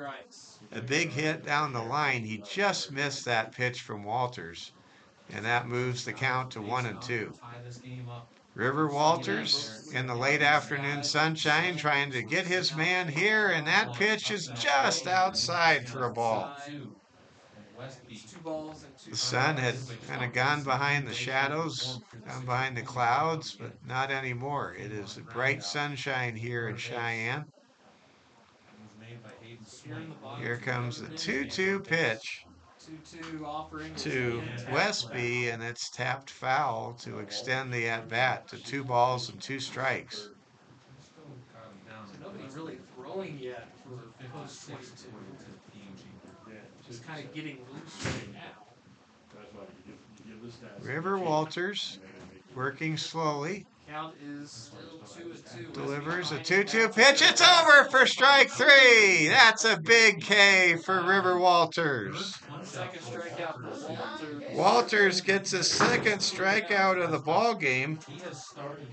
a big hit down the line. He just missed that pitch from Walters, and that moves the count to 1-2. River Walters in the late afternoon sunshine trying to get his man here, and that pitch is just outside for a ball. The sun had kind of gone behind the shadows, gone behind the clouds, but not anymore. It is bright sunshine here in Cheyenne. Here comes the 2-2 pitch to Westby, and it's tapped foul to extend the at-bat to 2 balls and 2 strikes. So nobody's really throwing yet for post 22. Just kind of getting loose right now. River Walters working slowly. Count is still 2-2. Delivers a 2-2 pitch. It's over for strike 3. That's a big K for River Walters. Second strikeout for Walters. Walters gets his second strikeout of the ball game.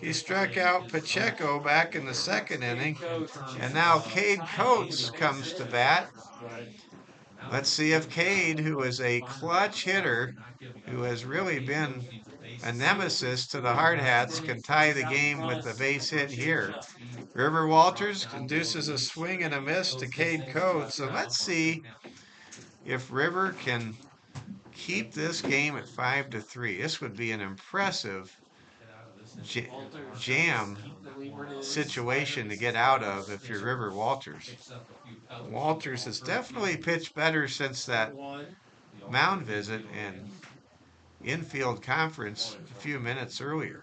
He struck out Pacheco back in the second inning, and now Cade Coates comes to bat. Let's see if Cade, who is a clutch hitter, who has really been a nemesis to the Hardhats, can tie the game with a base hit here. River Walters induces a swing and a miss to Cade Coates. So let's see if River can keep this game at 5-3. This would be an impressive jam situation to get out of if you're River Walters. Walters has definitely pitched better since that mound visit and infield conference a few minutes earlier.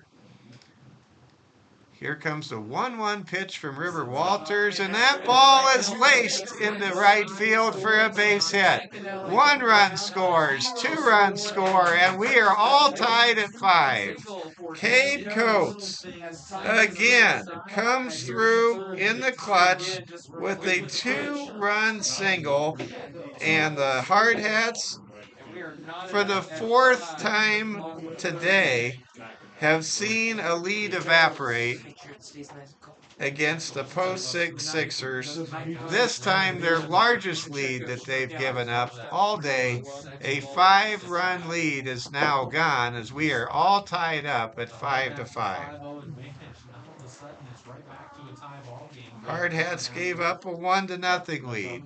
Here comes the 1-1 pitch from River Walters, and that ball is laced into right field for a base hit. 1 run scores, 2 runs score, and we are all tied at 5. Cade Coates again comes through in the clutch with a 2-run single, and the Hardhats, for the 4th time today, have seen a lead evaporate against the post-6 Sixers. This time their largest lead that they've given up all day, a 5-run lead, is now gone as we are all tied up at 5-5. Hardhats gave up a 1-0 lead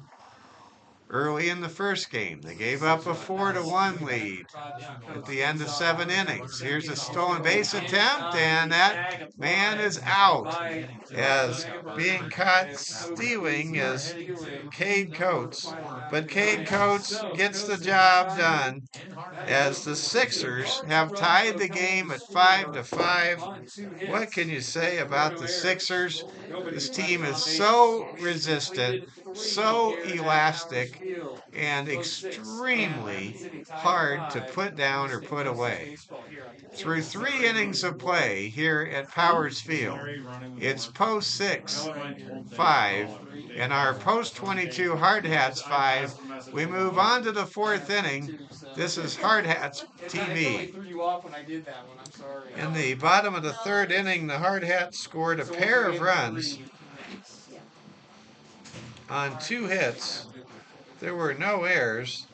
early in the first game. They gave up a 4-1 lead at the end of 7 innings. Here's a stolen base attempt, and that man is out, as being caught stealing is Cade Coates. But Cade Coates gets the job done as the Sixers have tied the game at 5-5. What can you say about the Sixers? This team is so resistant, so elastic, and extremely hard to put down or put away. Through 3 innings of play here at Powers Field, it's post 6, 5, and our post 22 Hardhats 5. We move on to the 4th inning. This is Hardhats TV. In the bottom of the 3rd inning, the Hardhats scored a pair of runs on 2 hits. There were no errors.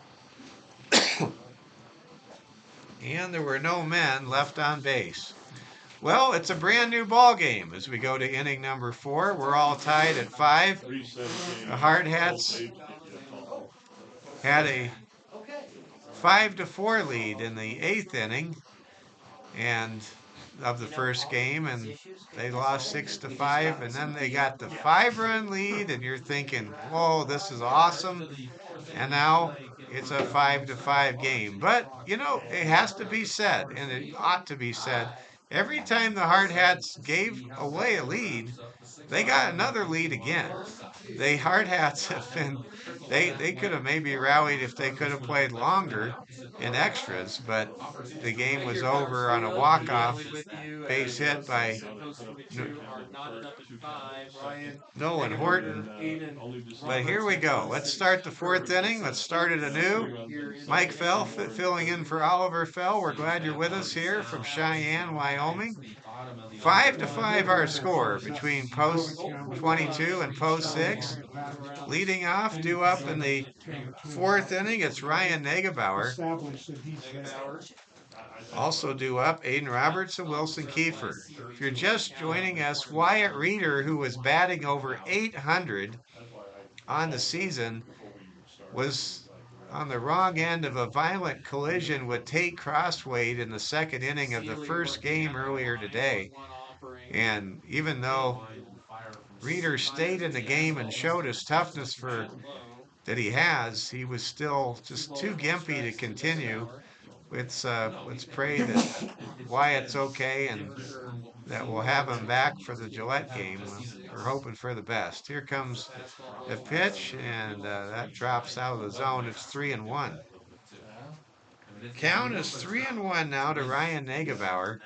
and there were no men left on base. Well, it's a brand new ball game as we go to inning number 4. We're all tied at 5. The Hardhats had a 5-4 lead in the 8th inning and of the first game, and they lost 6-5, and then they got the 5-run lead, and you're thinking, whoa, this is awesome. And now it's a 5-5 game. But, you know, it has to be said, and it ought to be said, every time the Hardhats gave away a lead, they got another lead again. The Hardhats have been, they could have maybe rallied if they could have played longer in extras, but the game was over on a walk-off base hit by Nolan Horton. But here we go. Let's start the 4th inning. Let's start it anew. Mike Fell filling in for Oliver Fell. We're glad you're with us here from Cheyenne, Wyoming. 5-5 our score between post 22 and post 6. Leading off, due up in the 4th inning, it's Ryan Negebauer. Established that he's there. Also due up, Aiden Roberts and Wilson Kiefer. If you're just joining us, Wyatt Reeder, who was batting over 800 on the season, was on the wrong end of a violent collision with Tate Crosswade in the 2nd inning of the first game earlier today. And even though Reeder stayed in the game and showed his toughness that he has, he was still just too gimpy to continue. Let's pray that Wyatt's okay and that we'll have him back for the Gillette game. We're hoping for the best. Here comes the pitch, and that drops out of the zone. It's 3-1. Count is 3-1 now to Ryan Negebauer,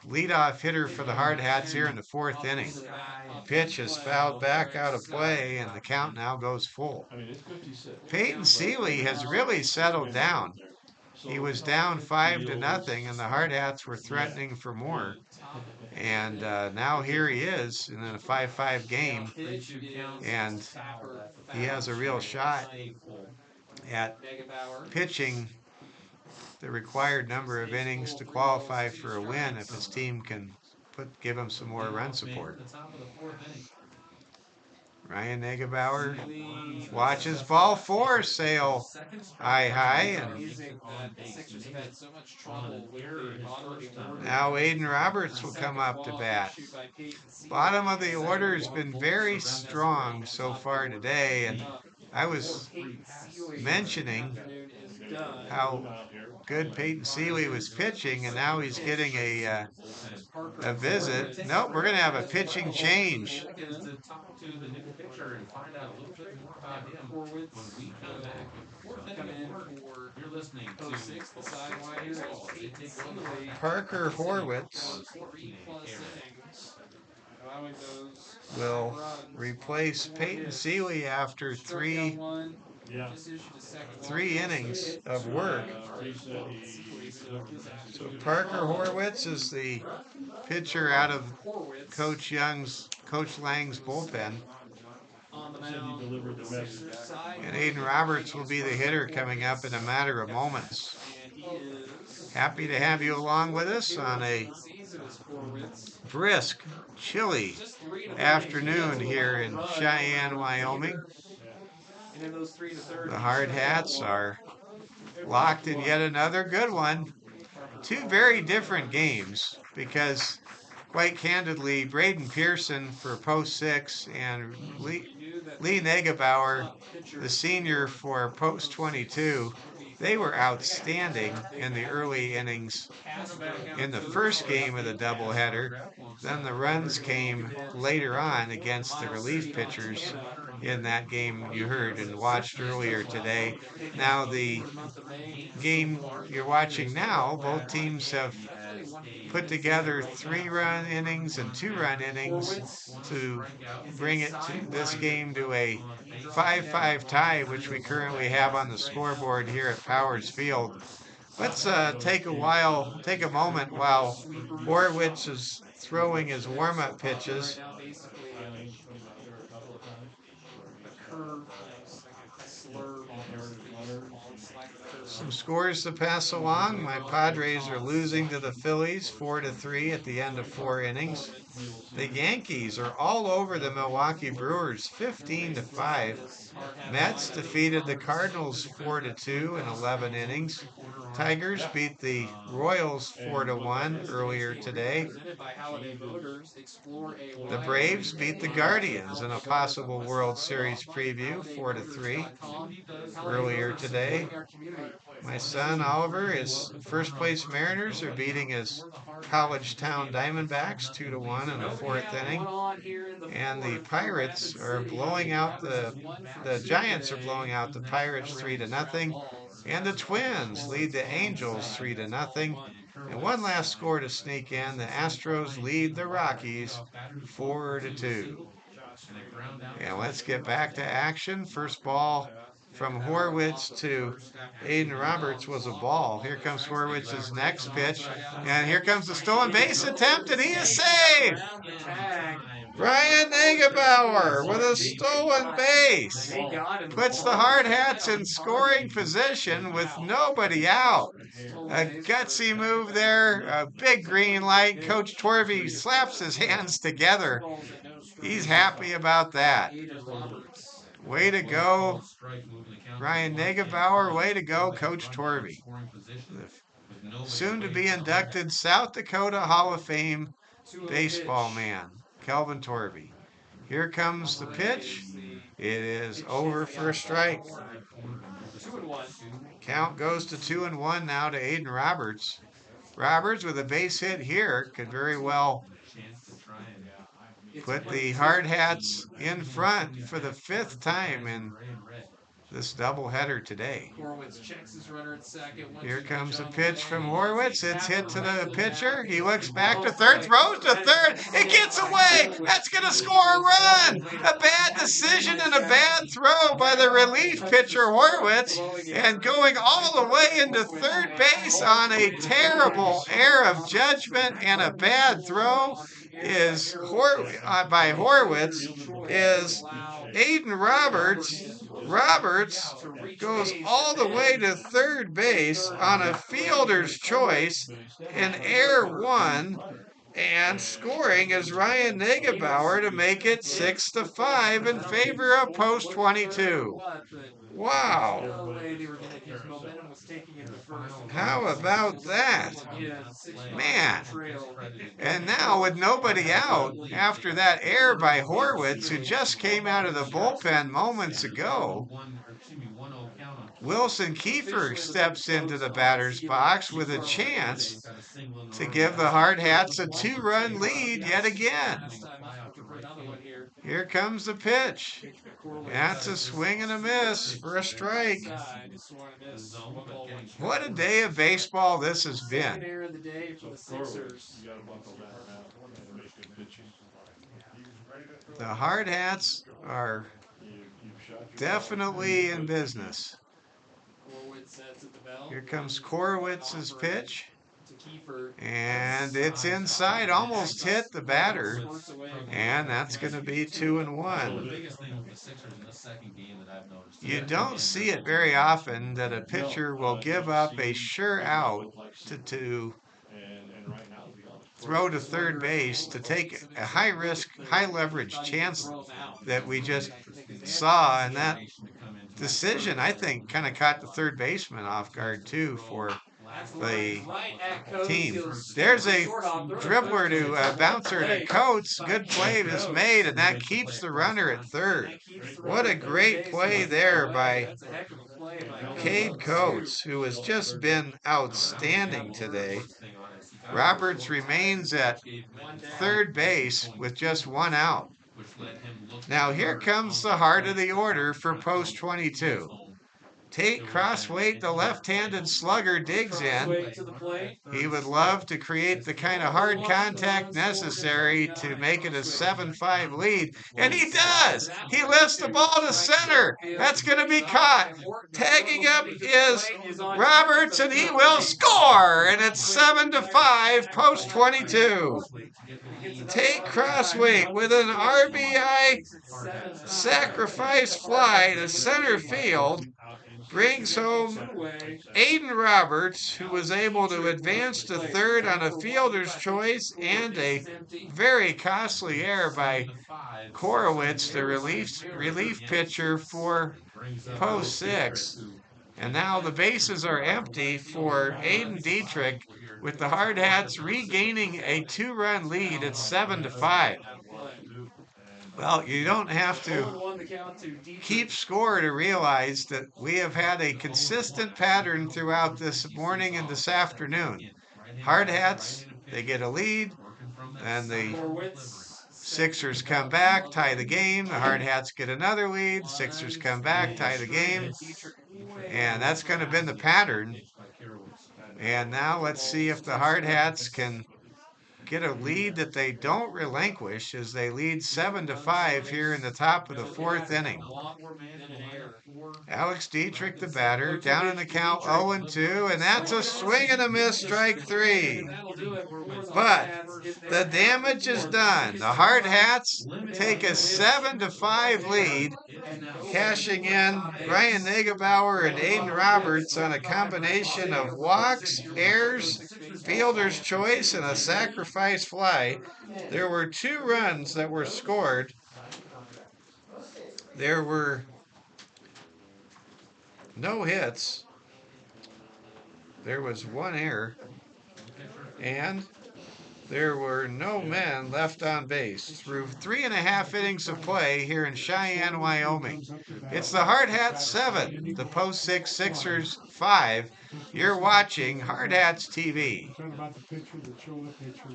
leadoff hitter for the Hardhats here in the 4th inning. Pitch is fouled back out of play, and the count now goes full. Peyton Seeley has really settled down. He was down 5-0, and the Hardhats were threatening for more. And now here he is in a 5-5 game, and he has a real shot at pitching the required number of innings to qualify for a win if his team can give him some more run support. Ryan Negebauer watches ball 4 sail high, and now Aiden Roberts will come up to bat. Bottom of the order has been very strong so far today, and I was mentioning how good Peyton Seeley was pitching, and now he's getting a visit. Nope, we're going to have a pitching change. Parker Horwitz will replace Peyton Seeley after three innings of work. So Parker Horwitz is the pitcher out of Coach Lang's bullpen. And Aiden Roberts will be the hitter coming up in a matter of moments. Happy to have you along with us on a brisk, chilly afternoon here in Cheyenne, Wyoming. The Hardhats are locked in yet another good one. 2 very different games because, quite candidly, Braden Pearson for post 6 and Lee Negebauer, the senior for post 22, they were outstanding in the early innings in the first game of the doubleheader. Then the runs came later on against the relief pitchers in that game you heard and watched earlier today. Now the game you're watching now, both teams have put together 3-run innings and 2-run innings to bring this game to a 5-5 tie, which we currently have on the scoreboard here at Powers Field. Let's take a moment while Horwitz is throwing his warm-up pitches. Some scores to pass along. My Padres are losing to the Phillies 4-3 at the end of 4 innings. The Yankees are all over the Milwaukee Brewers 15-5. Mets defeated the Cardinals 4-2 in 11 innings. Tigers beat the Royals 4-1 earlier today. The Braves beat the Guardians in a possible World Series preview 4-3 earlier today. My son Oliver, his first place Mariners are beating his college town Diamondbacks 2-1 in the 4th inning. And the Pirates are blowing out the Giants are blowing out the Pirates 3-0. And the Twins lead the Angels 3-0. And one last score to sneak in. The Astros lead the Rockies 4-2. And let's get back to action. First ball from Horwitz to Aiden Roberts was a ball. Here comes Horwitz's next pitch. And here comes the stolen base attempt, and he is saved! Ryan Negebauer with a stolen base puts the Hardhats in scoring position with nobody out. A gutsy move there, a big green light. Coach Torvey slaps his hands together. He's happy about that. Way to go, Ryan Negebauer. Way to go, Coach Torvey. Soon to be inducted South Dakota Hall of Fame baseball man, Kelvin Torvey. Here comes the pitch. It is over for a strike. Count goes to 2-1 now to Aiden Roberts. Roberts with a base hit here could very well put the Hardhats in front for the 5th time in this doubleheader today. Here comes a pitch from Horwitz. It's hit to the pitcher. He looks back to third, throws to third. It gets away. That's going to score a run. A bad decision and a bad throw by the relief pitcher Horwitz. And going all the way into third base on a terrible error of judgment and a bad throw is by Horwitz is Aiden Roberts. Roberts goes all the way to third base on a fielder's choice in error 1, and scoring is Ryan Negebauer to make it 6-5 in favor of post 22. Wow. How about that? Man. And now with nobody out after that error by Horwitz, who just came out of the bullpen moments ago, Wilson Kiefer steps into the batter's box with a chance to give the Hardhats a 2-run lead yet again. Here comes the pitch. That's a swing and a miss for a strike. What a day of baseball this has been. The Hardhats are definitely in business. Here comes Korowitz's pitch. And it's inside, almost hit the batter. And that's going to be 2-1. You don't see it very often that a pitcher will give up a sure out to throw to third base to take a high-risk, high-leverage chance that we just saw. And that decision, I think, kind of caught the third baseman off guard, too, for the team. There's a dribbler to bouncer to Coates. Good play is made, and that keeps the runner at third. What a great play there by Cade Coates, who has just been outstanding today. Roberts remains at third base with just 1 out. Now here comes the heart of the order for post 22. Tate Crossweight, the left-handed slugger, digs in. He would love to create the kind of hard contact necessary to make it a 7-5 lead, and he does! He lifts the ball to center. That's going to be caught. Tagging up is Roberts, and he will score, and it's 7-5, post 22. Tate Crossweight with an RBI sacrifice fly to center field. brings home Aiden Roberts, who was able to advance to third on a fielder's choice and a very costly error by Korowitz, the relief pitcher for post 6. And now the bases are empty for Aiden Dietrich, with the Hardhats regaining a 2-run lead at 7-5. Well, you don't have to keep score to realize that we have had a consistent pattern throughout this morning and this afternoon. Hardhats, they get a lead, and the Sixers come back, tie the game. The Hardhats get another lead. Sixers come back, tie the game. And that's going to be the pattern. And now let's see if the Hardhats can get a lead that they don't relinquish as they lead 7-5 here in the top of the 4th inning. Alex Dietrich, the batter, down in the count 0-2, and that's a swing and a miss, strike 3. But the damage is done. The Hardhats take a 7-5 lead, cashing in Brian Nagebauer and Aiden Roberts on a combination of walks, errors, fielder's choice, and a sacrifice fly. There were 2 runs that were scored. There were no hits. There was 1 error. And there were no men left on base through 3.5 innings of play here in Cheyenne, Wyoming. It's the Hardhats 7, the post 6 Sixers 5. You're watching Hardhats TV. About the picture that showed the picture.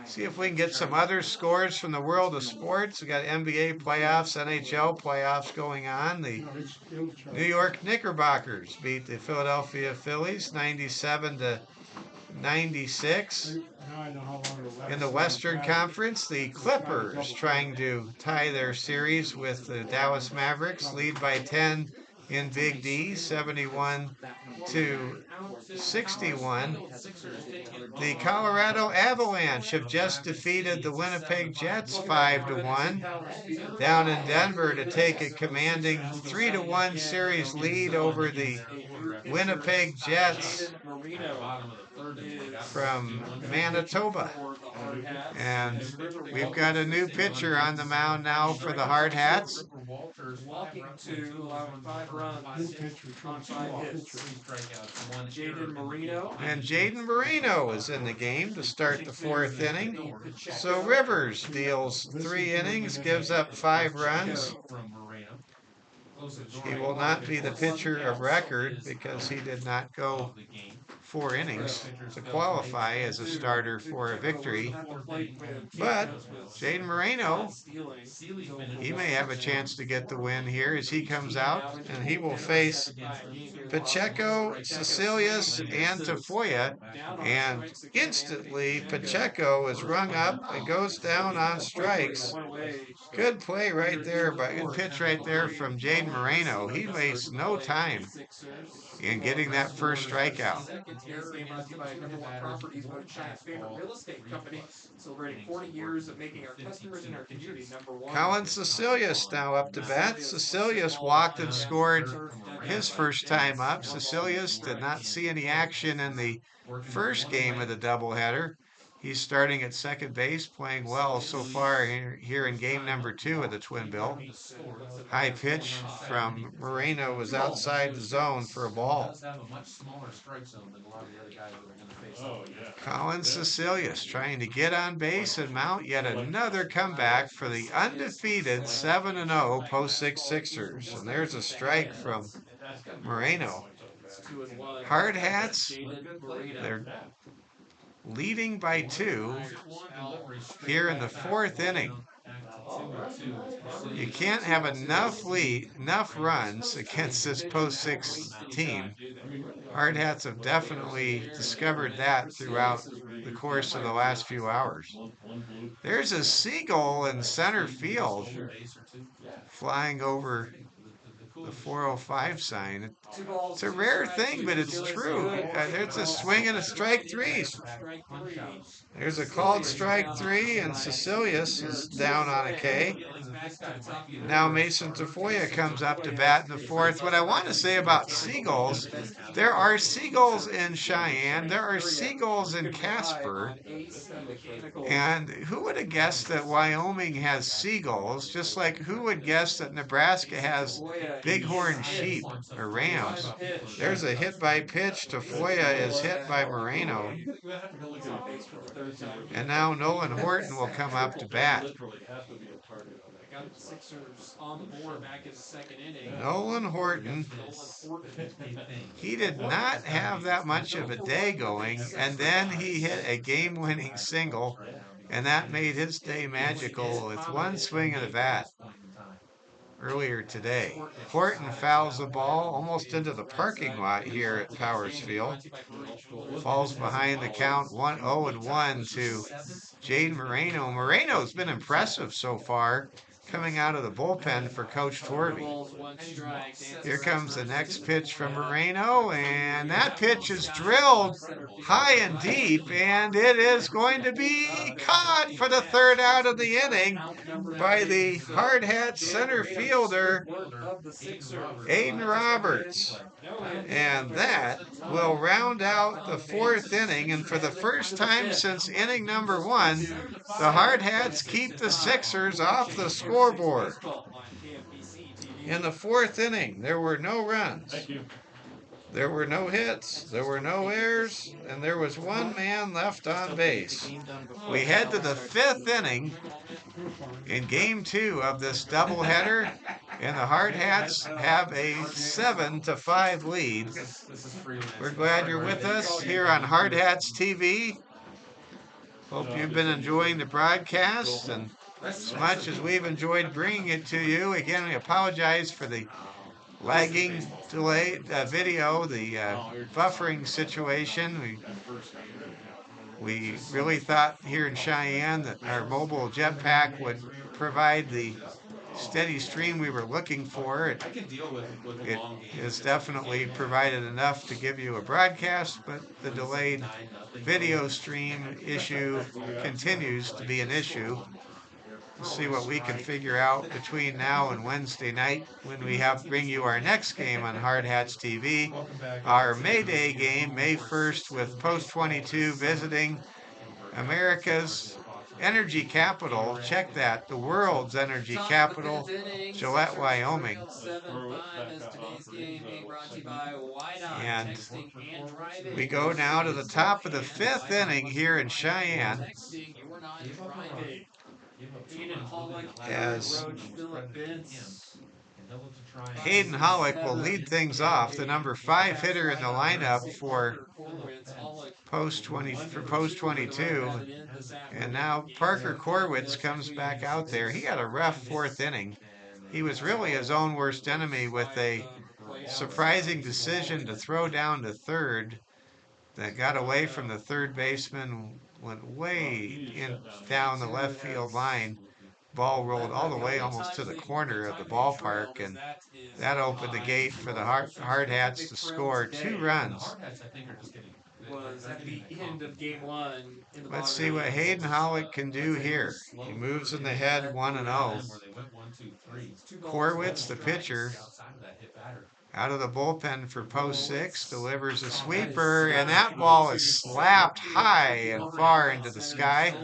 See if we can get some other scores from the world of sports. We got NBA playoffs, NHL playoffs going on. The New York Knickerbockers beat the Philadelphia Phillies 97-96. In the Western Conference, the Clippers trying to tie their series with the Dallas Mavericks, lead by 10 in Big D, 71-61. The Colorado Avalanche have just defeated the Winnipeg Jets 5-1. Down in Denver to take a commanding 3-1 series lead over the Winnipeg Jets from Manitoba. And we've got a new pitcher on the mound now for the Hardhats. Walking to allowing 5 runs on 5 hits. Jaden Marino. And Jaden Marino is in the game to start the 4th inning. So Rivers deals 3 innings, gives up 5 runs. He will not be the pitcher of record because he did not go 4 innings to qualify as a starter for a victory. But Jaden Moreno, he may have a chance to get the win here as he comes out, and he will face Pacheco, Cecilius, and Tafoya. And instantly, Pacheco is rung up and goes down on strikes. Good play right there, good pitch right there from Jaden Moreno. He wastes no time in getting that first strikeout. Properties, voted Cheyenne's favorite real estate company, celebrating 40 years of making our customers and our community #1. Colin Cecilius now up to bat. Cecilius walked and scored his first time up. Cecilius did not see any action in the first game of the doubleheader. He's starting at second base, playing well so far here in game number 2 of the Twin Bill. High pitch from Moreno was outside the zone for a ball. Colin Cecilius trying to get on base and mount yet another comeback for the undefeated 7-0 post 6 Sixers. And there's a strike from Moreno. Hardhats, they're leading by 2 here in the 4th inning. You can't have enough runs against this post 6 team. Hardhats have definitely discovered that throughout the course of the last few hours. There's a seagull in center field flying over the 405 sign. Two balls, It's a two rare strikes, thing, two but it's strikes, true. good. There's a swing and a strike three. Strike three. There's a called strike three, and Cecilius is down on a K. Now Mason Tafoya comes up to bat in the fourth. What I want to say about seagulls, there are seagulls in Cheyenne, there are seagulls in Casper, and who would have guessed that Wyoming has seagulls, just like who would guess that Nebraska has bighorn sheep or rams. There's a hit by pitch. Tafoya is hit by Moreno. And now Nolan Horton will come up to bat. Got the Sixers on the board back in the second inning. Nolan Horton, he did not have that much of a day going, and then he hit a game-winning single, and that made his day magical with one swing of the bat earlier today. Horton fouls the ball almost into the parking lot here at Powers Field. Falls behind the count 0-1 to Jaden Moreno. Moreno's been impressive so far coming out of the bullpen for Coach Torby. Here comes the next pitch from Moreno, and that pitch is drilled high and deep, and it is going to be caught for the third out of the inning by the Hardhats center fielder, Aiden Roberts. And that will round out the fourth inning, and for the first time since inning number one, the Hardhats keep the Sixers off the scoreboard. In the fourth inning, there were no runs. There were no hits, there were no errors, and there was one man left on base. We head to the fifth inning in game two of this doubleheader, and the Hardhats have a 7-5 lead. We're glad you're with us here on Hardhats TV. Hope you've been enjoying the broadcast, and as much as we've enjoyed bringing it to you, again, we apologize for the lagging delay video, the buffering situation. We really thought here in Cheyenne that our mobile jetpack would provide the steady stream we were looking for. It has definitely provided enough to give you a broadcast, but the delayed video stream issue continues to be an issue. We'll see what we can figure out between now and Wednesday night when we bring you our next game on Hardhats TV, our May Day game, May 1st, with Post 22 visiting America's energy capital. Check that, the world's energy capital, Gillette, Wyoming. And we go now to the top of the fifth inning here in Cheyenne, as Hayden Hollick will lead things off, the number 5 hitter in the lineup for Post 22. And now Parker Corwitz comes back out there. He had a rough fourth inning. He was really his own worst enemy with a surprising decision to throw down to third that got away from the third baseman, went way down the left field line. Ball rolled all the way almost to the corner of the ballpark, and that opened the gate for the Hardhats to score 2 runs. Was at the end of game one. Let's see what Hayden Hollick can do here. He moves in the head 1-0. Corwitz, the pitcher, out of the bullpen for Post 6, delivers a sweeper, and that ball is slapped high and far into the sky,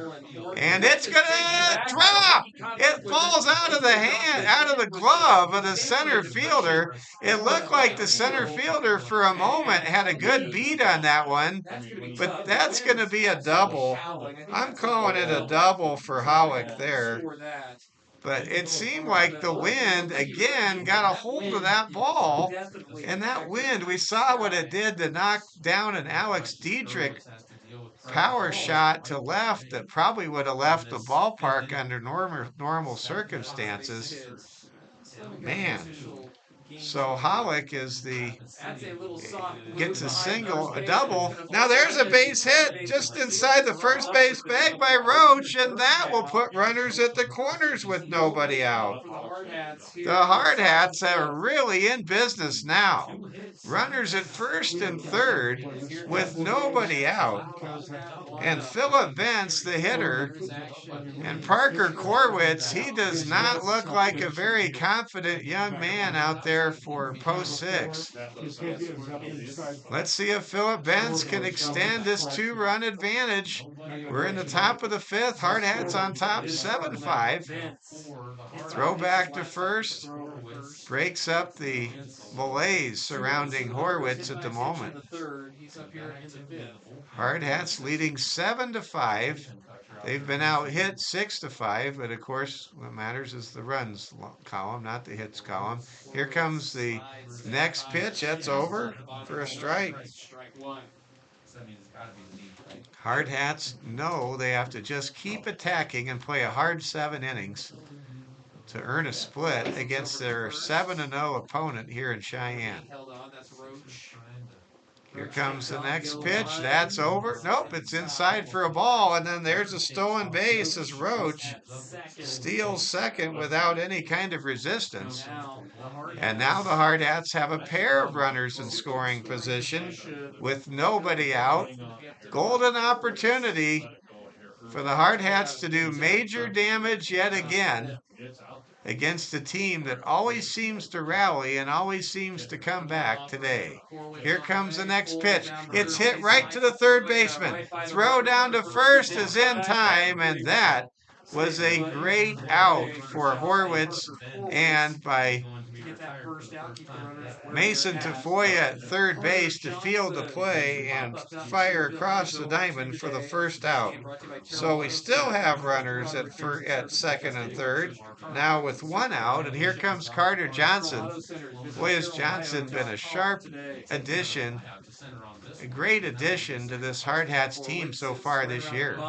and it's gonna drop. It falls out of the hand, out of the glove of the center fielder. It looked like the center fielder for a moment had a good beat on that one, but that's gonna be a double. I'm calling it a double for Hollick there. But it seemed like the wind, again, got a hold of that ball. And that wind, we saw what it did to knock down an Alex Dietrich power shot to left that probably would have left the ballpark under normal circumstances. Man, So Hollick is the That's a little soft gets a behind single, first a base. double. That's Now there's a base hit just inside the first base bag by Roach, and that will put runners at the corners with nobody out. For the Hardhats here. The Hardhats are really in business now. Runners at first and third with nobody out. And Philip Vance, the hitter, and Parker Corwitz, he does not look like a very confident young man out there for post six. Let's see if Philip Vance can extend this 2-run advantage. We're in the top of the fifth. Hardhats on top, 7-5. Throw back to first. Breaks up the malaise surrounding Horwitz at the moment. Hardhats leading 7-5. They've been out hit 6-5, but of course what matters is the runs column, not the hits column. Here comes the next pitch. That's over for a strike. Hardhats know they have to just keep attacking and play a hard 7 innings to earn a split against their 7-0 opponent here in Cheyenne. Here comes the next pitch. That's over. Nope, it's inside for a ball. And then there's a stolen base as Roach steals second without any kind of resistance. And now the Hardhats have a pair of runners in scoring position with nobody out. Golden opportunity for the Hardhats to do major damage yet again against a team that always seems to rally and always seems to come back today. Here comes the next pitch. It's hit right to the third baseman. Throw down to first is in time, and that was a great out for Horwitz, and by Mason Tafoya at third base to field the play and fire across the diamond for the first out. So we still have runners at second and third, now with 1 out, and here comes Carter Johnson. Boy, has Johnson been a sharp addition, a great addition to this Hardhats team so far this year.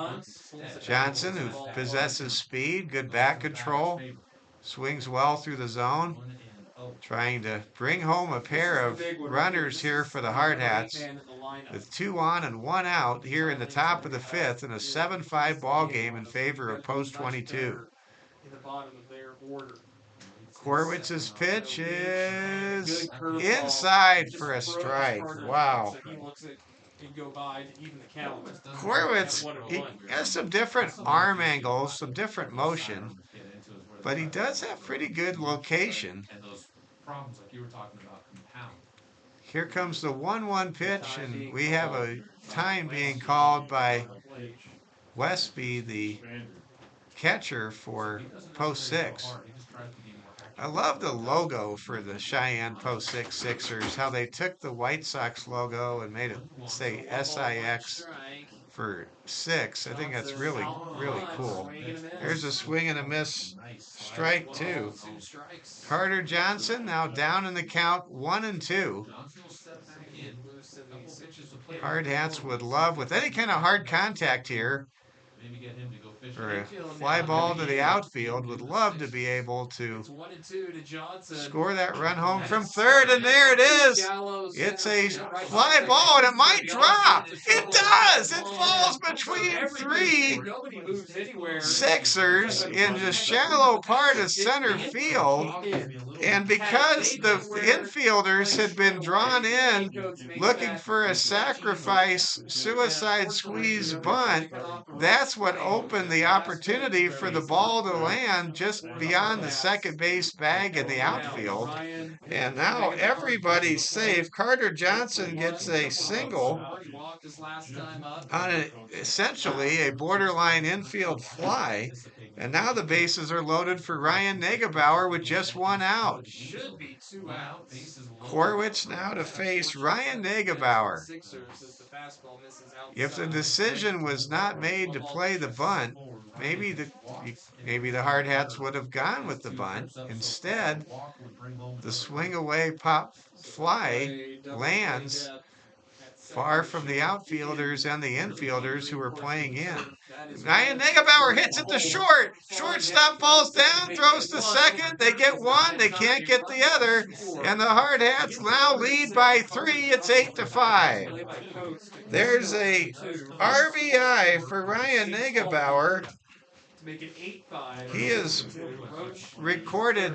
Johnson, who possesses speed, good bat control, swings well through the zone, trying to bring home a pair of runners here for the Hardhats with 2 on and 1 out here in the top of the fifth in a 7-5 ball game in favor of post 22. Corwitz's pitch is inside for a strike. Wow. Corwitz, he has some different arm angles, some different motion, but he does have pretty good location. Here comes the 1-1 pitch, and we have a time being called by Westby, the catcher for post 6. I love the logo for the Cheyenne post 6 Sixers, how they took the White Sox logo and made it say SIX for 6. I think that's really, really cool. There's a swing and a miss, strike 2. Carter Johnson now down in the count, 1-2. Hardhats would love, with any kind of hard contact here, or a fly ball to the outfield, would love to be able to score that run home from third, and there it is. It's a fly ball, and it might drop. It does. It falls between 3 Sixers in the shallow part of center field, and because the infielders had been drawn in looking for a sacrifice suicide squeeze bunt, that's what opened the opportunity for the ball to land just beyond the second base bag in the outfield. And now everybody's safe. Carter Johnson gets a single on essentially a borderline infield fly. And now the bases are loaded for Ryan Negebauer with just 1 out. Corwitz now to face Ryan Negebauer. If the decision was not made to play the bunt, maybe the Hardhats would have gone with the bunt. far from the outfielders and the infielders who are playing in. Ryan Negebauer hits it to short. Shortstop falls down, throws to second. They get one. They can't get the other. And the Hardhats now lead by 3. It's 8-5. There's a RBI for Ryan Negebauer. To make it 8-5. He is recorded.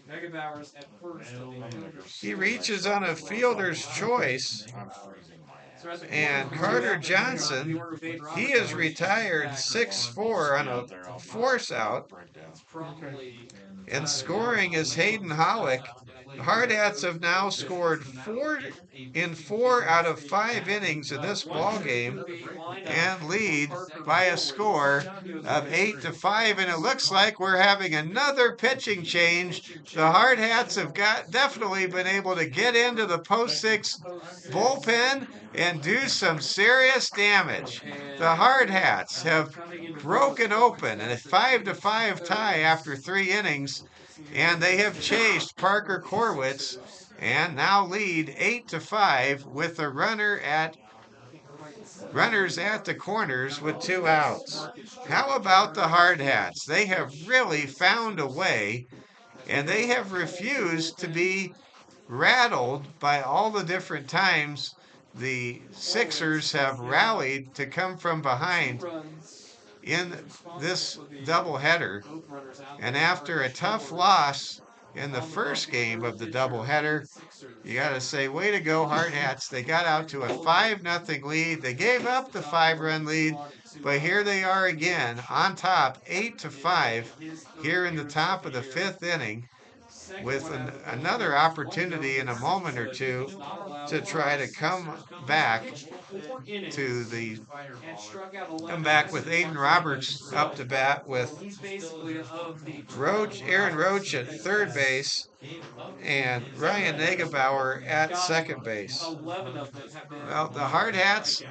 Negebauer's at first. He reaches on a fielder's choice. And Carter Johnson, he is retired 6-4 on a force out. And scoring is Hayden Hollick. The Hardhats have now scored 4 in 4 out of 5 innings in this ball game and lead by a score of 8-5. And it looks like we're having another pitching change. The Hardhats have definitely been able to get into the post 6 bullpen and do some serious damage. The Hardhats have broken open in a 5-5 tie after 3 innings, and they have chased Parker Corwitz and now lead 8-5 with a runners at the corners with 2 outs. How about the Hardhats? They have really found a way, and they have refused to be rattled by all the different times the Sixers have rallied to come from behind in this doubleheader. And after a tough loss in the first game of the doubleheader, you got to say, way to go, Hardhats. They got out to a 5-0 lead. They gave up the 5-run lead, but here they are again on top, 8-5, here in the top of the 5th inning, with another opportunity in a moment or two to try to come back with Aiden Roberts up to bat with Aaron Roach at third base and Ryan Negebauer at second base. Well, the Hardhats,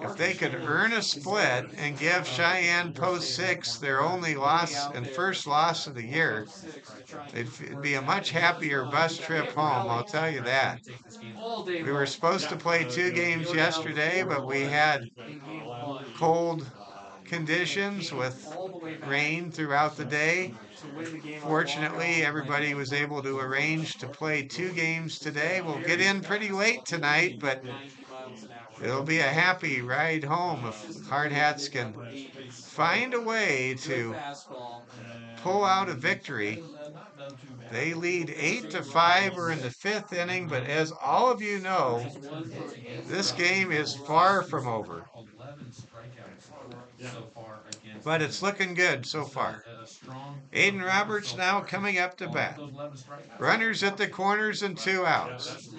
if they could earn a split and give Cheyenne post 6 their only loss and first loss of the year, it'd be a much happier bus trip home, I'll tell you that. We were supposed to play 2 games yesterday, but we had cold conditions with rain throughout the day. Fortunately, everybody was able to arrange to play 2 games today. We'll get in pretty late tonight, but it'll be a happy ride home if Hardhats can find a way to pull out a victory. They lead 8-5. We're in the 5th inning, but as all of you know, this game is far from over. But it's looking good so far. Aiden Roberts now coming up to bat. Runners at the corners and 2 outs.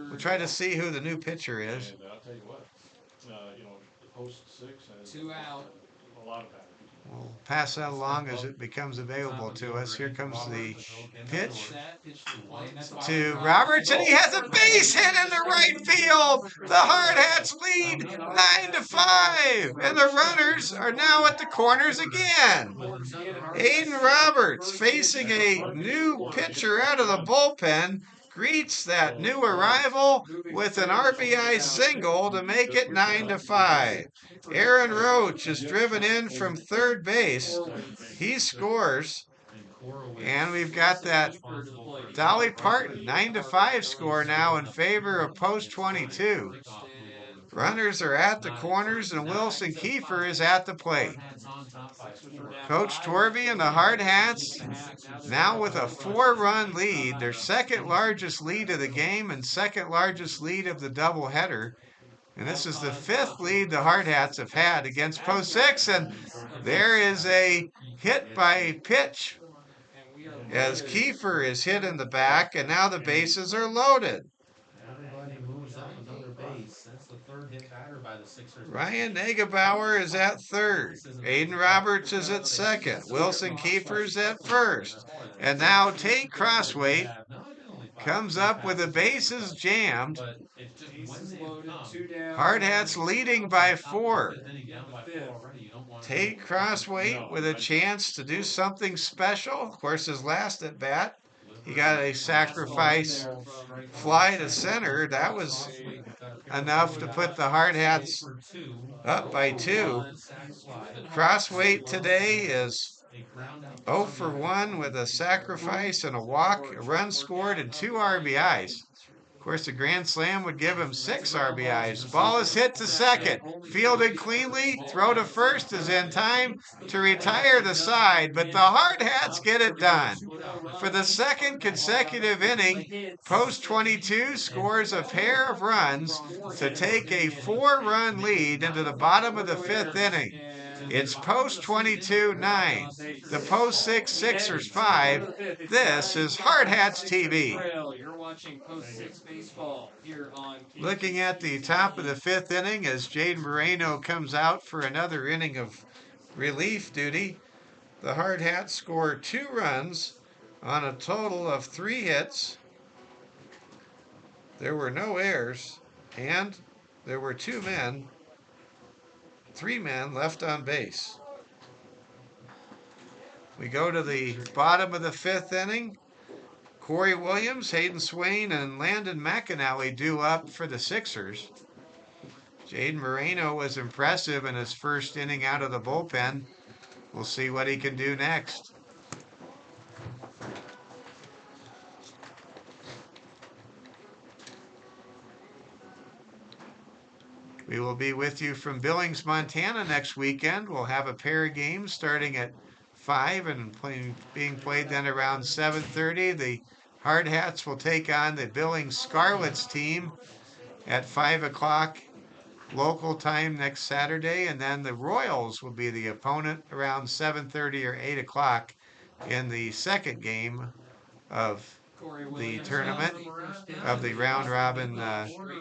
We'll try to see who the new pitcher is. And I'll tell you what, the post 6 has 2 out. a lot of that. We'll pass that along as it becomes available to us. Here comes the pitch to Roberts, and he has a base hit in the right field. The Hardhats lead 9-5, and the runners are now at the corners again. Aiden Roberts, facing a new pitcher out of the bullpen, greets that new arrival with an RBI single to make it 9-5. Aaron Roach is driven in from third base. He scores. And we've got that Dolly Parton 9-5 score now in favor of post 22. Runners are at the corners, and Wilson Kiefer is at the plate. Coach Torvey and the Hardhats now with a 4-run lead, their second largest lead of the game and second largest lead of the doubleheader. And this is the 5th lead the Hardhats have had against post 6, and there is a hit by pitch as Kiefer is hit in the back, and now the bases are loaded. Ryan Negebauer is at third. Aiden Roberts is at second. Wilson Kiefer's at first. And now Tate Crossway comes up with the bases jammed. Hardhats leading by 4. Tate Crossway with a chance to do something special. Of course, his last at bat, he got a sacrifice fly to center. That was enough to put the Hardhats up by 2. Crossweight today is 0 for 1 with a sacrifice and a walk, a run scored, and 2 RBIs. Of course, a grand slam would give him 6 RBIs. Ball is hit to second. Fielded cleanly. Throw to first is in time to retire the side, but the Hardhats get it done. For the second consecutive inning, Post 22 scores a pair of runs to take a 4-run lead into the bottom of the 5th inning. It's Post 22 9. The Post 6 Sixers 5. This is Hardhats TV. You're watching Post 6 baseball here on Looking at the top of the 5th inning as Jade Moreno comes out for another inning of relief duty. The Hardhats score 2 runs on a total of 3 hits. There were no errors, and there were 3 men left on base. We go to the bottom of the 5th inning. Corey Williams, Hayden Swain, and Landon McAnally due up for the Sixers. Jaden Moreno was impressive in his first inning out of the bullpen. We'll see what he can do next. We will be with you from Billings, Montana next weekend. We'll have a pair of games starting at 5 and being played then around 7:30. The Hardhats will take on the Billings Scarlets team at 5 o'clock local time next Saturday, and then the Royals will be the opponent around 7:30 or 8 o'clock in the second game of the tournament of the round robin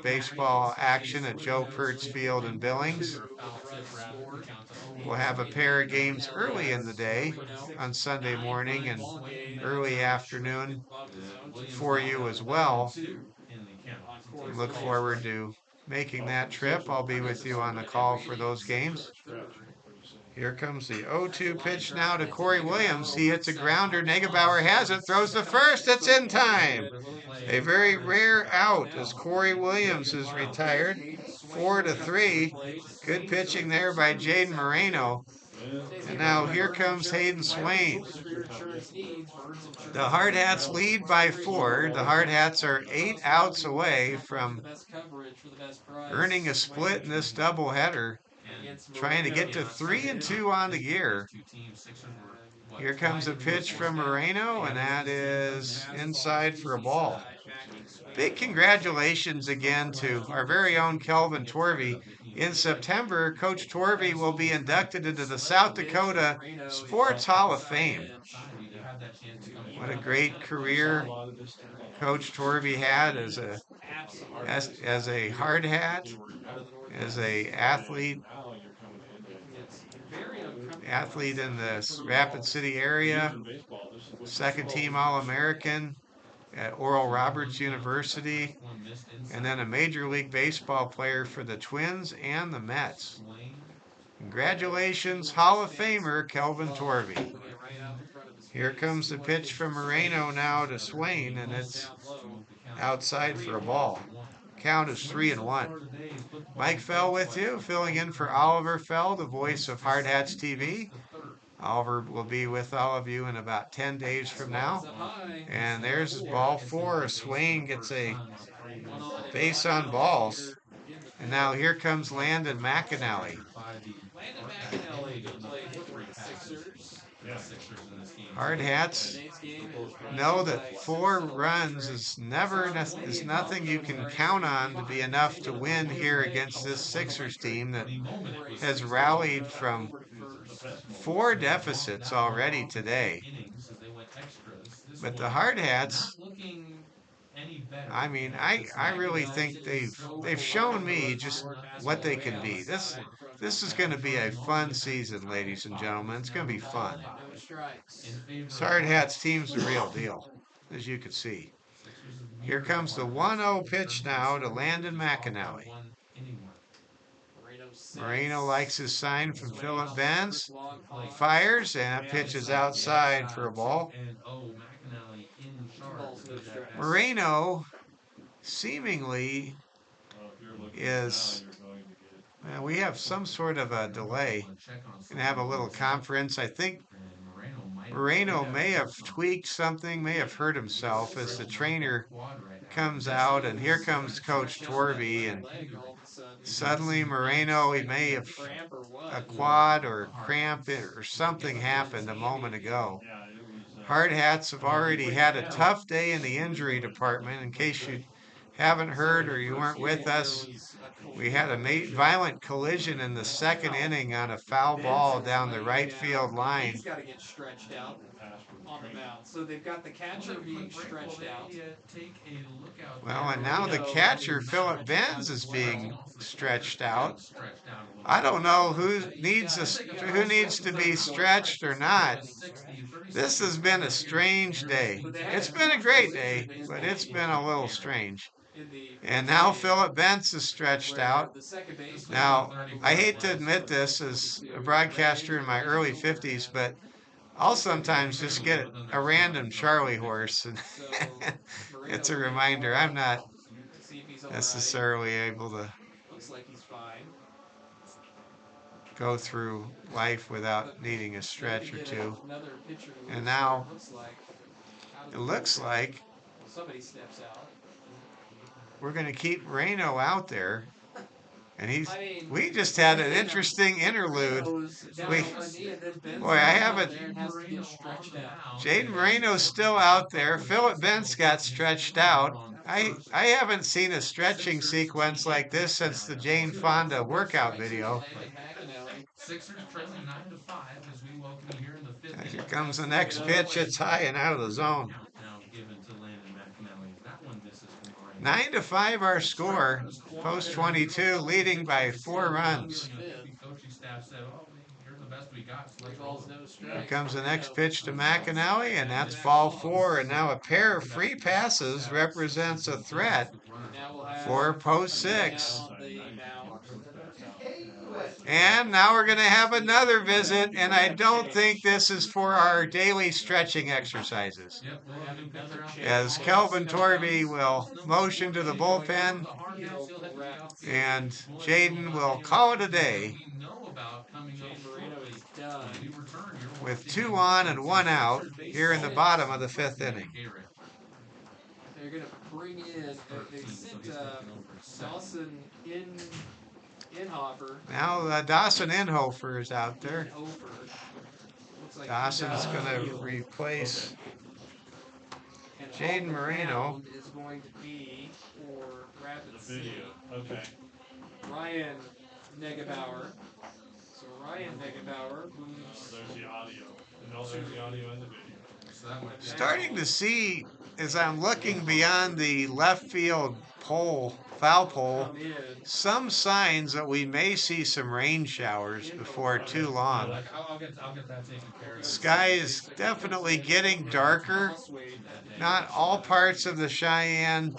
baseball action at Joe Pertz Field in Billings. We'll have a pair of games early in the day on Sunday morning and early afternoon for you as well. Look forward to making that trip. I'll be with you on the call for those games. Here comes the 0-2 pitch now to Corey Williams. He hits a grounder. Negebauer has it. Throws to first. It's in time. A very rare out as Corey Williams is retired. 4-3. Good pitching there by Jaden Moreno. And now here comes Hayden Swain. The Hardhats lead by 4. The Hardhats are 8 outs away from earning a split in this doubleheader. Trying to get to 3-2 on the year. Here comes a pitch from Moreno, and that is inside for a ball. Big congratulations again to our very own Kelvin Torvey. In September, Coach Torvey will be inducted into the South Dakota Sports Hall of Fame. What a great career Coach Torvey had as a Hardhat, as a athlete in the Rapid City area, second team All-American at Oral Roberts University, and then a Major League Baseball player for the Twins and the Mets. Congratulations, Hall of Famer Kelvin Torvey. Here comes the pitch from Moreno now to Swain, and it's outside for a ball. Count is 3-1. Mike Fell with you, filling in for Oliver Fell, the voice of Hardhats TV. Oliver will be with all of you in about 10 days from now. And there's ball 4. Swain gets a base on balls. And now here comes Landon McAnally. Hardhats know that 4 runs is nothing you can count on to be enough to win here against this Sixers team that has rallied from 4 deficits already today. But the Hardhats, I mean, I really think they've shown me just what they can be. This is going to be a fun season, ladies and gentlemen. It's going to be fun. This Hardhats team's the real deal, as you can see. Here comes the 1-0 pitch now to Landon McAnally. Moreno likes his sign from Philip Benz. Fires, and that pitch is outside for a ball. Moreno seemingly is we have some sort of a delay. Going to have a little conference. I think Moreno may have tweaked something, may have hurt himself as the trainer comes out, and here comes Coach Torby, and suddenly Moreno, he may have a quad or cramp or something happened a moment ago. Hardhats have already had a tough day in the injury department. In case you haven't heard or you weren't with us, we had a violent collision in the second inning on a foul ball down the right field line. He's got to get stretched out on the mound. So they've got the catcher being stretched out. Well, and now the catcher, Philip Benz, is being stretched out. I don't know who needs to be stretched or not. This has been a strange day. It's been a great day, but it's been a little strange. And now Philip Benz is stretched out. Now, I hate to admit this as a broadcaster in my early 50s, but I'll sometimes just get a random Charlie horse, and it's a reminder I'm not necessarily able to go through life without needing a stretch or two. And now it looks like we're going to keep Moreno out there. And we just had an interesting interlude. I haven't. Jaden Moreno's still out there. Philip Benz got stretched out. I haven't seen a stretching sequence like this since the Jane Fonda workout video. Here comes the next pitch. It's high and out of the zone. 9-5 our score. Post 22 leading by 4 runs. Here comes the next pitch to McAnally, and that's ball 4. And now a pair of free passes represents a threat for post 6. And now we're going to have another visit, and I don't think this is for our daily stretching exercises. As Kelvin Torby will motion to the bullpen, and Jaden will call it a day with 2 on and 1 out here in the bottom of the 5th inning. They're going to bring in, they sent Dawson Inhofer. Now Dawson Inhofer is out there. Like Dawson's going to replace Jaden Moreno. Is going to be for Rapid City. Okay. Ryan Negebauer. So Ryan Negebauer moves. There's the audio. And also there's the audio and the video. Starting to see, as I'm looking beyond the left field foul pole, some signs that we may see some rain showers before too long. I'll get that taken care of. Sky is definitely getting darker. Not all parts of the Cheyenne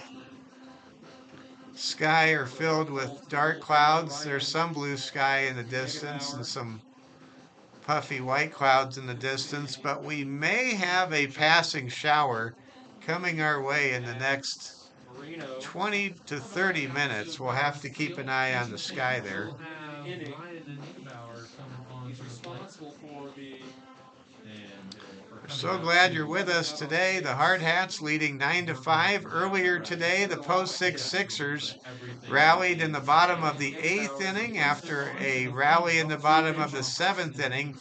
sky are filled with dark clouds. There's some blue sky in the distance and some puffy white clouds in the distance, but we may have a passing shower coming our way in the next 20 to 30 minutes. We'll have to keep an eye on the sky there. We're so glad you're with us today. The Hardhats leading 9-5. Earlier today, the post 6 Sixers rallied in the bottom of the 8th inning after a rally in the bottom of the 7th inning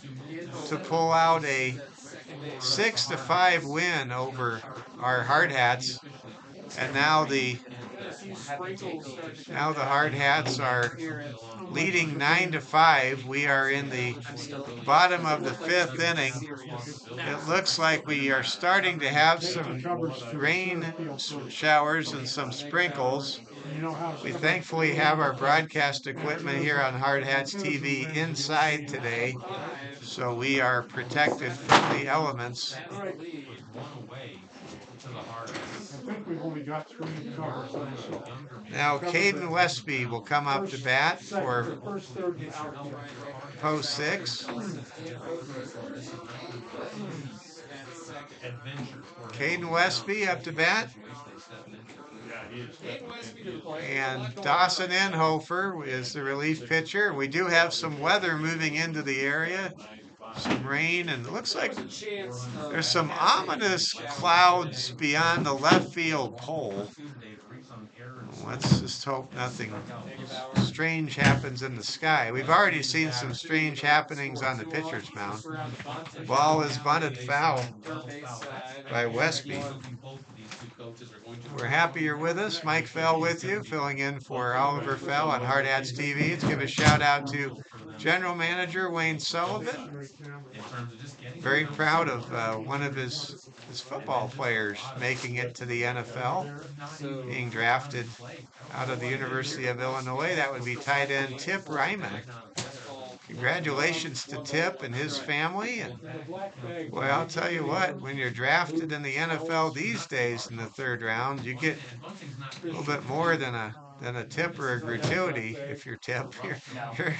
to pull out a 6-5 win over our Hardhats. And now the Hardhats are leading 9-5. We are in the bottom of the 5th inning. It looks like we are starting to have some rain showers and some sprinkles. We thankfully have our broadcast equipment here on Hardhats TV inside today, so we are protected from the elements. I think we've only got 3 covers. Now, Caden Westby will come up to bat for post 6. adventure. for Caden him. Westby up to bat. Situation they step into. Yeah, he is. Caden Westby to the plate. And A lot going Dawson on. Inhofer is the relief pitcher. We do have some weather moving into the area. Some rain, and it looks like There's a chance of there's some cascading ominous showers clouds today. beyond the left field pole. They race on error and Let's just hope nothing Negative hour. strange happens in the sky. We've already seen some strange happenings on the pitcher's mound. Just around the bunt. The ball is bunted foul Third base side. by Westby. We're happy you're with us. Mike Fell with you, filling in for Oliver Fell on Hardhats TV. Let's give a shout out to General Manager Wayne Sullivan. Great camera. Very proud of one of his football players making it to the NFL, So being drafted out of the University of Illinois. That would be tight end Tip Ryman. Congratulations to Tip and his family. And The black bag. boy, I'll tell you what, when you're drafted in the NFL these days in the third round, you get a little bit more than a tip or a gratuity. If you're Tip, you're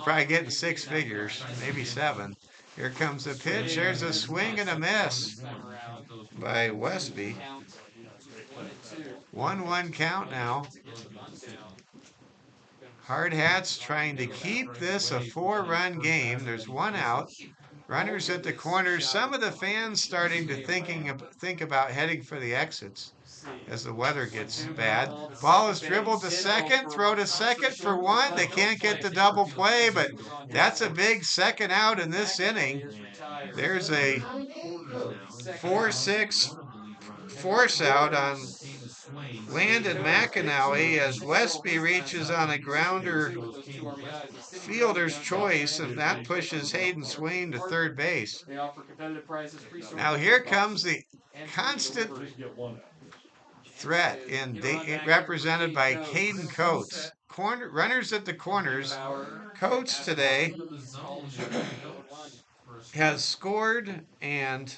probably getting six figures, maybe seven. Here comes the pitch. There's a swing and a miss by Westby. 1-1 count now. Hardhats trying to keep this a 4-run game. There's one out. Runners at the corners. Some of the fans starting to think about heading for the exits as the weather gets bad. Ball is dribbled to second. Throw to second for one. They can't get the double play, but that's a big second out in this inning. There's a 4-6 force out on Landon McAnally as Westby reaches on a grounder fielder's choice, and that pushes Hayden Swain to third base. they offer competitive prizes. Now here comes the constant threat, represented by Caden Coates. Runners at the corners. Coates today has scored, and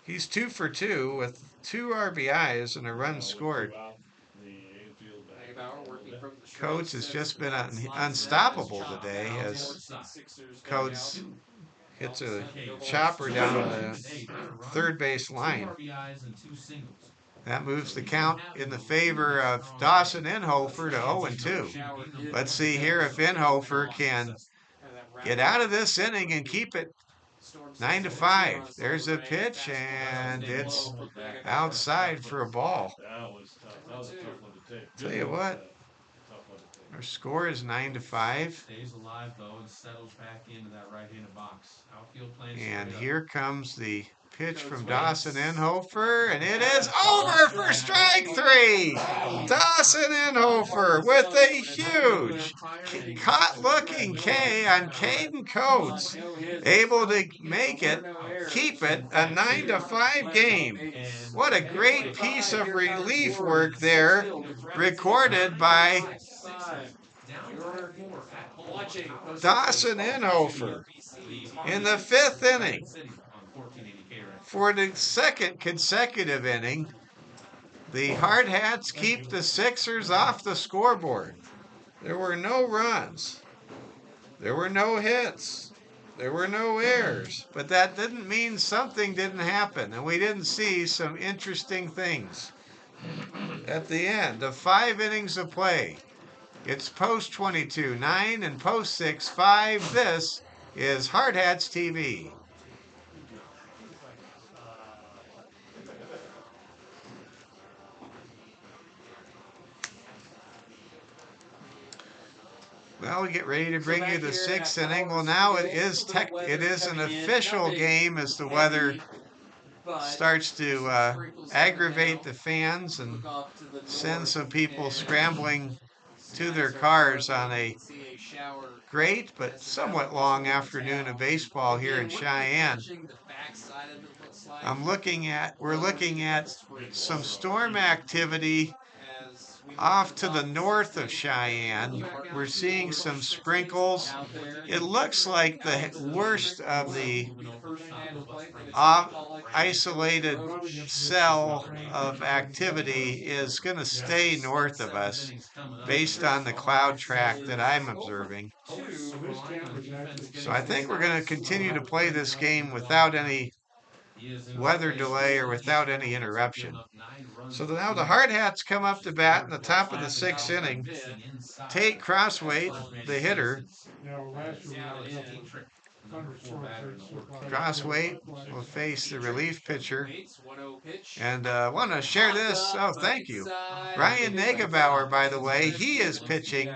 he's 2 for 2 with 2 RBIs and a run scored. Coates has just been unstoppable today as Coates hits a chopper down the third base line. That moves the count in the favor of Dawson Inhofer to 0-2. Let's see here if Inhofer can get out of this inning and keep it 9-5. There's a pitch, and it's outside for a ball. That was tough. That was a tough one to take. Tell you what, our score is 9-5. Stays alive though and settles back into that right-handed box. Outfield playing And straight up. here comes the pitch from Dawson Inhofer, and it is over for strike 3. Dawson Inhofer with a huge caught-looking K on Caden Coates, able to make it, keep it a 9-5 game. What a great piece of relief work there, recorded by Dawson Inhofer in the 5th inning. For the second consecutive inning, the Hardhats keep the Sixers off the scoreboard. There were no runs. There were no hits. There were no errors. But that didn't mean something didn't happen, and we didn't see some interesting things. At the end of 5 innings of play, it's post 22-9 and post 6-5. This is Hardhats TV. Well, we get ready to bring you the 6th inning. Well, now it is an official game as the weather starts to aggravate the fans and send some people scrambling to their cars on a great but somewhat long afternoon of baseball here in Cheyenne. We're looking at some storm activity off to the north of Cheyenne. We're seeing some sprinkles. It looks like the worst of the isolated cell of activity is going to stay north of us based on the cloud track that I'm observing. So I think we're going to continue to play this game without any weather delay or without any interruption. So now the Hardhats come up to bat in the top of the 6th inning. Tate Crossway, the hitter. Yeah, well, last year we had thunderstorms right so far. Crossway will face the relief pitcher. Waits, 1-0 pitch. And I want to share this. Oh, thank you. Ryan Negebauer, by the way, he is pitching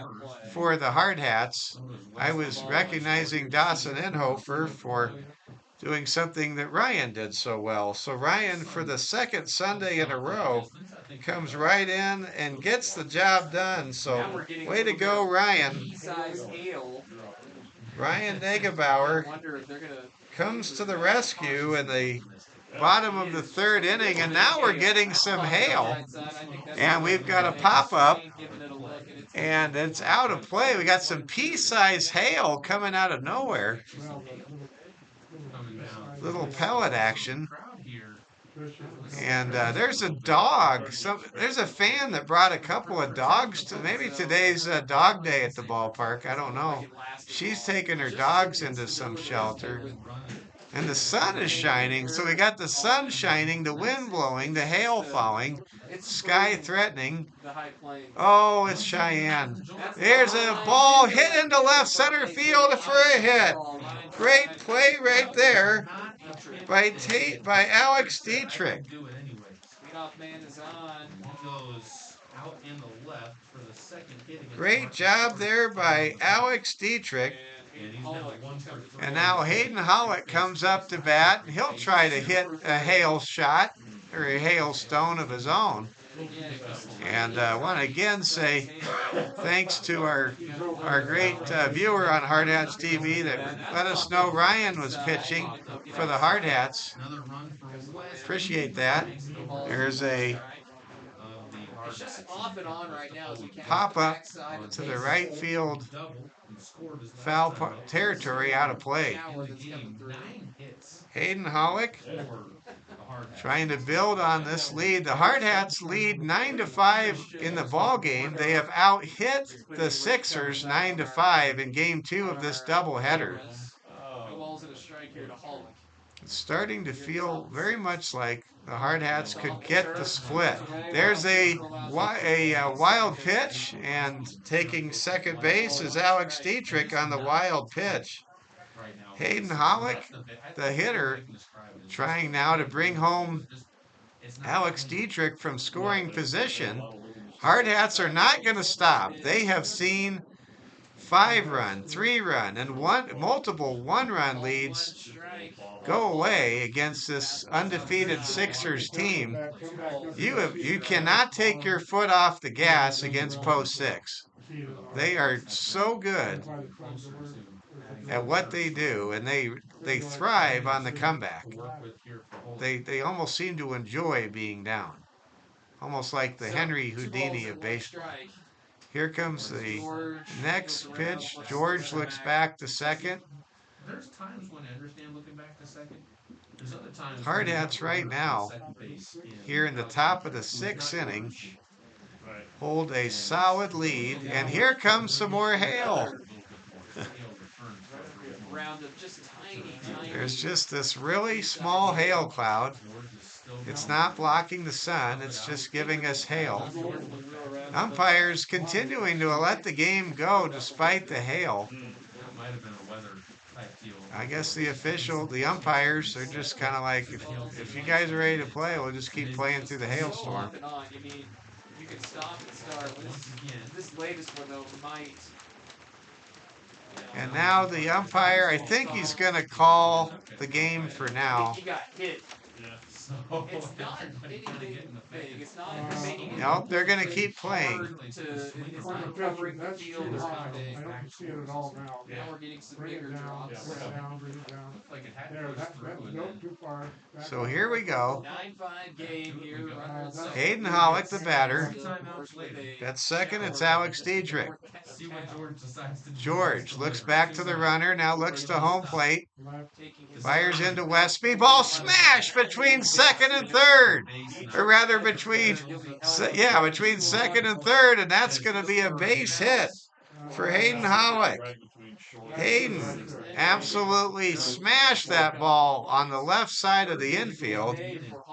for the Hardhats. I was recognizing Dawson Inhofer for doing something that Ryan did so well. So Ryan, for the 2nd Sunday in a row, comes right in and gets the job done. So way to go, Ryan. Pea-sized hail. Ryan Negebauer Wonder if they're gonna comes to the rescue in the bottom of the 3rd inning, and now we're getting some hail. And we've got a pop-up, and it's out of play. We got some pea-sized hail coming out of nowhere. Little pellet action. And there's a dog. There's a fan that brought a couple of dogs to maybe today's dog day at the ballpark. I don't know. She's taking her dogs into some shelter. And the sun is shining. So we got the sun shining, the wind blowing, the hail falling, sky threatening. Oh, it's Cheyenne. There's a ball hit into left center field for a hit. Great play right there by Alex Dietrich. Great job there by Alex Dietrich. And now Hayden Howitt comes up to bat. He'll try to hit a hail shot or a hailstone of his own. And I want to again say thanks to our great viewer on Hardhats TV that let us know Ryan was pitching for the Hardhats. Appreciate that. There's a pop-up to the right field foul territory, out of play. Hayden Howick trying to build on this lead. The Hardhats lead 9-5 in the ball game. They have out-hit the Sixers 9-5 in Game 2 of this doubleheader. It's starting to feel very much like the Hardhats could get the split. There's a wild pitch, and taking second base is Alex Dietrich on the wild pitch. Hayden Howick, the hitter, trying now to bring home Alex Dietrich from scoring position. Hardhats are not going to stop. They have seen 5-run, 3-run, and multiple 1-run leads go away against this undefeated Sixers team. You cannot take your foot off the gas against Post 6. They are so good at what they do, and they thrive on the comeback. They almost seem to enjoy being down, almost like the Henry Houdini of baseball. Here comes the next pitch. George looks back to second. There's times when I understand looking back to second. There's other times. Hardhats right now, here in the top of the 6th inning, hold a solid lead, and here comes some more hail. There's just this really small hail cloud. It's not blocking the sun, it's just giving us hail. Umpires continuing to let the game go despite the hail. I guess the umpires are just kind of like, if you guys are ready to play, we'll just keep playing through the hailstorm. You can stop and start. This latest one, though, might. And now the umpire, I think he's going to call the game for now. He got hit. It's not anything big. It's not making. Nope, they're going to keep playing. It's not covering the field. I don't see it at all now. Now we're getting some Bring bigger it down, drops. bring it down, bring it down. Like it had There, to go that, through and nope, then too far. Back So up. here we go. 9-5 game here. Hayden Howick, the batter. timeouts later. At second, it's Alex Dietrich. See what George decides to do. George looks back to the runner, now looks to home plate. Left. Fires into Westby. Ball smash between second and third. Or rather between second and third, and that's going to be a base hit for Hayden Howick. Hayden absolutely smashed that ball on the left side of the infield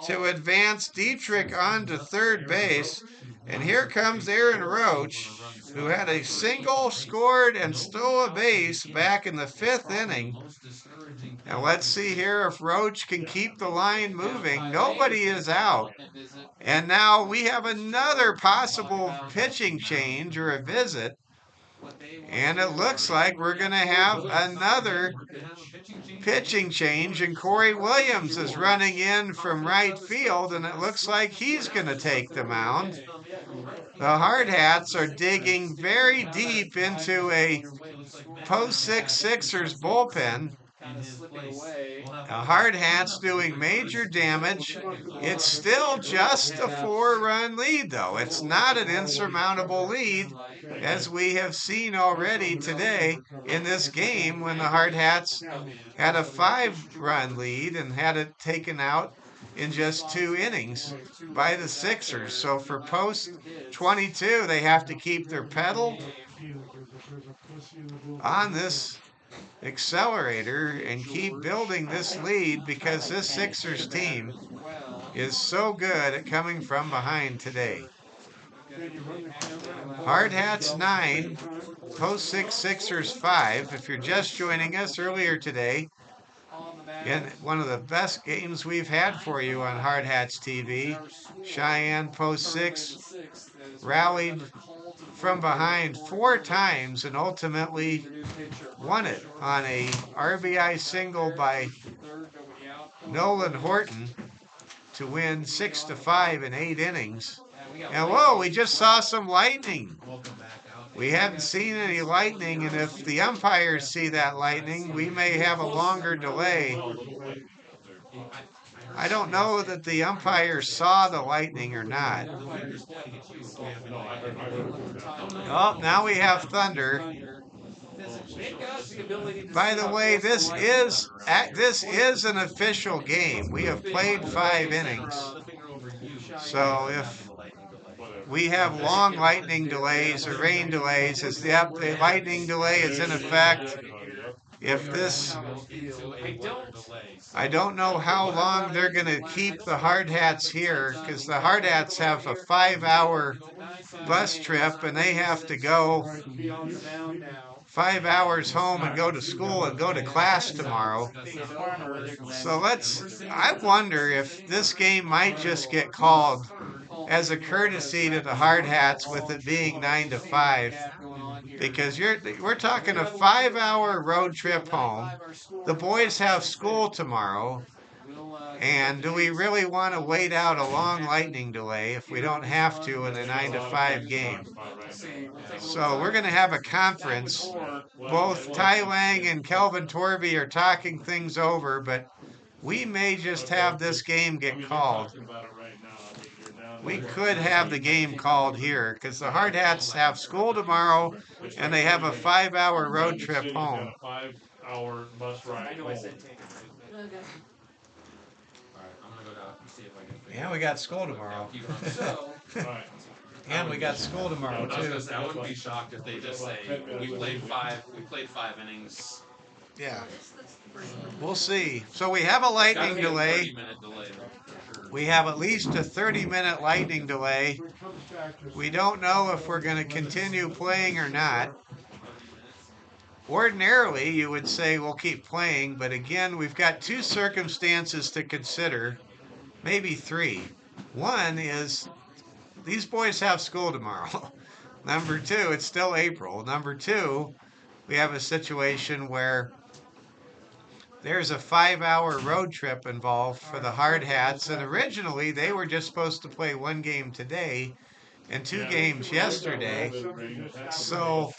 to advance Dietrich onto third base. And here comes Aaron Roach, who had a single, scored, and stole a base back in the 5th inning. And let's see here if Roach can keep the line moving. Nobody is out. And now we have another possible pitching change or a visit. And it looks like we're going to have another pitching change, and Corey Williams is running in from right field, and it looks like he's going to take the mound. The Hardhats are digging very deep into a post-6 Sixers bullpen. The Hardhats doing major damage. It's still just a 4-run lead, though. It's not an insurmountable lead, as we have seen already today in this game when the Hardhats had a 5-run lead and had it taken out in just 2 innings by the Sixers. So for post 22, they have to keep their pedal on this accelerator and keep building this lead, because this Sixers team is so good at coming from behind today. Hardhats 9, post 6 Sixers 5. If you're just joining us earlier today, in one of the best games we've had for you on Hardhats TV, Cheyenne post 6 rallied from behind 4 times and ultimately won it on a RBI single by Nolan Horton to win 6-5 in 8 innings. And whoa, we just saw some lightning. We haven't seen any lightning, and if the umpires see that lightning, we may have a longer delay. I don't know that the umpires saw the lightning or not. Oh, now we have thunder. By the way, this is an official game. We have played 5 innings. So if we have long lightning delays or rain delays, the lightning delay is in effect. If this, I don't know how long they're going to keep the Hardhats here, because the Hardhats have a 5-hour bus trip and they have to go 5 hours home and go to school and go to class tomorrow. So I wonder if this game might just get called as a courtesy to the Hardhats, with it being 9-5. Because we're talking a 5-hour road trip home. The boys have school tomorrow. And do we really want to wait out a long lightning delay if we don't have to in a 9-5 game? So we're going to have a conference. Both Tai Lang and Kelvin Torby are talking things over, but we may just have this game get called. We could have the game called here, because the Hardhats have school tomorrow and they have a 5-hour road trip home. 5-hour bus ride home. And we got school tomorrow. And we got school tomorrow too. I wouldn't be shocked if they just say we played 5 innings. Yeah. We'll see. So we have a lightning delay. We have at least a 30-minute lightning delay. We don't know if we're going to continue playing or not. Ordinarily, you would say we'll keep playing, but again, we've got 2 circumstances to consider, maybe 3. One is these boys have school tomorrow. Number 2, it's still April. Number 2, we have a situation where there's a 5-hour road trip involved for the Hardhats, and originally they were just supposed to play 1 game today and 2 games yesterday. So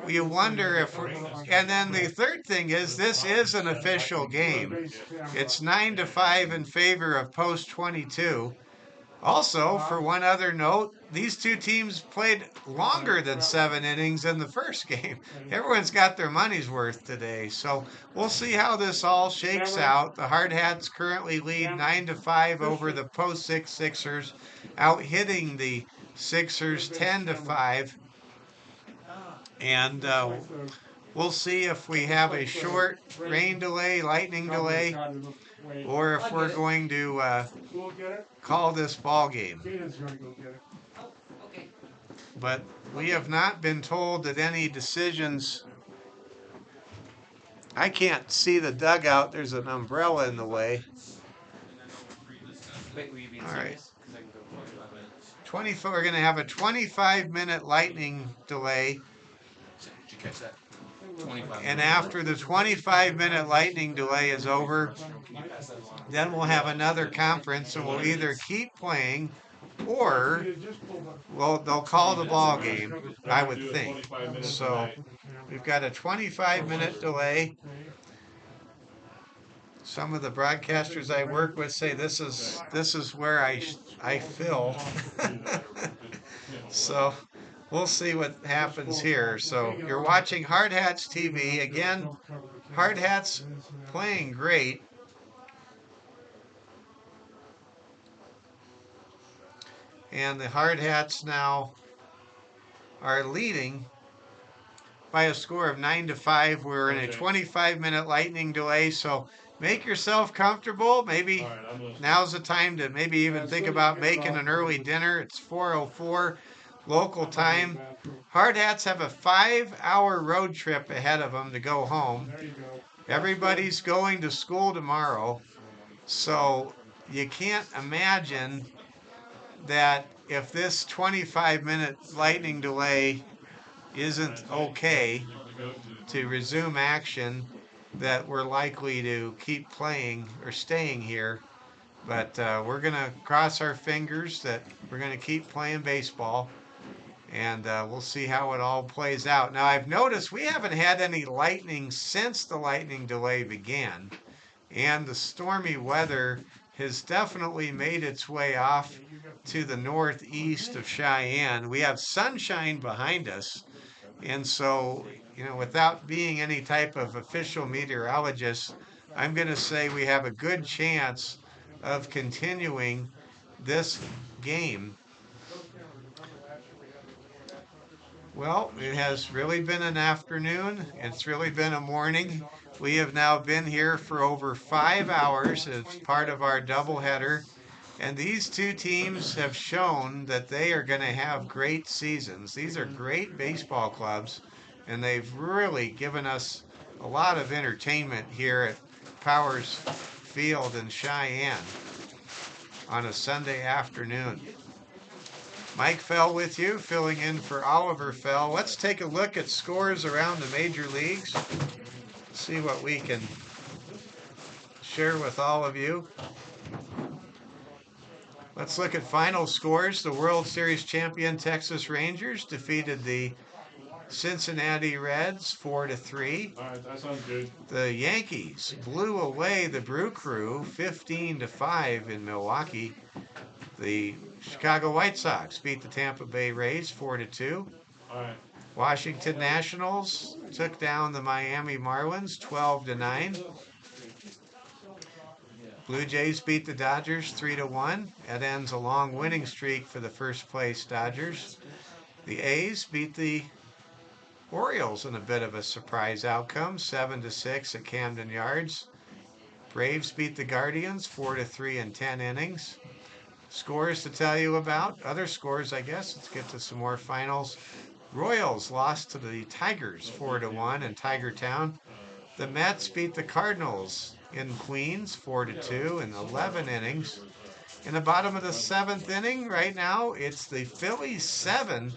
you wonder if and then the third thing is this is an official game. It's 9-5 in favor of post 22. Also, for one other note, these 2 teams played longer than 7 innings in the first game. Everyone's got their money's worth today. So we'll see how this all shakes out. The Hardhats currently lead 9-5 over the post 6 Sixers, out hitting the Sixers 10-5. And We'll see if we have a short rain delay, lightning delay, or if we're going to We'll get it. call this ball game. Keenan's gonna go get it. Oh, okay. But we have not been told that any decisions. I can't see the dugout. There's an umbrella in the way. Wait, were you being All right. serious? 'Cause I can go 45 minutes. We're going to have a 25-minute lightning delay. Did you catch that? 25. And after the 25-minute lightning delay is over, then we'll have another conference and we'll either keep playing or they'll call the ball game, I would think. So we've got a 25-minute delay. Some of the broadcasters I work with say this is where I fill. So we'll see what happens here. So you're watching Hardhats TV. Again, Hardhats playing great. And the Hardhats now are leading by a score of 9-5. We're in a 25-minute lightning delay, so make yourself comfortable. Maybe now's the time to maybe even think about making an early dinner. It's 4:04 local time. Hardhats have a 5-hour road trip ahead of them to go home. Everybody's going to school tomorrow, so you can't imagine that if this 25-minute lightning delay isn't okay to resume action, that we're likely to keep playing or staying here. But we're going to cross our fingers that we're going to keep playing baseball, and we'll see how it all plays out. Now, I've noticed we haven't had any lightning since the lightning delay began, and the stormy weather has definitely made its way off to the northeast of Cheyenne. We have sunshine behind us, and so, without being any type of official meteorologist, I'm going to say we have a good chance of continuing this game. Well, it has really been an afternoon. It's really been a morning. We have now been here for over 5 hours as part of our doubleheader. And these two teams have shown that they are going to have great seasons. These are great baseball clubs, and they've really given us a lot of entertainment here at Powers Field in Cheyenne on a Sunday afternoon. Mike Fell with you, filling in for Oliver Fell. Let's take a look at scores around the major leagues. See what we can share with all of you. Let's look at final scores. The World Series champion Texas Rangers defeated the Cincinnati Reds 4-3. All right, that sounds good. The Yankees blew away the Brew Crew 15-5 in Milwaukee. The Chicago White Sox beat the Tampa Bay Rays 4-2. All right. Washington Nationals took down the Miami Marlins 12-9. Blue Jays beat the Dodgers 3-1. That ends a long winning streak for the first place Dodgers. The A's beat the Orioles in a bit of a surprise outcome, 7-6 at Camden Yards. Braves beat the Guardians 4-3 in 10 innings. Scores to tell you about. Other scores, I guess. Let's get to some more finals. Royals lost to the Tigers 4-1 in Tigertown. The Mets beat the Cardinals in Queens 4-2 in 11 innings. In the bottom of the 7th inning right now, it's the Phillies 7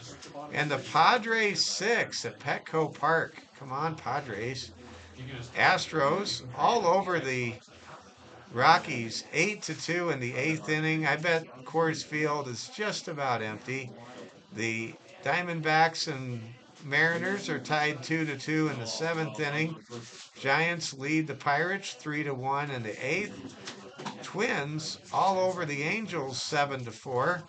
and the Padres 6 at Petco Park. Come on, Padres. Astros all over the Rockies 8-2 in the 8th inning. I bet Coors Field is just about empty. The Diamondbacks and Mariners are tied 2-2 in the 7th inning. Giants lead the Pirates 3-1 in the 8th. Twins all over the Angels 7-4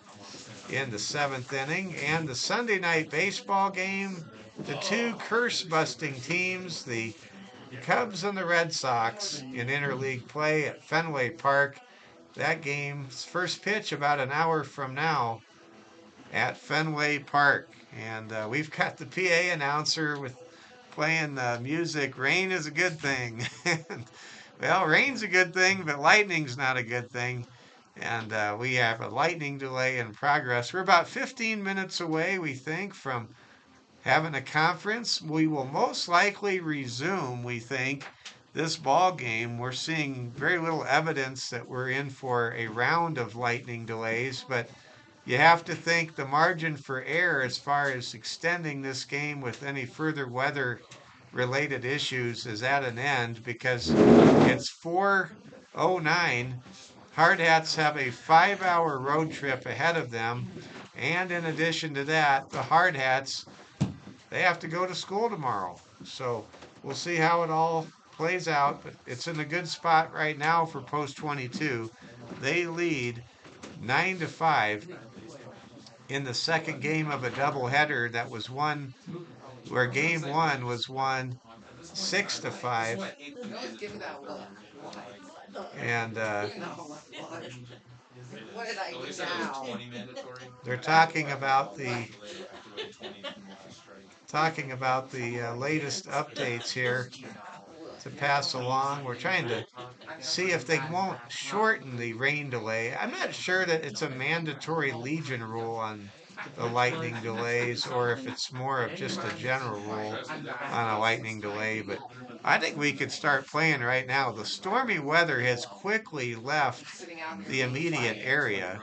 in the 7th inning. And the Sunday night baseball game, the two curse-busting teams, the Cubs and the Red Sox in interleague play at Fenway Park. That game's first pitch about an hour from now at Fenway Park. And we've got the PA announcer with playing music. Rain is a good thing. Well, rain's a good thing, but lightning's not a good thing. And we have a lightning delay in progress. We're about 15 minutes away, we think, from having a conference. We will most likely resume, we think, this ball game. We're seeing very little evidence that we're in for a round of lightning delays, but you have to think the margin for error as far as extending this game with any further weather related issues is at an end because it's 4:09. Hardhats have a 5-hour road trip ahead of them. And in addition to that, the Hardhats, they have to go to school tomorrow. So we'll see how it all plays out, but it's in a good spot right now for post 22. They lead 9-5 in the second game of a doubleheader that was won, where game one was won 6-5. And What did I do now? they're talking about the latest updates here to pass along. We're trying to see if they won't shorten the rain delay. I'm not sure that it's a mandatory Legion rule on the lightning delays or if it's more of just a general rule on a lightning delay, but I think we could start playing right now. The stormy weather has quickly left the immediate area.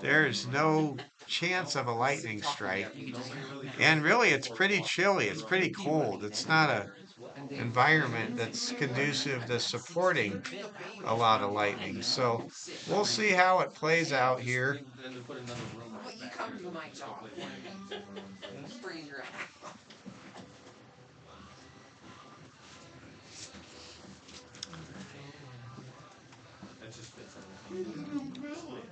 There's no chance of a lightning strike. And really, it's pretty chilly. It's pretty cold. It's not a environment that's conducive to supporting a lot of lightning. So we'll see how it plays out here. Well, you come to my job. Freeze your ass.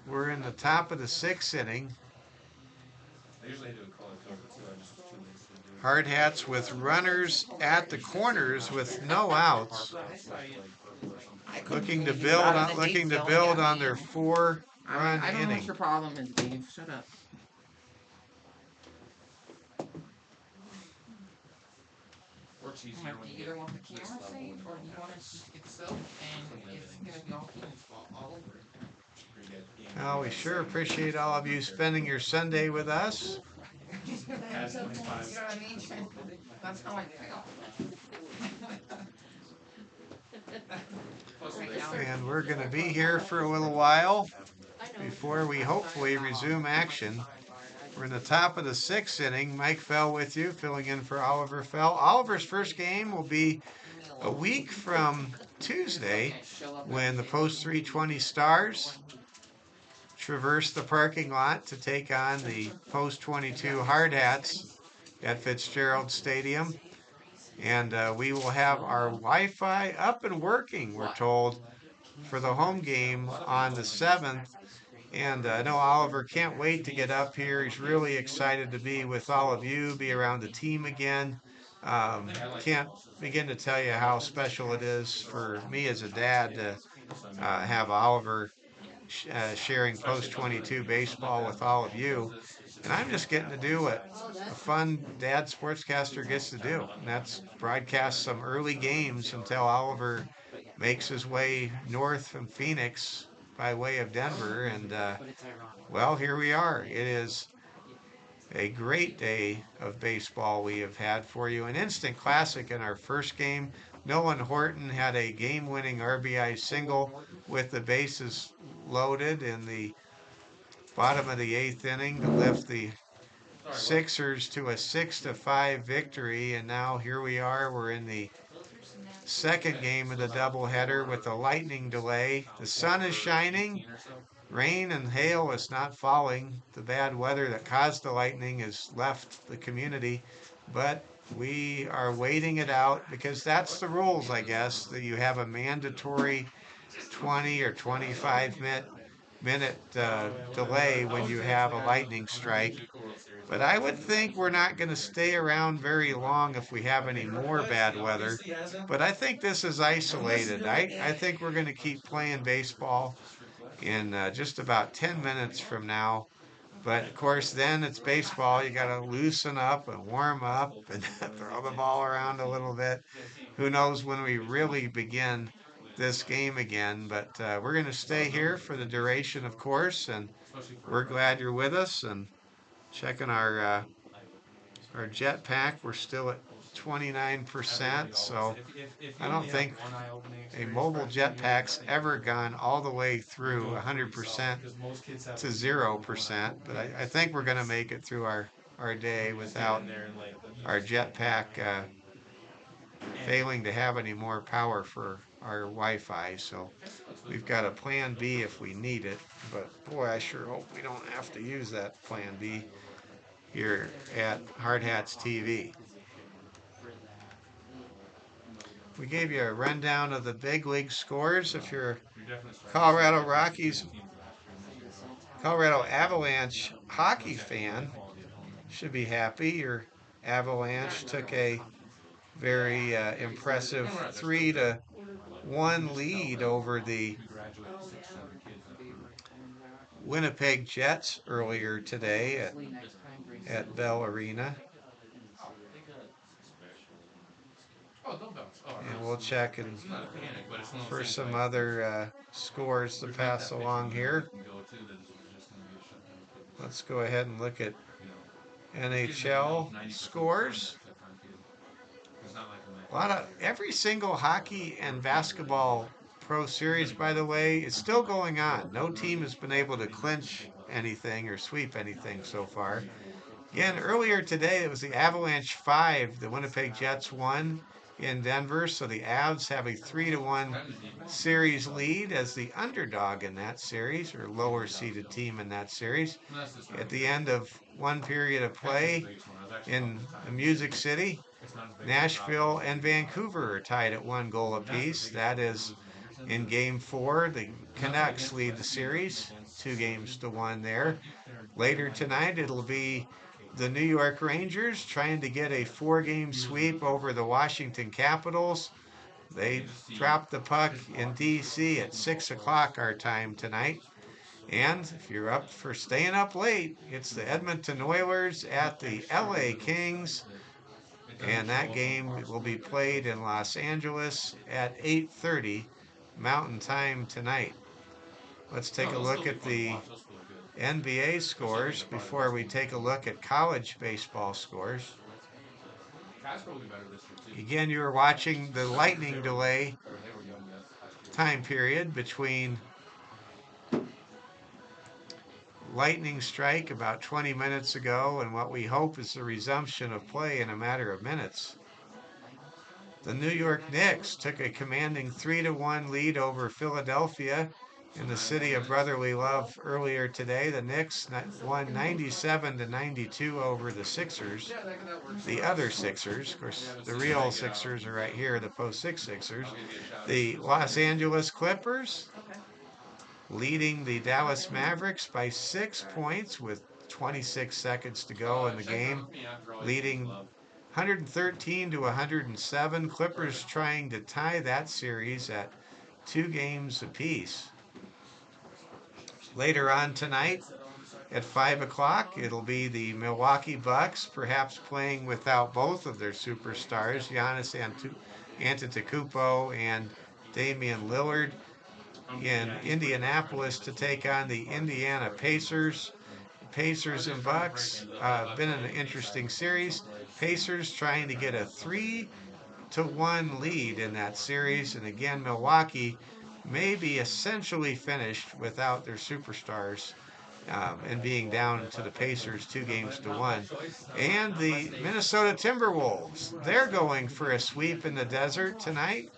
We're in the top of the sixth inning. Hardhats with runners at the corners with no outs, looking to build on their 4-run I don't know what inning. your problem is, Dave. Shut up. You either want the camera saved or you want it itself, and it's gonna be all Keenan's fault all over it. Well, we sure appreciate all of you spending your Sunday with us. You know what I mean? That's how I feel. And we're going to be here for a little while before we hopefully resume action. We're in the top of the sixth inning. Mike Fell with you, filling in for Oliver Fell. Oliver's first game will be a week from Tuesday when the post 320 Stars traverse the parking lot to take on the post 22 Hardhats at Fitzgerald Stadium. And we will have our Wi-Fi up and working, we're told, for the home game on the 7th. And I know Oliver can't wait to get up here. He's really excited to be with all of you, be around the team again. Can't begin to tell you how special it is for me as a dad to have Oliver sharing post 22 baseball with all of you. And I'm just getting to do what a fun dad sportscaster gets to do. And that's broadcast some early games until Oliver makes his way north from Phoenix by way of Denver. And, well, here we are. It is a great day of baseball we have had for you. An instant classic in our first game. Nolan Horton had a game-winning RBI single with the bases loaded in the bottom of the 8th inning to lift the Sixers to a 6-5 victory. And now here we are. We're in the second game of the doubleheader with a lightning delay. The sun is shining. Rain and hail is not falling. The bad weather that caused the lightning has left the community, but we are waiting it out because that's the rules, I guess, that you have a mandatory 20 or 25-minute delay when you have a lightning strike. But I would think we're not going to stay around very long if we have any more bad weather. But I think this is isolated. I think we're going to keep playing baseball. In just about 10 minutes from now, But of course, then it's baseball. You got to loosen up and warm up and throw the ball around a little bit. Who knows when we really begin this game again? But we're going to stay here for the duration, of course, and we're glad you're with us and checking our jetpack. We're still at 29%, so I don't think a mobile jetpack's ever gone all the way through 100% to 0%, but I think we're going to make it through our day without our jetpack failing to have any more power for our Wi-Fi. So we've got a plan B if we need it, but boy, I sure hope we don't have to use that plan B here at Hardhats TV. We gave you a rundown of the big league scores. If you're Colorado Rockies, Colorado Avalanche hockey fan, should be happy. Your Avalanche took a very impressive 3-1 lead over the Winnipeg Jets earlier today at Bell Arena. And we'll check for some other scores to pass along here. Let's go ahead and look at NHL scores. Every single hockey and basketball pro series, by the way, is still going on. No team has been able to clinch anything or sweep anything so far. Again, earlier today it was the Avalanche 5, the Winnipeg Jets 1 in Denver. So the Avs have a 3-1 series lead as the underdog in that series, or lower seeded team in that series. At the end of one period of play in Music City, Nashville and Vancouver are tied at 1 goal apiece. That is in Game 4. The Canucks lead the series 2-1 there. Later tonight, it'll be the New York Rangers trying to get a 4-game sweep over the Washington Capitals. They dropped the puck in D.C. at 6 o'clock our time tonight. And if you're up for staying up late, it's the Edmonton Oilers at the L.A. Kings. And that game will be played in Los Angeles at 8:30 Mountain Time tonight. Let's take a look at the NBA scores before we take a look at college baseball scores. Again, you are watching the lightning delay time period between lightning strike about 20 minutes ago and what we hope is the resumption of play in a matter of minutes. The New York Knicks took a commanding 3-1 lead over Philadelphia in the city of brotherly love earlier today. The Knicks won 97-92 over the Sixers. The other Sixers, of course, the real Sixers are right here, the post-6 Sixers. The Los Angeles Clippers leading the Dallas Mavericks by 6 points with 26 seconds to go in the game, leading 113-107. Clippers trying to tie that series at 2 games apiece. Later on tonight at 5 o'clock, it'll be the Milwaukee Bucks, perhaps playing without both of their superstars, Giannis Antetokounmpo and Damian Lillard, in Indianapolis to take on the Indiana Pacers. Pacers and Bucks been an interesting series. Pacers trying to get a 3-1 lead in that series, and again, Milwaukee may be essentially finished without their superstars and being down to the Pacers 2-1. And the Minnesota Timberwolves, they're going for a sweep in the desert tonight.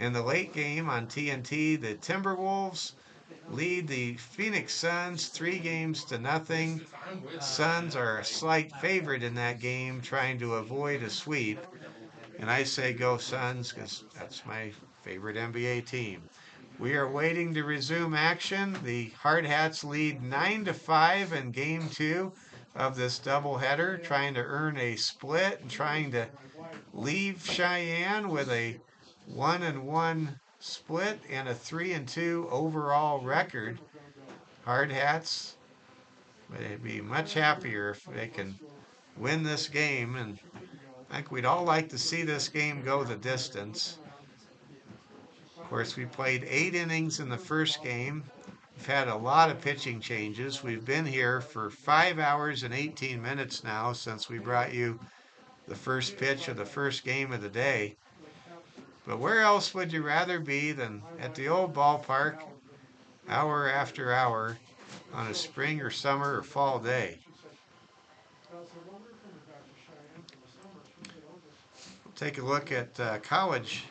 In the late game on TNT, the Timberwolves lead the Phoenix Suns 3-0. Suns are a slight favorite in that game, trying to avoid a sweep. And I say go Suns because that's my favorite NBA team. We are waiting to resume action. The Hardhats lead 9-5 in Game 2 of this doubleheader, trying to earn a split and trying to leave Cheyenne with a 1-1 split and a 3-2 overall record. Hardhats But they'd be much happier if they can win this game, and I think we'd all like to see this game go the distance. Of course, we played 8 innings in the first game. We've had a lot of pitching changes. We've been here for 5 hours and 18 minutes now since we brought you the first pitch of the first game of the day. But where else would you rather be than at the old ballpark, hour after hour, on a spring or summer or fall day? We'll take a look at college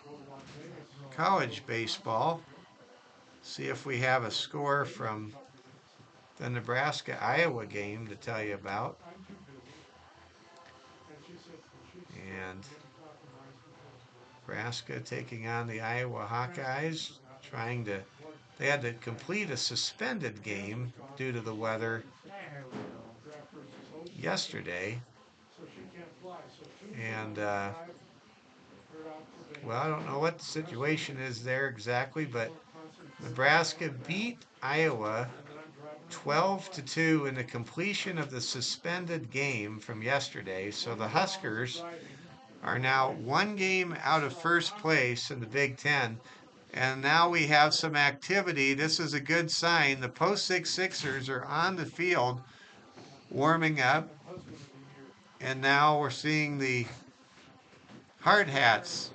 baseball. See if we have a score from the Nebraska-Iowa game to tell you about. And Nebraska taking on the Iowa Hawkeyes, they had to complete a suspended game due to the weather yesterday. And, well, I don't know what the situation is there exactly, but Nebraska beat Iowa 12-2 in the completion of the suspended game from yesterday. So the Huskers are now 1 game out of first place in the Big Ten. And now we have some activity. This is a good sign. The post-6 Sixers are on the field warming up. And now we're seeing the Hardhats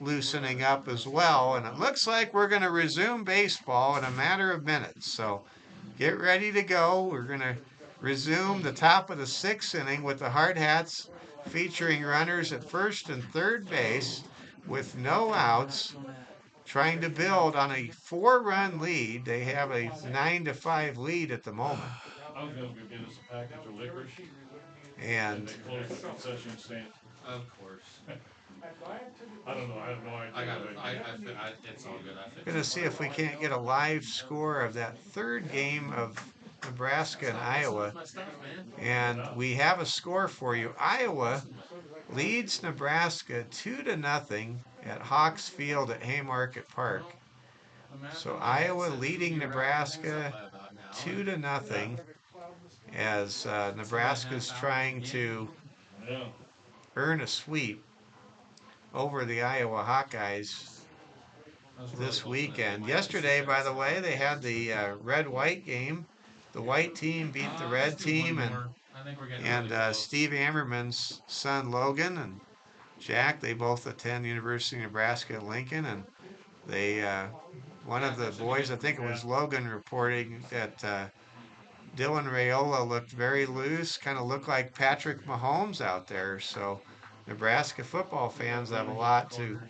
loosening up as well. And it looks like we're going to resume baseball in a matter of minutes. So get ready to go. We're going to resume the top of the 6th inning with the Hardhats featuring runners at first and third base with no outs, trying to build on a 4-run lead. They have a 9-5 lead at the moment. I was gonna go get us a package of licorice And they closed the concession stand. Of course. I don't know, I have no idea. I got it. what they did. It's all good. I going to see if we can't get a live score of that third game of Nebraska and Iowa. And we have a score for you. Iowa leads Nebraska 2-0 at Hawks Field at Haymarket Park. So Iowa leading Nebraska 2-0 as Nebraska's trying to Yeah. earn a sweep over the Iowa Hawkeyes this weekend. Yesterday, by the way, they had the red-white game. The white team beat the red team, and Steve Ammerman's son Logan and Jack, they both attend University of Nebraska at Lincoln, and they one of the boys, I think it was Logan, reporting that Dylan Raiola looked very loose, kind of looked like Patrick Mahomes out there. So Nebraska football fans have a lot to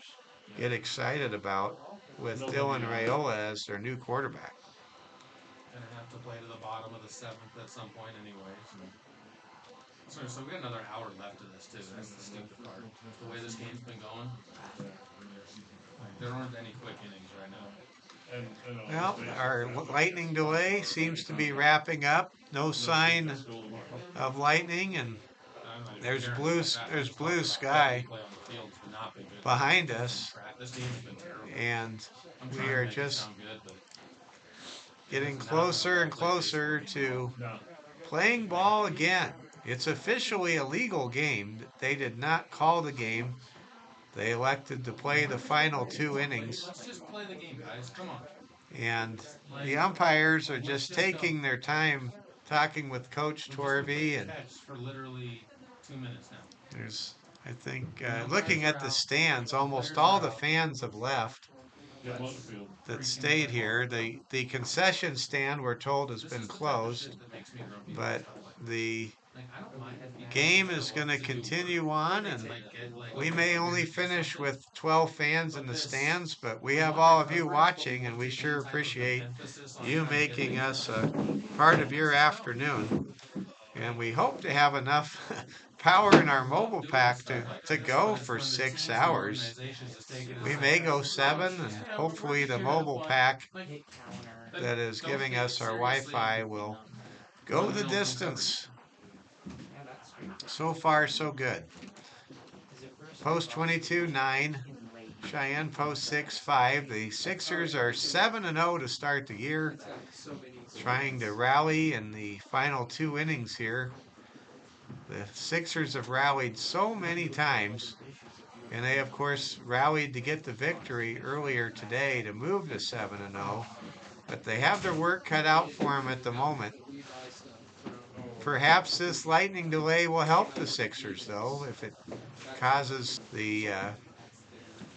get excited about with Dylan Raiola as their new quarterback. Gonna have to play to the bottom of the 7th at some point anyways. So we got another hour left of this too. That's the stupid part. The way this game's been going, there aren't any quick innings right now. Well, our lightning delay seems to be wrapping up. No sign of lightning, and there's blue sky behind us, and we are just getting closer and closer to playing ball again. It's officially a legal game. They did not call the game. They elected to play the final 2 innings. Let's just play the game, guys. Come on. And the umpires are just taking their time talking with Coach Torvey. And for literally 2 minutes now. there's, I think, looking at the stands, almost all the fans have left that stayed here. The concession stand, we're told, has been closed, but the game is going to continue on, and we may only finish with 12 fans in the stands, but we have all of you watching, and we sure appreciate you making us a part of your afternoon. And we hope to have enough power in our mobile pack to go for 6 hours. We may go 7, and hopefully the mobile pack that is giving us our Wi-Fi will go the distance. So far, so good. Post 22-9, Cheyenne post 6-5. The Sixers are 7-0 to start the year. trying to rally in the final 2 innings here. The Sixers have rallied so many times, and they, of course, rallied to get the victory earlier today to move to 7-0. But they have their work cut out for them at the moment. Perhaps this lightning delay will help the Sixers, though, if it causes the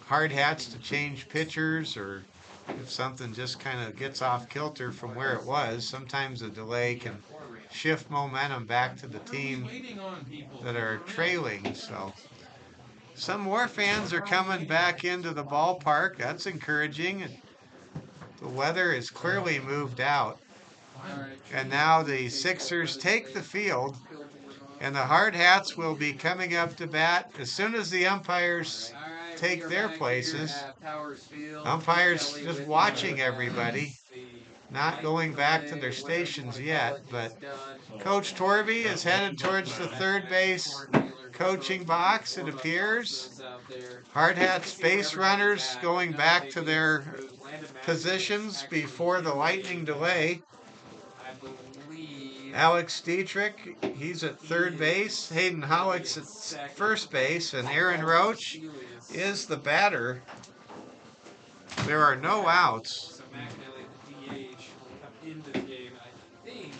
Hardhats to change pitchers, or if something just kind of gets off kilter from where it was. Sometimes a delay can shift momentum back to the team that are trailing. So some more fans are coming back into the ballpark. That's encouraging. The weather has clearly moved out. And now the Sixers take the field, and the Hardhats will be coming up to bat as soon as the umpires take their places. Umpires just watching everybody, not going back to their stations yet, but Coach Torby is headed towards the third base coaching box, it appears. Hardhats base runners going back to their positions before the lightning delay. Alex Dietrich, he's at third base. Hayden Hollick's at first base, and Aaron Roach is the batter. There are no outs. So McNally, the DH, will come into the game. I think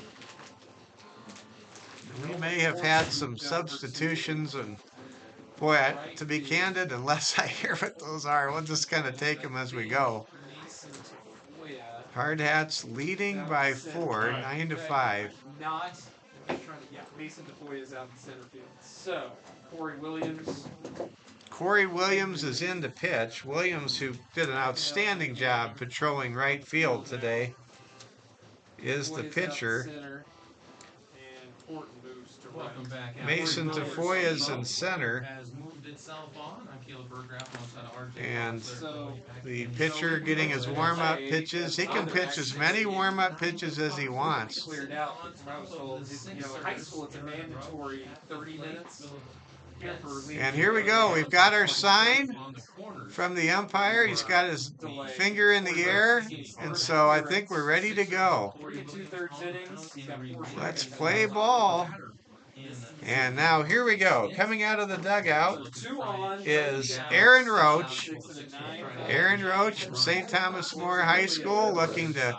we may have had some substitutions, and boy, to be candid, unless I hear what those are, we'll just kind of take them as we go. Hardhats leading by 4, 9-5. Not, Mason DeFoy is out in center field. So, Corey Williams is in to pitch. Williams, who did an outstanding job patrolling right field today, is the pitcher. Mason DeFoy is in center. And the pitcher getting his warm-up pitches. He can pitch as many warm-up pitches as he wants. Cleared out. High school, it's a mandatory 30 minutes. And here we go. We've got our sign from the umpire. He's got his finger in the air, and so I think we're ready to go. Let's play ball. And now here we go. Coming out of the dugout is Aaron Roach. Aaron Roach from St. Thomas More High School, looking to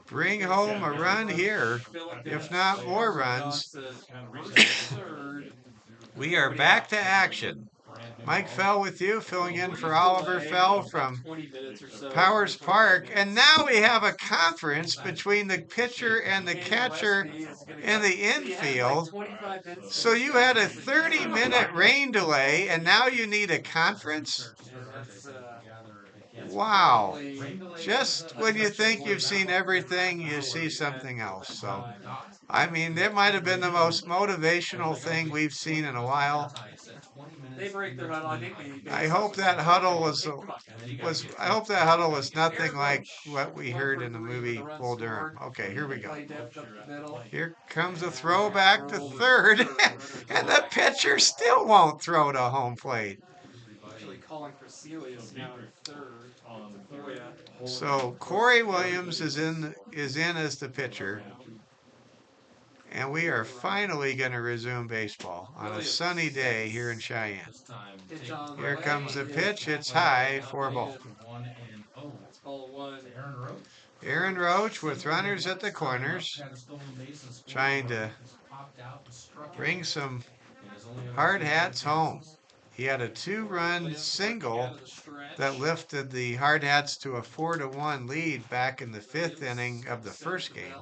bring home a run here, if not more runs. We are back to action. Mike Fell with you, filling in for Oliver Fell from Powers Park. And now we have a conference between the pitcher and the catcher in the infield. So you had a 30-minute rain delay, and now you need a conference? Wow. Just when you think you've seen everything, you see something else. So, I mean, it might have been the most motivational thing we've seen in a while. They break their huddle. I hope that huddle was nothing like what we heard in the movie Bull Durham. Okay, here we go. Here comes a throwback to third, and the pitcher still won't throw to home plate. Calling for Celius now at third. So Corey Williams is in as the pitcher. And we are finally going to resume baseball on a sunny day here in Cheyenne. Here comes the pitch. It's high, 4-ball. Aaron Roach with runners at the corners, trying to bring some Hardhats home. He had a 2-run single that lifted the Hardhats to a 4-1 lead back in the 5th inning of the first game.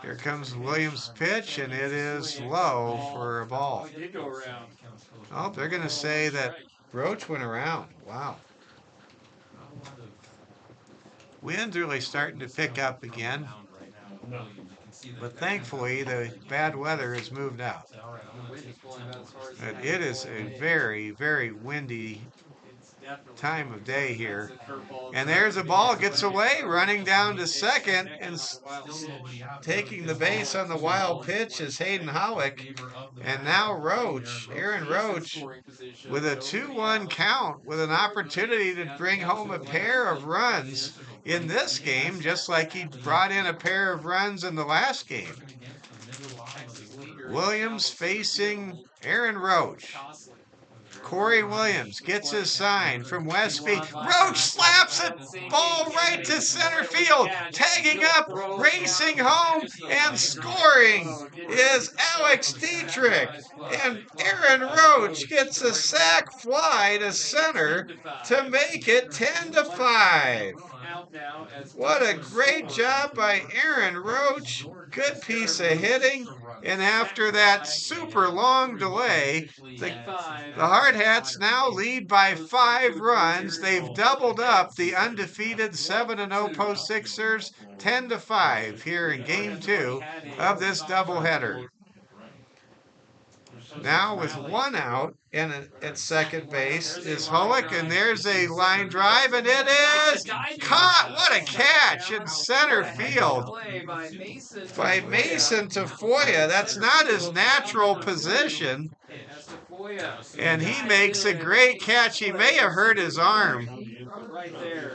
Here comes Williams' pitch, and it is low for a ball. Oh, they're going to say that Roach went around. Wow. Wind's really starting to pick up again. But thankfully, the bad weather has moved out. But it is a very, very windy time of day here. And there's a ball, gets away, running down to second, and taking the base on the wild pitch is Hayden Hollick. And now Roach, Aaron Roach, with a 2-1 count, with an opportunity to bring home a pair of runs. in this game, just like he brought in a pair of runs in the last game. Williams facing Aaron Roach. Corey Williams gets his sign from Westby. Roach slaps it, ball right to center field. Tagging up, racing home, and scoring is Alex Dietrich. And Aaron Roach gets a sac fly to center to make it 10-5. What a great job by Aaron Roach. Good piece of hitting. And after that super long delay, the Hardhats now lead by 5 runs. They've doubled up the undefeated 7-0 Post Sixers 10-5 here in Game 2 of this doubleheader. Now with 1 out at second base is Hullock, and there's a line drive, and it is caught. What a catch in center field by Mason Tafoya. That's not his natural position, and he makes a great catch. He may have hurt his arm.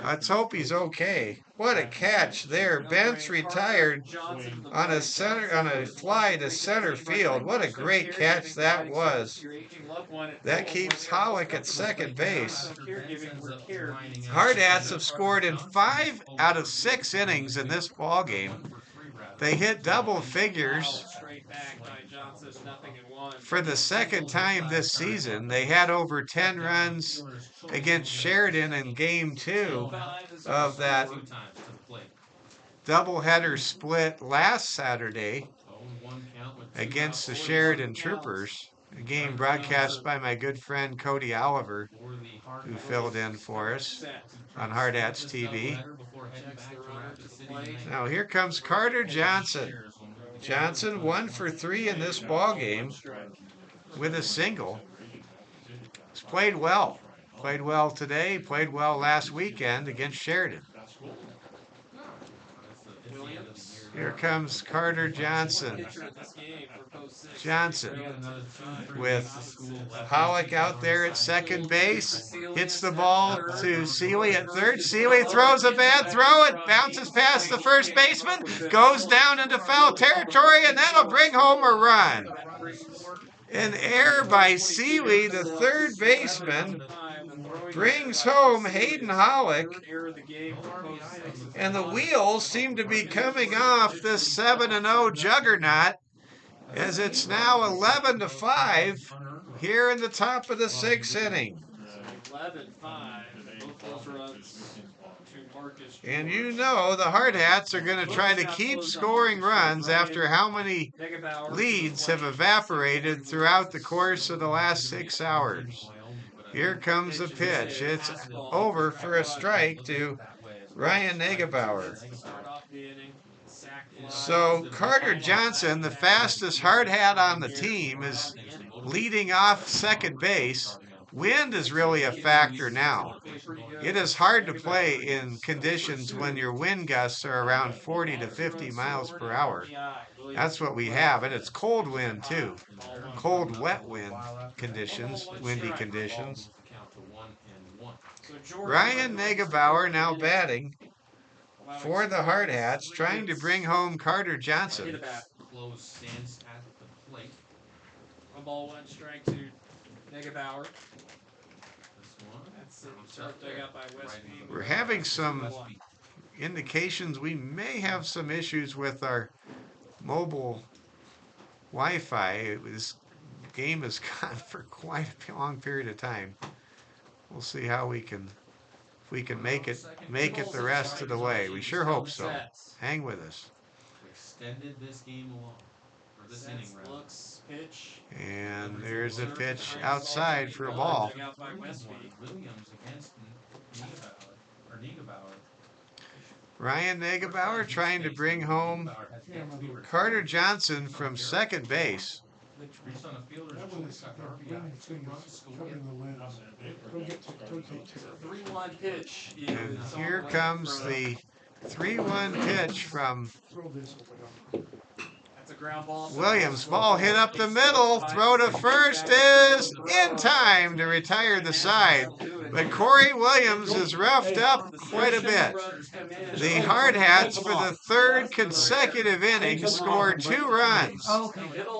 Let's hope he's okay. What a catch there. Bench retired on a fly to center field. What a great catch that was. That keeps Hollick at second base. Hardhats have scored in 5 out of 6 innings in this ball game. They hit double figures for the second time this season. They had over 10 runs against Sheridan in Game 2 of that doubleheader split last Saturday against the Sheridan Troopers, a game broadcast by my good friend Cody Oliver, who filled in for us on Hardhats TV. Now here comes Carter Johnson. Johnson 1 for 3 in this ball game with a single. He's played well. Played well today, played well last weekend against Sheridan. Here comes Carter Johnson. Johnson with Hollick out there at second base. Hits the ball to Seeley at third. Seeley throws a bad throw. It bounces past the first baseman. Goes down into foul territory, and that'll bring home a run. An error by Seeley, the third baseman, brings home Hayden Hollick, and the wheels seem to be coming off this 7-0 juggernaut, as it's now 11-5 here in the top of the 6th inning. 11-5. Both those runs to Marcus. And you know the Hardhats are going to try to keep scoring runs after how many leads have evaporated throughout the course of the last 6 hours. Here comes the pitch. It's over for a strike to Ryan Negebauer. So Carter Johnson, the fastest Hardhat on the team, is leading off second base. Wind is really a factor now. It is hard to play in conditions when your wind gusts are around 40 to 50 miles per hour. That's what we have, and it's cold wind too. Cold, wet wind conditions, windy conditions. Ryan Negebauer now batting for the Hardhats, trying to bring home Carter Johnson. A ball, 1 strike to Negebauer. We're having some indications we may have some issues with our mobile Wi-Fi. This game has gone for quite a long period of time. We'll see how we can, if we can make it the rest of the way. We sure hope so. Hang with us. Extended this game along. This inning round. And there's a pitch outside for a ball. Williams against Negebauer. Ryan Negebauer trying to bring home Carter Johnson from second base. 3-1 pitch. And here comes the 3-1 pitch from Williams. Ball hit up the middle. Throw to first is in time to retire the side. But Corey Williams is roughed up quite a bit. The Hardhats, for the third consecutive inning, scored 2 runs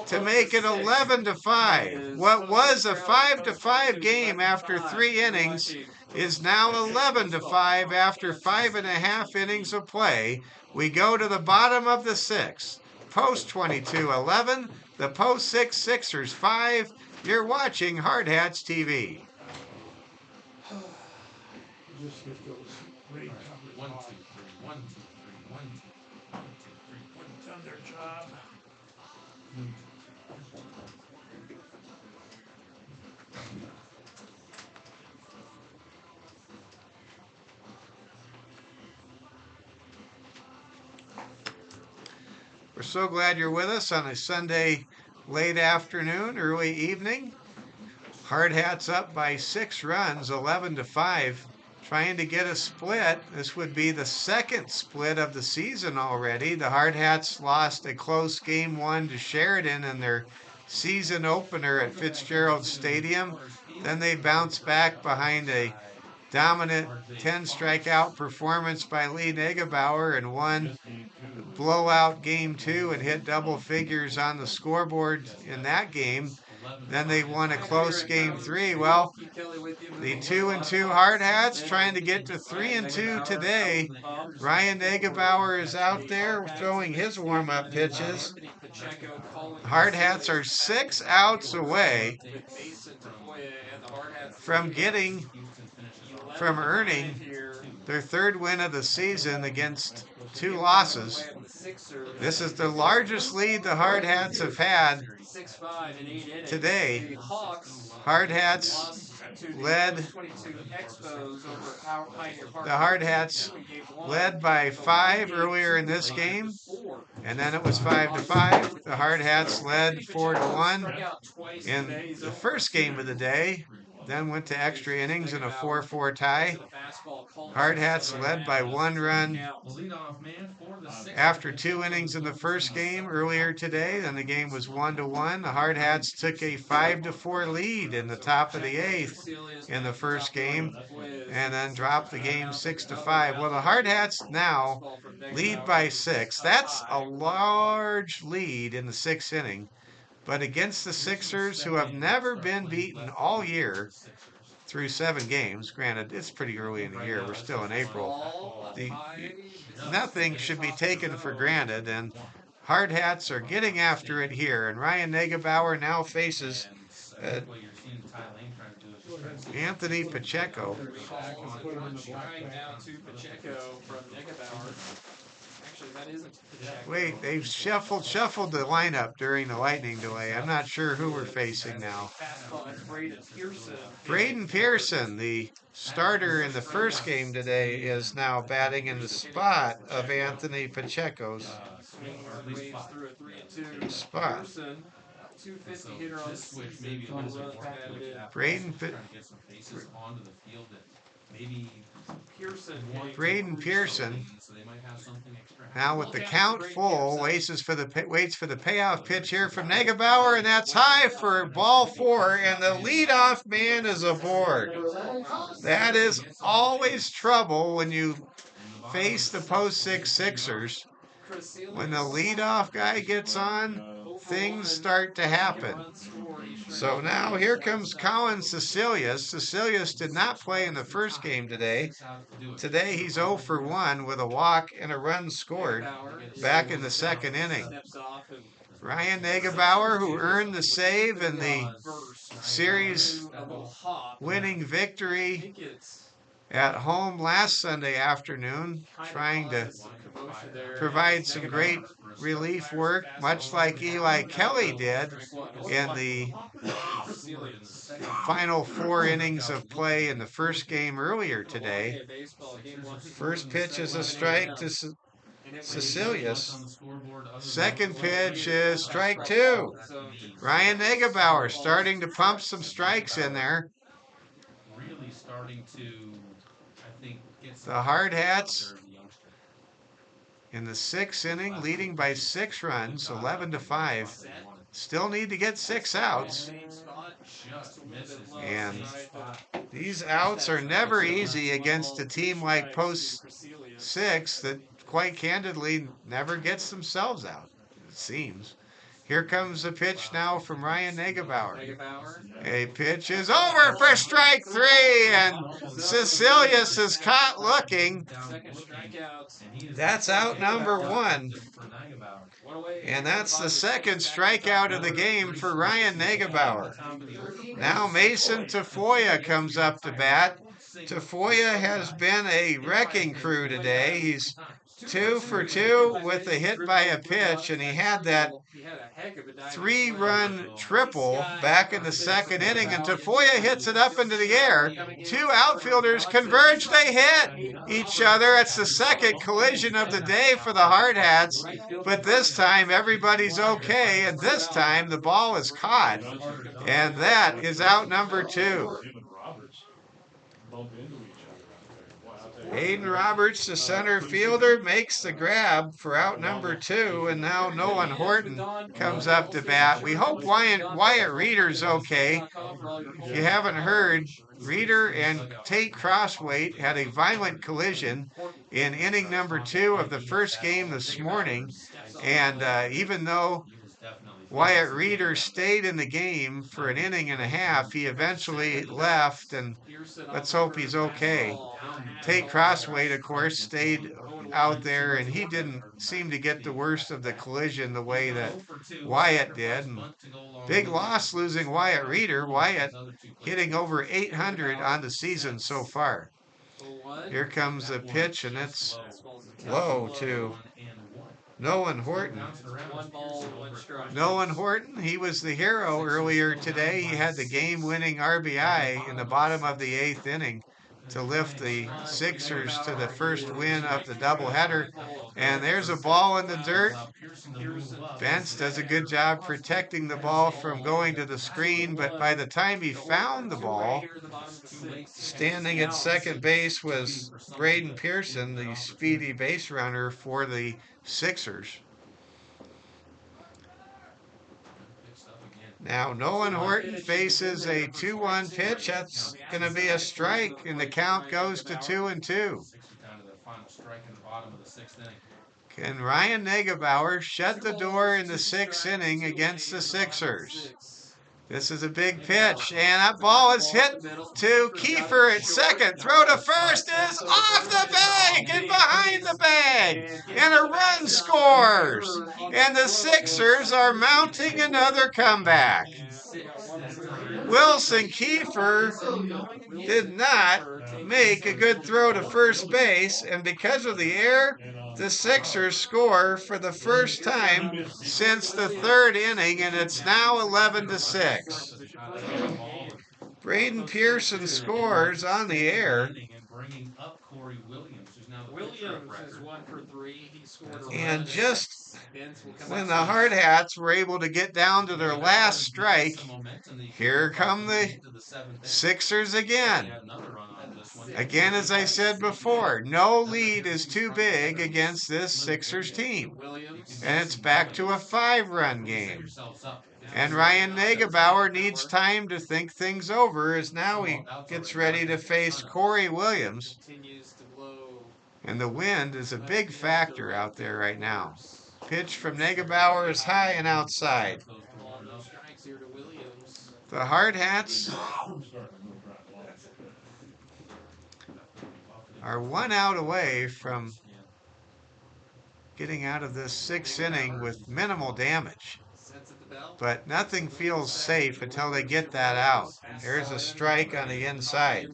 to make it 11-5. What was a 5-5 game after 3 innings is now 11-5 after 5.5 innings of play. We go to the bottom of the 6th. Post 22-11, the post 6 Sixers 5. You're watching Hardhats TV. Just get those rain covers 1, 2, 3, off. 1, 2, 3, 1, 2, 3, 1, 2, 3, 1, 2. Done their job. We're so glad you're with us on a Sunday late afternoon, early evening. Hardhats up by 6 runs, 11-5, trying to get a split. This would be the second split of the season already. The Hardhats lost a close game 1 to Sheridan in their season opener at Fitzgerald Stadium. Then they bounced back behind a dominant 10 strikeout performance by Lee Negebauer and won blowout game 2 and hit double figures on the scoreboard in that game. Then they won a close game 3. Well, the 2-2 Hardhats trying to get to 3-2 today. Ryan Negebauer is out there throwing his warm-up pitches. Hardhats are 6 outs away from earning their 3rd win of the season against 2 losses. This is the largest lead the Hardhats have had today. Hardhats led by 5 earlier in this game, and then it was 5-5. The Hardhats led 4-1 in the first game of the day, then went to extra innings in a 4-4 tie. Hardhats led by 1 run after 2 innings in the first game earlier today. Then the game was 1-1. The Hardhats took a 5-4 lead in the top of the 8th in the first game, and then dropped the game 6-5. Well, the Hardhats now lead by 6. That's a large lead in the 6th inning. But against the Sixers, who have never been beaten all year through 7 games, granted, it's pretty early in the year. We're still in April. Nothing should be taken for granted, and Hardhats are getting after it here. And Ryan Negebauer now faces Anthony Pacheco. Wait, they've shuffled the lineup during the lightning delay. I'm not sure who we're facing now. Braden Pearson, the starter in the first game today, is now batting in the spot of Anthony Pacheco's spot. Braden Pearson now with the count full waits for the payoff pitch here from Negebauer, and that's high for ball 4, and the leadoff man is aboard. That is always trouble when you face the post 6 Sixers. When the leadoff guy gets on, things start to happen. So now here comes Colin Cecilius. Cecilius did not play in the first game today. Today he's 0 for 1 with a walk and a run scored back in the 2nd inning. Ryan Negebauer, who earned the save in the series winning victory at home last Sunday afternoon, trying to provide some great relief work, much like Eli Kelly did in the final 4 innings of play in the first game earlier today. First pitch is a strike to Cecilius. Second pitch is strike 2. Ryan Negebauer starting to pump some strikes in there. Really starting to, I think, get the Hardhats in the 6th inning, leading by 6 runs, 11-5. still need to get 6 outs. Same spot, just misses. And Same spot. these outs are never easy against a team like Post 6 that, quite candidly, never gets themselves out, it seems. Here comes the pitch now from Ryan Negebauer. A pitch is over for strike 3, and Cecilius is caught looking. Second strikeout. That's out number 1. And that's the second strikeout of the game for Ryan Negebauer. Now Mason Tafoya comes up to bat. Tafoya has been a wrecking crew today. He's 2 for 2 with a hit by a pitch, and he had that 3-run triple back in the second inning, and Tafoya hits it up into the air. 2 outfielders converge. They hit each other. It's the second collision of the day for the Hardhats, but this time everybody's okay, and this time the ball is caught, and that is out number 2. Aiden Roberts, the center fielder, makes the grab for out number 2, and now Nolan Horton comes up to bat. We hope Wyatt Reeder's okay. If you haven't heard, Reeder and Tate Crossweight had a violent collision in inning number 2 of the first game this morning, and even though Wyatt Reeder stayed in the game for an inning and a half, he eventually left, and let's hope he's okay. Tate Crossweight, of course, stayed out there, and he didn't seem to get the worst of the collision the way that Wyatt did. And big loss losing Wyatt Reeder. Wyatt hitting over 800 on the season so far. Here comes the pitch, and it's low to Nolan Horton. Nolan Horton, he was the hero earlier today. He had the game-winning RBI in the bottom of the 8th inning to lift the Sixers to the first win of the doubleheader. And there's a ball in the dirt. Bentz does a good job protecting the ball from going to the screen, but by the time he found the ball, standing at second base was Braden Pearson, the speedy base runner for the Sixers. Now Nolan Horton faces a 2-1 pitch. That's going to be a strike, and the count goes to 2-2. Can Ryan Negebauer shut the door in the 6th inning against the Sixers? This is a big pitch, and that ball is hit to Kiefer at second. Throw to first is off the bag and behind the bag, and a run scores. And the Sixers are mounting another comeback. Wilson Kiefer did not make a good throw to first base, and because of the error, the Sixers score for the first time since the 3rd inning, and it's now 11-6. Braden Pearson scores on the air. Williams is 1 for 3. He scored a And run. just when the Hardhats were able to get down to their last strike, here come the Sixers again. Again, as I said before, no lead is too big against this Sixers team. And it's back to a 5-run game. And Ryan Negebauer needs time to think things over as now he gets ready to face Corey Williams. And the wind is a big factor out there right now. Pitch from Negebauer is high and outside. The Hardhats are 1 out away from getting out of this 6th inning with minimal damage. But nothing feels safe until they get that out. There's a strike on the inside.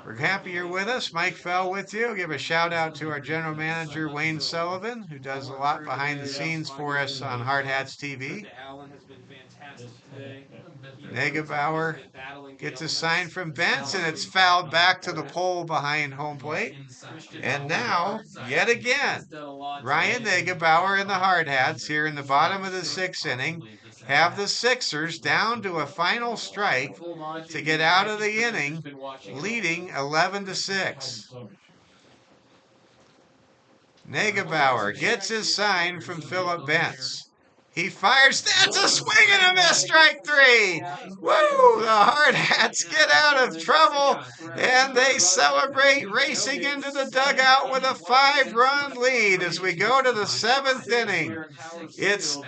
We're happy you're with us. Mike Fell with you. Give a shout out to our general manager, Wayne Sullivan, who does a lot behind the scenes for us on Hardhats TV. Negebauer gets a sign from Bentz, and it's fouled back to the pole behind home plate. And now, yet again, Ryan Negebauer and the Hardhats here in the bottom of the 6th inning have the Sixers down to a final strike to get out of the inning, leading 11-6. Negebauer gets his sign from Philip Bentz. He fires. That's a swing and a miss. Strike three. Woo! The Hardhats get out of trouble and they celebrate racing into the dugout with a 5-run lead as we go to the 7th inning. It's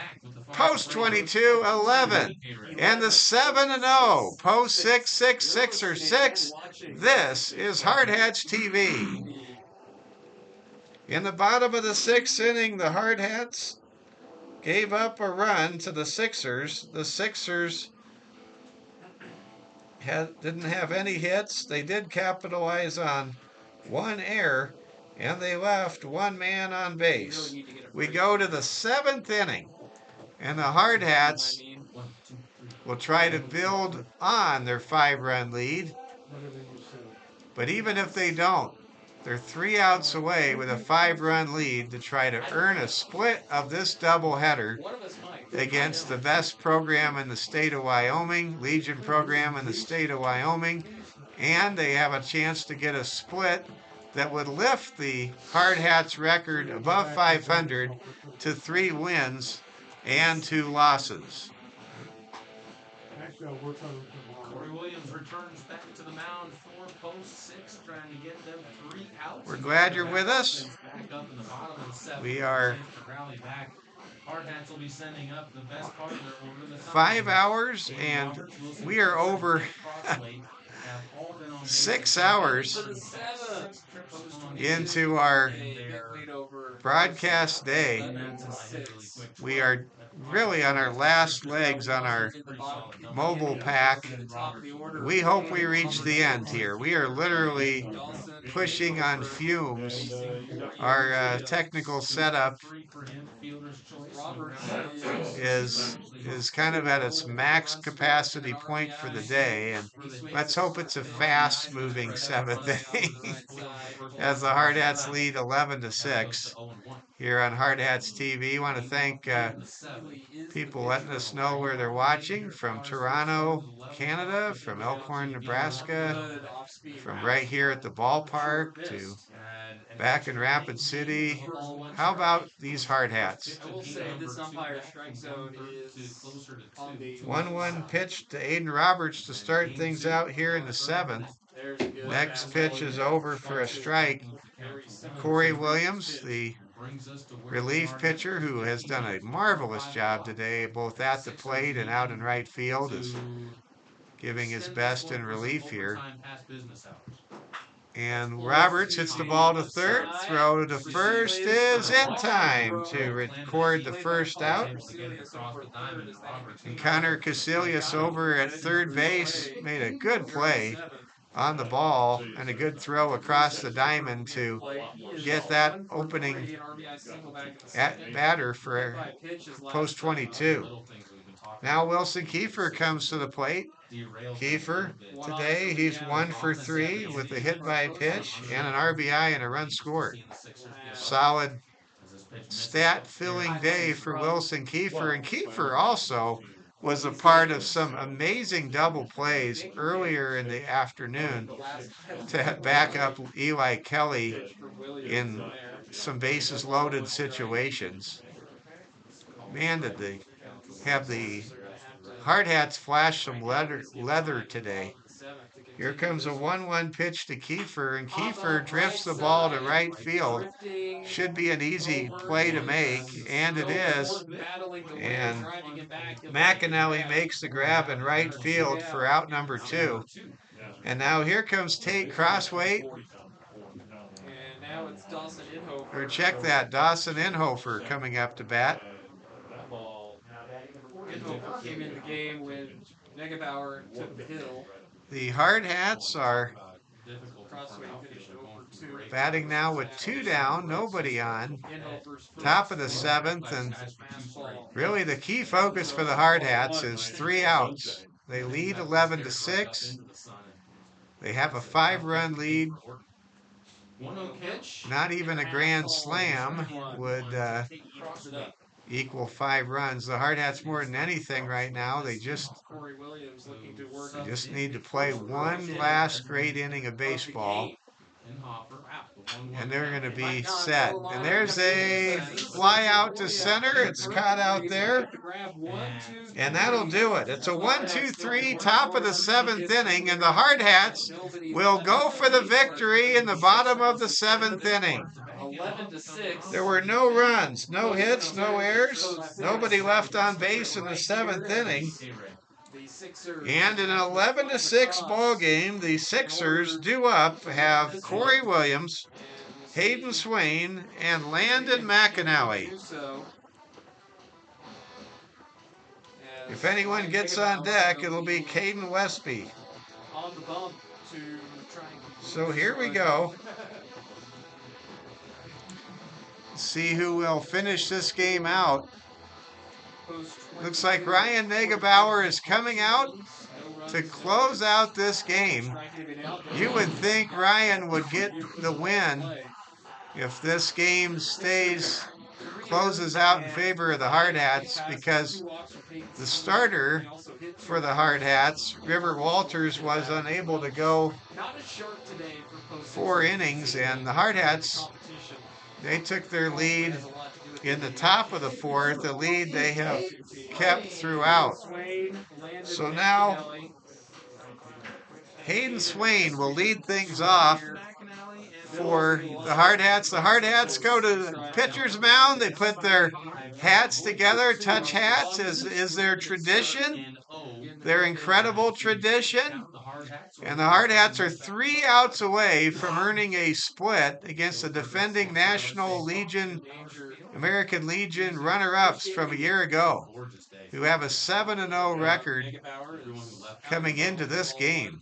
post 22-11 and the 7-0 post 6-6-6 or 6. This is Hardhats TV. In the bottom of the 6th inning, the Hardhats gave up a run to the Sixers. The Sixers didn't have any hits. They did capitalize on one error, and they left one man on base. We go to the 7th inning, and the Hardhats will try to build on their 5-run lead. But even if they don't, they're 3 outs away with a 5-run lead to try to earn a split of this doubleheader against the best program in the state of Wyoming, Legion program in the state of Wyoming, and they have a chance to get a split that would lift the Hardhats record above 500 to 3 wins and 2 losses. Corey Williams returns back to the mound for post 6, trying to get them 3 outs. We're glad you're with us. Back up in the bottom of the 7th. We are rally back. Hardhats will be sending up the best part of their order. 5 hours, and we are over 6 hours into our broadcast day. We are really on our last legs on our mobile pack. We hope we reach the end here. We are literally pushing on fumes. Our technical setup is kind of at its max capacity point for the day, and let's hope it's a fast moving 7th inning as the Hardhats lead 11-6 here on Hardhats TV. I want to thank people letting us know where they're watching from Toronto, Canada, from Elkhorn, Nebraska, from right here at the ballpark to back in Rapid City. How about these Hardhats? I will say this umpire strike zone is on the 1-1 pitch to Aiden Roberts to start things out here in the 7th. Next pitch is over for a strike. Corey Williams, the relief pitcher who has done a marvelous job today, both at the plate and out in right field, is giving his best in relief here. And Roberts hits the ball to third. Throw to first is in time to record the first out. And Connor Casilius over at third base made a good play on the ball and a good throw across the diamond to get that opening batter for post 22. Now Wilson Kiefer comes to the plate. Kiefer, today he's 1 for 3 with a hit by pitch and an RBI and a run scored. Solid stat-filling day for Wilson Kiefer, and Kiefer also was a part of some amazing double plays earlier in the afternoon to back up Eli Kelly in some bases loaded situations. Man, did they have the Hardhats flash some leather today. Here comes a 1-1 pitch to Kiefer, and Kiefer drifts the ball to right field. Should be an easy play to make, and it is. And McAnally makes the grab in right field for out number 2. And now here comes Tate Crossway. And now it's Dawson Inhofer. Or check that, Dawson Inhofer coming up to bat. Inhofer came in the game when Megabauer took the hill. The Hardhats are Crossway finished over 2. batting now with 2 down, nobody on. Top of the 7th, and really the key focus for the Hardhats is 3 outs. They lead 11-6. They have a 5-run lead. Not even a grand slam would equal 5 runs. The Hardhats more than anything right now, they just need to play one last great inning of baseball and they're going to be set. And there's a fly out to center. It's caught out there. And that'll do it. It's a 1-2-3, top of the 7th inning, and the Hardhats will go for the victory in the bottom of the 7th inning. 11-6. There were no runs, no hits, no errors, nobody left on base in the 7th inning. And in an 11-6 ball game, the Sixers due up have Corey Williams, Hayden Swain, and Landon McAnally. If anyone gets on deck, it'll be Caden Westby. On the bump to try and So here we go. See who will finish this game out. Looks like Ryan Negebauer is coming out to close out this game. You would think Ryan would get the win if this game closes out in favor of the Hardhats, because the starter for the Hardhats, River Walters, was unable to go 4 innings, and the Hardhats, they took their lead in the top of the 4th, a lead they have kept throughout. So now Hayden Swain will lead things off for the Hardhats. The Hardhats go to the pitcher's mound. They put their hats together, touch hats is their tradition, their incredible tradition. And the Hardhats are 3 outs away from earning a split against the defending National Legion, American Legion runner-ups from a year ago, who have a 7-0 record coming into this game.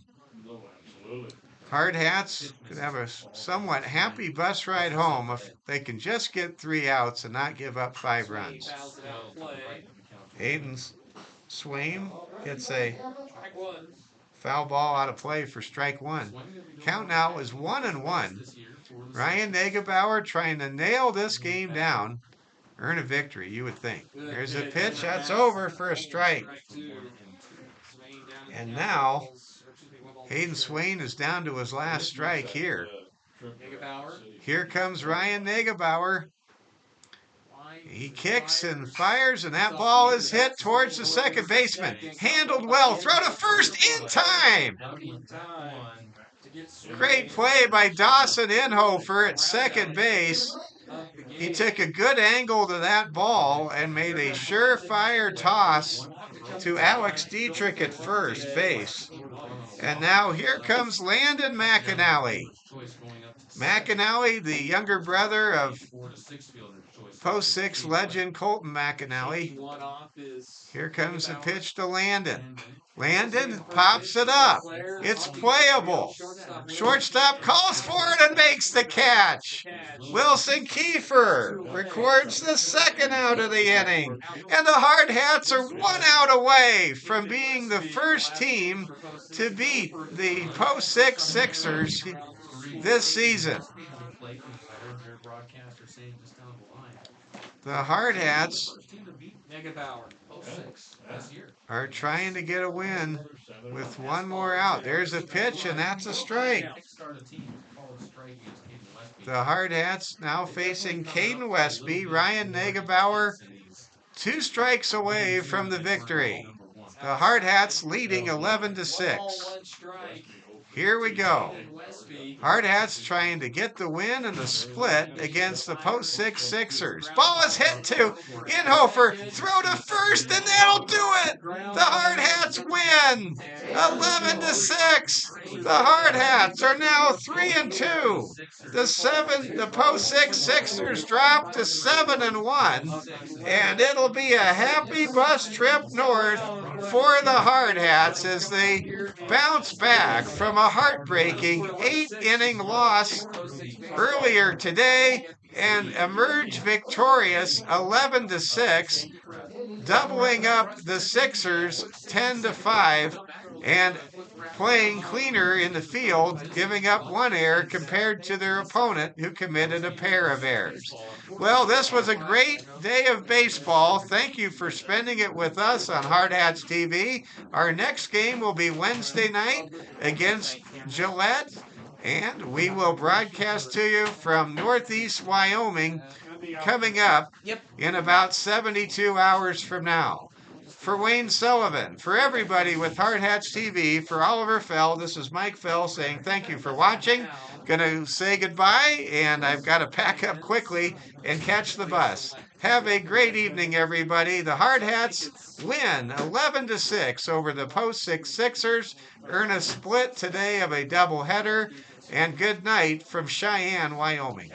Hardhats could have a somewhat happy bus ride home if they can just get 3 outs and not give up 5 runs. Hayden Swain gets a foul ball out of play for strike 1. Count now is 1-1. Ryan Negebauer trying to nail this game down, earn a victory, you would think. There's a pitch, that's over for a strike. And now Hayden Swain is down to his last strike here. Here comes Ryan Negebauer. He kicks and fires, and that ball is hit towards the second baseman. Handled well, throw to first in time. Great play by Dawson Inhofer at second base. He took a good angle to that ball and made a surefire toss to Alex Dietrich at first base. And now here comes Landon McAnally. McAnally, the younger brother of Post 6 legend Colton McAnally. Here comes the pitch to Landon. Landon pops it up. It's playable. Shortstop calls for it and makes the catch. Wilson Kiefer records the 2nd out of the inning. And the Hardhats are 1 out away from being the first team to beat the Post 6 Sixers this season. The Hardhats are trying to get a win with 1 more out. There's a pitch, and that's a strike. The Hardhats now facing Caden Westby. Ryan Negebauer 2 strikes away from the victory. The Hardhats leading 11-6. Here we go. Hardhats trying to get the win and the split against the Post 6 Sixers. Ball is hit to Inhofer. Throw to first, and that'll do it. The Hardhats win 11-6. The Hardhats are now 3-2. The Post 6 Sixers drop to 7-1, and it'll be a happy bus trip north for the Hardhats as they bounce back from a heartbreaking 8-inning loss earlier today and emerge victorious 11-6, doubling up the Sixers 10-5 and playing cleaner in the field, giving up 1 error compared to their opponent who committed a pair of errors. Well, this was a great day of baseball. Thank you for spending it with us on Hardhats TV. Our next game will be Wednesday night against Gillette. And we will broadcast to you from Northeast Wyoming coming up Yep. in about 72 hours from now. For Wayne Sullivan, for everybody with Hardhats TV, for Oliver Fell, this is Mike Fell saying thank you for watching. Gonna say goodbye, and I've got to pack up quickly and catch the bus. Have a great evening, everybody. The Hardhats win 11-6 over the Post 6 Sixers, earn a split today of a doubleheader, and good night from Cheyenne, Wyoming.